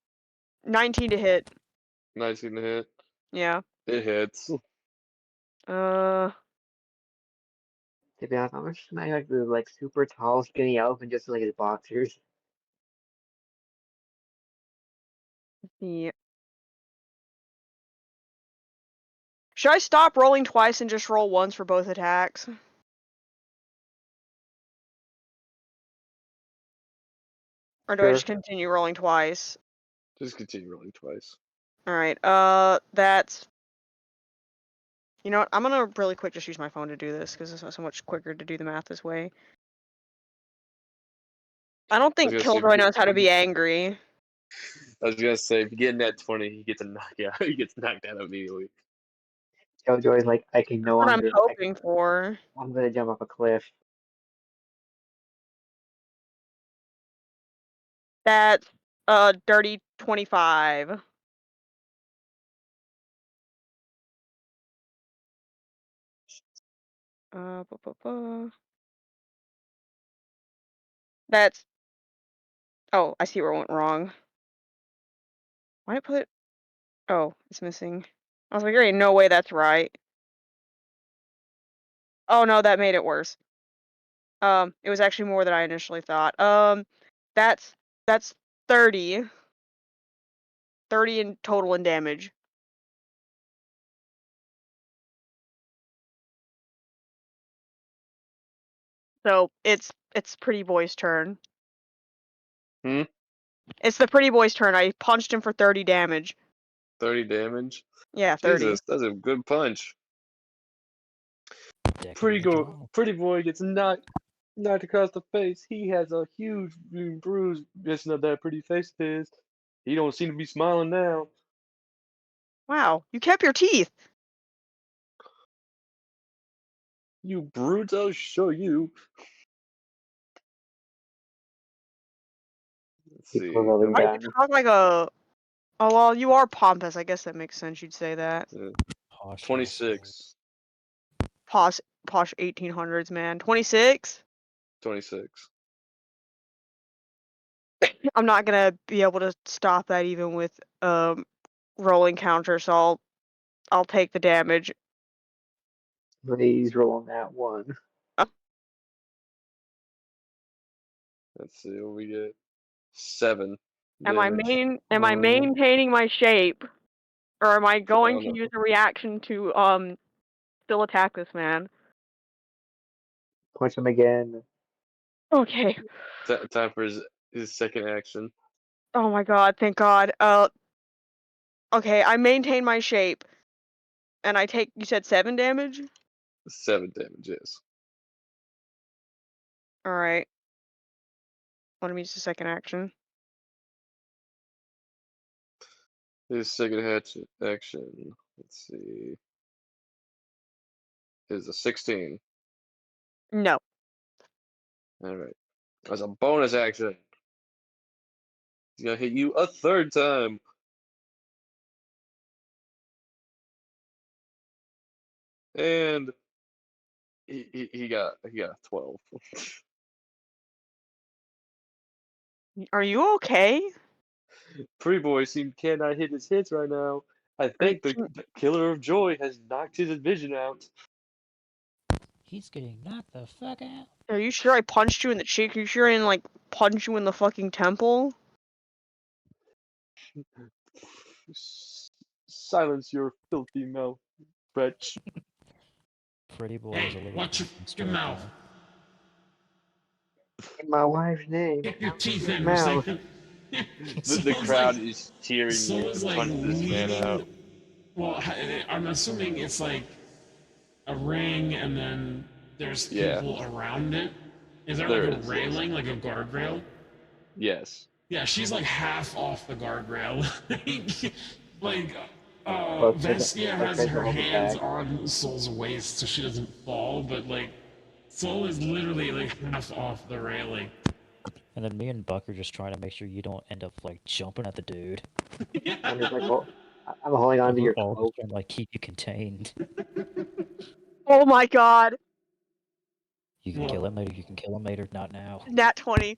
19 to hit. 19 to hit. Yeah. It hits. Uh, To be honest, I'm just imagining like the like super tall, skinny elf and just like his boxers. yeah. Should I stop rolling twice and just roll once for both attacks? Or do I just Sure. continue rolling twice? Just continue rolling twice. Alright, that's... You know what, I'm gonna really quick just use my phone to do this, because it's so much quicker to do the math this way. I don't I was think gonna say, Killjoy knows how to be angry. if you get in that 20, he gets a knockout. He gets knocked out immediately. Killjoy's like, I can That's no what I'm longer. hoping for. I'm gonna jump off a cliff. That's, dirty 25. Bu- bu- bu. That's. Oh, I see where it went wrong. Why did I put? Oh, it's missing. I was like, there ain't no way that's right. Oh no, that made it worse. It was actually more than I initially thought. That's that's 30. 30 in total in damage. So it's Pretty Boy's turn. Hmm? It's the Pretty Boy's turn. I punched him for 30 damage. 30 damage? Yeah, 30. Jesus, that's a good punch. Decking in the jaw. Pretty boy gets knocked across the face. He has a huge bruise missing of that pretty face of his. He don't seem to be smiling now. Wow, you kept your teeth. You brutes, I'll show you. Let's People see. really Why do you done. talk like a? Oh well, you are pompous. I guess that makes sense. You'd say that. Posh asshole. 26. Posh, posh 1800s man. 26. 26. I'm not gonna be able to stop that even with rolling counter. So I'll take the damage. Please roll on that one. Uh, Let's see what we get. 7 am I damage. Am I maintaining my shape, or am I I going don't to know. use a reaction to still attack this man? Punch him again. Okay. Time for his second action. Oh my god, thank god. Okay, I maintain my shape, and I take, you said 7 damage? 7 damage, yes. Alright. Let me use the second action. His second action, let's see, is a 16. No. Alright. As a bonus action, he's gonna hit you a third time. And he got 12. Are you okay? Pretty boy cannot hit his hits right now. I think the killer of joy has knocked his vision out. He's getting knocked the fuck out. Are you sure I punched you in the cheek? Are you sure I didn't, like, punch you in the fucking temple? Silence your filthy mouth, wretch. Pretty boy is a Hey, little watch fucking your straight mouth. guy. In my wife's name, Get your out of teeth your in for a mouth. second. The Soul's like, crowd is cheering you Soul to is like punch this man out. leaning. Well, I'm assuming it's like a ring, and then there's Yeah, people around it. Is there like there a is, yes. railing, like a guardrail? Yes. Yeah, she's like half off the guardrail. like, But Vestia has tries to her hold her hands back. on Soul's waist so she doesn't fall, but like, Soul is literally like half off the railing. And then me and Buck are just trying to make sure you don't end up like jumping at the dude. I'm just like, oh, I'm holding on And to we're your all just cloak. trying to like keep you contained. Oh my god. You can kill him later. You can kill him later. Not now. Nat 20.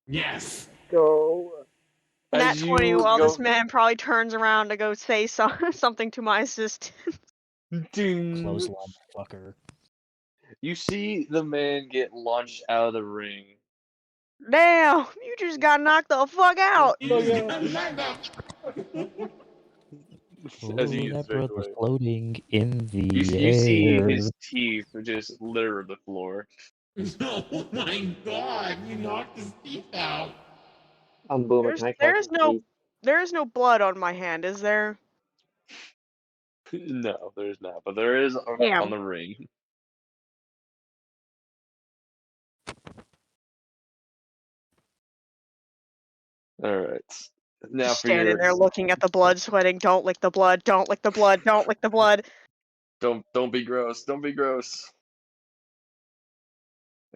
Yes. Go. Nat As 20 you while this go, man probably turns around to go say something to my assistant. ding, Clothesline, fucker. you see the man get launched out of the ring. Damn, you just got knocked the fuck out. You Bug just out. got knocked out. As Oh, he gets that dragged brother's away. floating in the You see air. his teeth just litter the floor. Oh my god, you knocked his teeth out. Boomer, can I catch his teeth? There is no blood on my hand, is there? No, there's not, but there is on Damn. the ring. All right. Now Just for standing your there looking at the blood, sweating. Don't lick the blood. Don't lick the blood. Don't lick the blood. don't be gross. Don't be gross.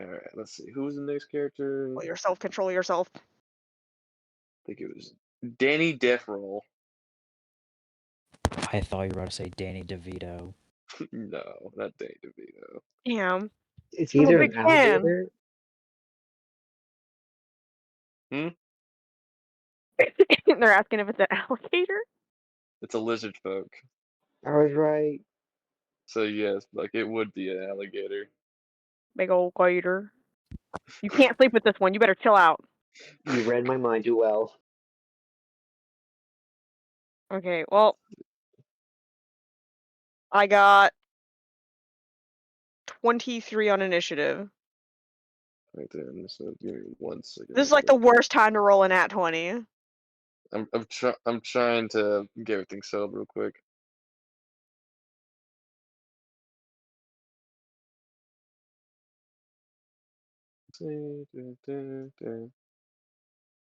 All right. Let's see. Who's the next character? Control yourself. Control yourself. I think it was Danny Deathroll. I thought you were about to say Danny DeVito. No, not Danny DeVito. Damn, It's I'm a either big an fan. alligator. Hmm? They're asking if it's an alligator. It's a lizard folk. I was right. So yes, like it would be an alligator. Big old gator. You can't sleep with this one. You better chill out. You read my mind too well. Okay, well, I got 23 on initiative. Right then, so give me 1 second. This is like the worst time to roll an at 20. I'm trying to get everything set up real quick.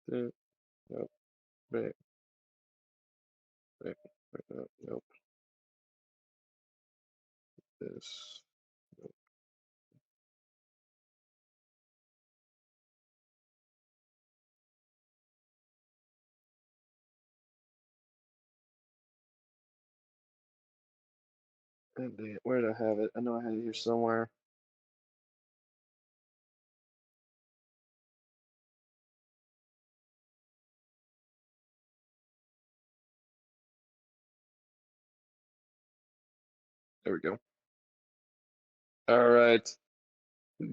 Nope, back, back, nope. This. Where did I have it? I know I had it here somewhere. There we go. All right.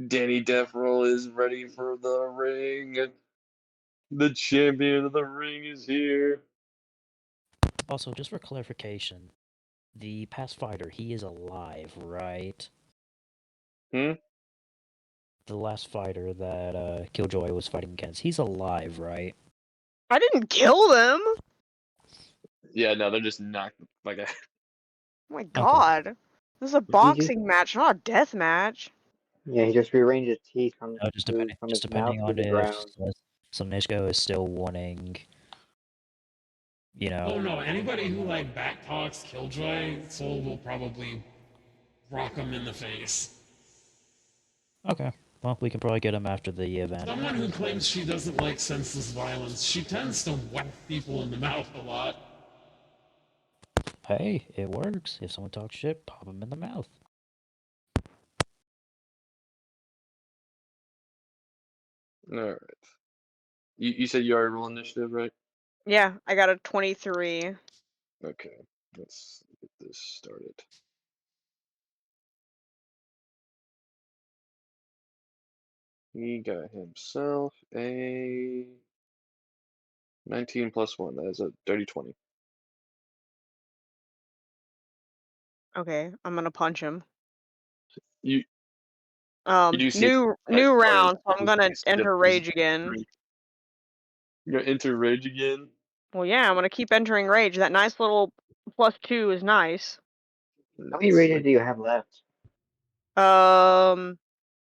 Danny Devereaux is ready for the ring. The champion of the ring is here. Also, just for clarification, the past fighter, he is alive, right? Hmm? The last fighter that Killjoy was fighting against, he's alive, right? I didn't kill them. Yeah, no, they're just knocked like a. Oh my Okay. god. This is a He just boxing match, not a death match. he just rearranged his teeth from No, just depending, from just his mouth depending to on the if ground. Nishko is still wanting, Oh no, anybody who like backtalks Killjoy, Soul will probably rock him in the face. Okay, well, we can probably get him after the event. Someone who claims she doesn't like senseless violence, she tends to whack people in the mouth a lot. Hey, it works. If someone talks shit, pop him in the mouth. All right. You said you already roll initiative, right? Yeah, I got a 23. Okay. Let's get this started. He got himself a 19 plus 1. That is a dirty 20. Okay, I'm gonna punch him. You you do see New like round, so I'm gonna enter there's rage again. you're gonna enter rage again. Well, yeah, I'm gonna keep entering rage. That nice little +2 is nice. How many Nice. rages do you have left?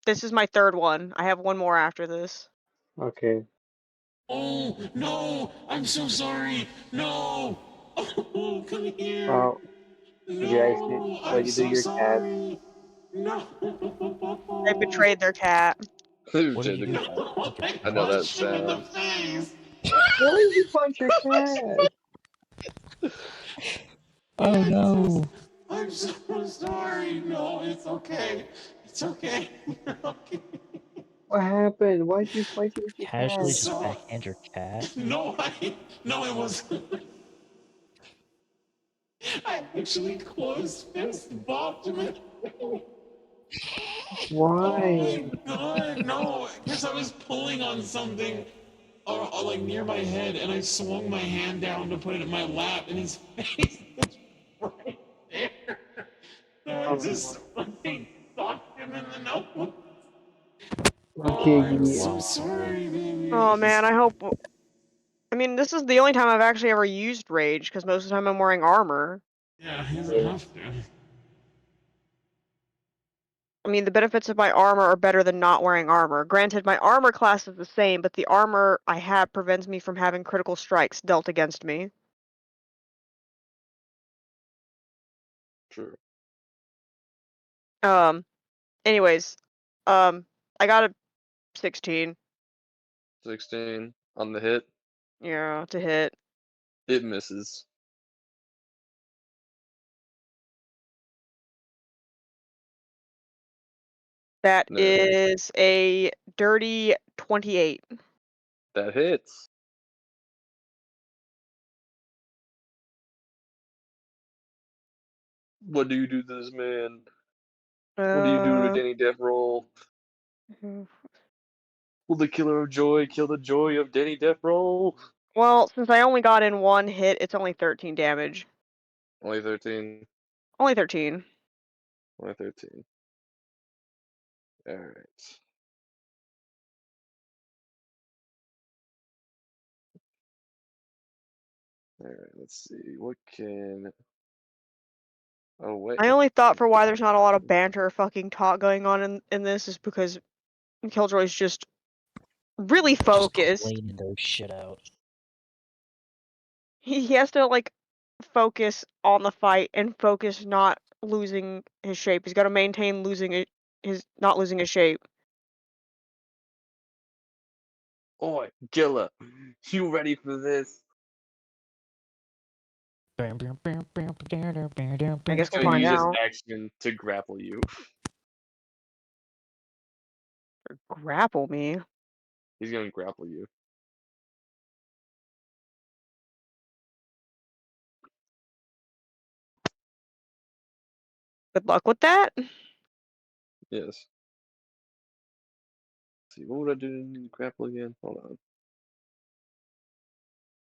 This is my third one. I have one more after this. Okay. Oh no, I'm so sorry. No. Oh, come here. Well, did you actually? No, What I'm did you do to so your cat? sorry. No. I betrayed their cat. What did you do? No, I I know that punched him in the sound. face. Why did you punch your cat? Oh no! I'm so sorry. No, it's okay. It's okay. Okay. What happened? Why'd you fight your Casually cat? just So, backhand your cat? no, it was. I actually closed fist bopped him. Oh my Why? god, no! Because I was pulling on something, like near my head, and I swung my hand down to put it in my lap, and his face was right there. So I just fucking socked him in the nose. Oh, Okay, I'm yeah. so sorry, Oh baby. man, I hope. I mean, this is the only time I've actually ever used rage, because most of the time I'm wearing armor. Yeah, he doesn't have to. I mean, the benefits of my armor are better than not wearing armor. Granted, my armor class is the same, but the armor I have prevents me from having critical strikes dealt against me. True. Anyways, um, I got a 16. 16 on the hit. Yeah, to hit. It misses. That No, is a dirty 28. that hits. What do you do to this man? What do you do to Uh, Danny Death Roll? Will the killer of joy kill the joy of Danny Death Roll? well, since I only got in one hit, it's only 13 damage. Only 13. Only 13. Only 13. Alright. Alright, let's see. What can. Oh, wait. I only thought for why there's not a lot of banter or fucking talk going on in this is because Killjoy's just really Just focused. cleaning their shit out. He has to like focus on the fight and focus not losing his shape. He's got to maintain his not losing his shape. Oi, killer. You ready for this? I He's guess we'll gonna find use his out. action to grapple you. Grapple me. He's gonna grapple you. Good luck with that. Yes. Let's see, what would I do to grapple again? Hold on.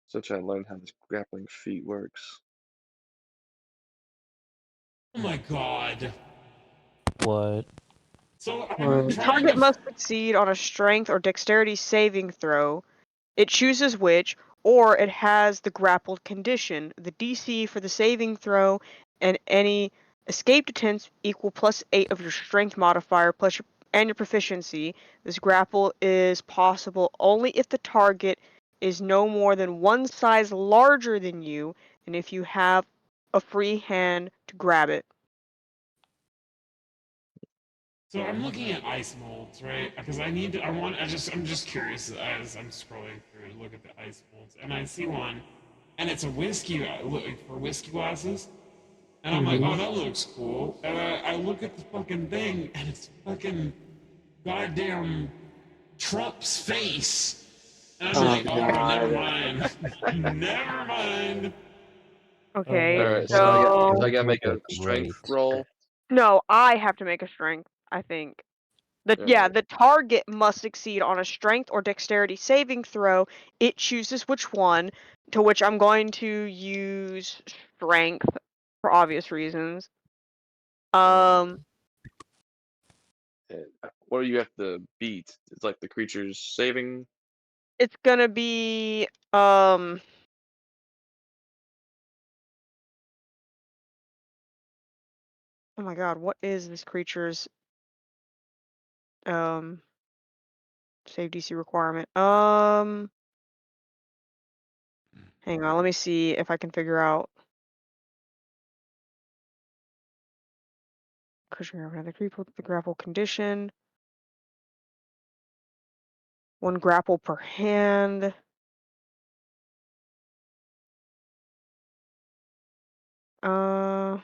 Still trying to learn how this grappling feat works. Oh my god. What? So I'm What? The trying to. target must succeed on a strength or dexterity saving throw. It chooses which, or it has the grappled condition. The DC for the saving throw and any escape attempts equal +8 of your strength modifier and your proficiency. This grapple is possible only if the target is no more than one size larger than you, and if you have a free hand to grab it. So I'm looking at ice molds, right? Because I need to. I'm just curious as I'm scrolling through and look at the ice molds, and I see one, and it's a whiskey for whiskey glasses, and I'm like, Mm-hmm. oh, that looks cool. And I look at the fucking thing, and it's fucking goddamn Trump's face, and I'm Oh like, oh, never God. mind, never mind. Okay, Alright, Well, so that I so gotta doesn't make look a like strength great. roll. no, I have to make a strength, I think. Alright. The target must succeed on a strength or dexterity saving throw. It chooses which one, to which I'm going to use strength for obvious reasons. Um, And what do you have to beat? It's like the creature's saving. it's gonna be oh my god, what is this creature's um save DC requirement? Hang on, let me see if I can figure out. Cushion over the grapple condition. One grapple per hand. Uh,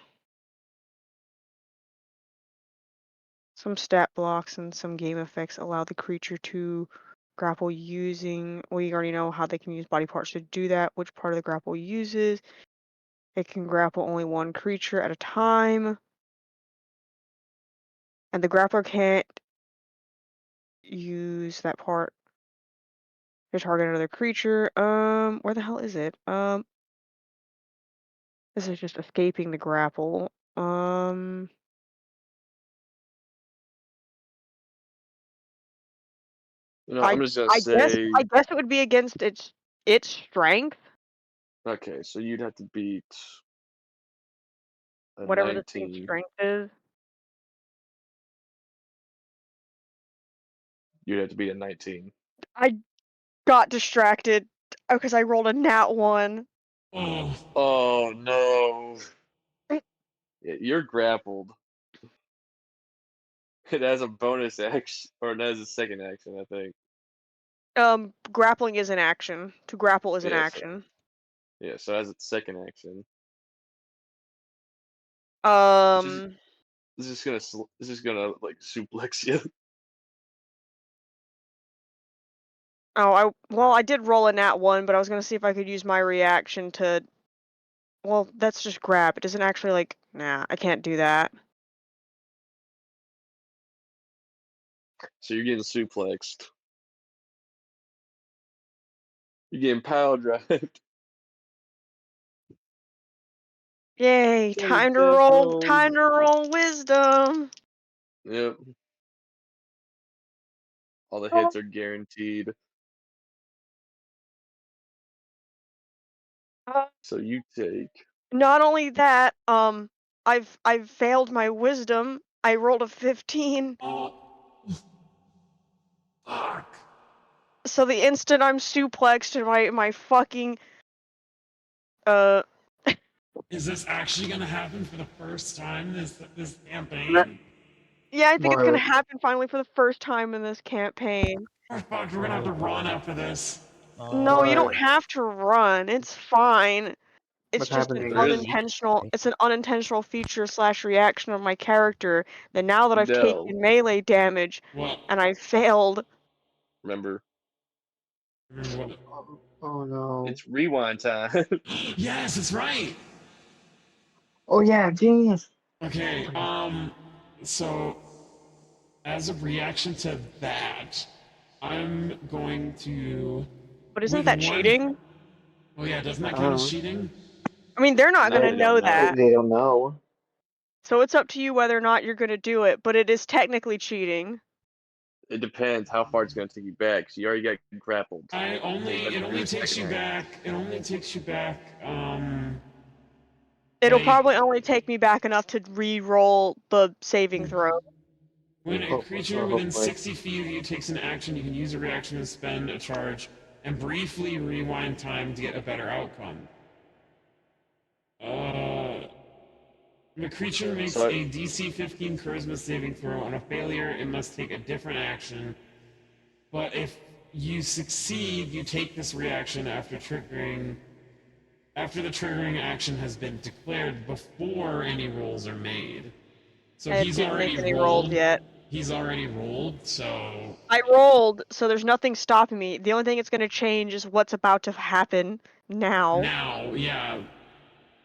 some stat blocks and some game effects allow the creature to grapple using. We already know how they can use body parts to do that. Which part of the grapple uses? It can grapple only one creature at a time, and the grappler can't use that part to target another creature. Where the hell is it? This is just escaping the grapple. I'm just gonna I guess say. it would be against its strength, Okay, so you'd have to beat a whatever the thing's 19. strength is. You'd have to beat a 19. I got distracted because I rolled a nat one. Oh, Oh no. Yeah, you're grappled. It has a bonus action, or it has a second action, I think. Grappling is an action. To grapple is an Yeah, so action. it has its second action. Which is Um, this is gonna like suplex you. Oh, I did roll a nat 1, but I was gonna see if I could use my reaction to. Well, that's just grab. It doesn't actually like. Nah, I can't do that. So you're getting suplexed. You're getting power drive. Yay! Take Time to death roll. rolls. Time to roll wisdom. Yep. All the Oh. hits are guaranteed. Uh, So you take. Not only that, I've failed my wisdom. I rolled a 15. Oh, fuck. So the instant I'm suplexed and my fucking uh Is this actually gonna happen for the first time this campaign? yeah, I think it's gonna What? happen finally for the first time in this campaign. Oh fuck, we're gonna have to run after this. No, you don't What? have to run. It's fine. It's What's just an There happening? is unintentional. It's an unintentional feature slash reaction of my character that now that I've no. taken melee damage Well, and I failed. Remember, remember what? Oh no. it's rewind time. Yes, that's right. Oh yeah, genius. Okay, so as a reaction to that, I'm going to But isn't with that one. cheating? Oh yeah, doesn't that count as Uh, cheating? I mean, they're not No, gonna they don't know know. that. they don't know. So it's up to you whether or not you're gonna do it, but it is technically cheating. It depends how far it's gonna take you back. 'Cause you already got grappled. It That's only really takes you technical. back. It only takes you back. It'll Like probably only take me back enough to re-roll the saving throw. when a creature within Hopefully. 60 feet of you takes an action, you can use a reaction to spend a charge and briefly rewind time to get a better outcome. Uh, the creature makes So a DC 15 Charisma saving throw. On a failure, it must take a different action. But if you succeed, you take this reaction after the triggering action has been declared before any rolls are made. So I he's didn't make already any rolls rolled. yet. He's already rolled, so I rolled, so there's nothing stopping me. The only thing that's gonna change is what's about to happen now. now, yeah,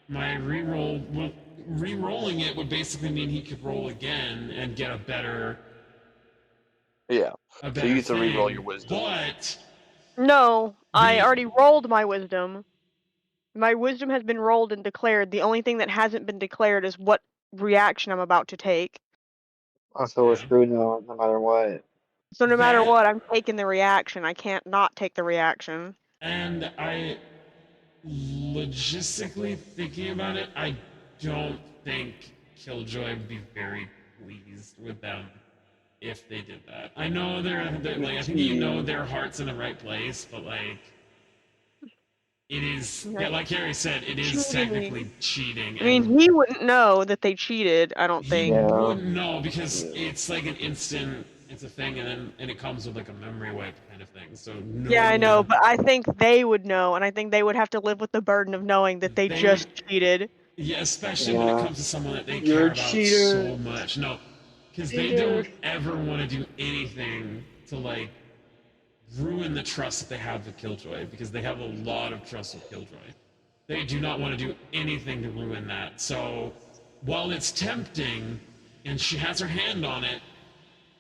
my reroll. Well, re-rolling it would basically mean he could roll again and get yeah. a So you better get to re-roll your thing. wisdom. But No, I the already rolled my wisdom. My wisdom has been rolled and declared. The only thing that hasn't been declared is what reaction I'm about to take. Also, we're yeah, screwed no matter what. So no matter that what, I'm taking the reaction. I can't not take the reaction. and I logistically thinking about it, I don't think Killjoy would be very pleased with them if they did that. I know they're You're like I think you know cheating. their heart's in the right place, but like it is yeah, Right. like Harry said, it is Cheating. technically cheating, I mean, and he wouldn't know that they cheated, I don't he think. Yeah. wouldn't know because Yeah. it's like an instant. It's a thing, and it comes with like a memory wipe kind of thing. So no Yeah, I know, one but I think they would know, and I think they would have to live with the burden of knowing that they they would just cheated. yeah, especially when it Yeah. comes to someone that they You're care a about cheater. so much. No, because they Cheater. don't ever want to do anything to like ruin the trust that they have with Killjoy because they have a lot of trust with Killjoy. They do not want to do anything to ruin that. So while it's tempting and she has her hand on it,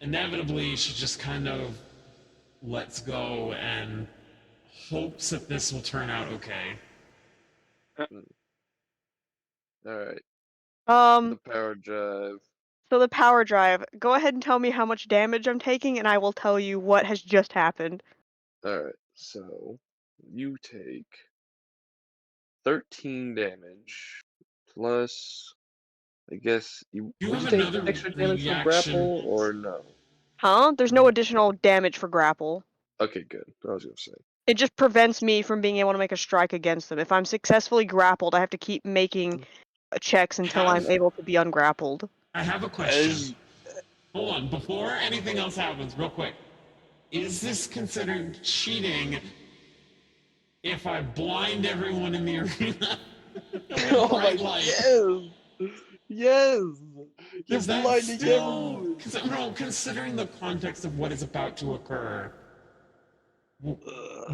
inevitably she just kind of lets go and hopes that this will turn out okay. All right. The Um, power drive. so the power drive. Go ahead and tell me how much damage I'm taking, and I will tell you what has just happened. All right. So you take 13 damage plus. I guess you You would have you take another extra damage for reaction. grapple or no? Huh? There's no additional damage for grapple. Okay, good. I was gonna say. It just prevents me from being able to make a strike against them. If I'm successfully grappled, I have to keep making checks until I'm Have able to be ungrappled. I have a question. As Hold on, before anything else happens, real quick. Is this considered cheating if I blind everyone in the arena with oh my bright light? yes, Yes. You're Is that blinding still? everyone. No, considering the context of what is about to occur,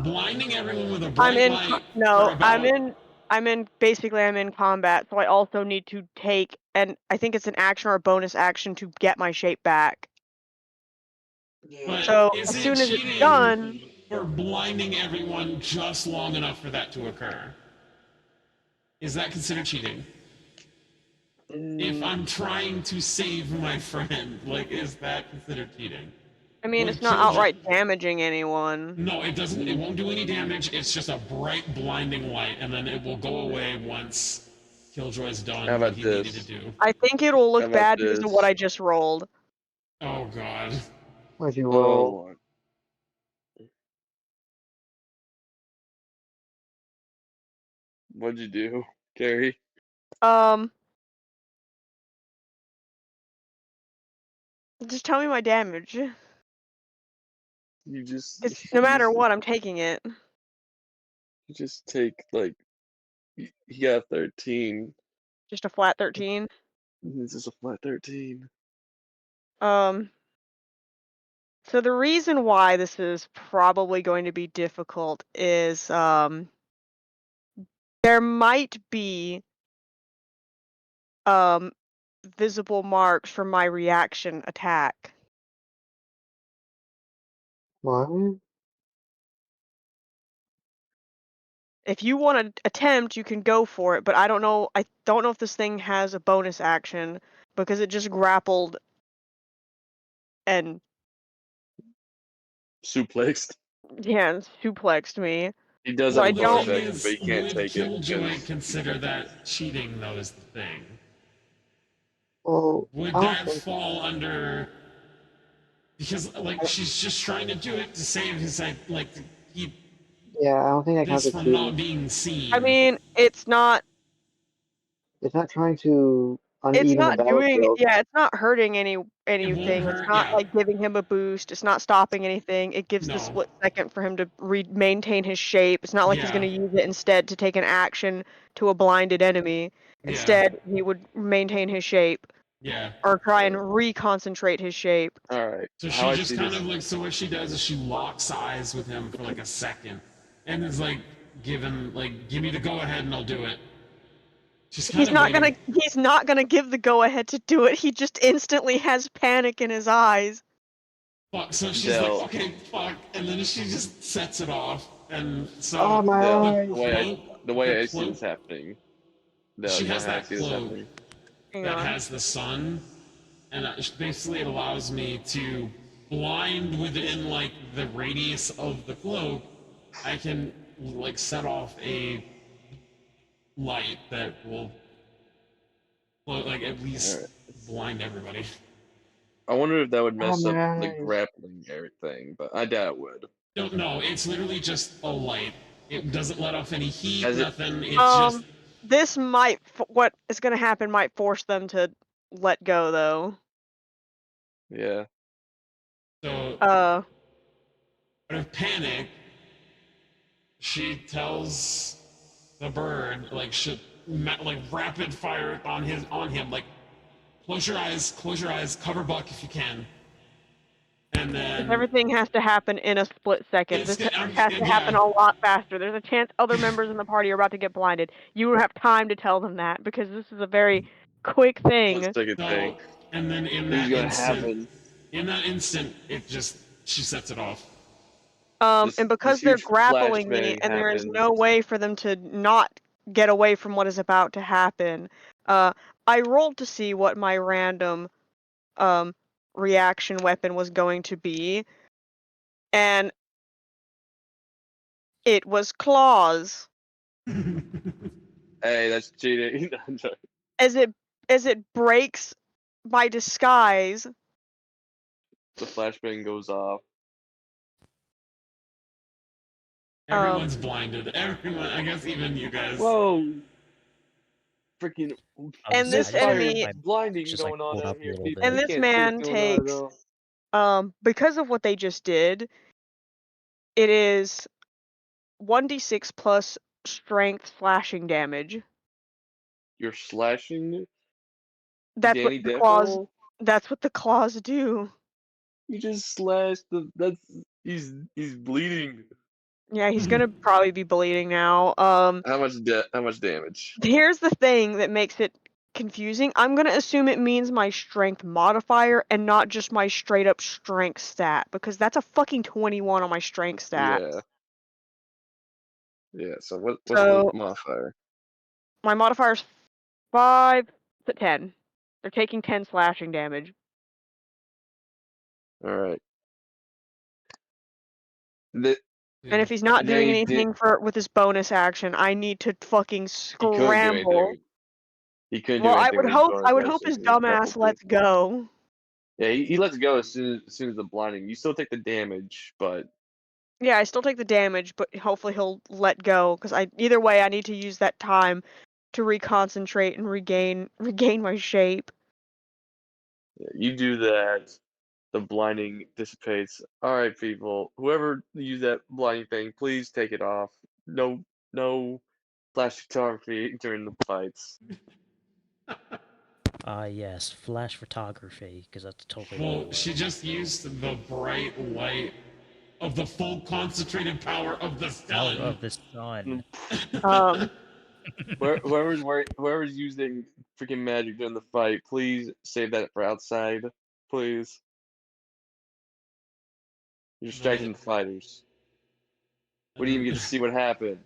blinding everyone with a I'm bright in light for no, about I'm in combat, so I also need to take and I think it's an action or a bonus action to get my shape back. But So is as it soon as it's cheating done, for blinding everyone just long enough for that to occur? Is that considered cheating? If I'm trying to save my friend, like, is that considered cheating? I mean, Would it's not Killjoy? outright damaging anyone. No, it doesn't. It won't do any damage. It's just a bright, blinding light, and then it will go away once Killjoy's How done what about he needed to this? do. I think it'll How look about bad because of what this? I just rolled. Oh God. What'd you Oh roll? Lord. What'd you do, Carrie? Um, just tell me my damage. You just It's no matter what, I'm taking it. you just take like he got 13. Just a flat 13. It's just a flat 13. Um, so the reason why this is probably going to be difficult is there might be um visible marks from my reaction attack. What? If you want to attempt, you can go for it, but I don't know if this thing has a bonus action because it just grappled and Suplexed. yeah, suplexed me. He does So have I a Well, the bonus don't thing action, but is, he can't would take it Killjoy because consider that cheating, though, is the thing? Well, Would I don't that think. fall under? Because, like, I, she's just trying to do it to save his, like, to keep yeah, I don't think that counts this as from not cheating. being I seen. mean, It's not trying to it's uneven the not doing battlefield. yeah, it's not hurting It won't anything. It's hurt. not Yeah. like giving him a boost. It's not stopping anything. It gives the No. split second for him to maintain his shape. It's not like he's Yeah. going to use it instead to take an action to a blinded enemy. Yeah. Instead, he would maintain his shape Yeah. or try and reconcentrate his shape. all right. So How she I just see kind this. of like, so what she does is she locks eyes with him for like a second, and is like, give me the go ahead and I'll do it. She's kind of waiting. He's not gonna give the go ahead to do it. He just instantly has panic in his eyes. Fuck. So she's like, Dell, okay, fuck, and then she just sets it off, and Oh, so my Dell, the eyes! cloak, the the way I see cloak, this happening. Dell, she you know has how I that see this cloak happening? Hang that on. has the sun, and basically it allows me to blind within like the radius of the cloak. I can like set off a light that will like at All least right. blind everybody. I wonder if that would Oh, mess up my the eyes! grappling everything, but I doubt it would. Don't know. It's literally just a light. It doesn't let off any heat, Has it? nothing. It's just This might what is gonna happen might force them to let go though. Yeah. so. Uh, Out of panic, she tells the bird like should like rapid fire on him like close your eyes, cover Buck if you can, and because then everything has to happen in a split second. This has to happen yeah. a lot faster. There's a chance other members in the party are about to get blinded. You don't have time to tell them that because this is a very quick Let's thing. take a thing. So and then It's gonna happen. in that instant, it just she sets it off. And This because they're huge grappling me, flashbang and there is happens. no way for them to not get away from what is about to happen. Uh, I rolled to see what my random um reaction weapon was going to be, and it was claws. Hey, that's cheating. As it breaks my disguise, The flashbang goes off. Everyone's blinded. Everyone, I guess even you guys. Whoa! Freaking I was gonna and say I this just had misfired enemy my blinding just like going on pulled out up a here, little people. and bit. We this can't see what's man going on at takes all. because of what they just did, it is 1d6 plus strength slashing damage. You're slashing That's what Danny the claws. Deathroll? That's what the claws do. You just slashed the. That's he's bleeding. Yeah, he's gonna probably be bleeding now. How much damage? Here's the thing that makes it confusing. I'm gonna assume it means my strength modifier and not just my straight up strength stat because that's a fucking 21 on my strength stat. Yeah. Yeah. So what's the So modifier? my modifier's 5 to 10. They're taking 10 slashing damage. All right. The, And if he's not doing Danny did. anything with his bonus action, I need to fucking He couldn't do scramble. anything. He couldn't Well, do I anything would with his hope bonus his action because he's dumbass penalty. lets go. Yeah, he lets go as soon as the blinding. You still take the damage, but Yeah, I still take the damage, but hopefully he'll let go because either way I need to use that time to reconcentrate and regain my shape. yeah, you do that. The blinding dissipates. All right, people. Whoever used that blinding thing, please take it off. No, no flash photography during the fights. Yes, flash photography, because that's totally what Well, it she was. just used the bright light of the full concentrated power of the sun. Of the sun. Um, Whoever's using freaking magic during the fight, please save that for outside, please. You're distracting the fighters. We didn't even get to see what happened.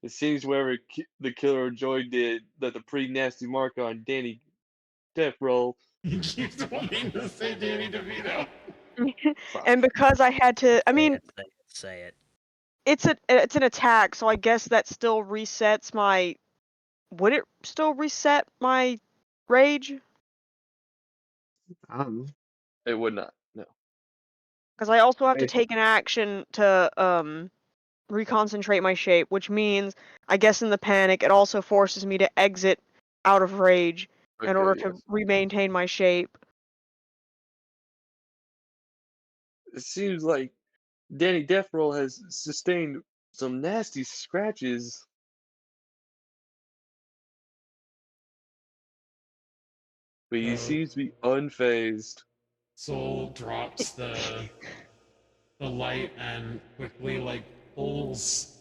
It seems whoever the killer Joy did left a pretty nasty mark on Danny Deathroll. You keep wanting to say Danny DeVito. Fuck. and because I had to, I Say mean, it, say it, say it. it's an attack, so I guess that still resets my. Would it still reset my rage? It would not. No. Because I also have to Wait, take an action to reconcentrate my shape, which means I guess in the panic it also forces me to exit out of rage in Okay. order to Yes. maintain my shape. It seems like Danny Deathroll has sustained some nasty scratches. But he Uh, seems to be unfazed. Soul drops the light and quickly like pulls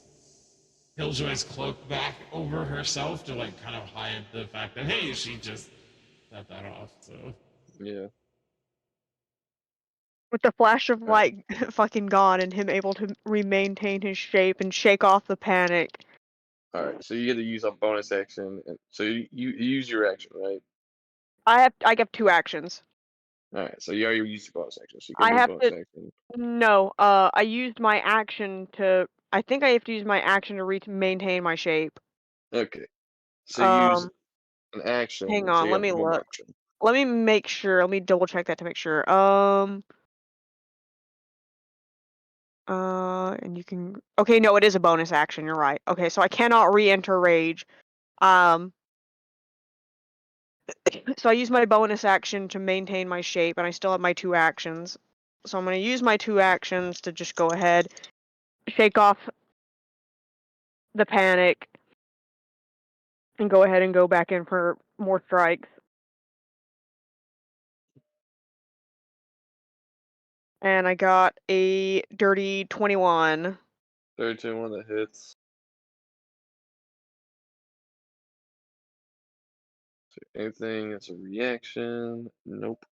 Killjoy's cloak back over herself to like kind of hide the fact that hey, she just set that off. So Yeah. With the flash of All right. light fucking gone and him able to maintain his shape and shake off the panic. All right. So you get to use a bonus action. So you use your action, right? I get 2 actions. All right. So you already used your bonus action. So you can I move have bonus to action. no, I used my action to I think I have to use my action to maintain my shape. Okay. So use Um an action. hang So on, you let have me one more look. action. Let me make sure. Let me double check that to make sure. And you can. Okay, no, it is a bonus action. You're right. Okay, so I cannot re-enter rage. Um, so I use my bonus action to maintain my shape, and I still have my 2 actions. So I'm gonna use my 2 actions to just go ahead, shake off the panic, and go ahead and go back in for more strikes. And I got a dirty 21. 32 one that hits. So anything that's a reaction. Nope.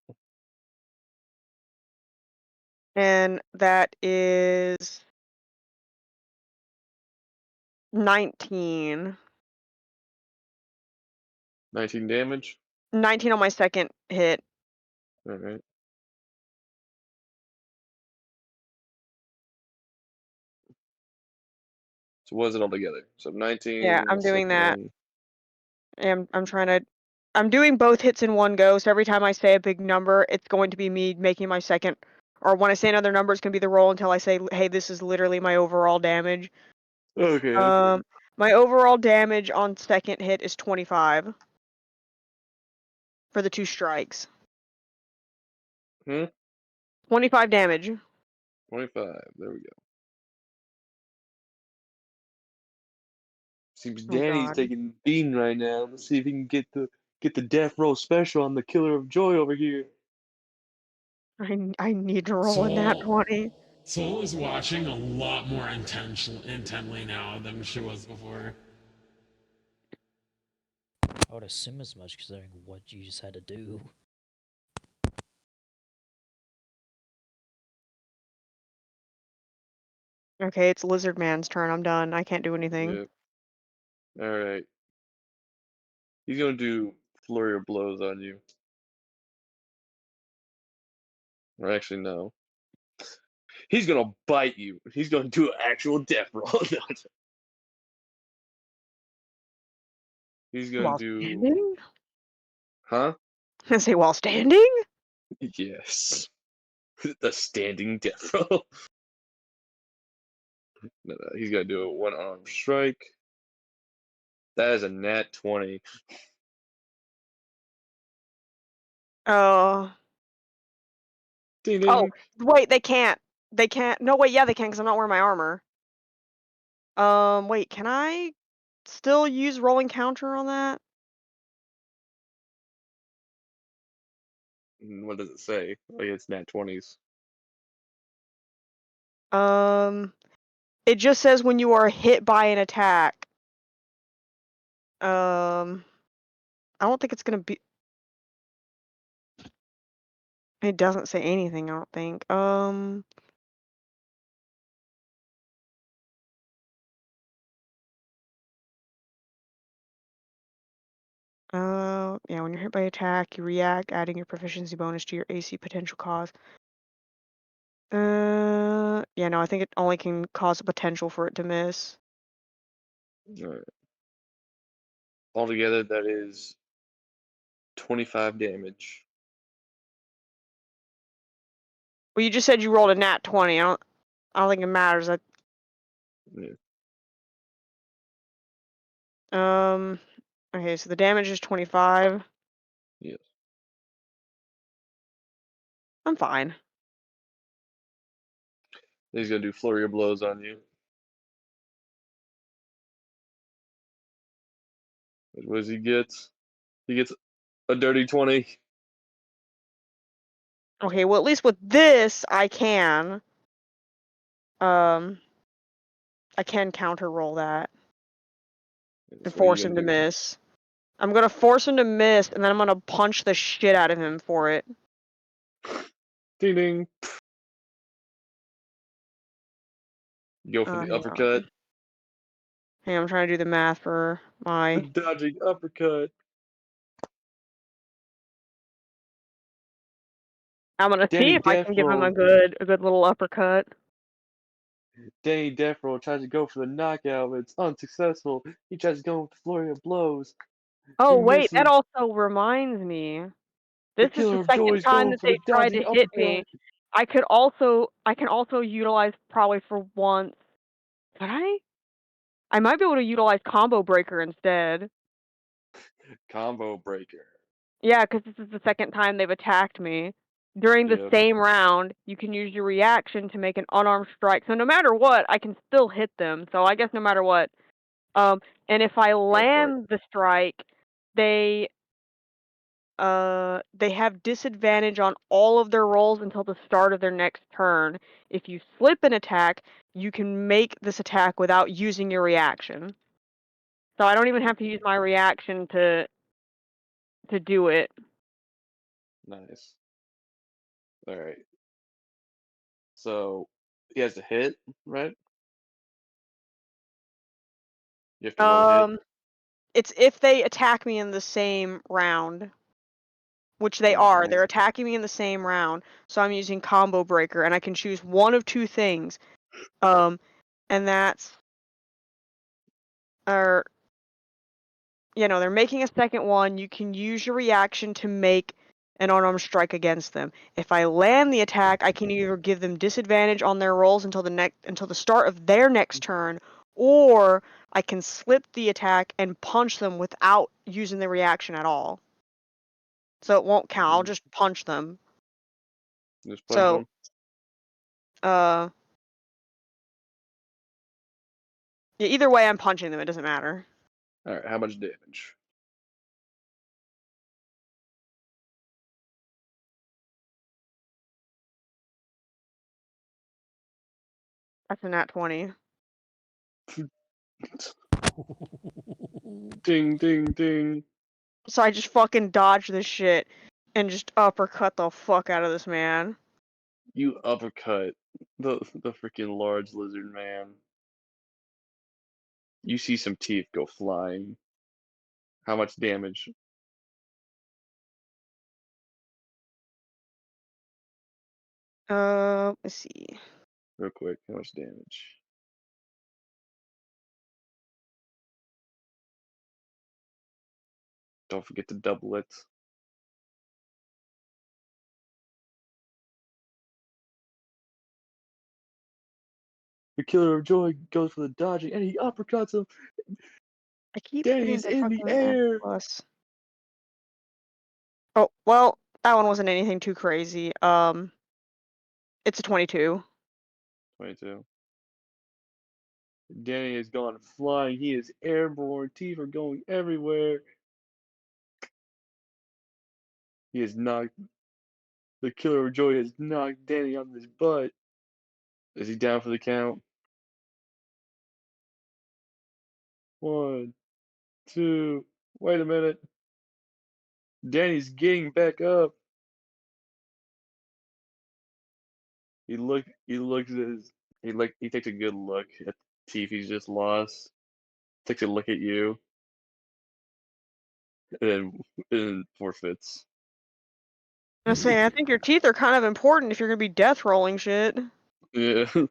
And that is 19. 19 damage. 19 on my second hit. All right. So what is it all together? So Yeah, 19 on the I'm doing second that. one. And I'm trying to. I'm doing both hits in one go, so every time I say a big number, it's going to be me making my second. Or when I say another number, it's going to be the roll until I say, hey, this is literally my overall damage. Okay. Okay. Um, my overall damage on second hit is 25 for the 2 strikes. Hmm. 25 damage. 25. There we go. Seems Oh Danny's god. taking bean right now. Let's see if he can get the Get the death roll special on the killer of joy over here. I need to roll a nat Soul 20. Soul is watching a lot more intently now than she was before. I would assume as much considering what you just had to do. Okay, it's Lizard Man's turn. I'm done. I can't do anything. Yep. All right. He's gonna do flurry of blows on you. Or actually, no. He's gonna bite you. He's gonna do an actual death roll. He's gonna While do, standing? huh? I say while standing? Yes. The standing death roll. No, he's gonna do a one arm strike. That is a nat 20. Oh. Ding Oh, ding. wait, they can't. They can't. No, wait, yeah, they can because I'm not wearing my armor. Wait, can I still use rolling counter on that? What does it say? Oh, yeah, it's nat 20s. Um, it just says when you are hit by an attack. I don't think it's gonna be. It doesn't say anything, I don't think. Yeah, when you're hit by attack, you react, adding your proficiency bonus to your AC potential cause. Yeah, no, I think it only can cause a potential for it to miss. All right. Altogether, that is 25 damage. Well, you just said you rolled a nat 20. I don't think it matters. Yeah. Okay, so the damage is 25. Yes. I'm fine. He's gonna do flurry of blows on you. What does he get? He gets a dirty 20. Okay, well, at least with this, um, I can counter roll that and So what are you force gonna him to do? miss. I'm gonna force him to miss, and then I'm gonna punch the shit out of him for it. Ding ding. You go for the Hang uppercut. on. Hang on, I'm trying to do the math for The my. dodging uppercut. I'm gonna see Danny if I can give him Deathrow. a good little uppercut. Danny Deathrow tries to go for the knockout, but it's unsuccessful. He tries to go with the flurry of blows. Oh, He wait, that misses. also reminds me. The This is the killer of second joy is time going that for they the tried to dodging hit me. uppercut. I can also utilize probably for once. Could I? I might be able to utilize combo breaker instead. Combo breaker. Yeah, because this is the second time they've attacked me. During the Yep. same round, you can use your reaction to make an unarmed strike. So no matter what, I can still hit them. So I guess no matter what. And if I Go for it. land the strike, they they have disadvantage on all of their rolls until the start of their next turn. If you slip an attack, you can make this attack without using your reaction. So I don't even have to use my reaction to do it. Nice. All right. So he has to hit, right? You have to roll a hit. Um, it's if they attack me in the same round, which they All right. are. They're attacking me in the same round, so I'm using combo breaker, and I can choose one of two things. And that's, or they're making a second one. You can use your reaction to make an unarmed strike against them. If I land the attack, I can either give them disadvantage on their rolls until the start of their next turn, or I can slip the attack and punch them without using the reaction at all. So it won't count. I'll just punch them. Just punch So, him. uh, yeah, either way, I'm punching them. It doesn't matter. All right. How much damage? That's a nat 20. Ding, ding, ding. So I just fucking dodge this shit and just uppercut the fuck out of this man. You uppercut the freaking large lizard man. You see some teeth go flying. How much damage? Let's see. Real quick, how much damage? Don't forget to double it. The killer of joy goes for the dodging and he uppercuts him. I keep Danny hitting is the in the fucking X air. plus. Oh, well, that one wasn't anything too crazy. It's a 22. 22. Danny has gone flying. He is airborne. Teeth are going everywhere. He has knocked. The killer of joy has knocked Danny on his butt. Is he down for the count? 1, 2. Wait a minute. Danny's getting back up. He looks at his he takes a good look at the teeth he's just lost. Takes a look at you and forfeits. I was saying, I think your teeth are kind of important if you're gonna be death rolling shit. Yeah. I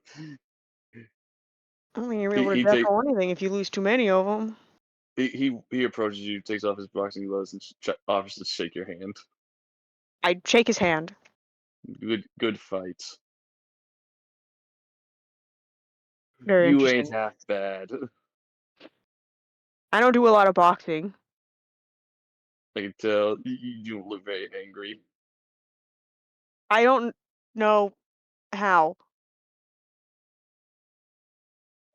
don't think you're gonna be able to he death take roll anything if you lose too many of them. he approaches you, takes off his boxing gloves, and offers to shake your hand. I'd shake his hand. Good fight. Very You ain't interesting. half bad. I don't do a lot of boxing. I can tell. You look very angry. I don't know how.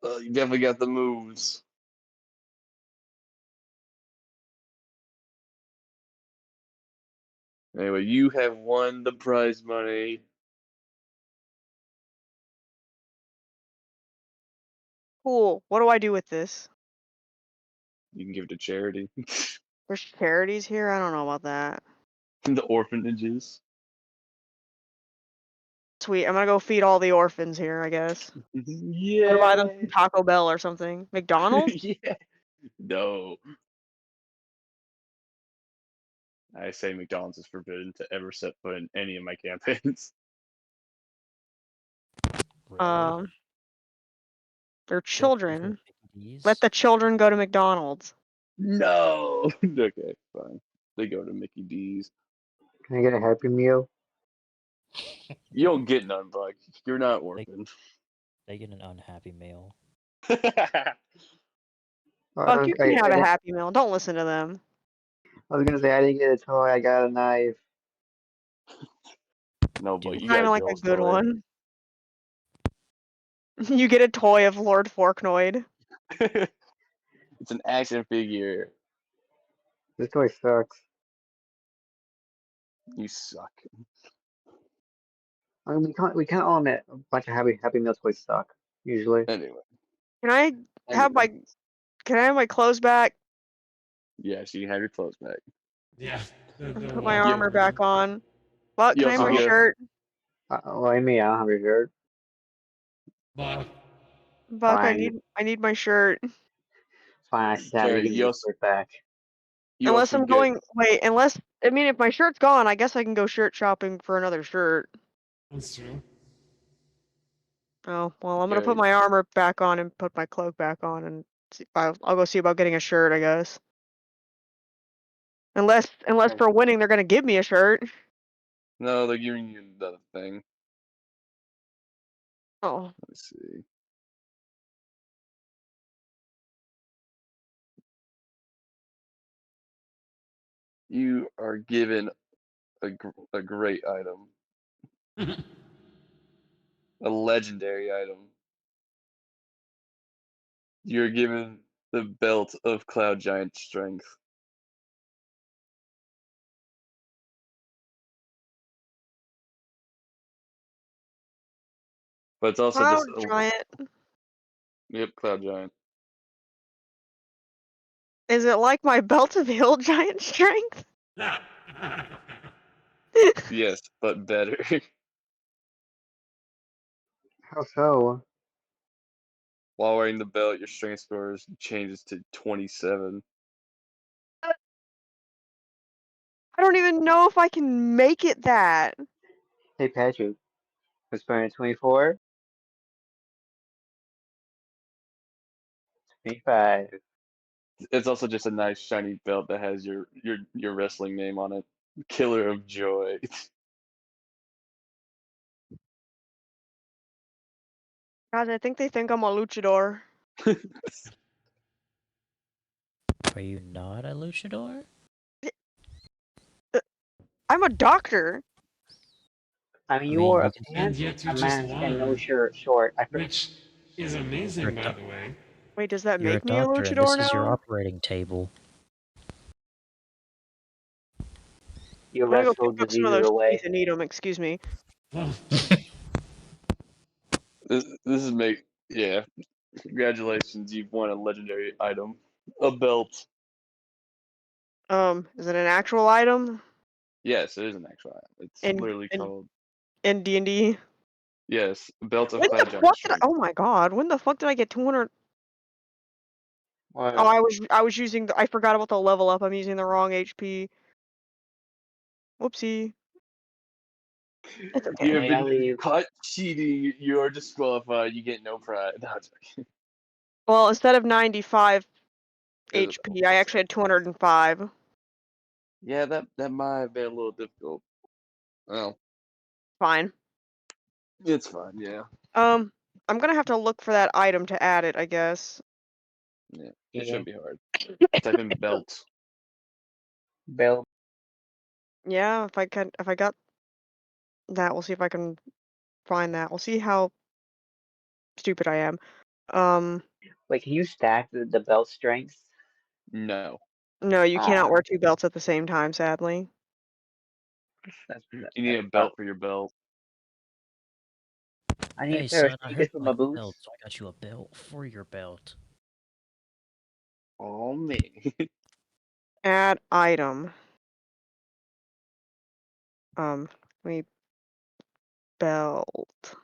You definitely got the moves. Anyway, you have won the prize money. Cool. What do I do with this? You can give it to charity. There's charities here? I don't know about that. The orphanages. Sweet. I'm gonna go feed all the orphans here, I guess. I'm gonna buy them Yeah. some Taco Bell or something. McDonald's? Yeah. No. I say McDonald's is forbidden to ever set foot in any of my campaigns. Really? Um, they're Just before children. Mickey Let D's? the children go to McDonald's. No. Okay, fine. They go to Mickey D's. Can I get a Happy Meal? You don't get none, Buck. You're not They, orphaned. they get an unhappy meal. Fuck, you can have a I Happy Meal. Don't listen to them. was gonna say I didn't get a toy. I got a knife. No, but Dude, you Not got even a like a girl's good toy. one. You get a toy of Lord Forknoid. It's an action figure. This toy sucks. You suck. I mean, we can't all admit a bunch of Happy Meal toys suck usually. Anyway. Can I have Anyway. my can I have my clothes back Yes, you can have your clothes back. Yeah, and the put my walking You, armor back armor. on? What? you Can I have also my Oh, get shirt? why me? I don't have your shirt. But Buck, I Fine, need my shirt. fine. I stab you. Jerry, Give me your shirt back. you Unless also I'm get going wait, unless I mean if my shirt's gone, I guess I can go shirt shopping for another shirt. that's true. Oh, well, I'm gonna put Jerry. my armor back on and put my cloak back on and see, I'll go see about getting a shirt, I guess. Unless for winning they're gonna give me a shirt. No, they're giving you another thing. Oh, Let's see. You are given a great item, a legendary item. You're given the belt of Cloud Giant Strength. but it's also Cloud just giant. yep, cloud giant. Is it like my belt of hill giant strength? Yes, but better. How so? While wearing the belt, your strength score changes to 27. I don't even know if I can make it that. Hey Patrick, was born in 24, 25. It's also just a nice shiny belt that has your wrestling name on it. Killer of Joy. God, I think they think I'm a luchador. Are you not a luchador? I'm a doctor. I mean, I you mean, wore you a can. And pants, yet you a just mask, and no won, shirt, short. which is You're amazing, a by doc- the way. Wait, does that you're a make me a doctor, and this luchador is your now? operating table. You I'm gonna go pick wrestled up some of diseases those teeth away. and eat them. Excuse me. Well, This is make yeah. Congratulations, you've won a legendary item, a belt. Is it an actual item Yes, it is an actual item. It's in literally in called in D&D? yes, belt of When the cloud giant fuck did I? strength. Oh my god! When the fuck did I get 200? Oh, What? I was using I forgot about the level up. I'm using the wrong HP. Whoopsie. It's You okay. have Hey, I been leave. caught cheating. You are disqualified. You get no prize. No, I'm joking. Well, instead of 95 It was a HP, belt. I That's actually right. had 205. Yeah, that might have been a little difficult. Well, Fine. it's fine. Yeah, Um, I'm gonna have to look for that item to add it, I guess. yeah. It Yeah, shouldn't be hard. Type in belt. Bill. Yeah, if I got that, we'll see if I can find that. We'll see how stupid I am. Um, Wait, can you stack the belt strengths? No, no, you cannot Ah, wear two belts at the same time, sadly. you need that's a about. belt for your belt. I need a Hey, pair of son, I heard sneakers for you my like boots. belts, so I got you a belt for your belt. Oh man, Add item. Let me belt.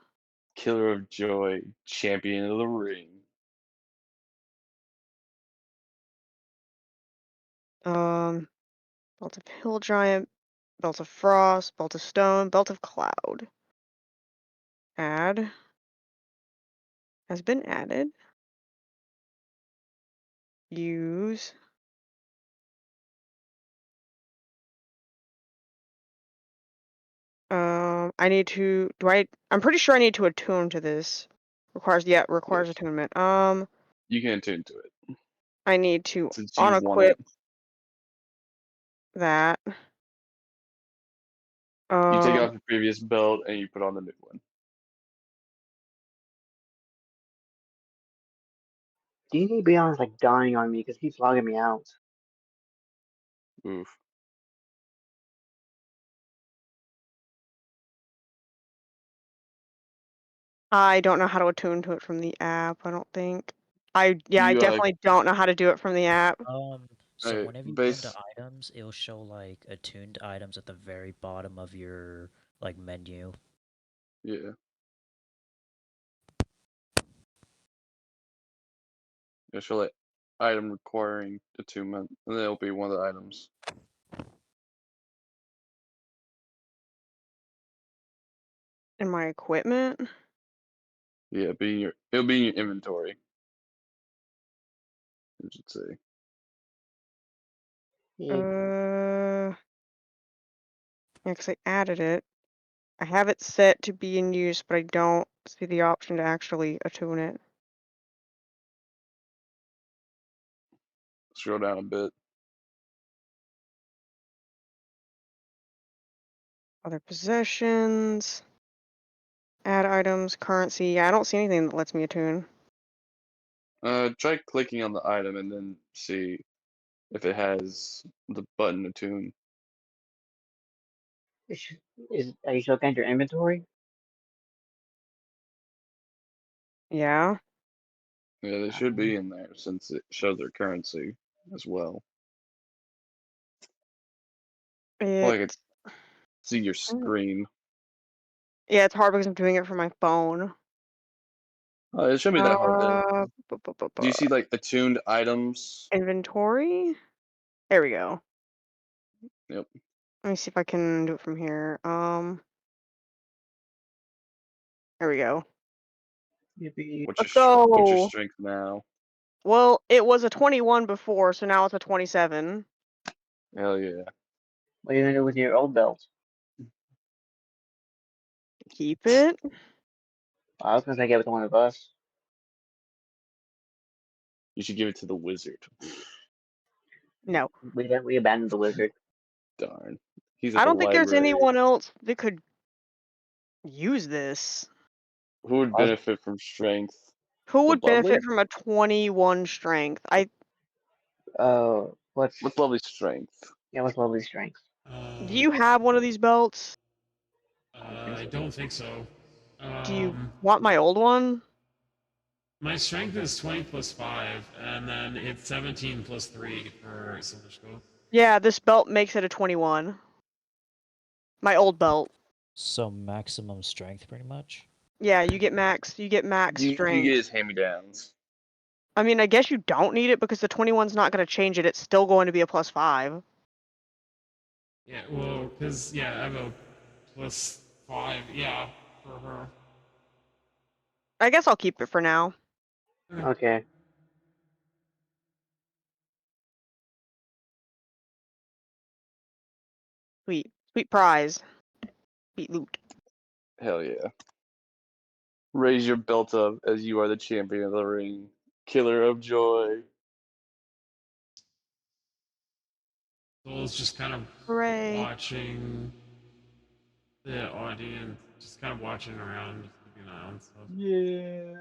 Killer of Joy, champion of the ring. Um, belt of hill giant, belt of frost, belt of stone, belt of cloud. Add. Has been added. Use. I need to. I'm pretty sure I need to attune to this. Requires Yes, attunement. you can attune to it I need to since you want unequip it. that. You take off Um, your previous belt and you put on the new one. D&D Beyond's like dying on me because he keeps logging me out. Oof. I don't know how to attune to it from the app. I don't think. I You definitely don't know how to do it from the app. So whenever you go into base items, it'll show like attuned items at the very bottom of your like menu. yeah. It'll show like item requiring attunement, and then it'll be one of the items. In my equipment. Yeah, it'll be in your inventory. You should say. Yeah, Yeah, 'cause I added it. I have it set to be in use, but I don't see the option to actually attune it. Scroll down a bit. Other possessions. Add items, currency. Yeah, I don't see anything that lets me attune. Try clicking on the item and then see if it has the button attune. are you still looking at your inventory? Yeah. Yeah, they should be in there since it shows their currency as well. Well, I could It. see your mm, screen. Yeah, it's hard because I'm doing it from my phone. Oh, it shouldn't be that hard then. Do you see like attuned items? Inventory. There we go. Yep. Let me see if I can do it from here. There we go. Yippee. Let's What's your go. strength now? Well, it was a 21 before, so now it's a 27. Hell yeah. What are you gonna do with your old belt? Keep it. I was gonna say give it to one of us. You should give it to the wizard. No. We abandoned the wizard. Darn. He's at I the don't think there's library. anyone else that could use this. Who would I was, benefit from strength? Who The would benefit lovely? from a 21 strength? what's What's lovely strength? what's lovely strength? Do you have one of these belts? I don't think I so. don't think so. Do you want my old one? My strength is 20 plus 5, and then it's 17 plus 3 for Silver Skull. Yeah, this belt makes it a 21. My old belt. So maximum strength, pretty much. Yeah, you get max You strength. get his hand-me-downs. I mean, I guess you don't need it because the 21's not going to change it. It's still going to be a +5. Yeah, well, because, yeah, I have a plus 5, yeah, for her. I guess I'll keep it for now. Okay. Sweet. Sweet prize. Sweet loot. Hell yeah. Raise your belt up as you are the champion of the ring. Killer of joy. Soul's just kind of Hooray. watching the audience, just kind of watching around, just keeping an eye on stuff. Yeah.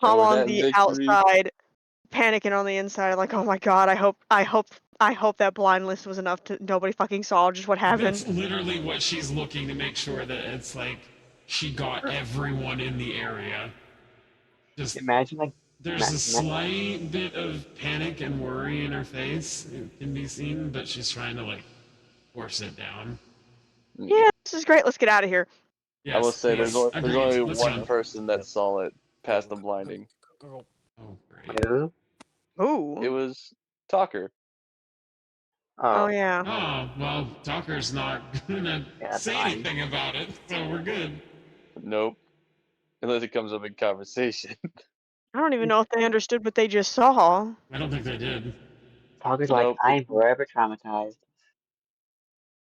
I'm And with on that the victory, outside, panicking on the inside, like, oh my god, I hope that blind list was enough to nobody fucking saw just what happened. That's literally what she's looking to make sure that it's like she got everyone in the area. Just Imagine like there's a slight bit of panic and worry in her face. It can be seen, but she's trying to like force it down. Yeah, this is great. Let's get out of here. I will Yes, say there's please. there's Agreed. only Let's one go. person that saw it past the blinding. Go. Oh, great. who? It Ooh. was Talker. Oh Oh, yeah. Oh, well, Talker's not gonna yeah, say blind. anything about it, so we're good. Nope. Unless it comes up in conversation. I don't even know if they understood what they just saw. I don't think they did. Talker's like, Nope. I'm forever traumatized.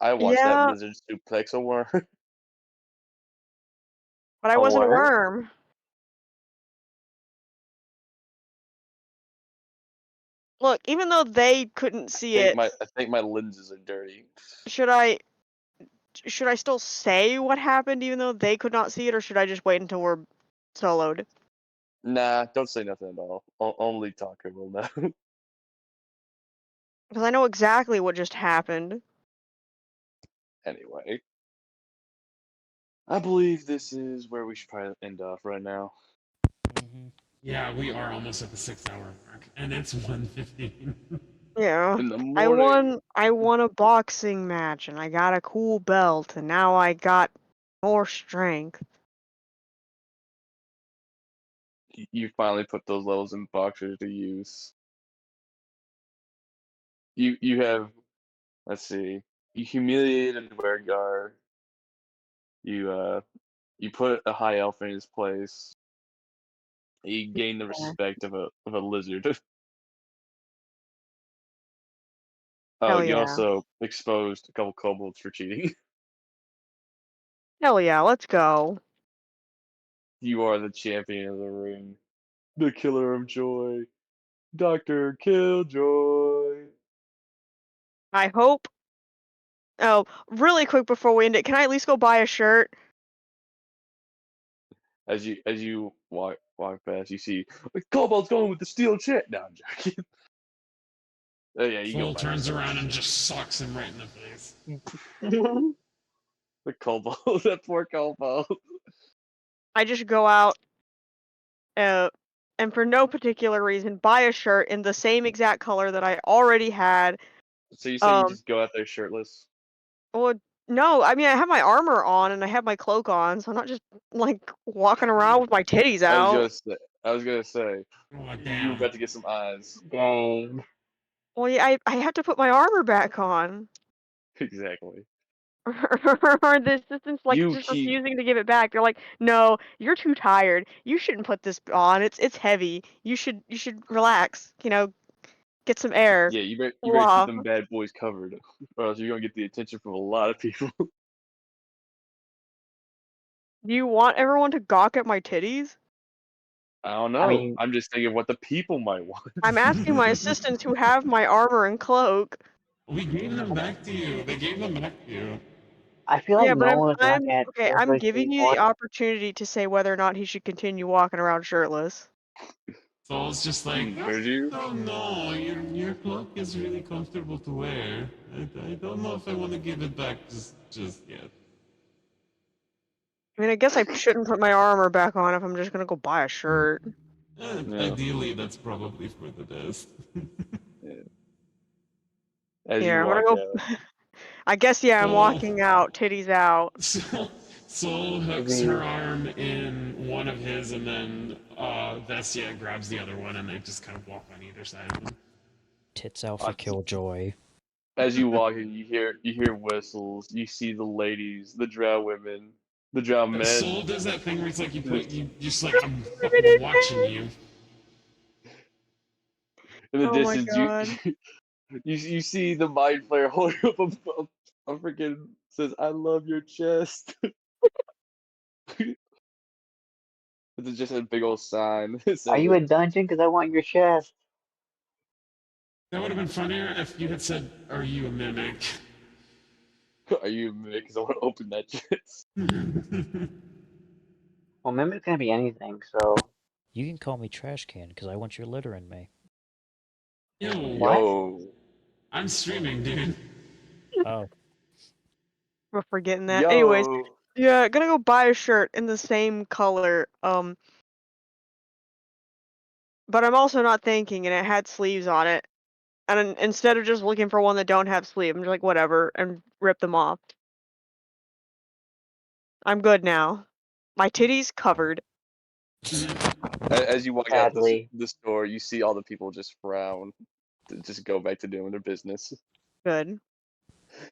I watched that Yeah, lizard suplex a worm. but I A wasn't a worm? worm. Look, even though they couldn't see it, I think my lenses are dirty. should I still say what happened even though they could not see it, or should I just wait until we're soloed? Nah, don't say nothing at all. Only Talker will know. Because I know exactly what just happened. Anyway, I believe this is where we should probably end off right now. Mm-hmm. Yeah, we are almost at the 6 hour mark, and it's 1:15. Yeah. In the morning. I won a boxing match and I got a cool belt and now I got more strength. You finally put those levels in boxers to use. You have, let's see, you humiliated Wergar. You put a high elf in his place. You gain the Yeah. respect of a lizard. Oh, Hell you yeah. also exposed a couple kobolds for cheating. Hell yeah, let's go. You are the champion of the ring. The killer of joy. Dr. Killjoy. I hope. Oh, really quick before we end it, can I at least go buy a shirt? As you walk past, you see kobold's going with the steel chair. No, I'm joking. Oh yeah, you go Full buy turns yourself. around and just sucks him right in the face. The Cobalt, that poor Cobalt. I just go out, uh, and for no particular reason, buy a shirt in the same exact color that I already had. So you say you Um, just go out there shirtless? well, no, I mean I have my armor on and I have my cloak on, so I'm not just like walking around with my titties I was gonna out. say, I was gonna say, Oh, you were damn. about to get some eyes. Dang. Well, yeah, I have to put my armor back on. Exactly. Or the assistant's like You just keep, refusing to give it back. They're like, "No, you're too tired. You shouldn't put this on. It's heavy. You should relax. Get some air. yeah, you Cool better keep off." them bad boys covered, or else you're gonna get the attention from a lot of people. Do you want everyone to gawk at my titties? I don't I know. mean, I'm just thinking what the people might want. I'm asking my assistants who have my armor and cloak. We gave them back to you. They gave them back to you. I feel like Yeah, but no I'm one would gawk I'm at okay. I'm shirtless giving you people. the opportunity to say whether or not he should continue walking around shirtless. So it's just like, Would you? oh no, your cloak is really comfortable to wear. I don't know if I want to give it back just yet. I mean, I guess I shouldn't put my armor back on if I'm just gonna go buy a shirt. Yeah. Ideally, that's probably for the best. Yeah. As you Yeah, I'm gonna walk go. out, I guess yeah, I'm So, walking out, titties out. Soul hooks her Agreed. arm in one of his, and then Vestia grabs the other one, and they just kind of walk on either side of him. Tits out for uh, Killjoy. as you walk in, you hear whistles. You see the ladies, the drow women, the drow Soul men. does that thing where it's like Just you just like I'm fucking watching you. in the Oh my distance, you god. you see the mind flayer holding up a freaking says, "I love your chest." It's just a big old sign that Are says you it. a dungeon? Because I want your chest. That would have been funnier if you had said, "Are you a mimic?" Are you because I want to open that chest. Well, Mimic can be anything, so. You can call me Trash Can because I want your litter in me. Yo, What? Yo, I'm streaming, dude. Oh, We're forgetting that. Anyways, yo. yeah, gonna go buy a shirt in the same color. But I'm also not thinking, and it had sleeves on it. And instead of just looking for one that don't have sleeve, I'm just like, whatever, and rip them off. I'm good now. My titties covered. As you walk out Sadly. the store, you see all the people just frown, to just go back to doing their business. Good.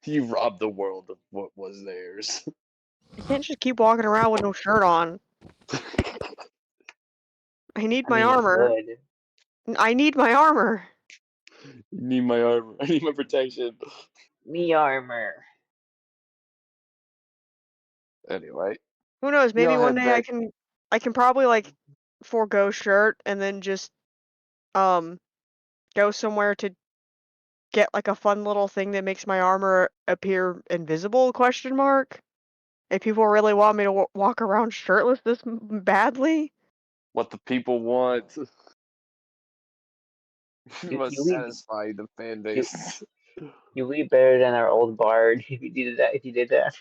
You robbed the world of what was theirs. I can't just keep walking around with no shirt on. I need I my mean, you armor. could. I need my armor. You need my armor. I need my protection. Me armor. Anyway, Who knows? Maybe y'all one head day I back. can probably like forego shirt and then just um go somewhere to get like a fun little thing that makes my armor appear invisible? Question mark. If people really want me to walk around shirtless this badly, What the people want. You You must you be satisfy the fan you base. you be better than our old bard if you did that. If you did that,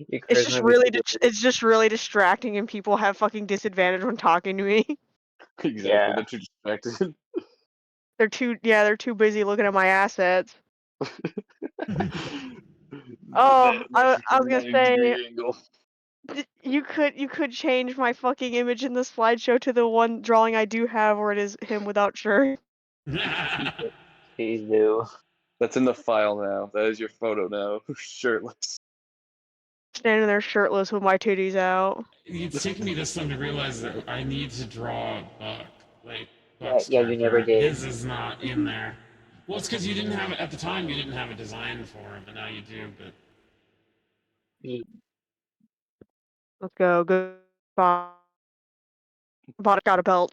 your charisma would be through the roof. it's just really distracting, and people have fucking disadvantage when talking to me. Exactly. Yeah. They're too distracted. They're too busy looking at my assets. That Oh, that I freaking was gonna 90-degree say angle. you could change my fucking image in the slideshow to the one drawing I do have, where it is him without shirt, Please do. That's in the file now. That is your photo now. Shirtless. standing there shirtless with my titties out. It's taken me this long to realize that I need to draw Buck, like Yeah, Buck's yeah, you never character. did. His is not in there. Well, it's because you didn't have at the time. You didn't have a design for him, and now you do. But Ye- Let's go. Good. Bought got a belt.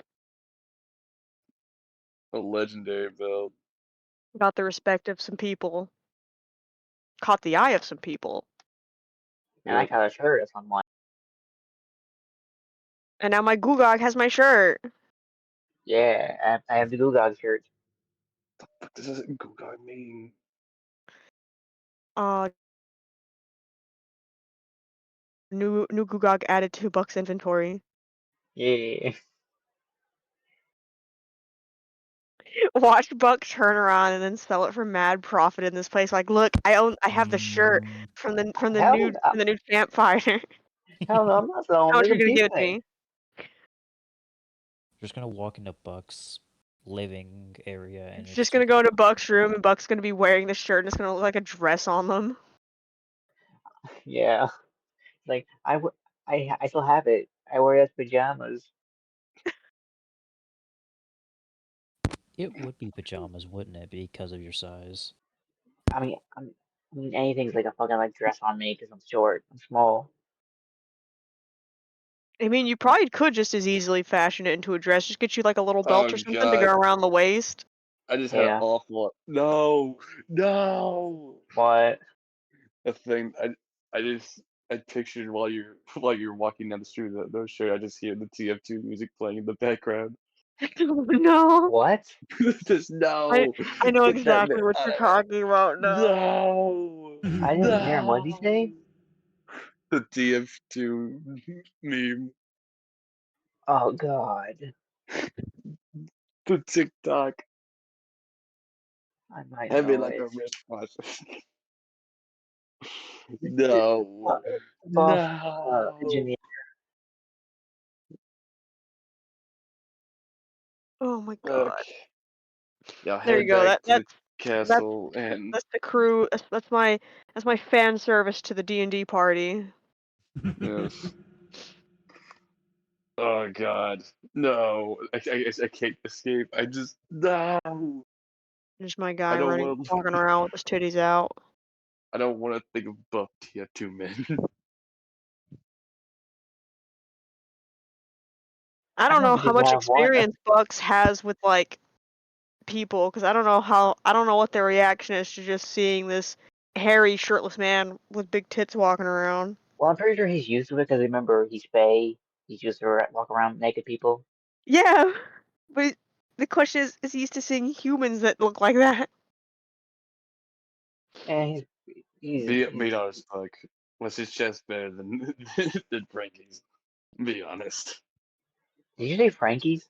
A legendary belt. Got the respect of some people. Caught the eye of some people. And I Yep. got a shirt at some point. And now my Gugog has my shirt. Yeah, I have the Gugog shirt. What does Gugar mean? Uh, New Gugog added to Buck's inventory. Yeah. Watch Buck turn around and then sell it for mad profit in this place. Like, look, I have the shirt from Hell, the new campfire. hell no, I'm not selling. How much Make are you him gonna keep give it to it. me? Just gonna walk into Buck's living area and It's it's just gonna go to Buck's room and Buck's gonna be wearing the shirt and it's gonna look like a dress on them. Yeah. Like I still have it. I wear it as pajamas. it would be pajamas, wouldn't it? Because of your size. I mean, I mean anything's like a fucking like dress on me because I'm short. I'm small. I mean, you probably could just as easily fashion it into a dress. Just get you like a little belt Oh or something to go God, around the waist. I just had an Yeah. awful. No, no. What? A thing I pictured while you're while you're walking down the street with those shirt. I just hear the TF2 music playing in the background. Oh, no. What? Just I no. I know Get that exactly what you're out of it. talking about now. No. I didn't hear him. What did he say? No. The TF2 meme. Oh God. The TikTok. I might Heavy know like a it. wristwatch. The No. buff No. engineer. Oh my god. Okay. Y'all There you head go. back to the That's castle and that's the crew. That's my fan service to the D&D party. yes. Oh God. No. I can't escape. I just no. Just my I guy don't running, want walking around with his titties out. I don't want to think of buff TF2 men. I I don't know know how because much I have one. experience Bucks has with like people, because I don't know what their reaction is to just seeing this hairy, shirtless man with big tits walking around. Well, I'm pretty sure he's used to it because remember he's Fae. He's used to walk around naked people. Yeah, but the question is he used to seeing humans that look like that? And Be he's. honest, like, was his chest better than than Frankie's? Be honest. Did you say Frankie's?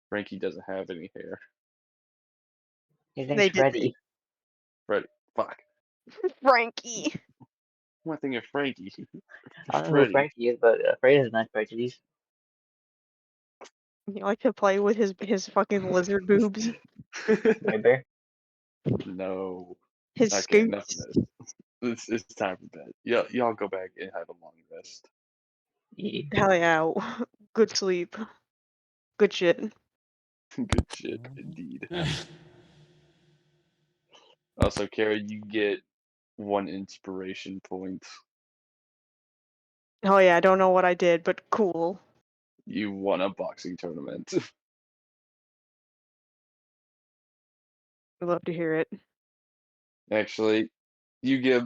Frankie doesn't have any hair. His name's They did say Freddy. Freddy. Fuck. Frankie. Why am I thinking of Frankie? I don't know who Freddy. Frankie is, but Freddy has nice prejudice. You like to play with his fucking lizard boobs, Right there. his Okay, enough of scoots. this. It's time for bed. Y'all go back and have a long rest. Yeah. Hell yeah, good sleep, good shit. Good shit, indeed. Also, Carrie, you get 1 inspiration point. Oh yeah, I don't know what I did, but cool. You won a boxing tournament. I'd love to hear it. Actually, you get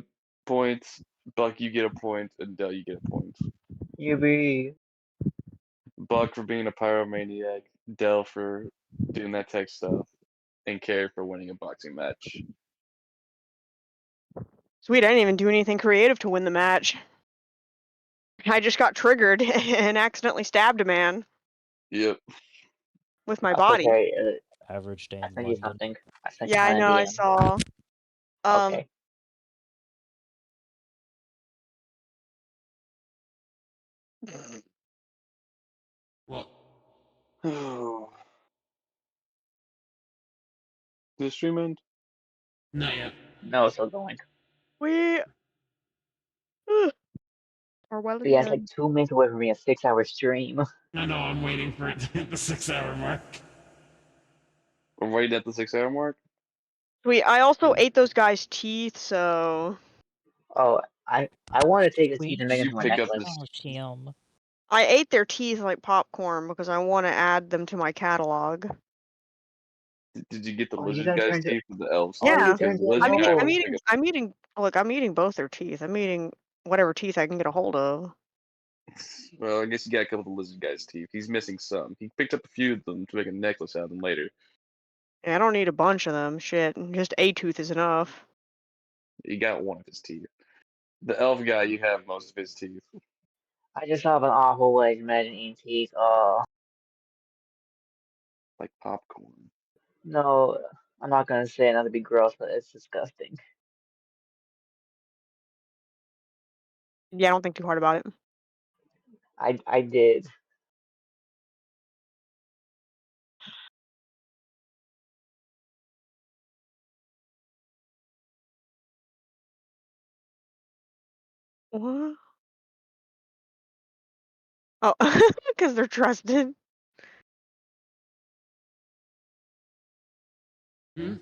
points. Buck, you get a point, and Dell, you get a point. You be. Buck for being a pyromaniac, Dell for doing that tech stuff, and Carrie for winning a boxing match. Sweet, I didn't even do anything creative to win the match. I just got triggered and accidentally stabbed a man Yep. with my Also, body. Carrie, Average day I in sent you London. something. I sent you Yeah, I something in know, I DM. saw. Um, Okay. Well, Oh. Did the stream end? not yet. No, it's still going. we are well So and yeah, it's like done. 2 minutes away from being a 6-hour stream. I know, I'm waiting for it to hit the 6 hour mark. We're right at the 6 hour mark? Sweet, I also ate those guys' teeth, so Oh, I want to take his teeth Sweet and Did make you into a pick up necklace. this? calcium. I ate their teeth like popcorn because I want to add them to my catalog. Did you get the Oh, you lizard gotta guy's turn to. teeth or the elf's Oh, teeth? you Yeah, Because turned the to an lizard guy wants to pick up. I'm eating both their teeth. I'm eating whatever teeth I can get a hold of. Well, I guess you got a couple of the lizard guy's teeth. He's missing some. He picked up a few of them to make a necklace out of them later. Yeah, I don't need a bunch of them. Shit, just a tooth is enough. He got one of his teeth. The elf guy, you have most of his teeth. I just have an awful way of imagining teeth. Oh, Like popcorn. no, I'm not gonna say it not to be gross, but it's disgusting. Yeah, don't think too hard about it. I did. What? Oh, because they're trusted. Hmm?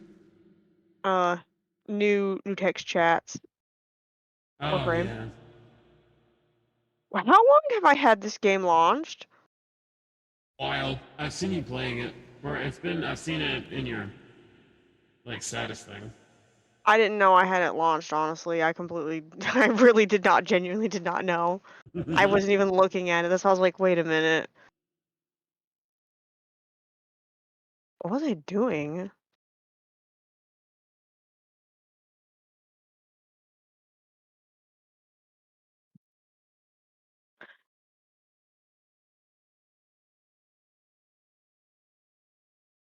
Uh, new text chats. Oh Warframe. yeah. Wow, how long have I had this game launched? Wild. I've seen you playing it. Or I've seen it in your like status thing. I didn't know I had it launched, honestly. I really genuinely did not know. I wasn't even looking at it. That's why I was like, wait a minute. What was I doing?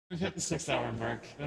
We've hit the 6 hour mark.